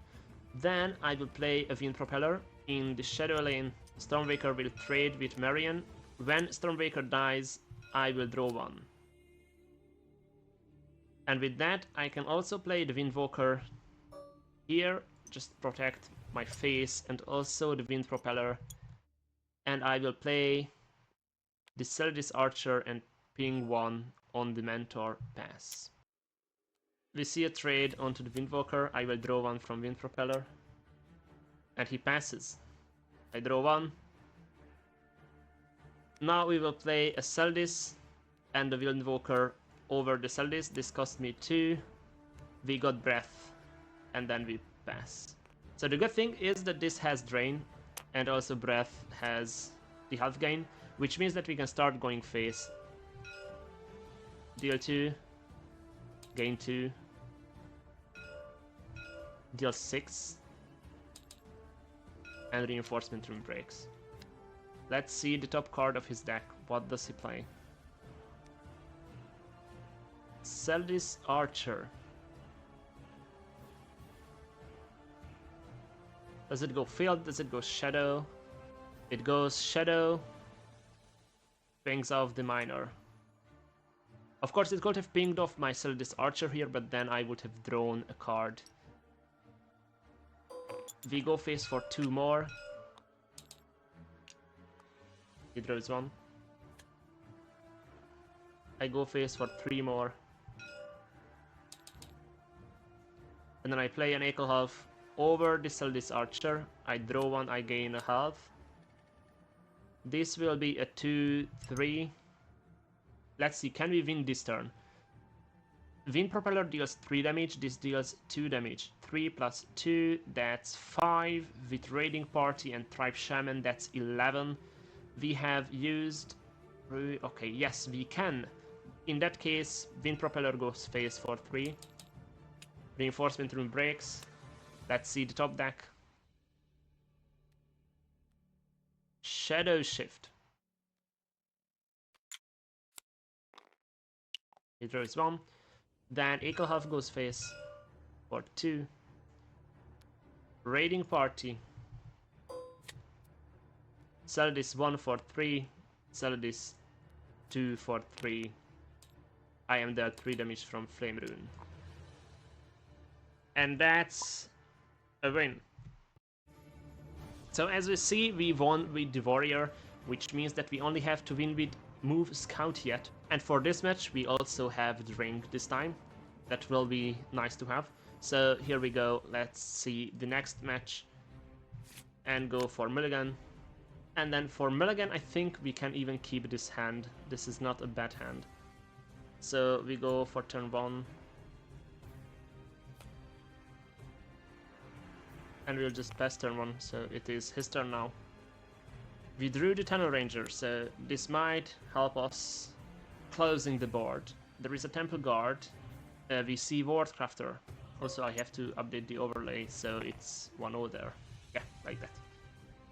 Then I will play a Wind Propeller. In the Shadow Lane, Stormwaker will trade with Marion. When Stormwaker dies, I will draw 1. And with that, I can also play the Windwalker here, just protect my face, and also the Wind Propeller. And I will play the Celadis Archer and ping 1 on the Mentor pass. We see a trade onto the Windwalker. I will draw 1 from Wind Propeller. And he passes. I draw 1. Now we will play a Celadis and the Windwalker over the Celadis. This cost me 2. We got Breath. And then we pass. So the good thing is that this has Drain. And also Breath has the health gain. Which means that we can start going face. Deal 2. Gain 2. Deal 6. And Reinforcement Room breaks. Let's see the top card of his deck. What does he play? Celadis Archer. Does it go field? Does it go shadow? It goes shadow. Pings off the Miner. Of course, it could have pinged off my Celadis Archer here, but then I would have drawn a card. We go face for 2 more. He draws 1. I go face for 3 more. And then I play an Ekelhalf over the Celadis Archer. I draw 1, I gain a half. This will be a 2-3. Let's see, can we win this turn? Wind Propeller deals 3 damage, this deals 2 damage. 3 plus 2, that's 5. With Raiding Party and Tribe Shaman, that's 11. We have used... Okay, yes, we can. In that case, Wind Propeller goes face for 3. Reinforcement Room breaks. Let's see the top deck. Shadow Shift. He draws 1. Then Ekelhalf goes face for 2. Raiding Party. Celadis 1 for 3. Celadis 2 for 3. I am dealt 3 damage from Flame Rune. And that's a win. So as we see, we won with the Warrior, which means that we only have to win with Move Scout yet. And for this match, we also have the ring this time. That will be nice to have. So here we go, let's see the next match. And go for Mulligan. And then for Mulligan, I think we can even keep this hand. This is not a bad hand. So we go for turn 1. And we'll just pass turn 1, so it is his turn now. We drew the Tunnel Ranger, so this might help us closing the board. There is a Temple Guard. We see Wardcrafter. Also, I have to update the overlay, so it's 1-0 there. Yeah, like that.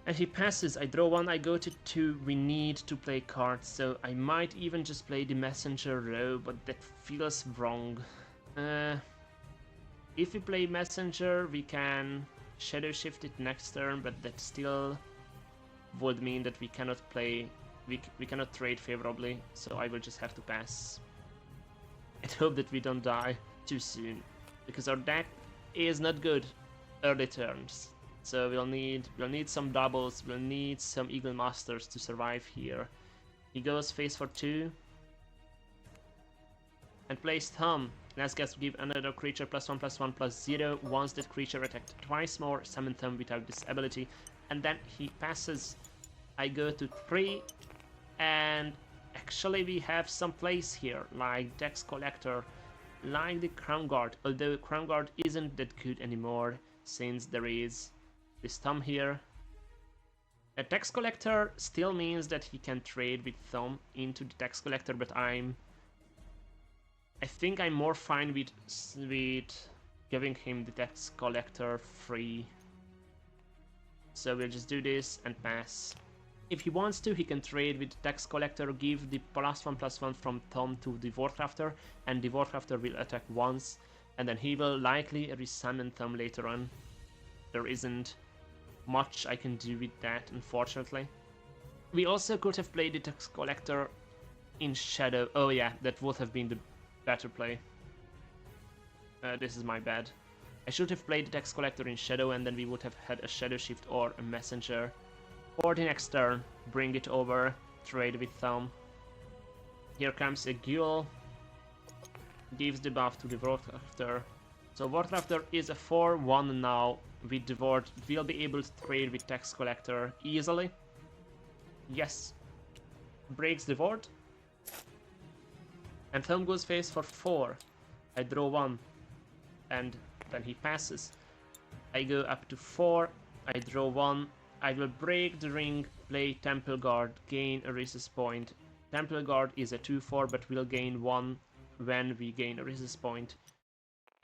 And he passes, I draw 1, I go to 2, we need to play cards, so I might even just play the Messenger row, but that feels wrong. If we play Messenger, we can Shadow Shift it next turn, but that still would mean that we cannot play, we cannot trade favorably, so I will just have to pass. And hope that we don't die too soon, because our deck is not good early turns. So we'll need some doubles, we'll need some Eagle Masters to survive here. He goes face for 2. And plays Thumb. Last guess give another creature +1/+1/+0. Once that creature attacked twice more, summon Thumb without this ability. And then he passes. I go to 3. And actually we have some plays here, like Dex Collector, like the Crown Guard. Although Crown Guard isn't that good anymore, since there is this Thumb here. A Dex Collector still means that he can trade with Thumb into the Dex Collector, but I think I'm more fine with giving him the Dex Collector free. So we'll just do this and pass. If he wants to, he can trade with Dex Collector, give the +1/+1 from Thumb to the Wardcrafter, and the Wardcrafter will attack once, and then he will likely resummon Thumb later on. There isn't much I can do with that, unfortunately. We also could have played the Dex Collector in Shadow. Oh yeah, that would have been the better play. This is my bad. I should have played the Dex Collector in Shadow, and then we would have had a Shadow Shift or a Messenger. For the next turn, bring it over, trade with Thumb. Here comes a Ghoul. Gives the buff to the Wardcrafter. So Wardcrafter is a 4/1 now. With the Ward, we'll be able to trade with Dex Collector easily. Yes. Breaks the Ward. And Thumb goes face for 4. I draw 1. And then he passes. I go up to 4. I draw 1. I will break the ring, play Temple Guard, gain a resist point. Temple Guard is a 2/4, but we'll gain 1 when we gain a resist point.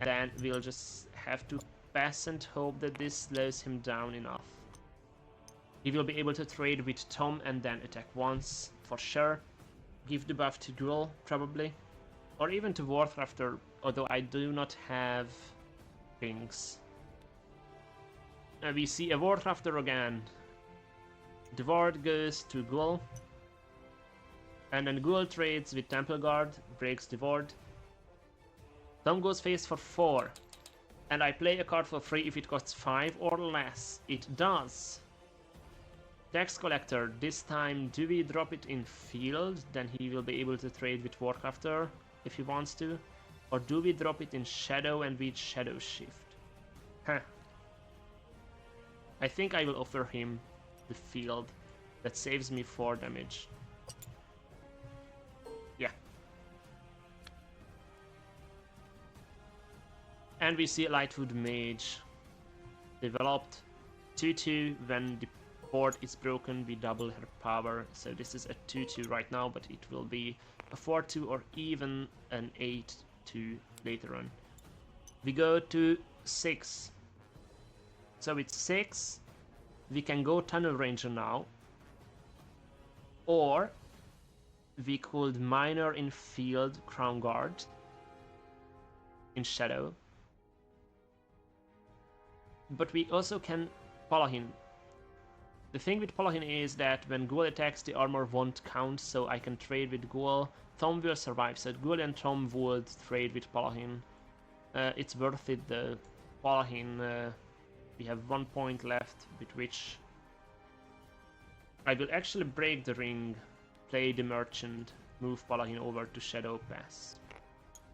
And then we'll just have to pass and hope that this slows him down enough. He will be able to trade with Tom and then attack once, for sure. Give the buff to Ghoul, probably. Or even to Wardcrafter, although I do not have things. We see a Wardcrafter again. The Ward goes to Ghoul. And then Ghoul trades with Temple Guard, breaks the Ward. Thumb goes face for 4. And I play a card for free if it costs 5 or less. It does. Dex Collector, this time do we drop it in field? Then he will be able to trade with Wardcrafter if he wants to. Or do we drop it in Shadow and we Shadow Shift? Huh. I think I will offer him the field. That saves me 4 damage. Yeah. And we see Lightwood Mage. Developed 2/2. When the board is broken, we double her power. So this is a 2/2 right now, but it will be a 4/2 or even an 8/2 later on. We go to 6. So with 6, we can go Tunnel Ranger now. Or we could Miner in field, Crown Guard in Shadow. But we also can Paladin. The thing with Palahin is that when Ghoul attacks, the armor won't count, so I can trade with Ghoul. Thom will survive, so Ghoul and Thom would trade with Palahin. It's worth it though. Palahin, we have 1 point left, with which I will actually break the ring, play the merchant, move Palahin over to Shadow Pass.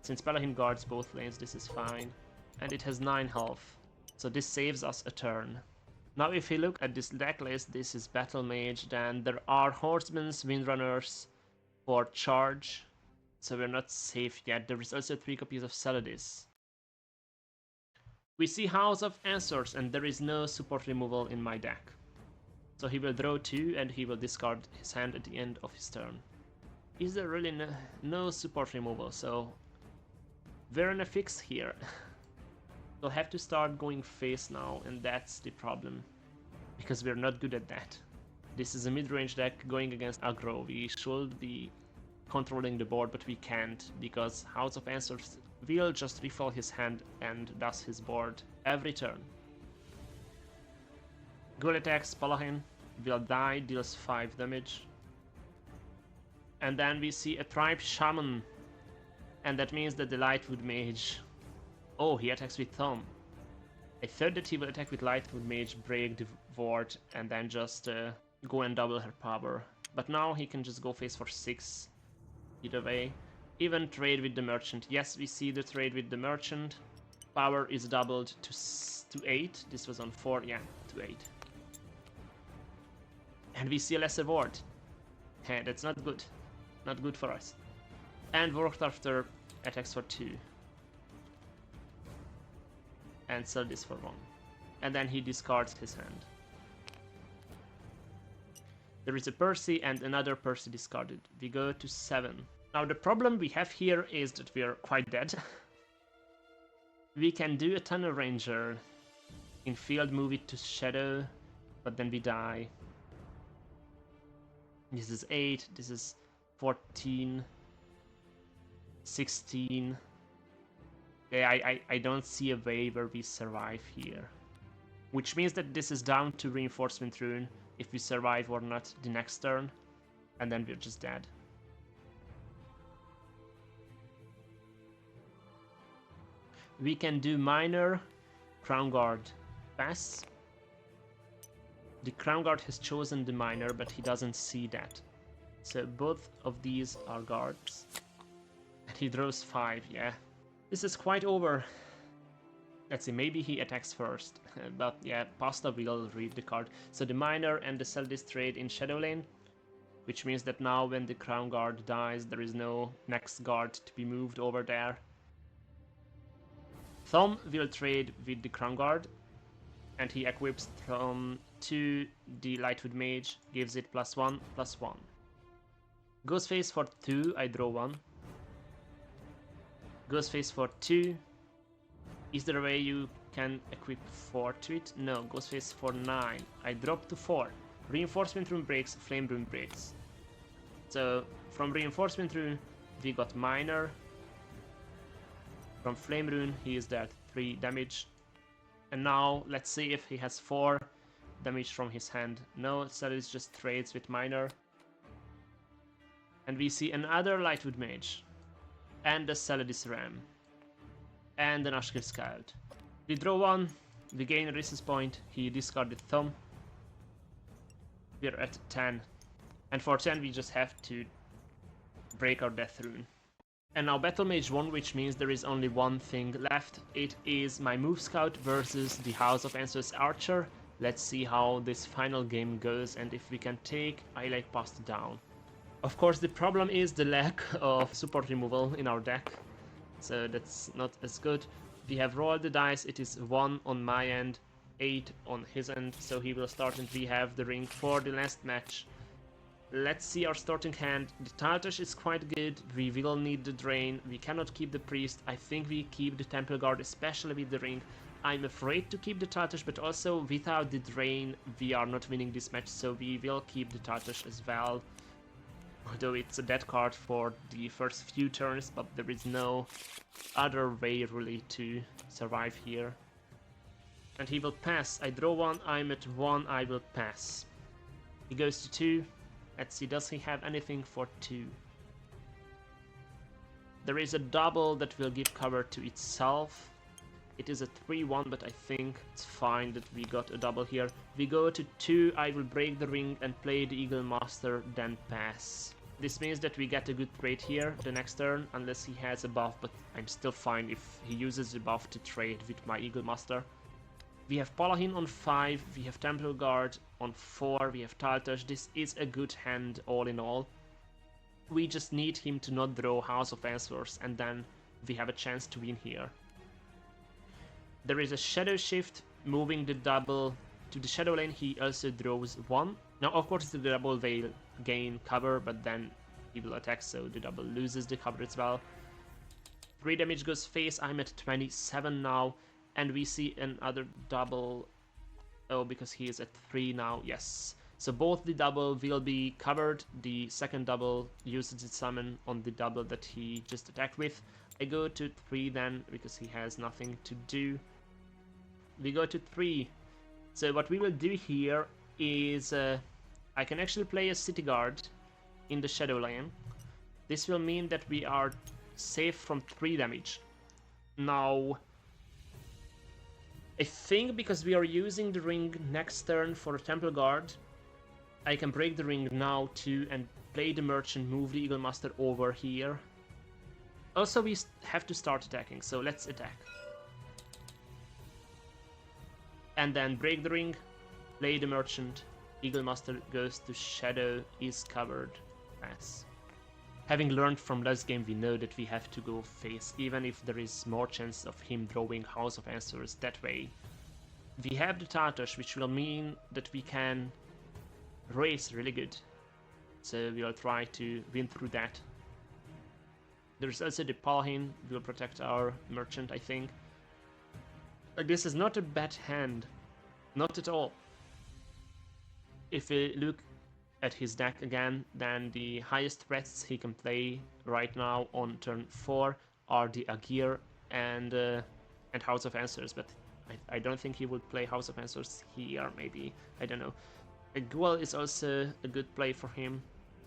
Since Palahin guards both lanes, this is fine. And it has 9 health, so this saves us a turn. Now if we look at this deck list, this is Battle Mage, then there are Horsemen's Windrunners for charge, so we're not safe yet. There is also 3 copies of Celadis. We see House of Answers, and there is no support removal in my deck. So he will draw 2 and he will discard his hand at the end of his turn. Is there really no support removal, so we're in a fix here. We'll have to start going face now, and that's the problem, because we're not good at that. This is a mid-range deck going against aggro. We should be controlling the board, but we can't, because House of Answers will just refill his hand and thus his board every turn. Ghoul attacks, Palahin will die, deals 5 damage. And then we see a Tribe Shaman, and that means that the Lightwood Mage... Oh, he attacks with Thom. I thought that he will attack with Lightwood Mage, break the ward, and then just go and double her power. But now he can just go face for 6. Either way. Even trade with the Merchant. Yes, we see the trade with the Merchant. Power is doubled to 8. This was on 4, yeah, to 8. And we see a lesser ward. Hey, that's not good. Not good for us. And Warcrafter attacks for 2. And sell this for 1. And then he discards his hand. There is a Percy and another Percy discarded. We go to 7. Now the problem we have here is that we are quite dead. We can do a Tunnel Ranger in field, move it to Shadow, but then we die. This is 8, this is 14, 16. Yeah, I don't see a way where we survive here. Which means that this is down to Reinforcement Rune, if we survive or not the next turn, and then we're just dead. We can do Minor, Crown Guard, Pass. The Crown Guard has chosen the Minor, but he doesn't see that. So both of these are guards. And he draws 5, yeah. This is quite over. Let's see, maybe he attacks first. But yeah, Pasta will read the card. So the Minor and the Celadis trade in Shadow Lane. Which means that now when the Crown Guard dies, there is no next guard to be moved over there. Thom will trade with the Crown Guard. And he equips Thom to the Lightwood Mage. Gives it +1/+1. Goes face for 2, I draw 1. Goes face for 2. Is there a way you can equip 4 to it? No, goes face for 9. I drop to 4. Reinforcement Rune breaks, Flame Rune breaks. So from Reinforcement Rune we got Minor. From Flame Rune he is dead, 3 damage. And now let's see if he has 4 damage from his hand. No, Celadis just trades with Minor. And we see another Lightwood Mage. And the Celadis Ram. And an Ashkir Scout. We draw 1, we gain a resistance point, he discarded Thom. We're at 10. And for 10 we just have to break our Death Rune. And now Battle Mage won, which means there is only one thing left. It is my Move Scout versus the House of Answers Archer. Let's see how this final game goes and if we can take Eyelake Pasta down. Of course the problem is the lack of support removal in our deck. So that's not as good. We have rolled the dice, it is 1 on my end, 8 on his end, so he will start and we have the ring for the last match. Let's see our starting hand. The Taltash is quite good, we will need the Drain, we cannot keep the Priest, I think we keep the Temple Guard, especially with the ring. I'm afraid to keep the Taltash, but also without the Drain we are not winning this match, so we will keep the Taltash as well. Although it's a dead card for the first few turns, but there is no other way really to survive here. And he will pass. I draw 1, I'm at 1, I will pass. He goes to 2. Let's see, does he have anything for 2? There is a double that will give cover to itself. It is a 3-1, but I think it's fine that we got a double here. We go to 2, I will break the ring and play the Eagle Master, then pass. This means that we get a good trade here the next turn, unless he has a buff, but I'm still fine if he uses the buff to trade with my Eagle Master. We have Paladin on 5, we have Temple Guard on 4, we have Tile Touch. This is a good hand all in all. We just need him to not draw House of Answers, and then we have a chance to win here. There is a Shadow Shift, moving the double to the Shadow Lane. He also draws 1. Now, of course, the double will gain cover, but then he will attack, so the double loses the cover as well. 3 damage goes face. I'm at 27 now, and we see another double. Oh, because he is at 3 now. Yes. So both the double will be covered. The second double uses its summon on the double that he just attacked with. I go to 3 then, because he has nothing to do. We go to 3. So what we will do here is I can actually play a City Guard in the Shadow Lane. This will mean that we are safe from 3 damage. Now, I think because we are using the ring next turn for a Temple Guard, I can break the ring now too and play the Merchant, move the Eagle Master over here. Also, we have to start attacking, so let's attack. And then break the ring, play the Merchant, Eagle Master goes to Shadow, is covered, pass. Having learned from last game, we know that we have to go face, even if there is more chance of him drawing House of Answers that way. We have the Tartush, which will mean that we can race really good. So we'll try to win through that. There's also the Paladin, will protect our Merchant, I think. This is not a bad hand, not at all. If we look at his deck again, then the highest threats he can play right now on turn 4 are the Agir and House of Answers, but I don't think he would play House of Answers here, maybe, I don't know. A Guel is also a good play for him.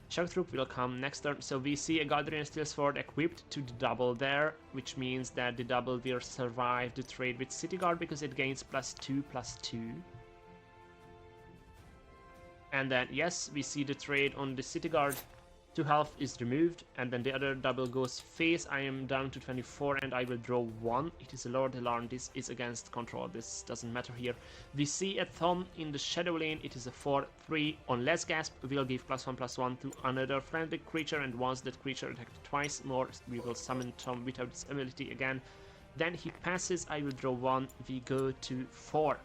Shock Troop will come next turn, so we see a Galdrian Steel Sword equipped to the double there, which means that the double will survive the trade with City Guard because it gains +2/+2. And then, yes, we see the trade on the City Guard. 2 health is removed, and then the other double goes face. I am down to 24 and I will draw 1. It is a Lord Alarm. This is against control. This doesn't matter here. We see a Thumb in the Shadow Lane. It is a 4/3 on Less Gasp. We'll give +1/+1 to another friendly creature, and once that creature attacked twice more, we will summon Thumb without its ability again. Then he passes. I will draw 1. We go to 4.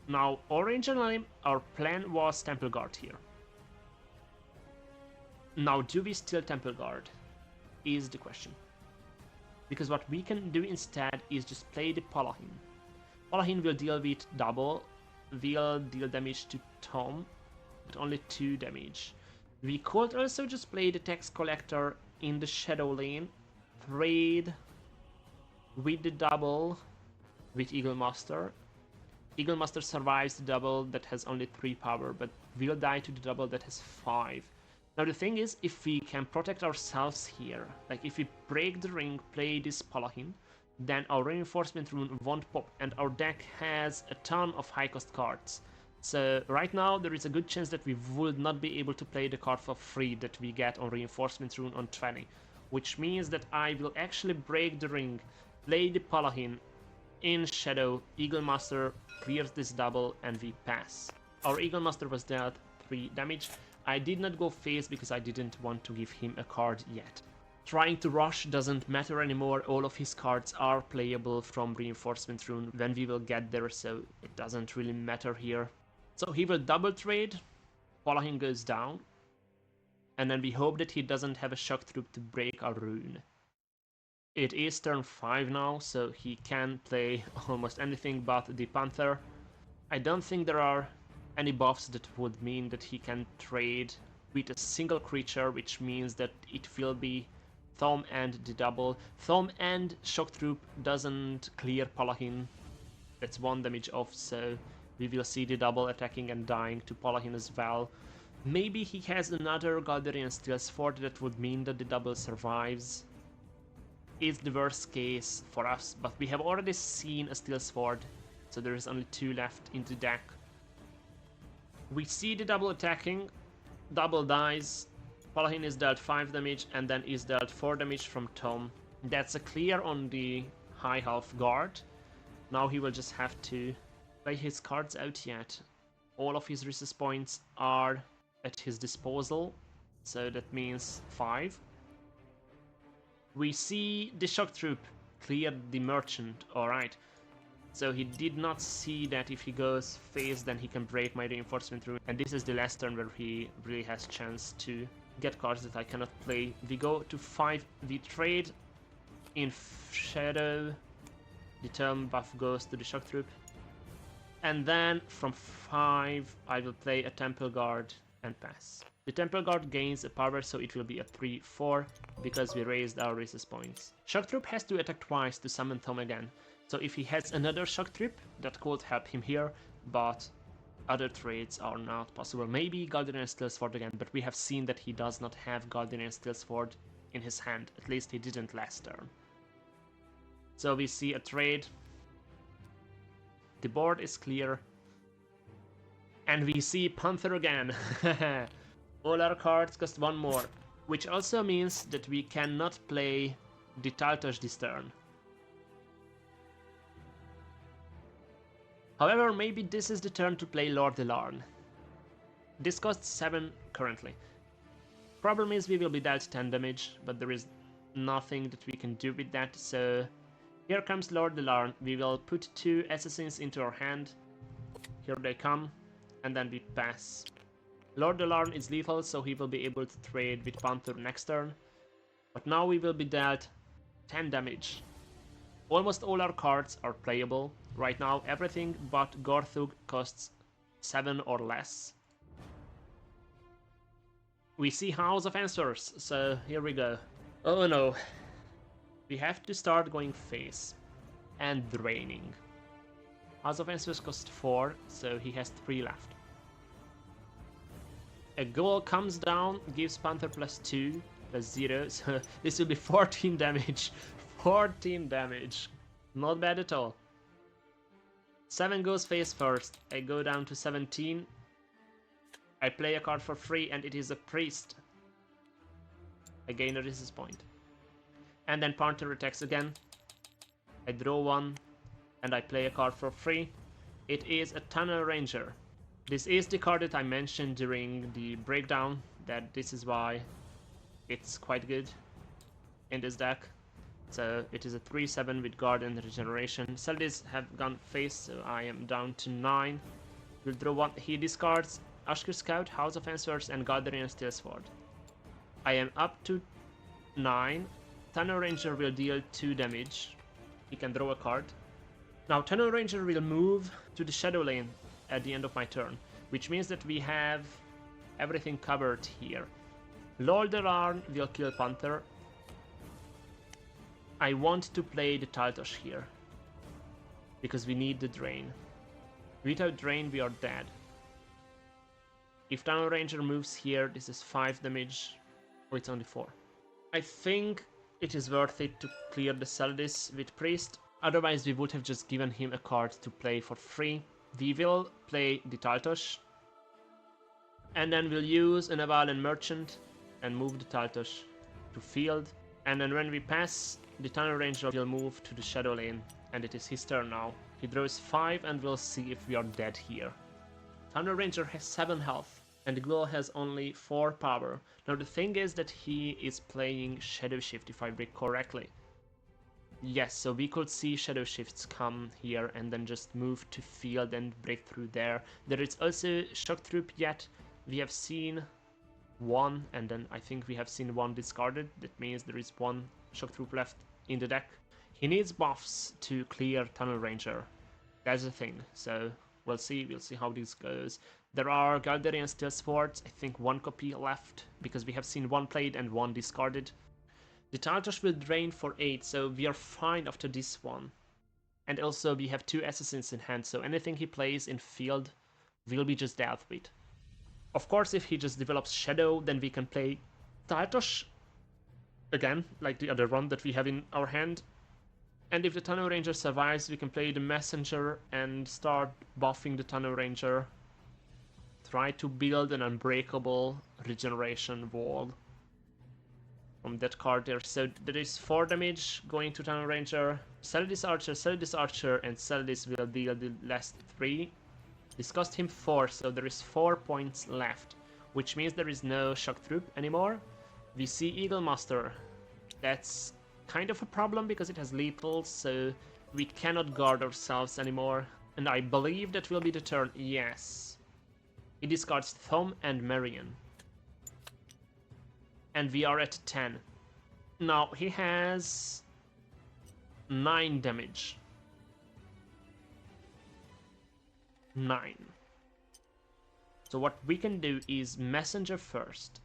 Now, originally, our plan was Temple Guard here. Now, do we steal Temple Guard? Is the question. Because what we can do instead is just play the Paladin. Paladin will deal with double, will deal damage to Tom, but only 2 damage. We could also just play the Tax Collector in the Shadow Lane, trade with the double with Eagle Master. Eagle Master survives the double that has only 3 power, but will die to the double that has 5. Now the thing is, if we can protect ourselves here, like if we break the ring, play this Paladin, then our reinforcement rune won't pop, and our deck has a ton of high cost cards. So right now there is a good chance that we would not be able to play the card for free that we get on reinforcement rune on 20, which means that I will actually break the ring, play the Paladin in Shadow, Eagle Master clears this double, and we pass. Our Eagle Master was dealt 3 damage. I did not go face because I didn't want to give him a card yet. Trying to rush doesn't matter anymore. All of his cards are playable from reinforcement rune when we will get there, so it doesn't really matter here. So he will double trade, Paladin goes down, and then we hope that he doesn't have a Shock Troop to break our rune. It is turn 5 now, so he can play almost anything but the Panther. I don't think there are any buffs that would mean that he can trade with a single creature, which means that it will be Thumb and the double. Thumb and Shock Troop doesn't clear Paladin. That's 1 damage off, so we will see the double attacking and dying to Paladin as well. Maybe he has another Galderian Steel Sword that would mean that the double survives. Is the worst case for us, but we have already seen a Steel Sword, so there is only 2 left in the deck. We see the double attacking, double dies, Paladin is dealt 5 damage and then is dealt 4 damage from Tom. That's a clear on the high health guard. Now he will just have to play his cards out yet. All of his resist points are at his disposal, so that means 5. We see the Shock Troop clear the Merchant, alright. So he did not see that if he goes face, then he can break my reinforcement room. And this is the last turn where he really has chance to get cards that I cannot play. We go to 5, we trade in Shadow. The term buff goes to the Shock Troop. And then from 5, I will play a Temple Guard and pass. The Temple Guard gains a power, so it will be a 3-4 because we raised our resist points. Shock Troop has to attack twice to summon Tom again. So if he has another Shock Troop, that could help him here, but other trades are not possible. Maybe Galderian Steel Sword again, but we have seen that he does not have Galderian Steel Sword in his hand. At least he didn't last turn. So we see a trade. The board is clear. And we see Panther again. All our cards cost 1 more, which also means that we cannot play the Taltosh this turn. However, maybe this is the turn to play Lord Alarn. This costs 7 currently. Problem is we will be dealt 10 damage, but there is nothing that we can do with that, so here comes Lord Alarn. We will put 2 assassins into our hand. Here they come, and then we pass. Lord Alarn is lethal, so he will be able to trade with Panther next turn. But now we will be dealt 10 damage. Almost all our cards are playable. Right now, everything but Gorthug costs 7 or less. We see House of Answers, so here we go. Oh no. We have to start going face and draining. House of Answers cost 4, so he has 3 left. A goal comes down, gives Panther +2, +0, so this will be 14 damage. 14 damage. Not bad at all. 7 goes face first. I go down to 17. I play a card for free and it is a priest. I gain a resist point. And then Panther attacks again. I draw 1 and I play a card for free. It is a Tunnel Ranger. This is the card that I mentioned during the breakdown, that this is why it's quite good in this deck. So it is a 3-7 with Guard and Regeneration. Celdis have gone face, so I am down to 9. We'll draw 1. He discards Ashkur Scout, House of Answers, and Galderian Steel Sword. I am up to 9. Tunnel Ranger will deal 2 damage. He can draw a card. Now Tunnel Ranger will move to the Shadow Lane at the end of my turn, which means that we have everything covered here. Lord Alarn will kill Panther. I want to play the Taltosh here, because we need the drain. Without drain we are dead. If Tunnel Ranger moves here, this is 5 damage, or it's only 4. I think it is worth it to clear the Celdis with Priest, otherwise we would have just given him a card to play for free. We will play the Taltosh, and then we'll use an Avalen Merchant and move the Taltosh to field. And then when we pass, the Tunnel Ranger will move to the Shadow Lane, and it is his turn now. He draws 5 and we'll see if we are dead here. Tunnel Ranger has 7 health, and the Ghoul has only 4 power. Now the thing is that he is playing Shadow Shift, if I read correctly. Yes, so we could see Shadow Shifts come here and then just move to field and break through there. There is also Shock Troop yet. We have seen 1, and then I think we have seen 1 discarded. That means there is 1 Shock Troop left in the deck. He needs buffs to clear Tunnel Ranger. That's the thing, so we'll see how this goes. There are Galderian Steel Swords, I think 1 copy left, because we have seen 1 played and 1 discarded. The Taltosh will drain for 8, so we are fine after this one. And also we have 2 assassins in hand, so anything he plays in field will be just dealt with. Of course, if he just develops Shadow, then we can play Tartosh again, like the other one that we have in our hand. And if the Tunnel Ranger survives, we can play the Messenger and start buffing the Tunnel Ranger. Try to build an unbreakable regeneration wall from that card there. So there is 4 damage going to Tunnel Ranger. Sell this Archer, and sell this will deal the last 3. This cost him 4, so there is 4 points left, which means there is no Shock Troop anymore. We see Eagle Master. That's kind of a problem because it has lethal, so we cannot guard ourselves anymore. And I believe that will be the turn. Yes. He discards Thom and Marion. And we are at 10. Now he has 9 damage. 9. So what we can do is Messenger first.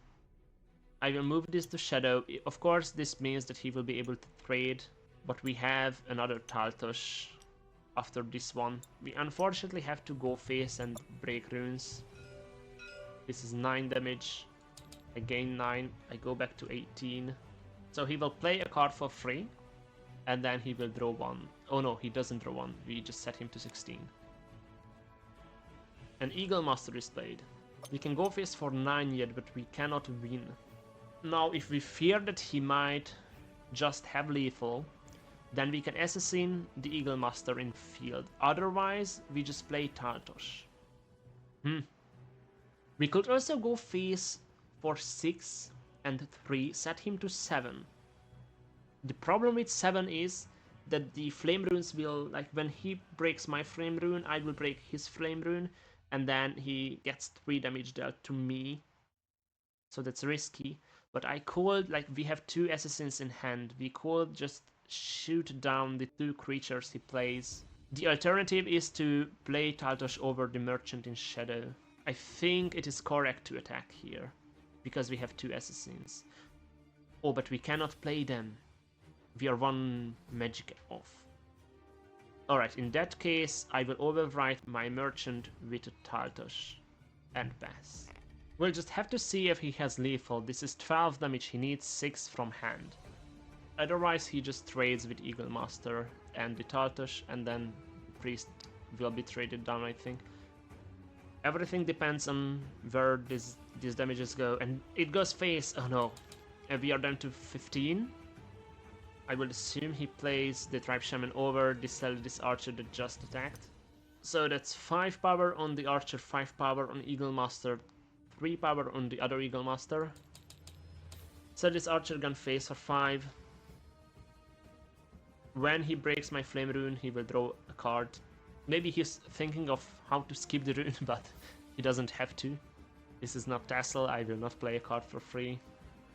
I will move this to Shadow. Of course, this means that he will be able to trade, but we have another Taltosh after this one. We unfortunately have to go face and break runes. This is 9 damage. I gain 9. I go back to 18. So he will play a card for free, and then he will draw 1. Oh no, he doesn't draw 1. We just set him to 16. An Eagle Master is played. We can go face for 9 yet, but we cannot win. Now, if we fear that he might just have lethal, then we can assassin the Eagle Master in field. Otherwise, we just play Tartosh. We could also go face for 6 and 3, set him to 7. The problem with 7 is that the flame runes will, like, when he breaks my flame rune, I will break his flame rune, and then he gets 3 damage dealt to me. So that's risky. But I could, like, we have 2 assassins in hand. We could just shoot down the 2 creatures he plays. The alternative is to play Taltosh over the Merchant in Shadow. I think it is correct to attack here, because we have 2 assassins. Oh, but we cannot play them. We are 1 magic off. Alright, in that case, I will overwrite my Merchant with a Taltosh and pass. We'll just have to see if he has lethal. This is 12 damage, he needs 6 from hand. Otherwise he just trades with Eagle Master and the Taltosh, and then Priest will be traded down, I think. Everything depends on where these damages go, and it goes face. Oh no, and we are down to 15. I will assume he plays the Tribe Shaman over this Archer that just attacked. So that's 5 power on the Archer, 5 power on Eagle Master, 3 power on the other Eagle Master. So this Archer gun face for 5. When he breaks my Flame Rune, he will draw a card. Maybe he's thinking of how to skip the rune, but he doesn't have to. This is not Tassel, I will not play a card for free.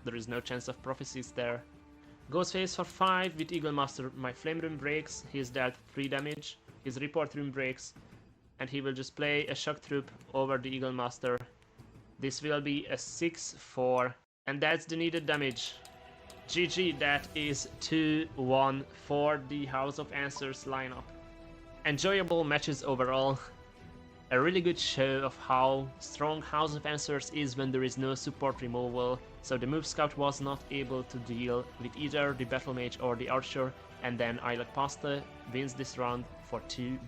There is no chance of prophecies there. Goes face for 5 with Eagle Master. My Flame Rune breaks, he is dealt 3 damage. His Report Rune breaks, and he will just play a Shock Troop over the Eagle Master. This will be a 6-4, and that's the needed damage. GG, that is 2-1 for the House of Answers lineup. Enjoyable matches overall. A really good show of how strong House of Answers is when there is no support removal. So the Move Scout was not able to deal with either the Battle Mage or the Archer, and then Islet Pasta wins this round for 2-1.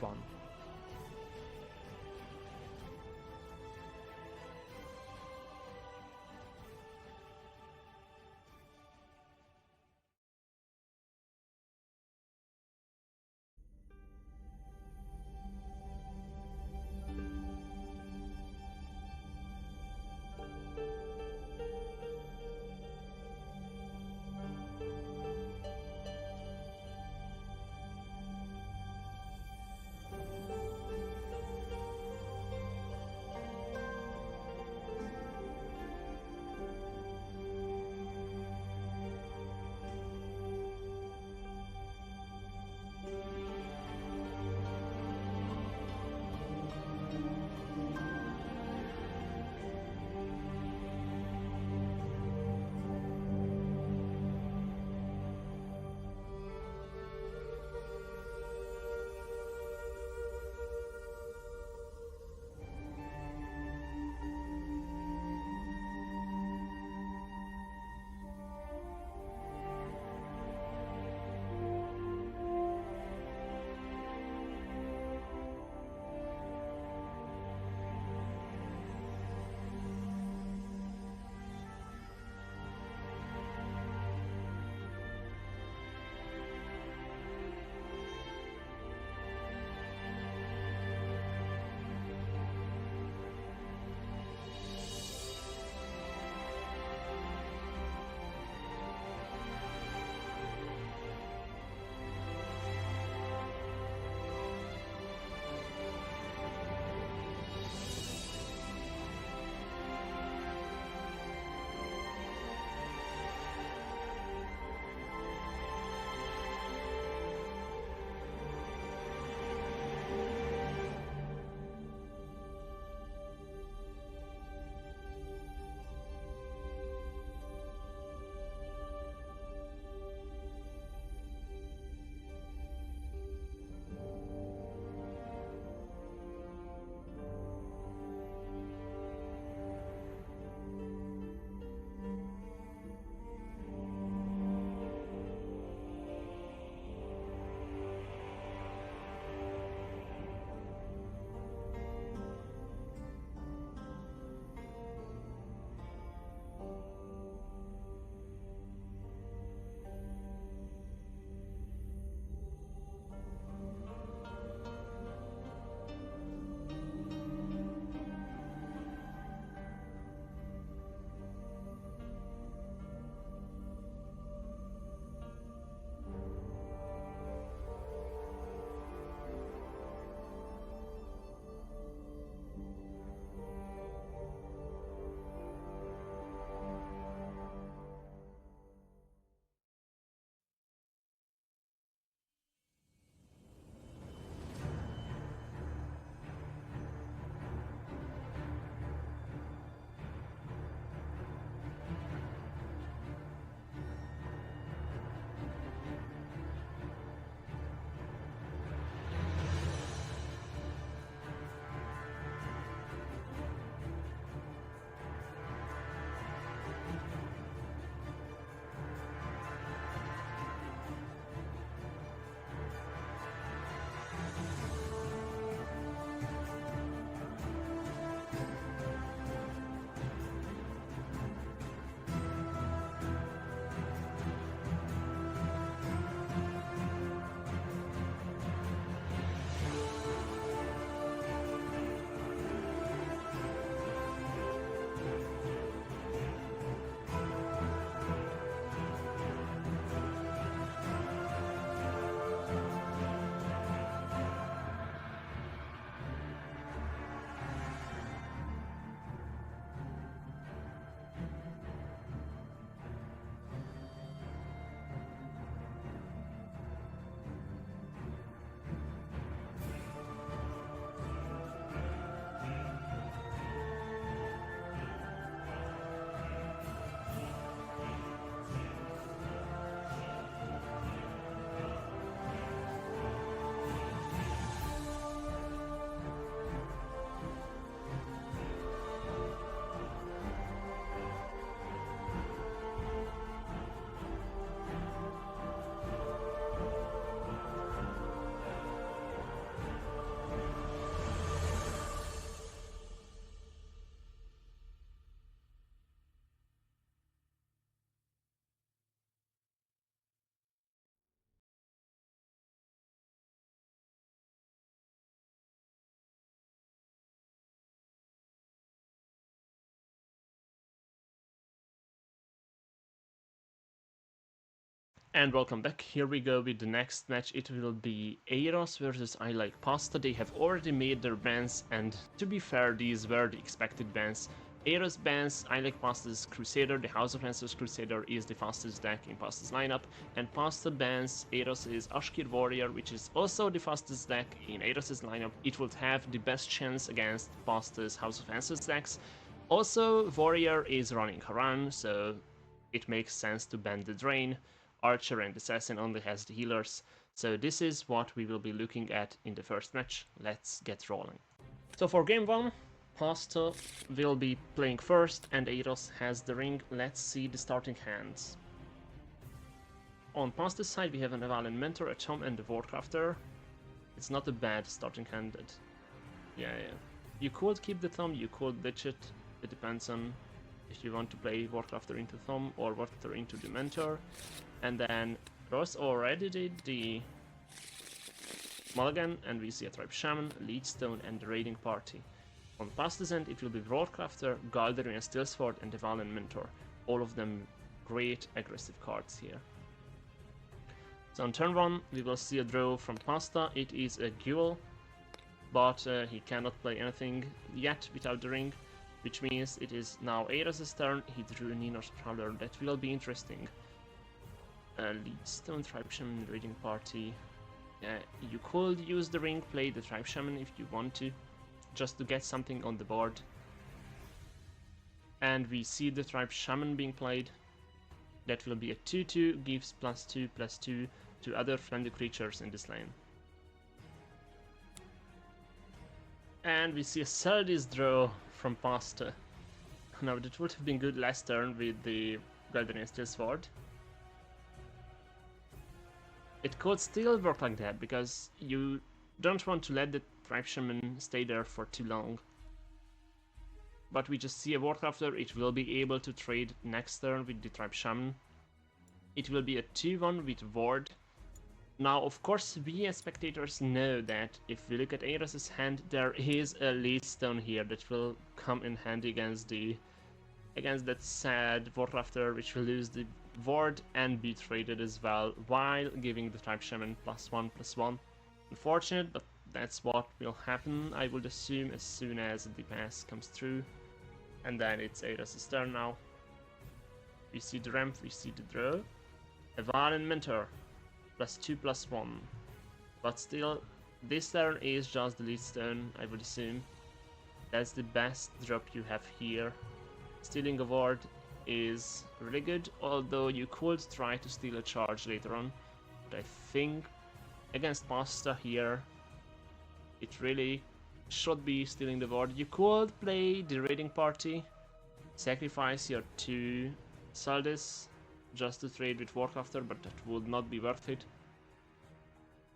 And welcome back. Here we go with the next match. It will be Eiros versus I Like Pasta. They have already made their bans, and to be fair, these were the expected bans. Eiros bans I Like Pasta's Crusader. The House of Answers Crusader is the fastest deck in Pasta's lineup, and Pasta bans Eiros' Ashkir Warrior, which is also the fastest deck in Eiros' lineup. It would have the best chance against Pasta's House of Answers decks. Also, Warrior is running Haran, so it makes sense to ban the Drain. Archer and Assassin only has the healers, so this is what we will be looking at in the first match. Let's get rolling. So for game 1, Pasta will be playing first and Eiros has the ring. Let's see the starting hands. On Pasta's side we have an Evalin Mentor, a Chum and a Warcrafter. It's not a bad starting hand. Yeah. You could keep the Thumb, you could ditch it. It depends on if you want to play Warcrafter into Thumb or Warcrafter into the Mentor. And then Ross already did the Mulligan, and we see a Tribe Shaman, Leechstone, and the Raiding Party. On Pasta's end, it will be Warcrafter, Galdarian Stillsword, and Evalin Mentor. All of them great aggressive cards here. So on turn 1, we will see a draw from Pasta. It is a duel, but he cannot play anything yet without the ring, which means it is now Eiros' turn. He drew a Ninor's Prowler. That will be interesting. Leechstone, Tribe Shaman, Raiding Party. You could use the ring, play the Tribe Shaman if you want to, just to get something on the board. And we see the Tribe Shaman being played. That will be a 2-2, gives +2/+2 to other friendly creatures in this lane. And we see a Sardis draw from Pasta. Now that would have been good last turn with the Galdarian Stillsword. It could still work like that, because you don't want to let the Tribe Shaman stay there for too long. But we just see a Warcrafter. It will be able to trade next turn with the Tribe Shaman. It will be a 2-1 with Vordë. Now, of course, we as spectators know that if we look at Eiros' hand, there is a Leechstone here that will come in handy against that sad Warcrafter, which will lose the Vordë and be traded as well, while giving the Tribe Shaman +1/+1. Unfortunate, but that's what will happen, I would assume, as soon as the pass comes through. And then it's Eiros' turn now. We see the ramp, we see the draw. Evalin Mentor, +2/+1. But still, this turn is just the Leechstone, I would assume. That's the best drop you have here. Stealing a Vordë is really good, although you could try to steal a charge later on. But I think against Pasta here, it really should be stealing the Vordë. You could play the Raiding Party, sacrifice your 2 Saldis just to trade with Warcrafter, but that would not be worth it.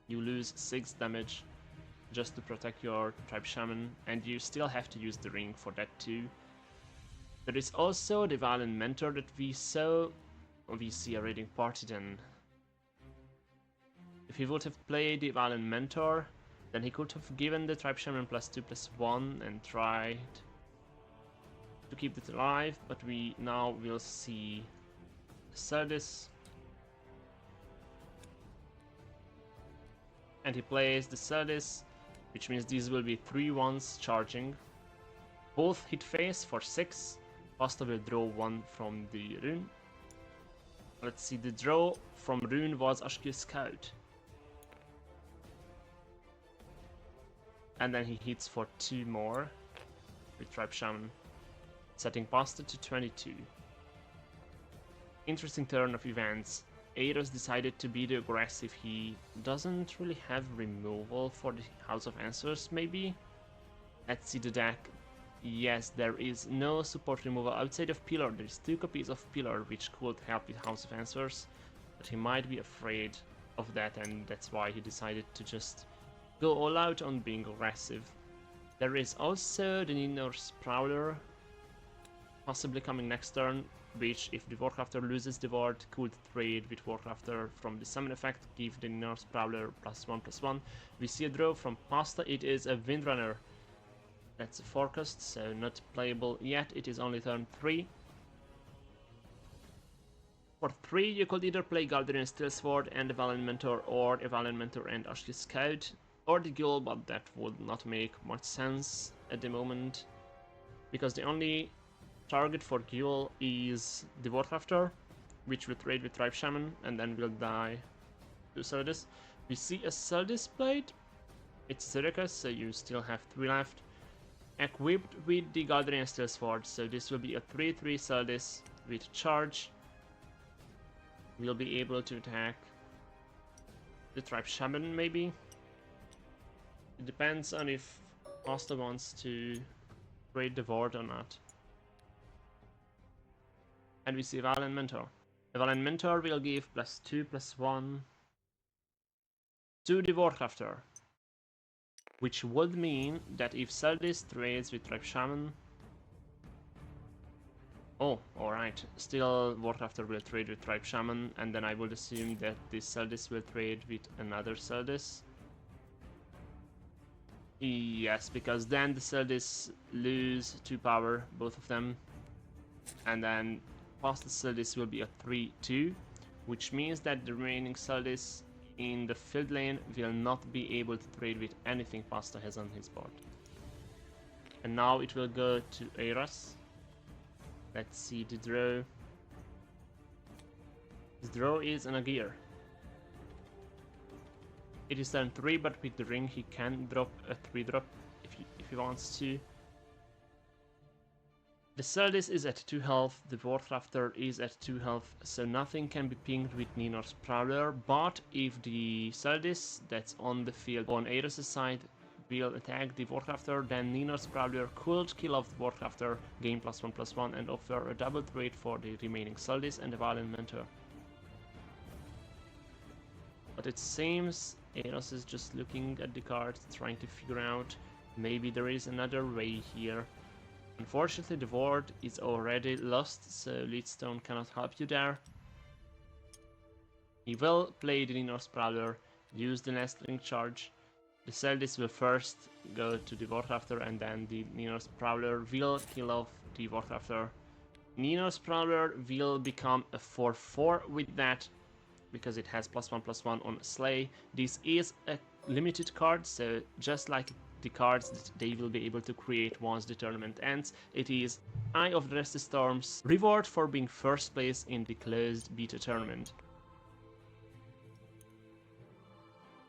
You lose 6 damage just to protect your Tribe Shaman, and you still have to use the ring for that too. There is also the Evalin Mentor that we saw. We see a Raiding Party then. If he would have played the Evalin Mentor, then he could have given the Tribe Shaman +2/+1 and tried to keep it alive, but we now will see Sardis. And he plays the Sardis, which means these will be 3-1s charging. Both hit face for 6. Pasta will draw 1 from the rune. Let's see, the draw from rune was Ashkir Scout. And then he hits for 2 more with Tribe Shaman, setting Pasta to 22. Interesting turn of events. Eiros decided to be the aggressive. He doesn't really have removal for the House of Answers, maybe? Let's see the deck. Yes, there is no support removal outside of Pillar. There's 2 copies of Pillar, which could help with House of Answers, but he might be afraid of that, and that's why he decided to just go all out on being aggressive. There is also the Ninor's Prowler, possibly coming next turn, which, if the Warcrafter loses the Vordë, could trade with Warcrafter from the summon effect, give the Ninor's Prowler +1/+1. We see a draw from Pasta. It is a Windrunner. That's a forecast, so not playable yet. It is only turn 3. For 3, you could either play Galdrian Stillsword and Valiant Mentor, or Valiant Mentor and Ashki Scout, or the Ghoul, but that would not make much sense at the moment, because the only target for Ghoul is the Warcrafter, which will trade with Tribe Shaman, and then will die to Sildis. We see a Sildis Blade. It's Zericus, so you still have 3 left. Equipped with the Galdrian Stillsword, so this will be a 3/3 Sildis with charge. We'll be able to attack the Tribe Shaman, maybe. It depends on if Master wants to trade the Vordë or not. And we see Valiant Mentor. The Valiant Mentor will give +2/+1 to the Warcrafter, which would mean that if Sildis trades with Tribe Shaman... Oh, alright. Still, Warcrafter will trade with Tribe Shaman, and then I would assume that this Sildis will trade with another Sildis. Yes, because then the Sildis lose 2 power, both of them. And then past the Sildis will be a 3/2, which means that the remaining Sildis in the field lane will not be able to trade with anything Pasta has on his board. And now it will go to Eros. Let's see the draw. The draw is an Agir. It is turn 3, but with the ring he can drop a 3-drop if he wants to. The Sildis is at 2 health, the Warcrafter is at 2 health, so nothing can be pinged with Ninor's Prowler, but if the Sildis that's on the field on Eros' side will attack the Warcrafter, then Ninor's Prowler could kill off the Warcrafter, gain +1/+1, and offer a double trade for the remaining Sildis and the Valiant Mentor. But it seems Eros is just looking at the cards, trying to figure out maybe there is another way here. Unfortunately, the Vordë is already lost, so Leadstone cannot help you there. He will play the Ninor's Prowler, use the Nestling Charge. The Sildis will first go to the Warcrafter, and then the Ninor's Prowler will kill off the Warcrafter. Ninor's Prowler will become a 4/4 with that, because it has +1/+1 on Slay. This is a limited card, so just like the cards that they will be able to create once the tournament ends, it is Eye of the Restless Storm's reward for being first place in the closed beta tournament.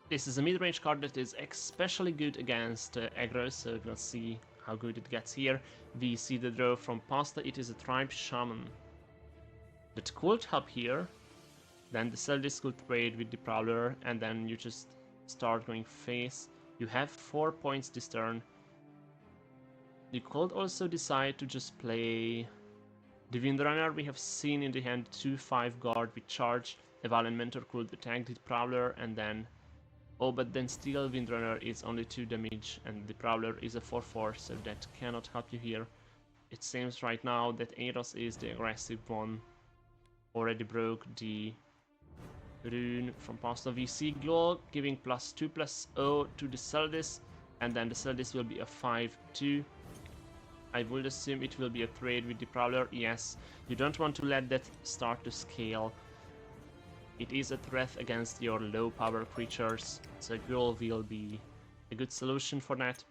This is a mid-range card that is especially good against aggro, so we'll see how good it gets here. We see the draw from Pasta, it is a Tribe Shaman. That could help here. Then the Sildis could trade with the Prowler, and then you just start going face. You have 4 points this turn. You could also decide to just play the Windrunner. We have seen in the hand 2/5 guard with charge. A Valiant Mentor could attack the Prowler, and then... Oh, but then still Windrunner is only 2 damage, and the Prowler is a 4/4, so that cannot help you here. It seems right now that Eros is the aggressive one. Already broke the rune from Pasta. We see Glow giving +2/+0 to the Sildis, and then the Sildis will be a 5/2. I would assume it will be a trade with the Prowler. Yes, you don't want to let that start to scale. It is a threat against your low power creatures, so Glow will be a good solution for that.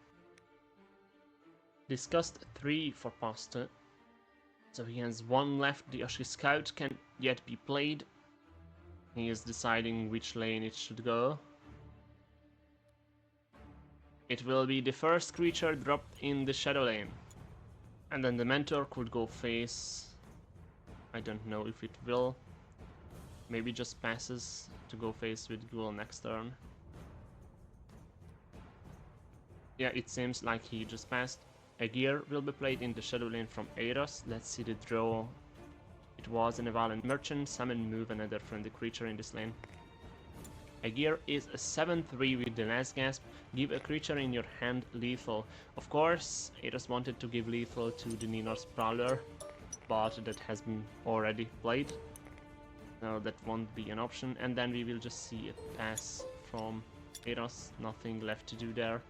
Discussed 3 for Pasta, so he has 1 left. The Ashki Scout can yet be played. He is deciding which lane it should go. It will be the first creature dropped in the Shadow lane. And then the Mentor could go face. I don't know if it will. Maybe just passes to go face with Ghoul next turn. Yeah, it seems like he just passed. Agir will be played in the Shadow lane from Eros. Let's see the draw. It was an Valiant Merchant, summon, move another friendly creature in this lane. Agir is a 7/3 with the last gasp. Give a creature in your hand lethal. Of course, Eros wanted to give lethal to the Ninor's Prowler, but that has been already played. No, that won't be an option. And then we will just see a pass from Eros. Nothing left to do there.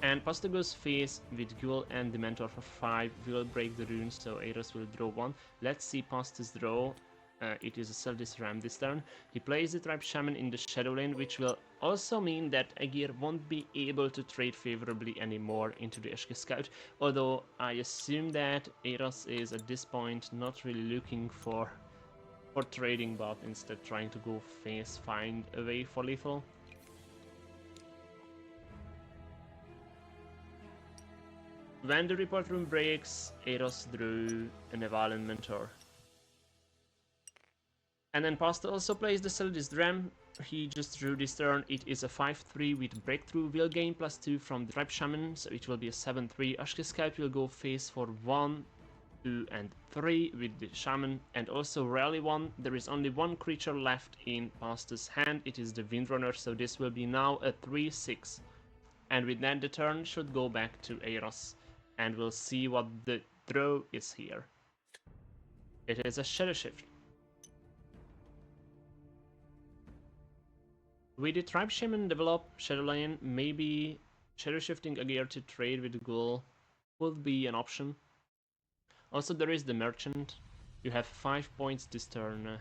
And Pasta goes face with Ghoul, and the Mentor for 5 will break the runes, so Eros will draw 1. Let's see Pasta's draw. It is a Celdis Ram this turn. He plays the Tribe Shaman in the Shadow Lane, which will also mean that Aegir won't be able to trade favorably anymore into the Eshke Scout, although I assume that Eros is at this point not really looking for trading, but instead trying to go face, find a way for lethal. When the report room breaks, Eros drew an Evalin Mentor. And then Pasta also plays the Celdis Ram. He just drew this turn. It is a 5-3 with Breakthrough. Will gain +2 from the Tribe Shaman, so it will be a 7-3. Ashke Scout will go face for 1, 2, and 3 with the Shaman, and also Rally 1. There is only one creature left in Pasta's hand. It is the Windrunner, so this will be now a 3-6. And with that, the turn should go back to Eros, and we'll see what the draw is here. It is a Shadow Shift. With the Tribe Shaman develop Shadow Lane, maybe Shadow Shifting Aegir to trade with the Ghoul would be an option. Also, there is the Merchant. You have 5 points this turn.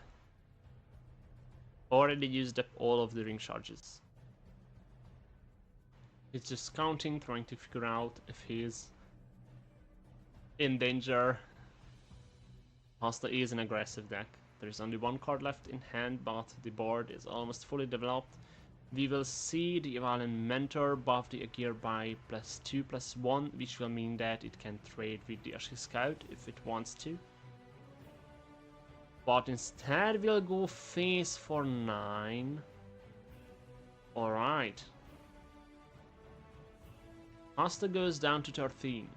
Already used up all of the ring charges. He's just counting, trying to figure out if he's in danger. Pasta is an aggressive deck. There is only one card left in hand, but the board is almost fully developed. We will see the Evalin Mentor buff the Aegir by +2/+1, which will mean that it can trade with the Ashke Scout if it wants to. But instead we'll go face for 9. Alright. Pasta goes down to 13.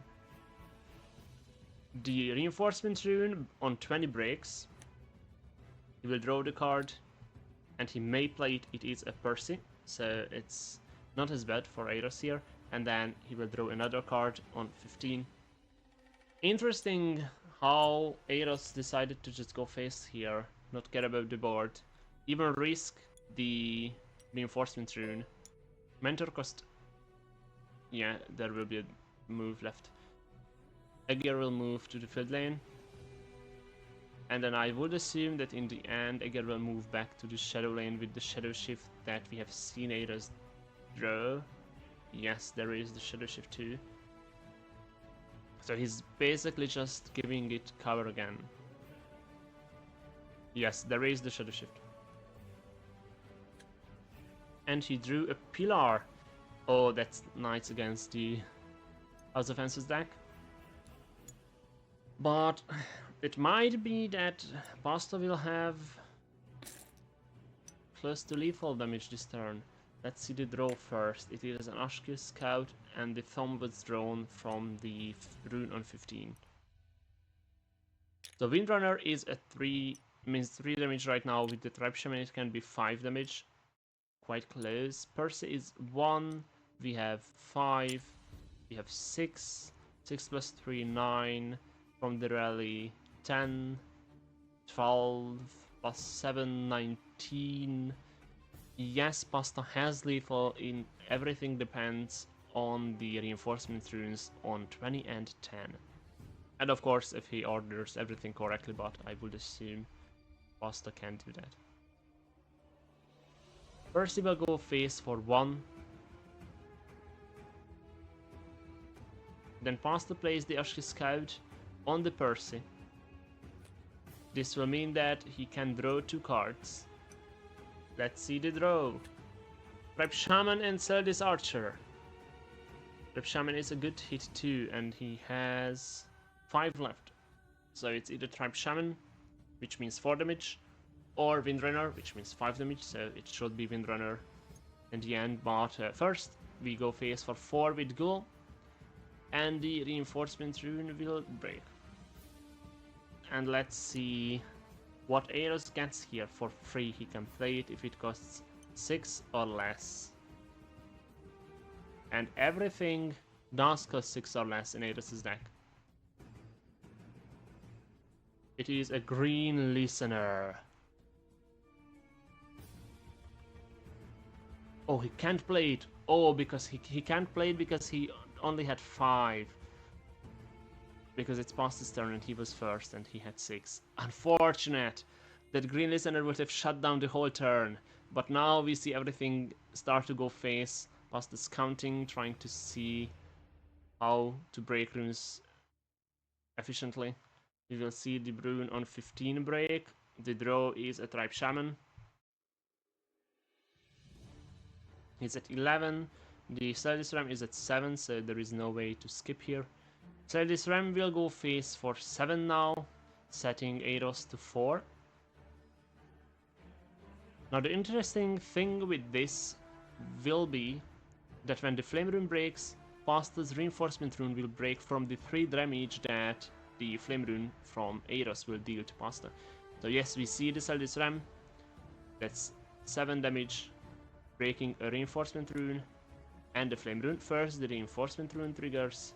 The Reinforcement Rune on 20 breaks. He will draw the card, and he may play it. It is a Percy, so it's not as bad for Eros here. And then he will draw another card on 15. Interesting how Eros decided to just go face here, not care about the board, even risk the Reinforcement Rune. Mentor cost. Yeah, there will be a move left. Aegir will move to the field lane. And then I would assume that in the end, Aegir will move back to the Shadow Lane with the Shadow Shift that we have seen Eros draw. Yes, there is the Shadow Shift too. So he's basically just giving it cover again. Yes, there is the Shadow Shift. And he drew a Pillar. Oh, that's nice against the House of Fences deck. But it might be that Pasta will have close to lethal damage this turn. Let's see the draw first. It is an Ashke Scout, and the thumb was drawn from the rune on 15. So Windrunner is at 3 damage right now. With the Tribe Shaman it can be 5 damage. Quite close. Percy is 1. We have 5. We have 6. 6 plus 3, 9. From the rally, 10, 12, plus 7, 19. Yes, Pasta has lethal. In everything depends on the reinforcement runes on 20 and 10. And of course, if he orders everything correctly, but I would assume Pasta can't do that. Percy will go face for 1. Then Pasta plays the Ashke Scout on the Percy. This will mean that he can draw 2 cards. Let's see the draw. Tribe Shaman and Celdis Archer. Tribe Shaman is a good hit too, and he has 5 left. So it's either Tribe Shaman, which means 4 damage, or Windrunner, which means 5 damage, so it should be Windrunner in the end. But first, we go face for 4 with Ghoul, and the Reinforcement Rune will break. And let's see what Eros gets here for free. He can play it if it costs 6 or less. And everything does cost 6 or less in Eros' deck. It is a green listener. Oh, he can't play it. Oh, because he can't play it because he only had 5. Because it's past his turn and he was first and he had 6. Unfortunate. that green listener would have shut down the whole turn. But now we see everything start to go face. Past is counting, trying to see how to break runes efficiently. We will see the rune on 15 break. The draw is a Tribe Shaman. It's at 11. The Celdis Ram is at 7, so there is no way to skip here. Celdis Ram will go face for 7 now, setting Eiros to 4. Now the interesting thing with this will be that when the Flame Rune breaks, Pasta's Reinforcement Rune will break from the 3 damage that the Flame Rune from Eiros will deal to Pasta. So yes, we see the Celdis Ram. That's 7 damage, breaking a Reinforcement Rune and the Flame Rune. First, the Reinforcement Rune triggers.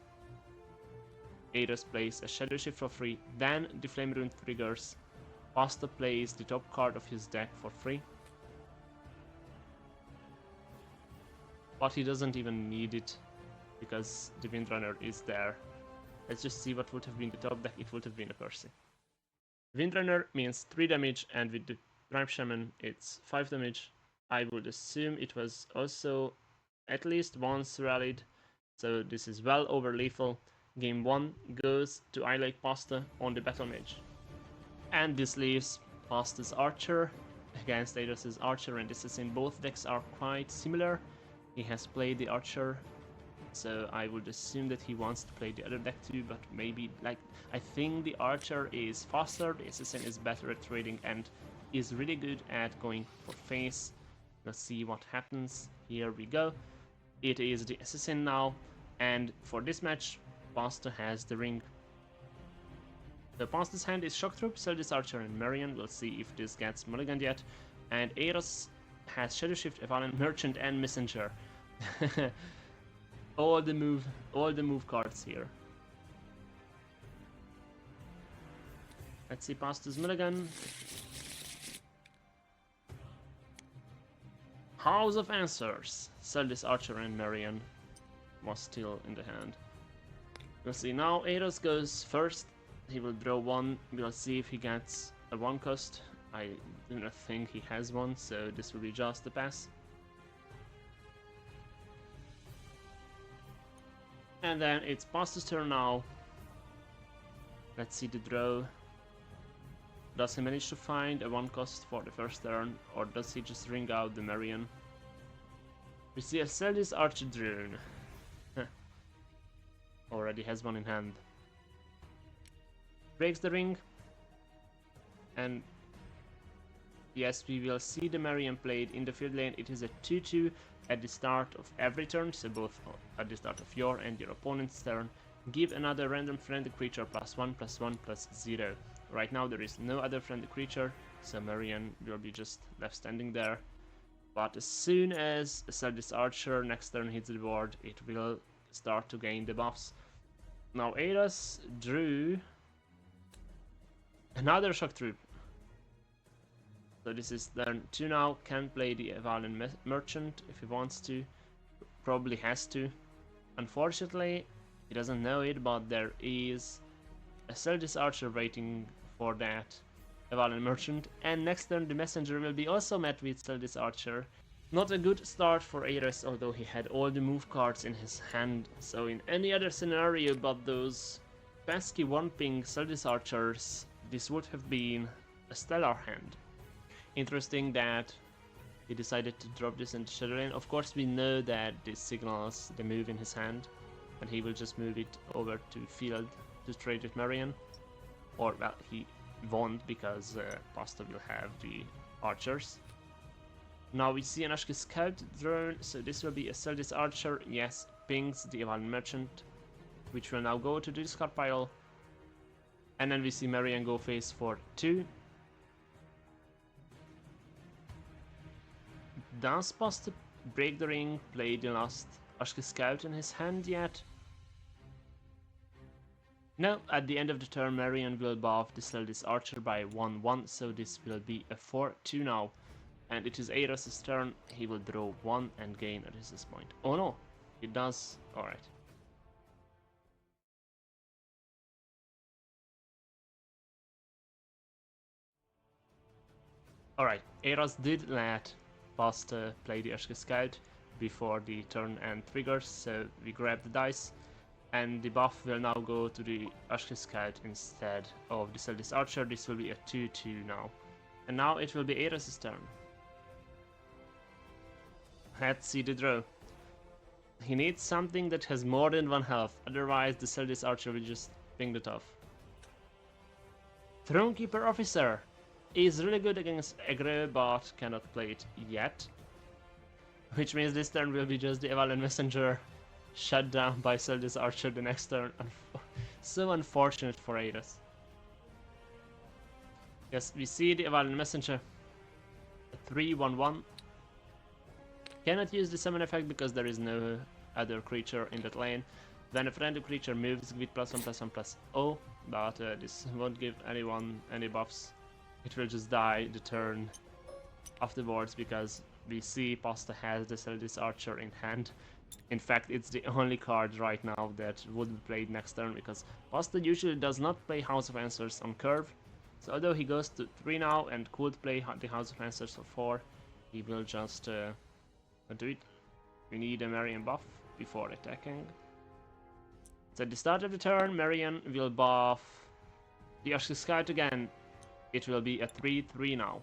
Eiros plays a Shadow Shift for free, then the Flame Rune triggers. Pasta plays the top card of his deck for free. But he doesn't even need it, because the Windrunner is there. Let's just see what would have been the top deck. It would have been a Percy. Windrunner means 3 damage, and with the Tribe Shaman it's 5 damage. I would assume it was also at least once rallied, so this is well over lethal. Game 1 goes to I Like Pasta on the Battle Mage. And this leaves Pasta's Archer against Eiros' Archer and Assassin. Both decks are quite similar. He has played the Archer, so I would assume that he wants to play the other deck too, but maybe, like, I think the Archer is faster, the Assassin is better at trading and is really good at going for face. Let's see what happens. Here we go. It is the Assassin now, and for this match, Pasta has the ring. So Pasta's hand is Shock Troop, Celdis Archer and Marion. We'll see if this gets mulliganed yet. And Eiros has Shadow Shift, Evalan, Merchant and Messenger. all the move cards here. Let's see Pasta's mulligan. House of Answers. Celdis Archer and Marion was still in the hand. We'll see now. Eiros goes first. He will draw 1. We'll see if he gets a 1 cost. I do not think he has one, so this will be just a pass. And then it's Pasta's turn now. Let's see the draw. Does he manage to find a 1 cost for the first turn, or does he just ring out the Marion? We see a Celdis Archer Drone. Already has one in hand. Breaks the ring. And yes, we will see the Marion played in the field lane. It is a 2-2 at the start of every turn, so both at the start of your and your opponent's turn. Give another random friendly creature +1/+1/0. Right now there is no other friendly creature, so Marion will be just left standing there. But as soon as Celdis Archer next turn hits the board, it will start to gain the buffs. Now Eiros drew another Shock Troop. So this is turn 2 now. Can play the Evalan Merchant if he wants to. Probably has to. Unfortunately, he doesn't know it, but there is a Celdis Archer waiting for that Evalan Merchant. And next turn the Messenger will be also met with Celdis Archer. Not a good start for Eiros, although he had all the move cards in his hand. So in any other scenario but those pesky 1-ping Celdis Archers, this would have been a stellar hand. Interesting that he decided to drop this into Shadow Lane. Of course we know that this signals the move in his hand, and he will just move it over to field to trade with Marion. Or, well, he won't, because Pasta will have the archers. Now we see an Ashke Scout drone, so this will be a Celdis Archer. Yes, pings the Evalan Merchant, which will now go to the discard pile. And then we see Marion go face for 2. Does Pasta break the ring, play the last Ashke Scout in his hand yet? No, at the end of the turn Marion will buff the Celdis Archer by 1/1, so this will be a 4/2 now. And it is Eiros' turn. He will draw 1 and gain a resist point. Oh no, he does. Alright. Alright, Eros did let Pasta play the Ashke Scout before the turn end triggers, so we grab the dice, and the buff will now go to the Ashke Scout instead of the Celdis Archer. This will be a 2-2 now. And now it will be Eros' turn. Let's see the draw. He needs something that has more than 1 health, otherwise the Celdis Archer will just ping it off. Thronekeeper Officer is really good against aggro, but cannot play it yet. Which means this turn will be just the Evalon Messenger shut down by Celdis Archer the next turn. So unfortunate for Eros. Yes, we see the Evalon Messenger. A 3/1/1. Cannot use the summon effect because there is no other creature in that lane. When a friendly creature moves with +1/+1/+0, but this won't give anyone any buffs. It will just die the turn afterwards because we see Pasta has the Celdis Archer in hand. In fact, it's the only card right now that would be played next turn because Pasta usually does not play House of Answers on curve. So although he goes to 3 now and could play the House of Answers for 4, he will just do it. We need a Marion buff before attacking. So at the start of the turn, Marion will buff the Ashke Scout again. It will be a 3/3 now.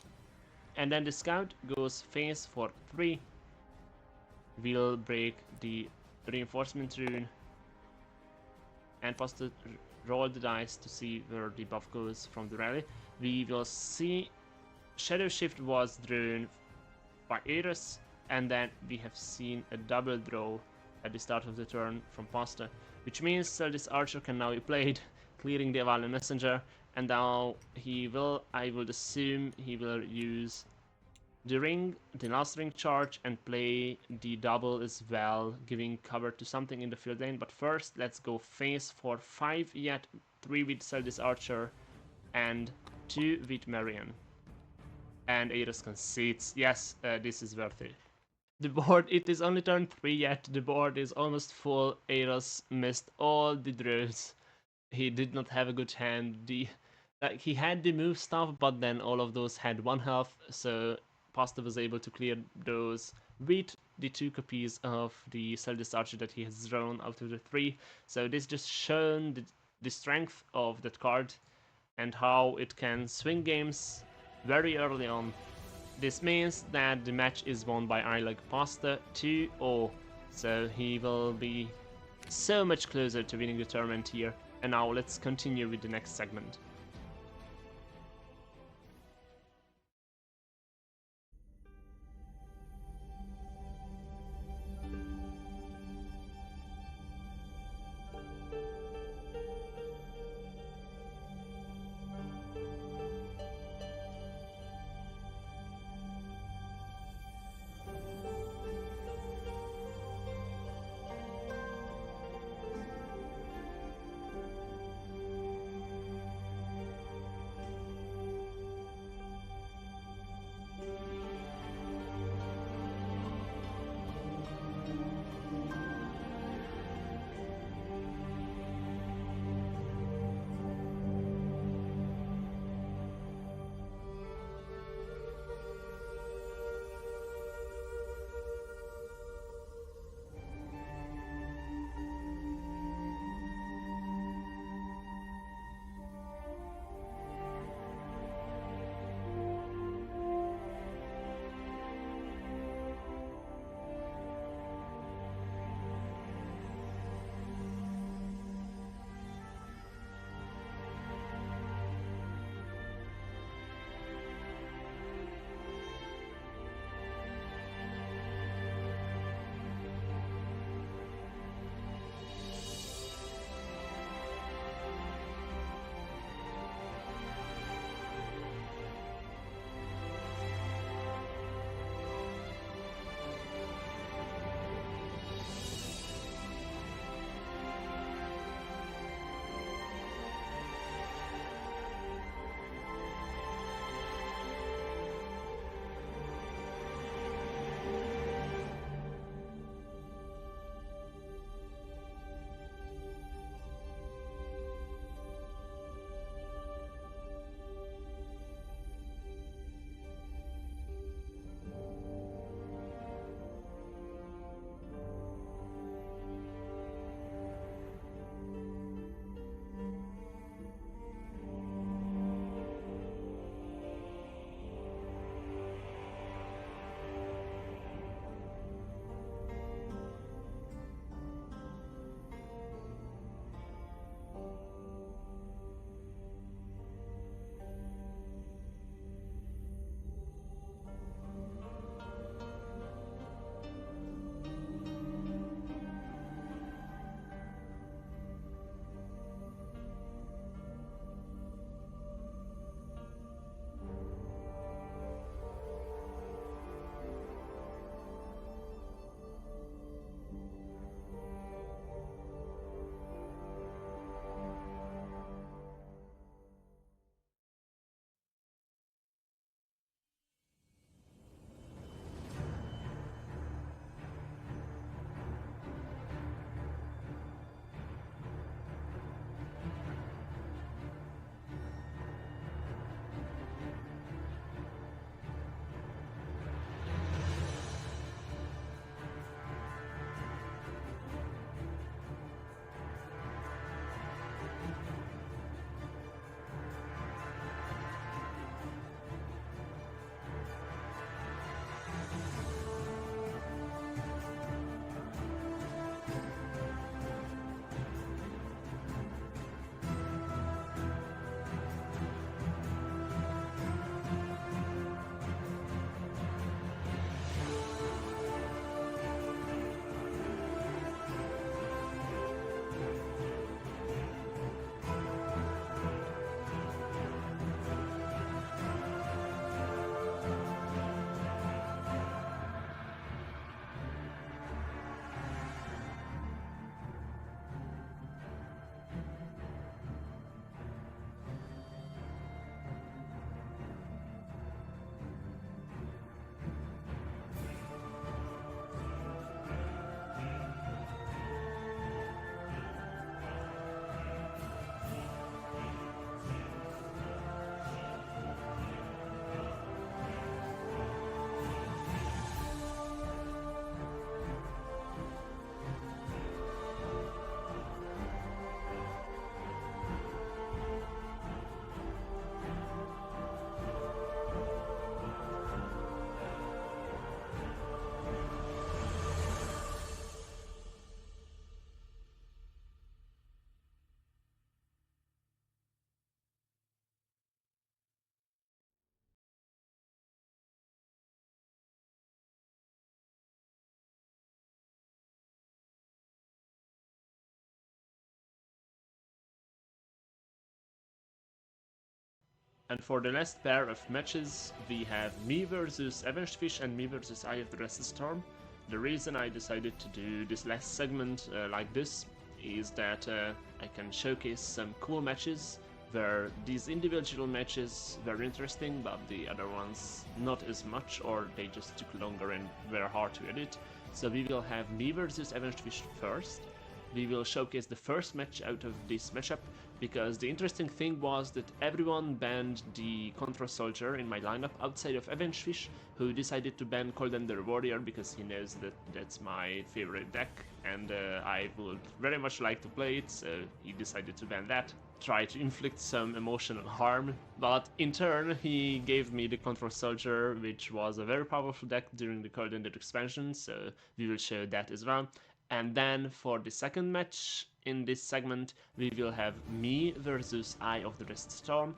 And then the Scout goes face for 3. We'll break the reinforcement rune and Pasta roll the dice to see where the buff goes from the rally. We will see Shadow Shift was drawn by Eros, and then we have seen a double draw at the start of the turn from Pasta, which means Celdis Archer can now be played, clearing the Evalon Messenger, and now I would assume he will use the last ring charge, and play the double as well, giving cover to something in the field lane. But first, let's go face for 5 yet, 3 with Celdis Archer, and 2 with Marion. And Eros concedes. Yes, this is worth it. The board, it is only turn 3 yet, the board is almost full. Eros missed all the draws. He did not have a good hand. He had the move stuff, but then all of those had 1 health, so Pasta was able to clear those with the 2 copies of the Celdis Archer that he has drawn out of the 3. So this just shown the strength of that card and how it can swing games very early on. This means that the match is won by Ilag Pasta 2-0, so he will be so much closer to winning the tournament here. And now let's continue with the next segment. And for the last pair of matches, we have me versus Avenged Fish and me versus Eye of the Restless Storm. The reason I decided to do this last segment like this is that I can showcase some cool matches where these individual matches were interesting, but the other ones not as much, or they just took longer and were hard to edit. So we will have me versus Avenged Fish first. We will showcase the first match out of this matchup, because the interesting thing was that everyone banned the Control Soldier in my lineup outside of Avenged Fish, who decided to ban Coldender Warrior because he knows that that's my favorite deck and I would very much like to play it, so he decided to ban that. Try to inflict some emotional harm, but in turn he gave me the Control Soldier, which was a very powerful deck during the Coldender expansion, so we will show that as well. And then for the second match in this segment, we will have me versus Eye of the Restless Storm.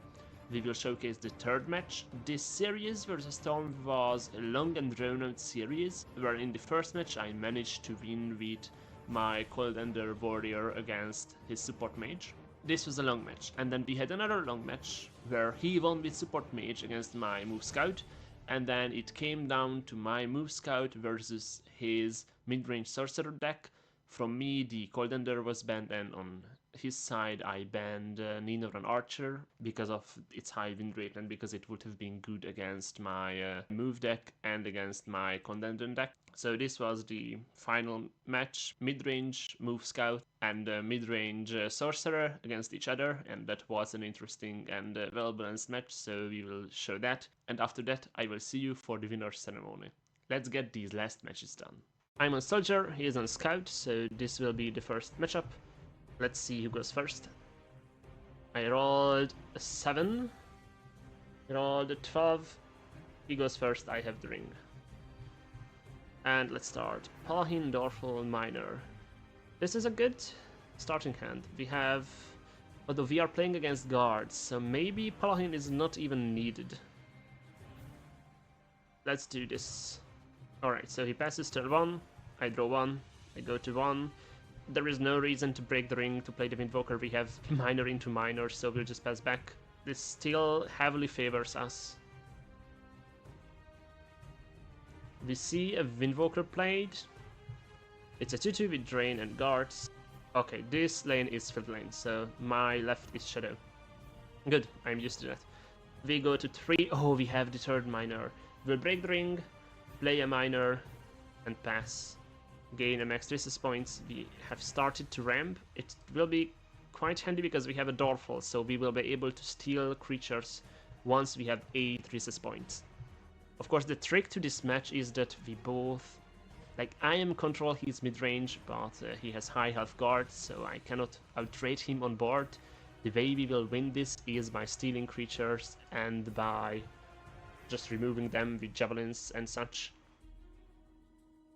We will showcase the third match. This series versus Storm was a long and drawn out series, where in the first match I managed to win with my Coldender Warrior against his support mage. This was a long match, and then we had another long match where he won with support mage against my move scout, and then it came down to my move scout versus his mid-range sorcerer deck. From me, the Coldender was banned, and on his side I banned Ninoran Archer because of its high win rate and because it would have been good against my move deck and against my Coldender deck. So this was the final match, mid-range move scout and mid-range sorcerer against each other, and that was an interesting and well-balanced match, so we will show that. And after that I will see you for the winner's ceremony. Let's get these last matches done. I'm on Soldier, he is on Scout, so this will be the first matchup. Let's see who goes first. I rolled a 7, he rolled a 12, he goes first, I have the ring. And let's start. Paladin, Dorful, Miner. This is a good starting hand. We have, although we are playing against guards, so maybe Paladin is not even needed. Let's do this. Alright, so he passes turn 1, I draw 1, I go to 1. There is no reason to break the ring to play the Invoker. We have Miner into Miner, so we'll just pass back. This still heavily favors us. We see a Invoker played. It's a 2-2 with Drain and Guards. Okay, this lane is field lane, so my left is Shadow. Good, I'm used to that. We go to 3. Oh, we have the third Miner. We'll break the ring, play a Miner, and pass. Gain a max resist points. We have started to ramp. It will be quite handy because we have a Dorful, so we will be able to steal creatures once we have 8 resist points. Of course, the trick to this match is that we both... Like, I am control his mid-range, but he has high health guard, so I cannot outrate him on board. The way we will win this is by stealing creatures and by just removing them with javelins and such.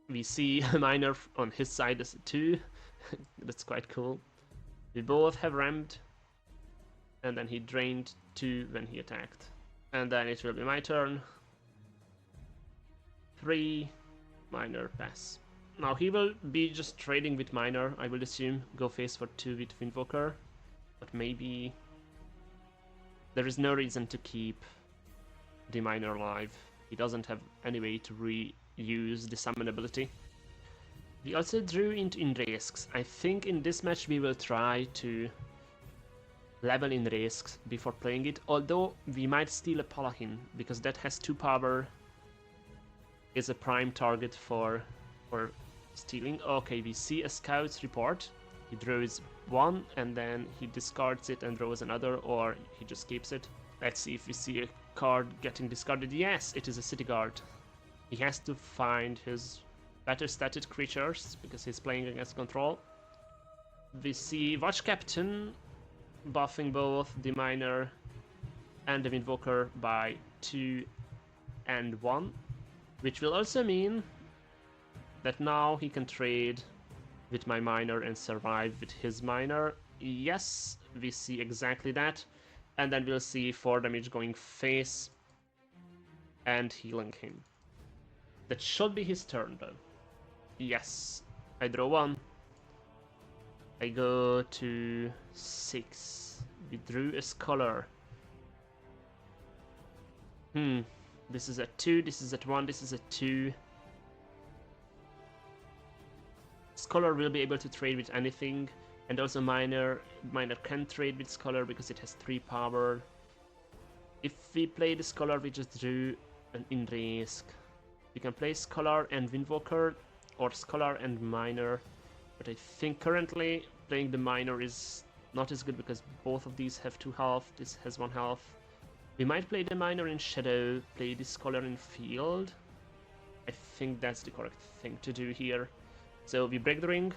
We see a Miner on his side as a 2. That's quite cool. We both have ramped, and then he drained 2 when he attacked. And then it will be my turn. 3, Miner, pass. Now he will be just trading with Miner, I will assume. Go face for 2 with Invoker. But maybe there is no reason to keep the Miner alive. He doesn't have any way to reuse the summon ability. We also drew into risks. I think in this match we will try to level in risks before playing it, although we might steal a Paladin because that has 2 power, is a prime target for stealing. Okay, we see a Scout's report. He draws 1 and then he discards it and draws another, or he just keeps it. Let's see if we see a card getting discarded. Yes, it is a City Guard. He has to find his better statted creatures because he's playing against control. We see Watch Captain buffing both the Miner and the Invoker by 2 and 1, which will also mean that now he can trade with my Miner and survive with his Miner. Yes, we see exactly that. And then we'll see 4 damage going face and healing him. That should be his turn though. Yes, I draw 1. I go to 6. We drew a Scholar. This is at 2, this is at 1, this is at 2. Scholar will be able to trade with anything, and also Miner can trade with Scholar because it has 3 power. If we play the Scholar, we just drew an Inrisk. We can play Scholar and Windwalker, or Scholar and Miner, but I think currently playing the Miner is not as good because both of these have 2 health, this has 1 health. We might play the Miner in Shadow, play the Scholar in Field. I think that's the correct thing to do here. So we break the ring,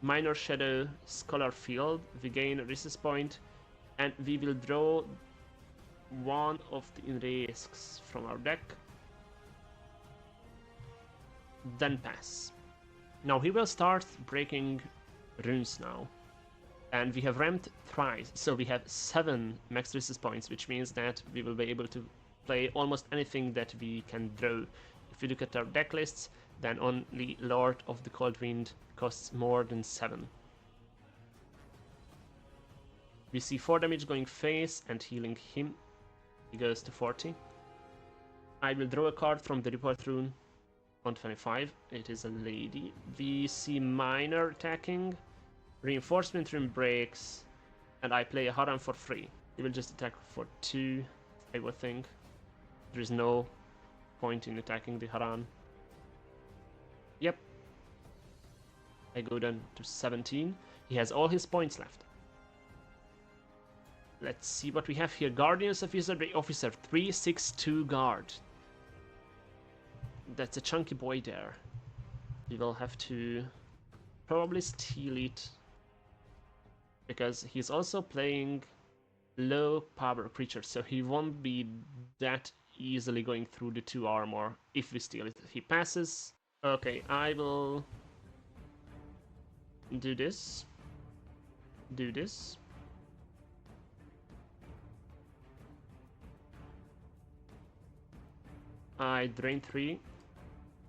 Miner Shadow, Scholar Field, we gain a resist point, and we will draw one of the Inrisks from our deck. Then pass. Now he will start breaking runes now. And we have ramped thrice, so we have 7 max resist points, which means that we will be able to play almost anything that we can draw. If we look at our deck lists, then only Lord of the Cold Wind costs more than 7. We see 4 damage going face and healing him. He goes to 40. I will draw a card from the report rune on 25. It is a lady. We see Miner attacking. Reinforcement rune breaks. And I play a Haran for free. He will just attack for 2, I would think. There is no point in attacking the Haran. Yep. I go down to 17. He has all his points left. Let's see what we have here. Guardians of Wizardry Officer, 3/6/2 guard. That's a chunky boy there. We will have to probably steal it, because he's also playing low power creatures, so he won't be that easily going through the 2 armor if we steal it. He passes. Okay, I will do this. Do this. I drain 3.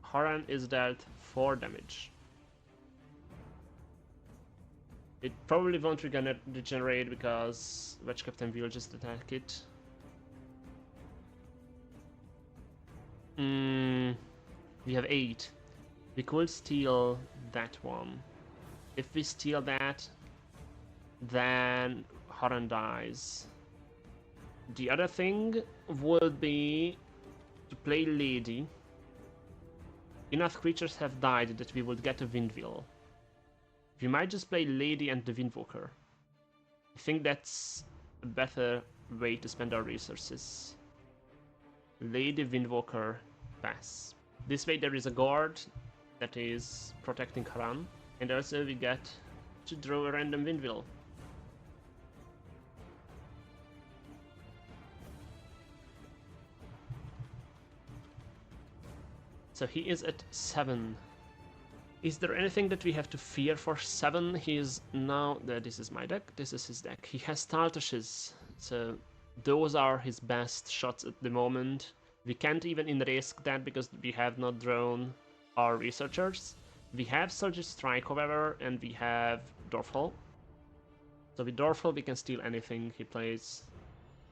Haran is dealt 4 damage. It probably won't regenerate because Wedge Captain will just attack it. We have 8. We could steal that one. If we steal that, then Haran dies. The other thing would be to play Lady. Enough creatures have died that we would get a Windwheel. We might just play Lady and the Windwalker. I think that's a better way to spend our resources. Lady, Windwalker, pass. This way there is a guard that is protecting Haran, and also we get to draw a random Windwheel. So he is at 7. Is there anything that we have to fear for 7? He is now... this is my deck, this is his deck. He has Taltashes, so those are his best shots at the moment. We can't even risk that because we have not drawn our researchers. We have Surge's Strike, however, and we have Dorfhall. So with Dorfhall we can steal anything he plays,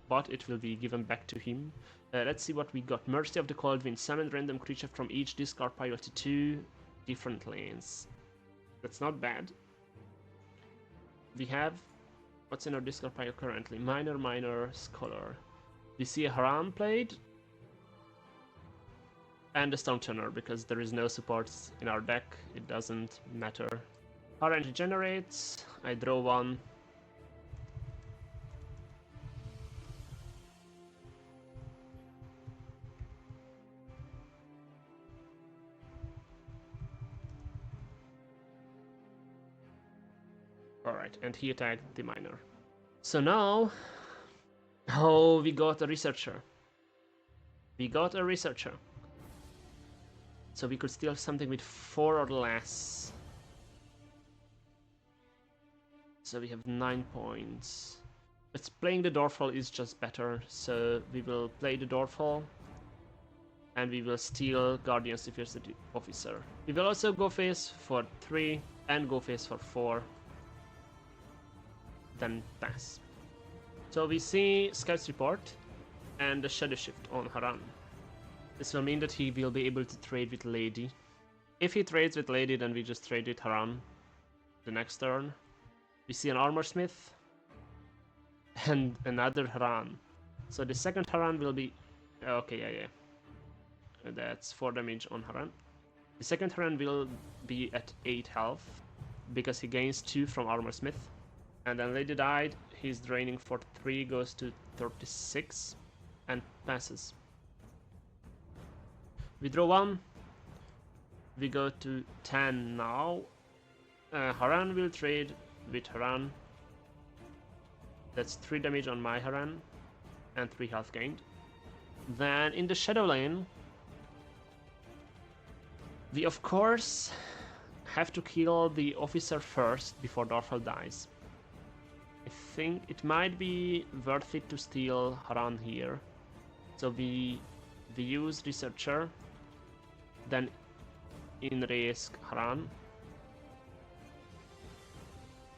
but it will be given back to him. Let's see what we got. Mercy of the Cold Wind. Summon random creature from each discard pile to 2 different lanes. That's not bad. We have... what's in our discard pile currently? Miner, Scholar. We see a Haram played. And a Stone Turner, because there is no supports in our deck. It doesn't matter. Haran regenerates. I draw 1. Alright, and he attacked the Miner. So now... oh, we got a Researcher. We got a Researcher. So we could steal something with 4 or less. So we have 9 points. But playing the Dorfhall is just better, so we will play the Dorfhall. And we will steal Guardian's Diversity Officer. We will also go face for 3 and go face for 4. Then pass. So we see Scout's Report, and a Shadow Shift on Haran. This will mean that he will be able to trade with Lady. If he trades with Lady, then we just trade with Haran the next turn. We see an Armor Smith and another Haran. So the second Haran will be... Okay, yeah. That's 4 damage on Haran. The second Haran will be at 8 health because he gains 2 from Armor Smith. And then Lady died, he's draining for 3, goes to 36 and passes. We draw 1. We go to 10 now. Haran will trade with Haran. That's 3 damage on my Haran and 3 health gained. Then in the Shadow Lane, we of course have to kill the officer first before Dorfel dies. I think it might be worth it to steal Haran here. So we use Researcher, then in risk Haran.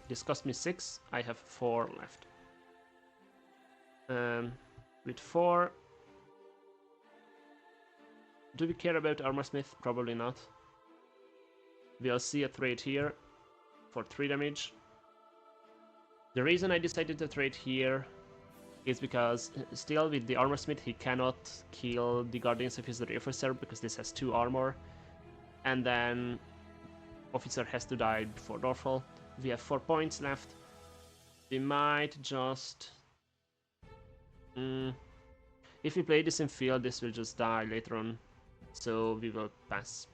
This cost me 6, I have 4 left. With 4, do we care about Armor Smith? Probably not. We'll see a trade here for 3 damage. The reason I decided to trade here is because still with the Armor Smith he cannot kill the Guardians of his Officer because this has 2 armor. And then Officer has to die before Dorfel. We have 4 points left. We might just... if we play this in field, this will just die later on. So we will pass.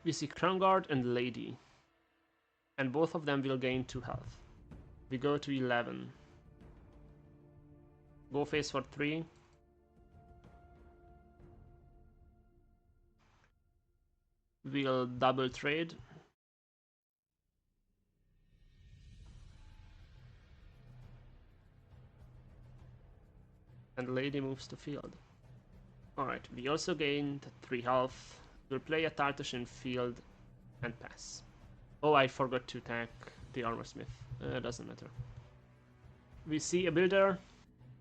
We see Crown Guard and Lady. And both of them will gain 2 health. We go to 11. Go face for 3. We'll double trade. And Lady moves to field. Alright, we also gained 3 health. We'll play a Tartush in field and pass. Oh, I forgot to attack the Armor Smith. Doesn't matter. We see a builder,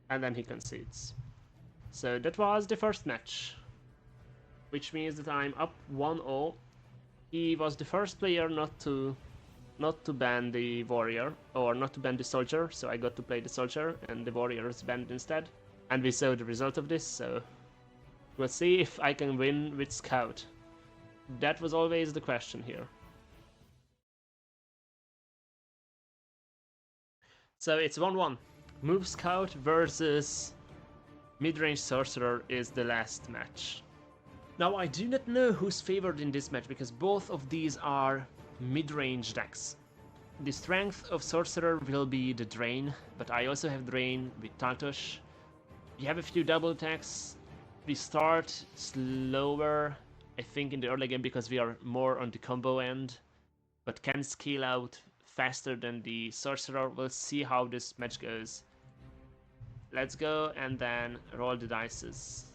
and then he concedes. So that was the first match, which means that I'm up 1-0. He was the first player not to ban the warrior, or not to ban the soldier, so I got to play the soldier, and the warrior is banned instead. And we saw the result of this, so we'll see if I can win with Scout. That was always the question here. So it's 1-1. Move Scout versus Midrange Sorcerer is the last match. Now I do not know who's favored in this match because both of these are mid-range decks. The strength of Sorcerer will be the Drain, but I also have Drain with Tartush. We have a few double attacks. We start slower, I think, in the early game because we are more on the combo end, but can scale out faster than the Sorcerer. We'll see how this match goes. Let's go and then roll the dices.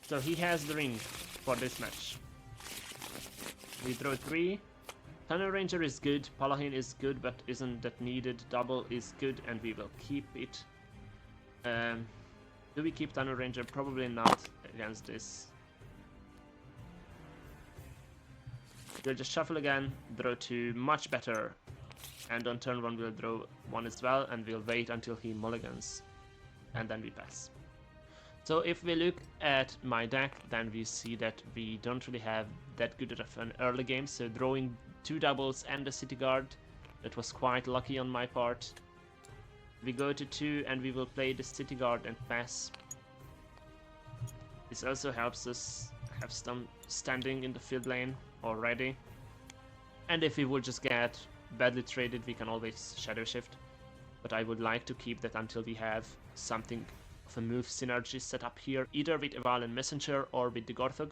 So he has the ring for this match. We draw 3. Tunnel Ranger is good, Paladin is good, but isn't that needed. Double is good, and we will keep it. Do we keep Tunnel Ranger? Probably not against this. We'll just shuffle again, draw 2, much better. And on turn 1 we'll draw 1 as well, and we'll wait until he mulligans. And then we pass. So if we look at my deck, then we see that we don't really have that good of an early game. So drawing 2 doubles and a City Guard, that was quite lucky on my part. We go to 2 and we will play the City Guard and pass. This also helps us have some standing in the field lane already. And if we would just get badly traded, we can always Shadow Shift. But I would like to keep that until we have something of a move synergy set up here, either with Eval and Messenger or with the Gorthog.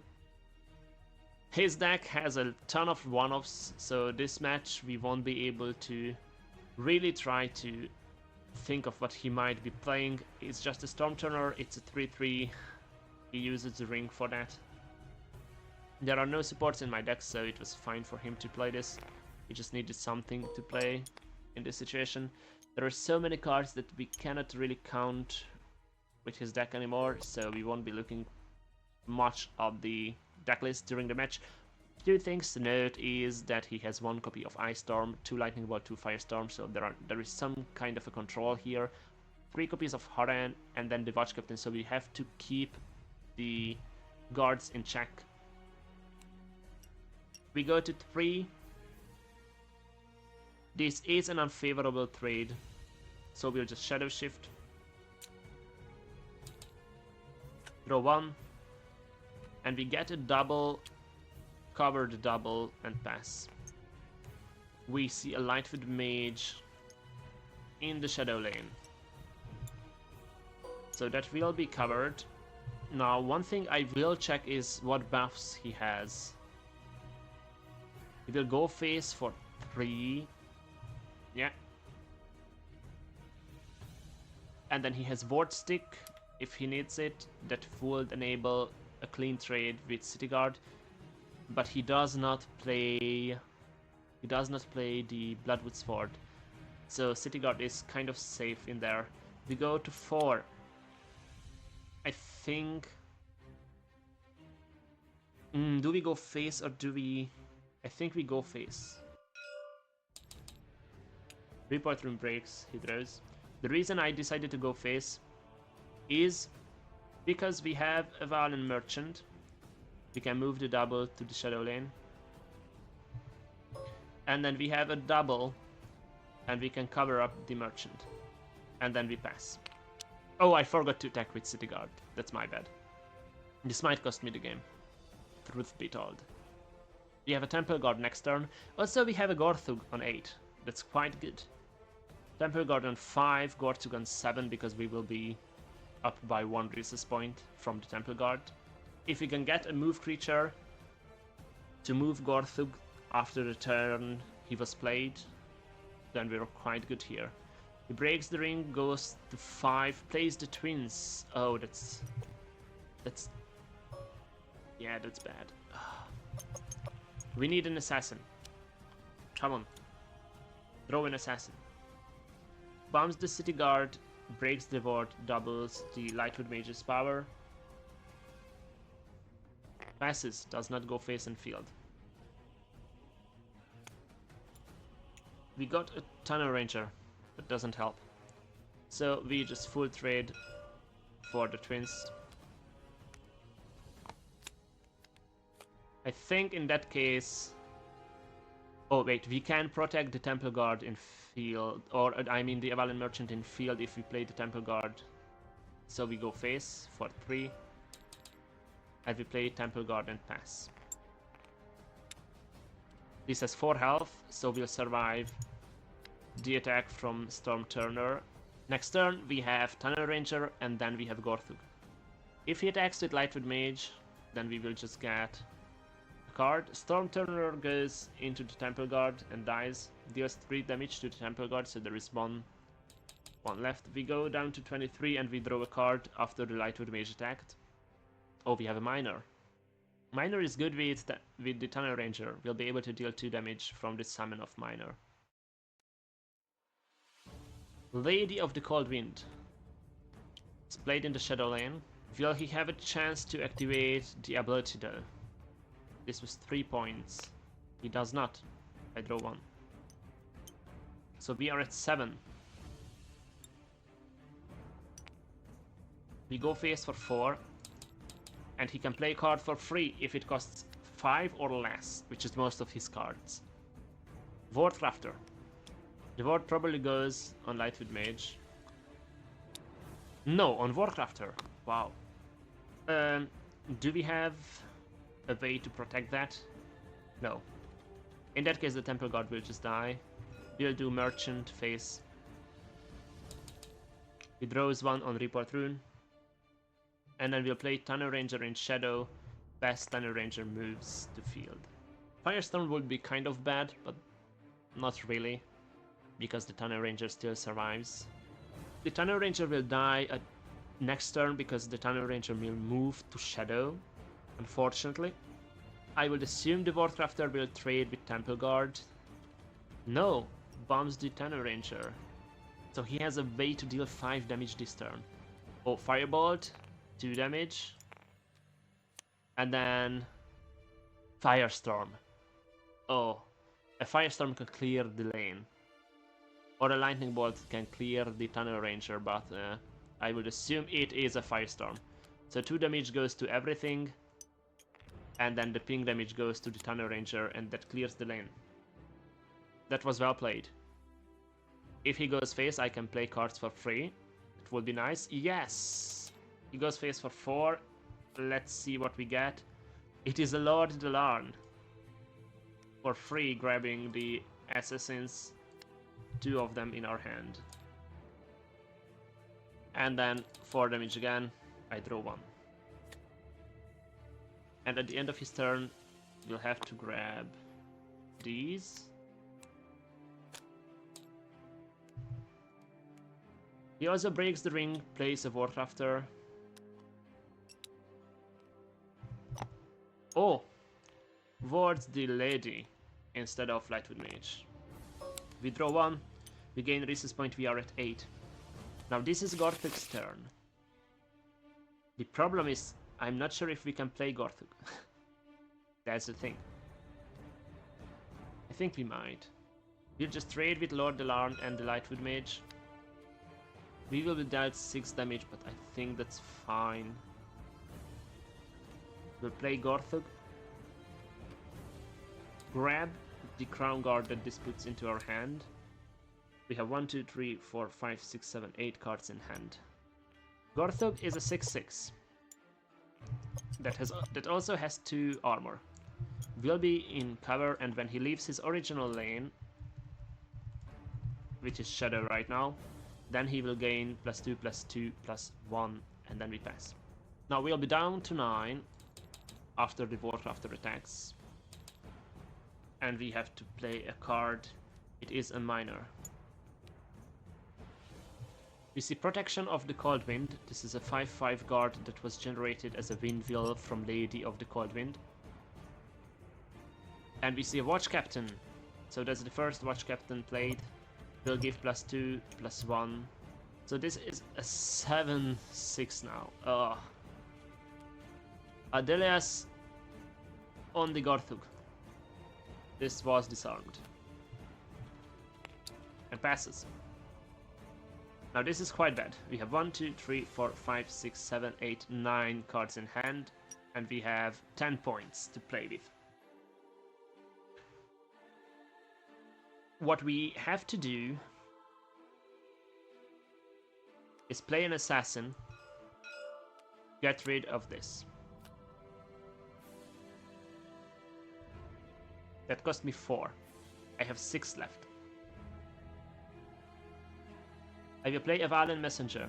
His deck has a ton of one-offs, so this match we won't be able to really try to think of what he might be playing. It's just a Storm Turner, it's a 3-3. He uses the ring for that. There are no supports in my deck, so it was fine for him to play this. He just needed something to play in this situation. There are so many cards that we cannot really count with his deck anymore, so we won't be looking much of the deck list during the match. Two things to note is that he has 1 copy of Ice Storm, 2 Lightning Bolt, 2 Firestorm, so there is some kind of a control here. 3 copies of Haran, and then the Watch Captain, so we have to keep the guards in check. We go to 3. This is an unfavorable trade, so we'll just Shadow Shift. Draw 1, and we get a double, cover the double, and pass. We see a Lightfoot Mage in the Shadow lane, so that will be covered. Now, one thing I will check is what buffs he has. He will go face for 3. Yeah. And then he has Ward Stick if he needs it. That would enable a clean trade with City Guard. But he does not play the Bloodwood Sword. So City Guard is kind of safe in there. We go to 4. I think... do we go face or do we... I think we go face. Report Room breaks, he draws. The reason I decided to go face is because we have a Valen Merchant. We can move the double to the Shadow lane. And then we have a double, and we can cover up the Merchant. And then we pass. Oh, I forgot to attack with City Guard. That's my bad. This might cost me the game. Truth be told. We have a Temple Guard next turn. Also, we have a Gorthug on 8. That's quite good. Temple Guard on 5, Gorthug on 7, because we will be up by 1 resource point from the Temple Guard. If we can get a move creature to move Gorthug after the turn he was played, then we're quite good here. He breaks the ring, goes to 5, plays the twins. Oh, that's... yeah, that's bad. We need an assassin. Come on. Throw an assassin. Bombs the City Guard, breaks the ward, doubles the Lightwood Mage's power. Passes, does not go face and field. We got a Tunnel Ranger, but doesn't help. So we just full trade for the twins. I think in that case... Oh wait, we can protect the Temple Guard in field, or I mean the Avalon Merchant in field if we play the Temple Guard. So we go face for 3. And we play Temple Guard and pass. This has 4 health, so we'll survive the attack from Storm Turner. Next turn we have Tunnel Ranger and then we have Gorthug. If he attacks with Lightwood Mage, then we will just get a card. Storm Turner goes into the Temple Guard and dies. Deals 3 damage to the Temple Guard, so there is one left. We go down to 23 and we draw a card after the Lightwood Mage attacked. Oh, we have a Miner. Miner is good with the Tunnel Ranger. We'll be able to deal 2 damage from the summon of Miner. Lady of the Cold Wind. It's played in the Shadow lane. Will he have a chance to activate the ability though? This was 3 points. He does not. I draw 1. So we are at 7. We go face for 4. And he can play a card for free if it costs 5 or less, which is most of his cards. Wardcrafter. The ward probably goes on Lightwood Mage. No, on Wardcrafter. Wow. Do we have a way to protect that? No. In that case, the Temple Guard will just die. We'll do Merchant face. He draws 1 on Report Rune. And then we'll play Tunnel Ranger in Shadow. Best Tunnel Ranger moves to field. Firestorm would be kind of bad, but not really, because the Tunnel Ranger still survives. the Tunnel Ranger will die at next turn because the Tunnel Ranger will move to Shadow, unfortunately. I would assume the Warcrafter will trade with Temple Guard. No, bombs the Tunnel Ranger. So he has a way to deal 5 damage this turn. Oh, Firebolt, 2 damage. And then Firestorm. Oh, a Firestorm can clear the lane. Or a Lightning Bolt can clear the Tunnel Ranger, but I would assume it is a Firestorm. So 2 damage goes to everything. And then the ping damage goes to the Tunnel Ranger, and that clears the lane. That was well played. If he goes face, I can play cards for free. It would be nice. Yes! He goes face for 4. Let's see what we get. It is a Lord Delarn. For free, grabbing the assassins. 2 of them in our hand. And then 4 damage again. I draw 1. And at the end of his turn, we'll have to grab these. He also breaks the ring, plays a Warcrafter. Oh! Vordë the Lady instead of Lightwood Mage. We draw 1, we gain resource point, we are at 8. Now this is Gorthug's turn. The problem is, I'm not sure if we can play Gorthug. That's the thing. I think we might. We'll just trade with Lord Delarn and the Lightwood Mage. We will be dealt 6 damage, but I think that's fine. We'll play Gorthug. Grab the Crown Guard that this puts into our hand. We have 1, 2, 3, 4, 5, 6, 7, 8 cards in hand. Gorthug is a 6/6. That also has 2 armor. Will be in cover, and when he leaves his original lane, which is Shadow right now, then he will gain +2, +2, +1, and then we pass. Now we'll be down to 9 after the Warcrafter attacks. And we have to play a card. It is a Miner. We see Protection of the Cold Wind. This is a 5/5 guard that was generated as a Windwheel from Lady of the Cold Wind. And we see a Watch Captain. So that's the first Watch Captain played. Will give +2, +1. So this is a 7/6 now. Adelias on the Gorthug. This was disarmed. And passes. Now this is quite bad. We have 1, 2, 3, 4, 5, 6, 7, 8, 9 cards in hand. And we have 10 points to play with. What we have to do is play an assassin. Get rid of this. That cost me 4. I have 6 left. I will play a Valen Messenger.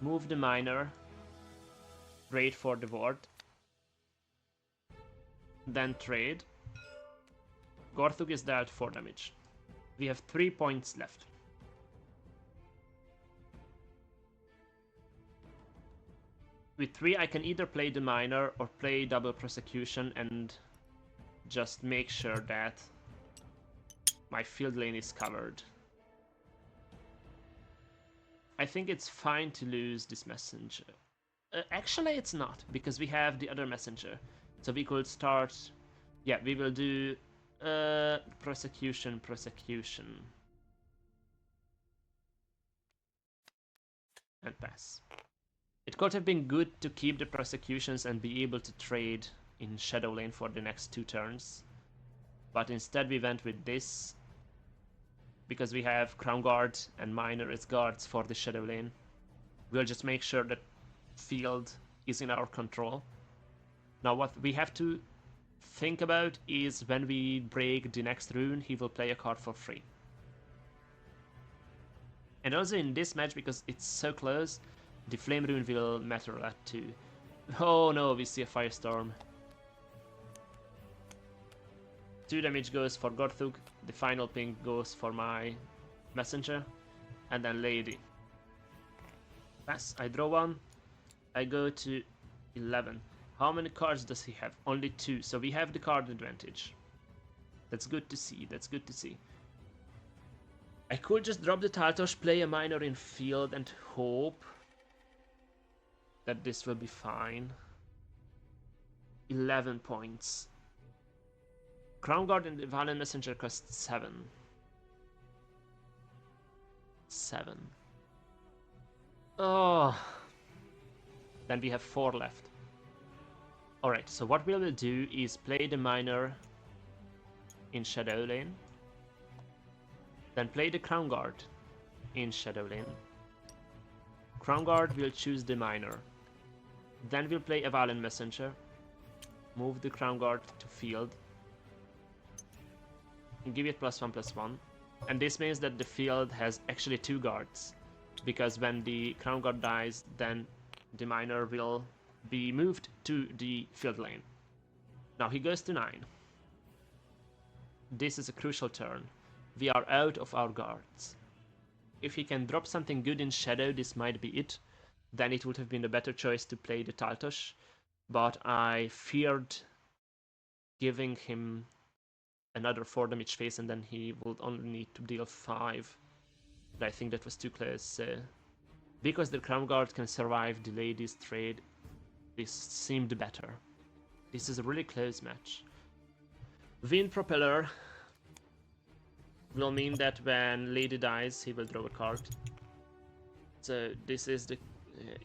Move the Miner. Trade for the Ward. Then trade. Gorthug is dealt 4 damage. We have 3 points left. With 3 I can either play the Miner or play Double Prosecution and just make sure that my field lane is covered. I think it's fine to lose this messenger. Actually it's not, because we have the other messenger. So we could start... Yeah, we will do prosecution. And pass. It could have been good to keep the prosecutions and be able to trade in Shadow Lane for the next 2 turns. But instead we went with this. Because we have Crown Guard and Miner as guards for the Shadow Lane. We'll just make sure that field is in our control. Now what we have to think about is when we break the next rune, he will play a card for free. And also in this match, because it's so close, the Flame Rune will matter a lot too. Oh no, we see a Firestorm. 2 damage goes for Gorthug, the final ping goes for my messenger, and then Lady. Pass. I draw one. I go to 11. How many cards does he have? Only 2. So we have the card advantage. That's good to see. That's good to see. I could just drop the Tartosh, play a minor in field, and hope that this will be fine. 11 points. Crown Guard and the Valen Messenger cost 7. 7. Oh. Then we have 4 left. Alright, so what we will do is play the minor in Shadow Lane. Then play the Crown Guard in Shadow Lane. Crown Guard will choose the minor. Then we'll play a Valen Messenger. Move the Crown Guard to field. And give it +1/+1. And this means that the field has actually 2 guards. Because when the Crown Guard dies, then the minor will be moved to the field lane. Now he goes to 9. This is a crucial turn. We are out of our guards. If he can drop something good in Shadow, this might be it. Then it would have been a better choice to play the Tartosh. But I feared giving him another 4 damage phase and then he would only need to deal 5. But I think that was too close. Because the Crown Guard can survive, delay this trade, this seemed better. This is a really close match. Wind Propeller will mean that when Lady dies, he will draw a card. So this is the...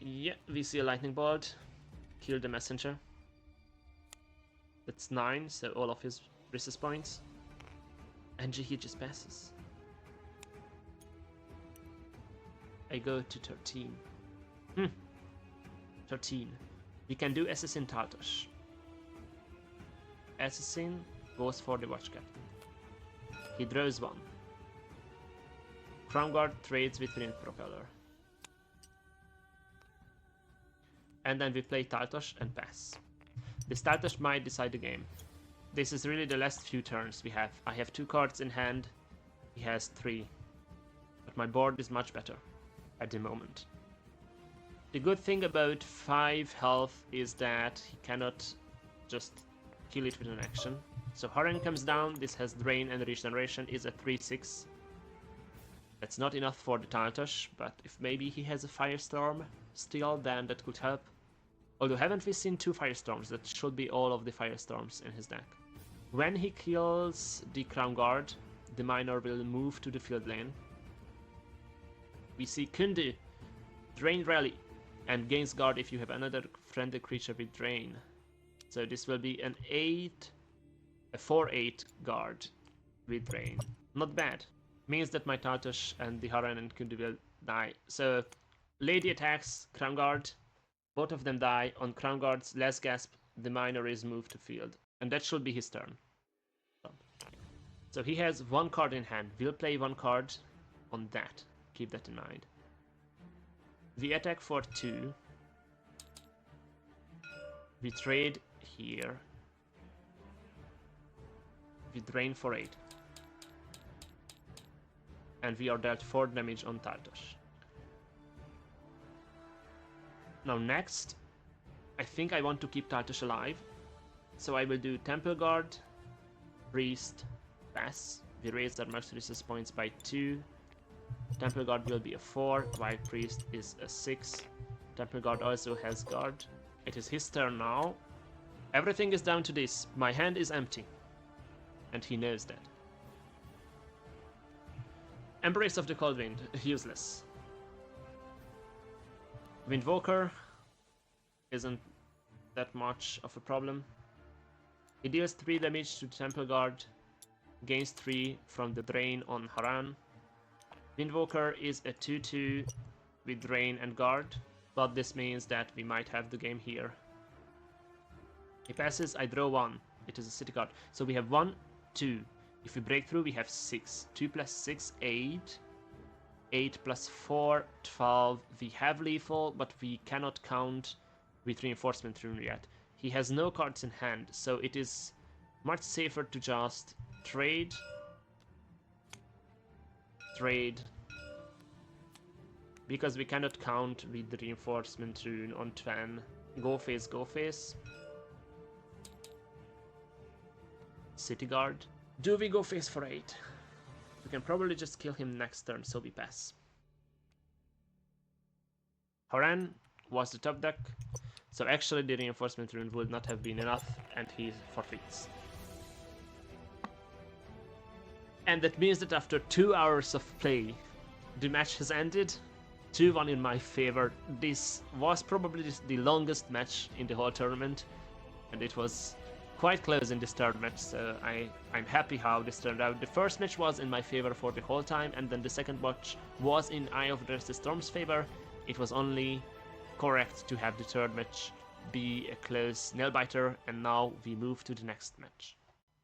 yeah, we see a Lightning Bolt. Kill the Messenger. That's 9, so all of his resist points. And he just passes. I go to 13. 13. We can do Assassin Tartosh. Assassin goes for the Watch Captain. He draws 1. Crown Guard trades with Wind Propeller. And then we play Tartosh and pass. This Tartosh might decide the game. This is really the last few turns we have. I have 2 cards in hand. He has 3. But my board is much better at the moment. The good thing about 5 health is that he cannot just kill it with an action. So Haran comes down, this has Drain and Regeneration, is a 3/6. That's not enough for the Tartosh, but if maybe he has a Firestorm still, then that could help. Although haven't we seen 2 Firestorms? That should be all of the Firestorms in his deck. When he kills the Crown Guard, the minor will move to the field lane. We see Kundu, Drain Rally, and gains guard if you have another friendly creature with Drain. So this will be an 4/8 guard with Drain. Not bad. Means that my Tartosh and the Haran and Kundu will die. So Lady attacks Crown Guard, both of them die. On Crown Guard's last gasp, the minor is moved to field. And that should be his turn. So he has 1 card in hand. We'll play 1 card on that. Keep that in mind. We attack for 2. We trade here. We drain for 8. And we are dealt 4 damage on Tartosh. Now next, I think I want to keep Tartosh alive. So I will do Temple Guard, Priest, Pass. We raise our mercy resist points by 2. Temple Guard will be a 4, while Priest is a 6. Temple Guard also has guard. It is his turn now. Everything is down to this. My hand is empty. And he knows that. Embrace of the Cold Wind, useless. Windwalker isn't that much of a problem. He deals 3 damage to Temple Guard, gains 3 from the drain on Haran. Windwalker is a 2/2 with drain and guard, but this means that we might have the game here. He passes, I draw 1. It is a city card. So we have 1, 2. If we break through, we have 6. 2 plus 6, 8. 8 plus 4, 12. We have lethal, but we cannot count with reinforcement rune yet. He has no cards in hand, so it is much safer to just trade. because we cannot count with the reinforcement rune on Twan. Go face, go face. City guard. Do we go face for 8? We can probably just kill him next turn, so we pass. Horan was the top deck, so actually the reinforcement rune would not have been enough, and he forfeits. And that means that after 2 hours of play, the match has ended. 2-1 in my favor. This was probably the longest match in the whole tournament, and it was quite close in this third match, so I'm happy how this turned out. The first match was in my favor for the whole time, and then the second match was in Eye of the Storm's favor. It was only correct to have the third match be a close nail-biter, and now we move to the next match.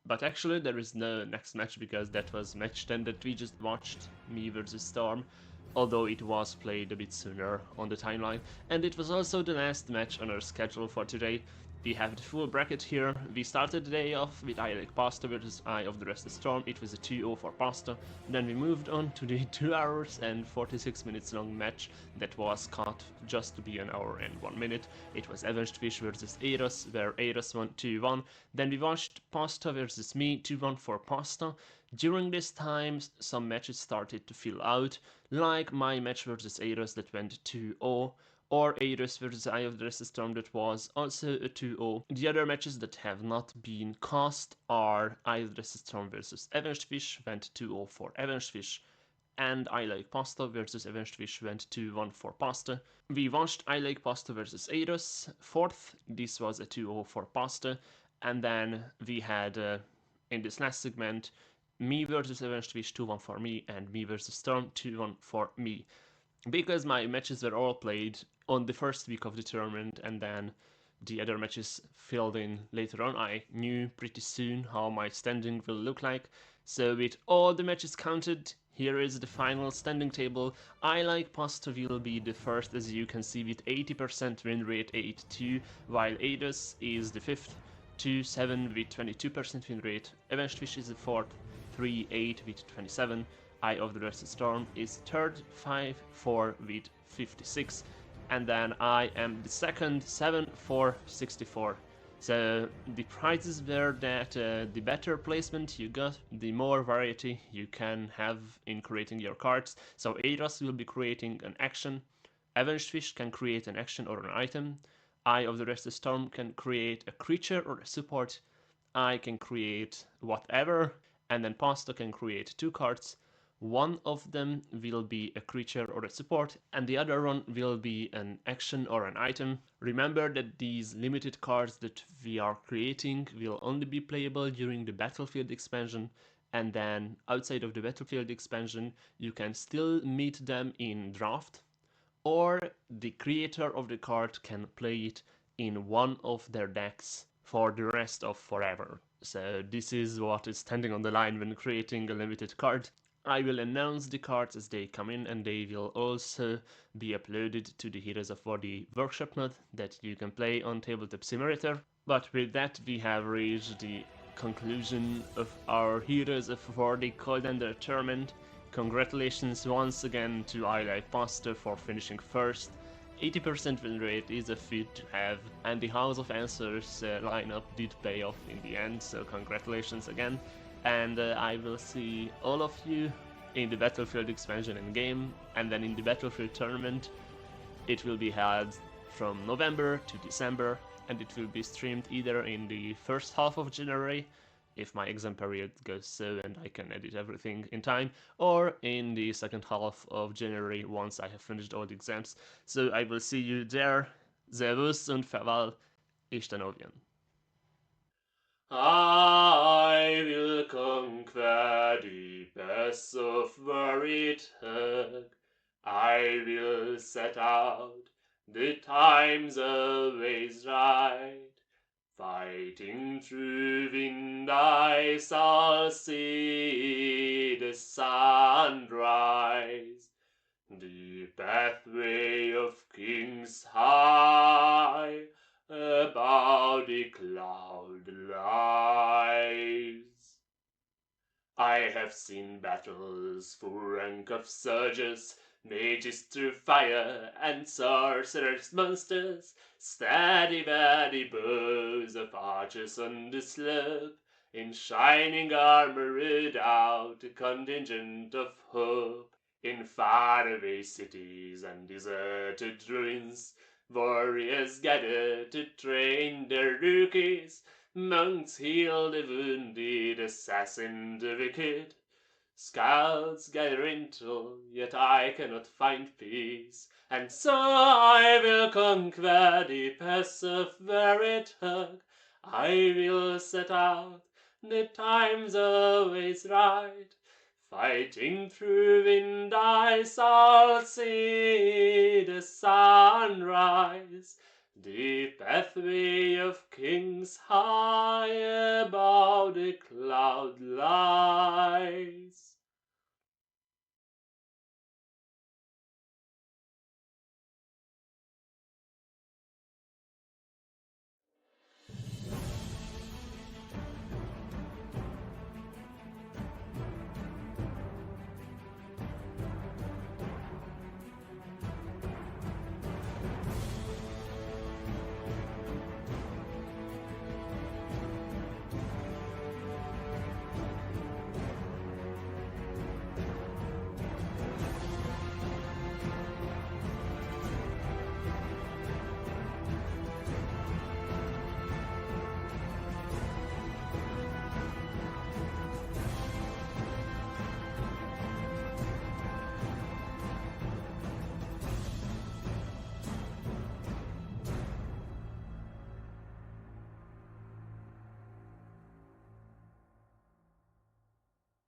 But actually there is no next match, because that was match 10 that we just watched, me versus Storm, although it was played a bit sooner on the timeline, and it was also the last match on our schedule for today. We have the full bracket here. We started the day off with I Like Pasta versus Eye of the Restless Storm. It was a 2-0 for Pasta. Then we moved on to the 2 hours and 46 minutes long match that was cut just to be an hour and 1 minute. It was Avenged Fish versus Eros, where Eros won 2-1. Then we watched Pasta versus me, 2-1 for Pasta. During this time, some matches started to fill out, like my match versus Eros that went 2-0. Or Eros versus Eye of the Restless Storm that was also a 2-0. The other matches that have not been cast are Eye of the Restless Storm versus Avenged Fish, went 2-0 for Avenged Fish, and I Like Pasta versus Avenged Fish went 2-1 for Pasta. We watched I Like Pasta versus Eros, 4th, this was a 2-0 for Pasta, and then we had, in this last segment, me versus Avenged Fish, 2-1 for me, and me versus Storm, 2-1 for me. Because my matches were all played on the first week of the tournament, and then the other matches filled in later on, I knew pretty soon how my standing will look like. So with all the matches counted, here is the final standing table. I Like Pasta will be the first, as you can see, with 80% win rate, 8-2, while Eros is the 5th, 2-7 with 22% win rate. Avenged Fish is the 4th, 3-8 with 27. Eye of the Restless Storm is 3rd, 5-4 with 56, and then I am the 2nd, 7-4, 64. So the prizes were that the better placement you got, the more variety you can have in creating your cards. So Eros will be creating an action, Avenged Fish can create an action or an item, Eye of the Restless Storm can create a creature or a support, I can create whatever, and then Pasta can create 2 cards. One of them will be a creature or a support, and the other one will be an action or an item. Remember that these limited cards that we are creating will only be playable during the Battlefield expansion, and then outside of the Battlefield expansion you can still meet them in draft, or the creator of the card can play it in one of their decks for the rest of forever. So this is what is standing on the line when creating a limited card. I will announce the cards as they come in, and they will also be uploaded to the Heroes of Vordë workshop mod that you can play on TableTop Simulator. But with that, we have reached the conclusion of our Heroes of Vordë Coldender tournament. Congratulations once again to I Like Pasta for finishing first. 80% win rate is a feat to have, and the House of Answers lineup did pay off in the end, so congratulations again. And I will see all of you in the Battlefield expansion and game, and then in the Battlefield tournament. It will be held from November to December, and it will be streamed either in the first half of January, if my exam period goes so and I can edit everything in time, or in the second half of January once I have finished all the exams. So I will see you there. Servus und Farewell, Isten ovjen. I will conquer the pass of Vordë. I will set out, the time's always right. Fighting through wind, I shall see the sun rise. The pathway of kings high above the cloud lies. I have have seen battles, full rank of soldiers, mages through fire, and sorcerers, monsters, steady bows of archers on the slope, in shining armor rid out a contingent of hope. In faraway cities and deserted ruins, warriors gather to train their rookies, monks heal the wounded, assassin the wicked. Scouts gather intel, yet I cannot find peace, and so I will conquer the pass of Veritag. I will set out, the time's always right. Fighting through wind ice, I'll see the sunrise. The pathway of kings high above the cloud lies.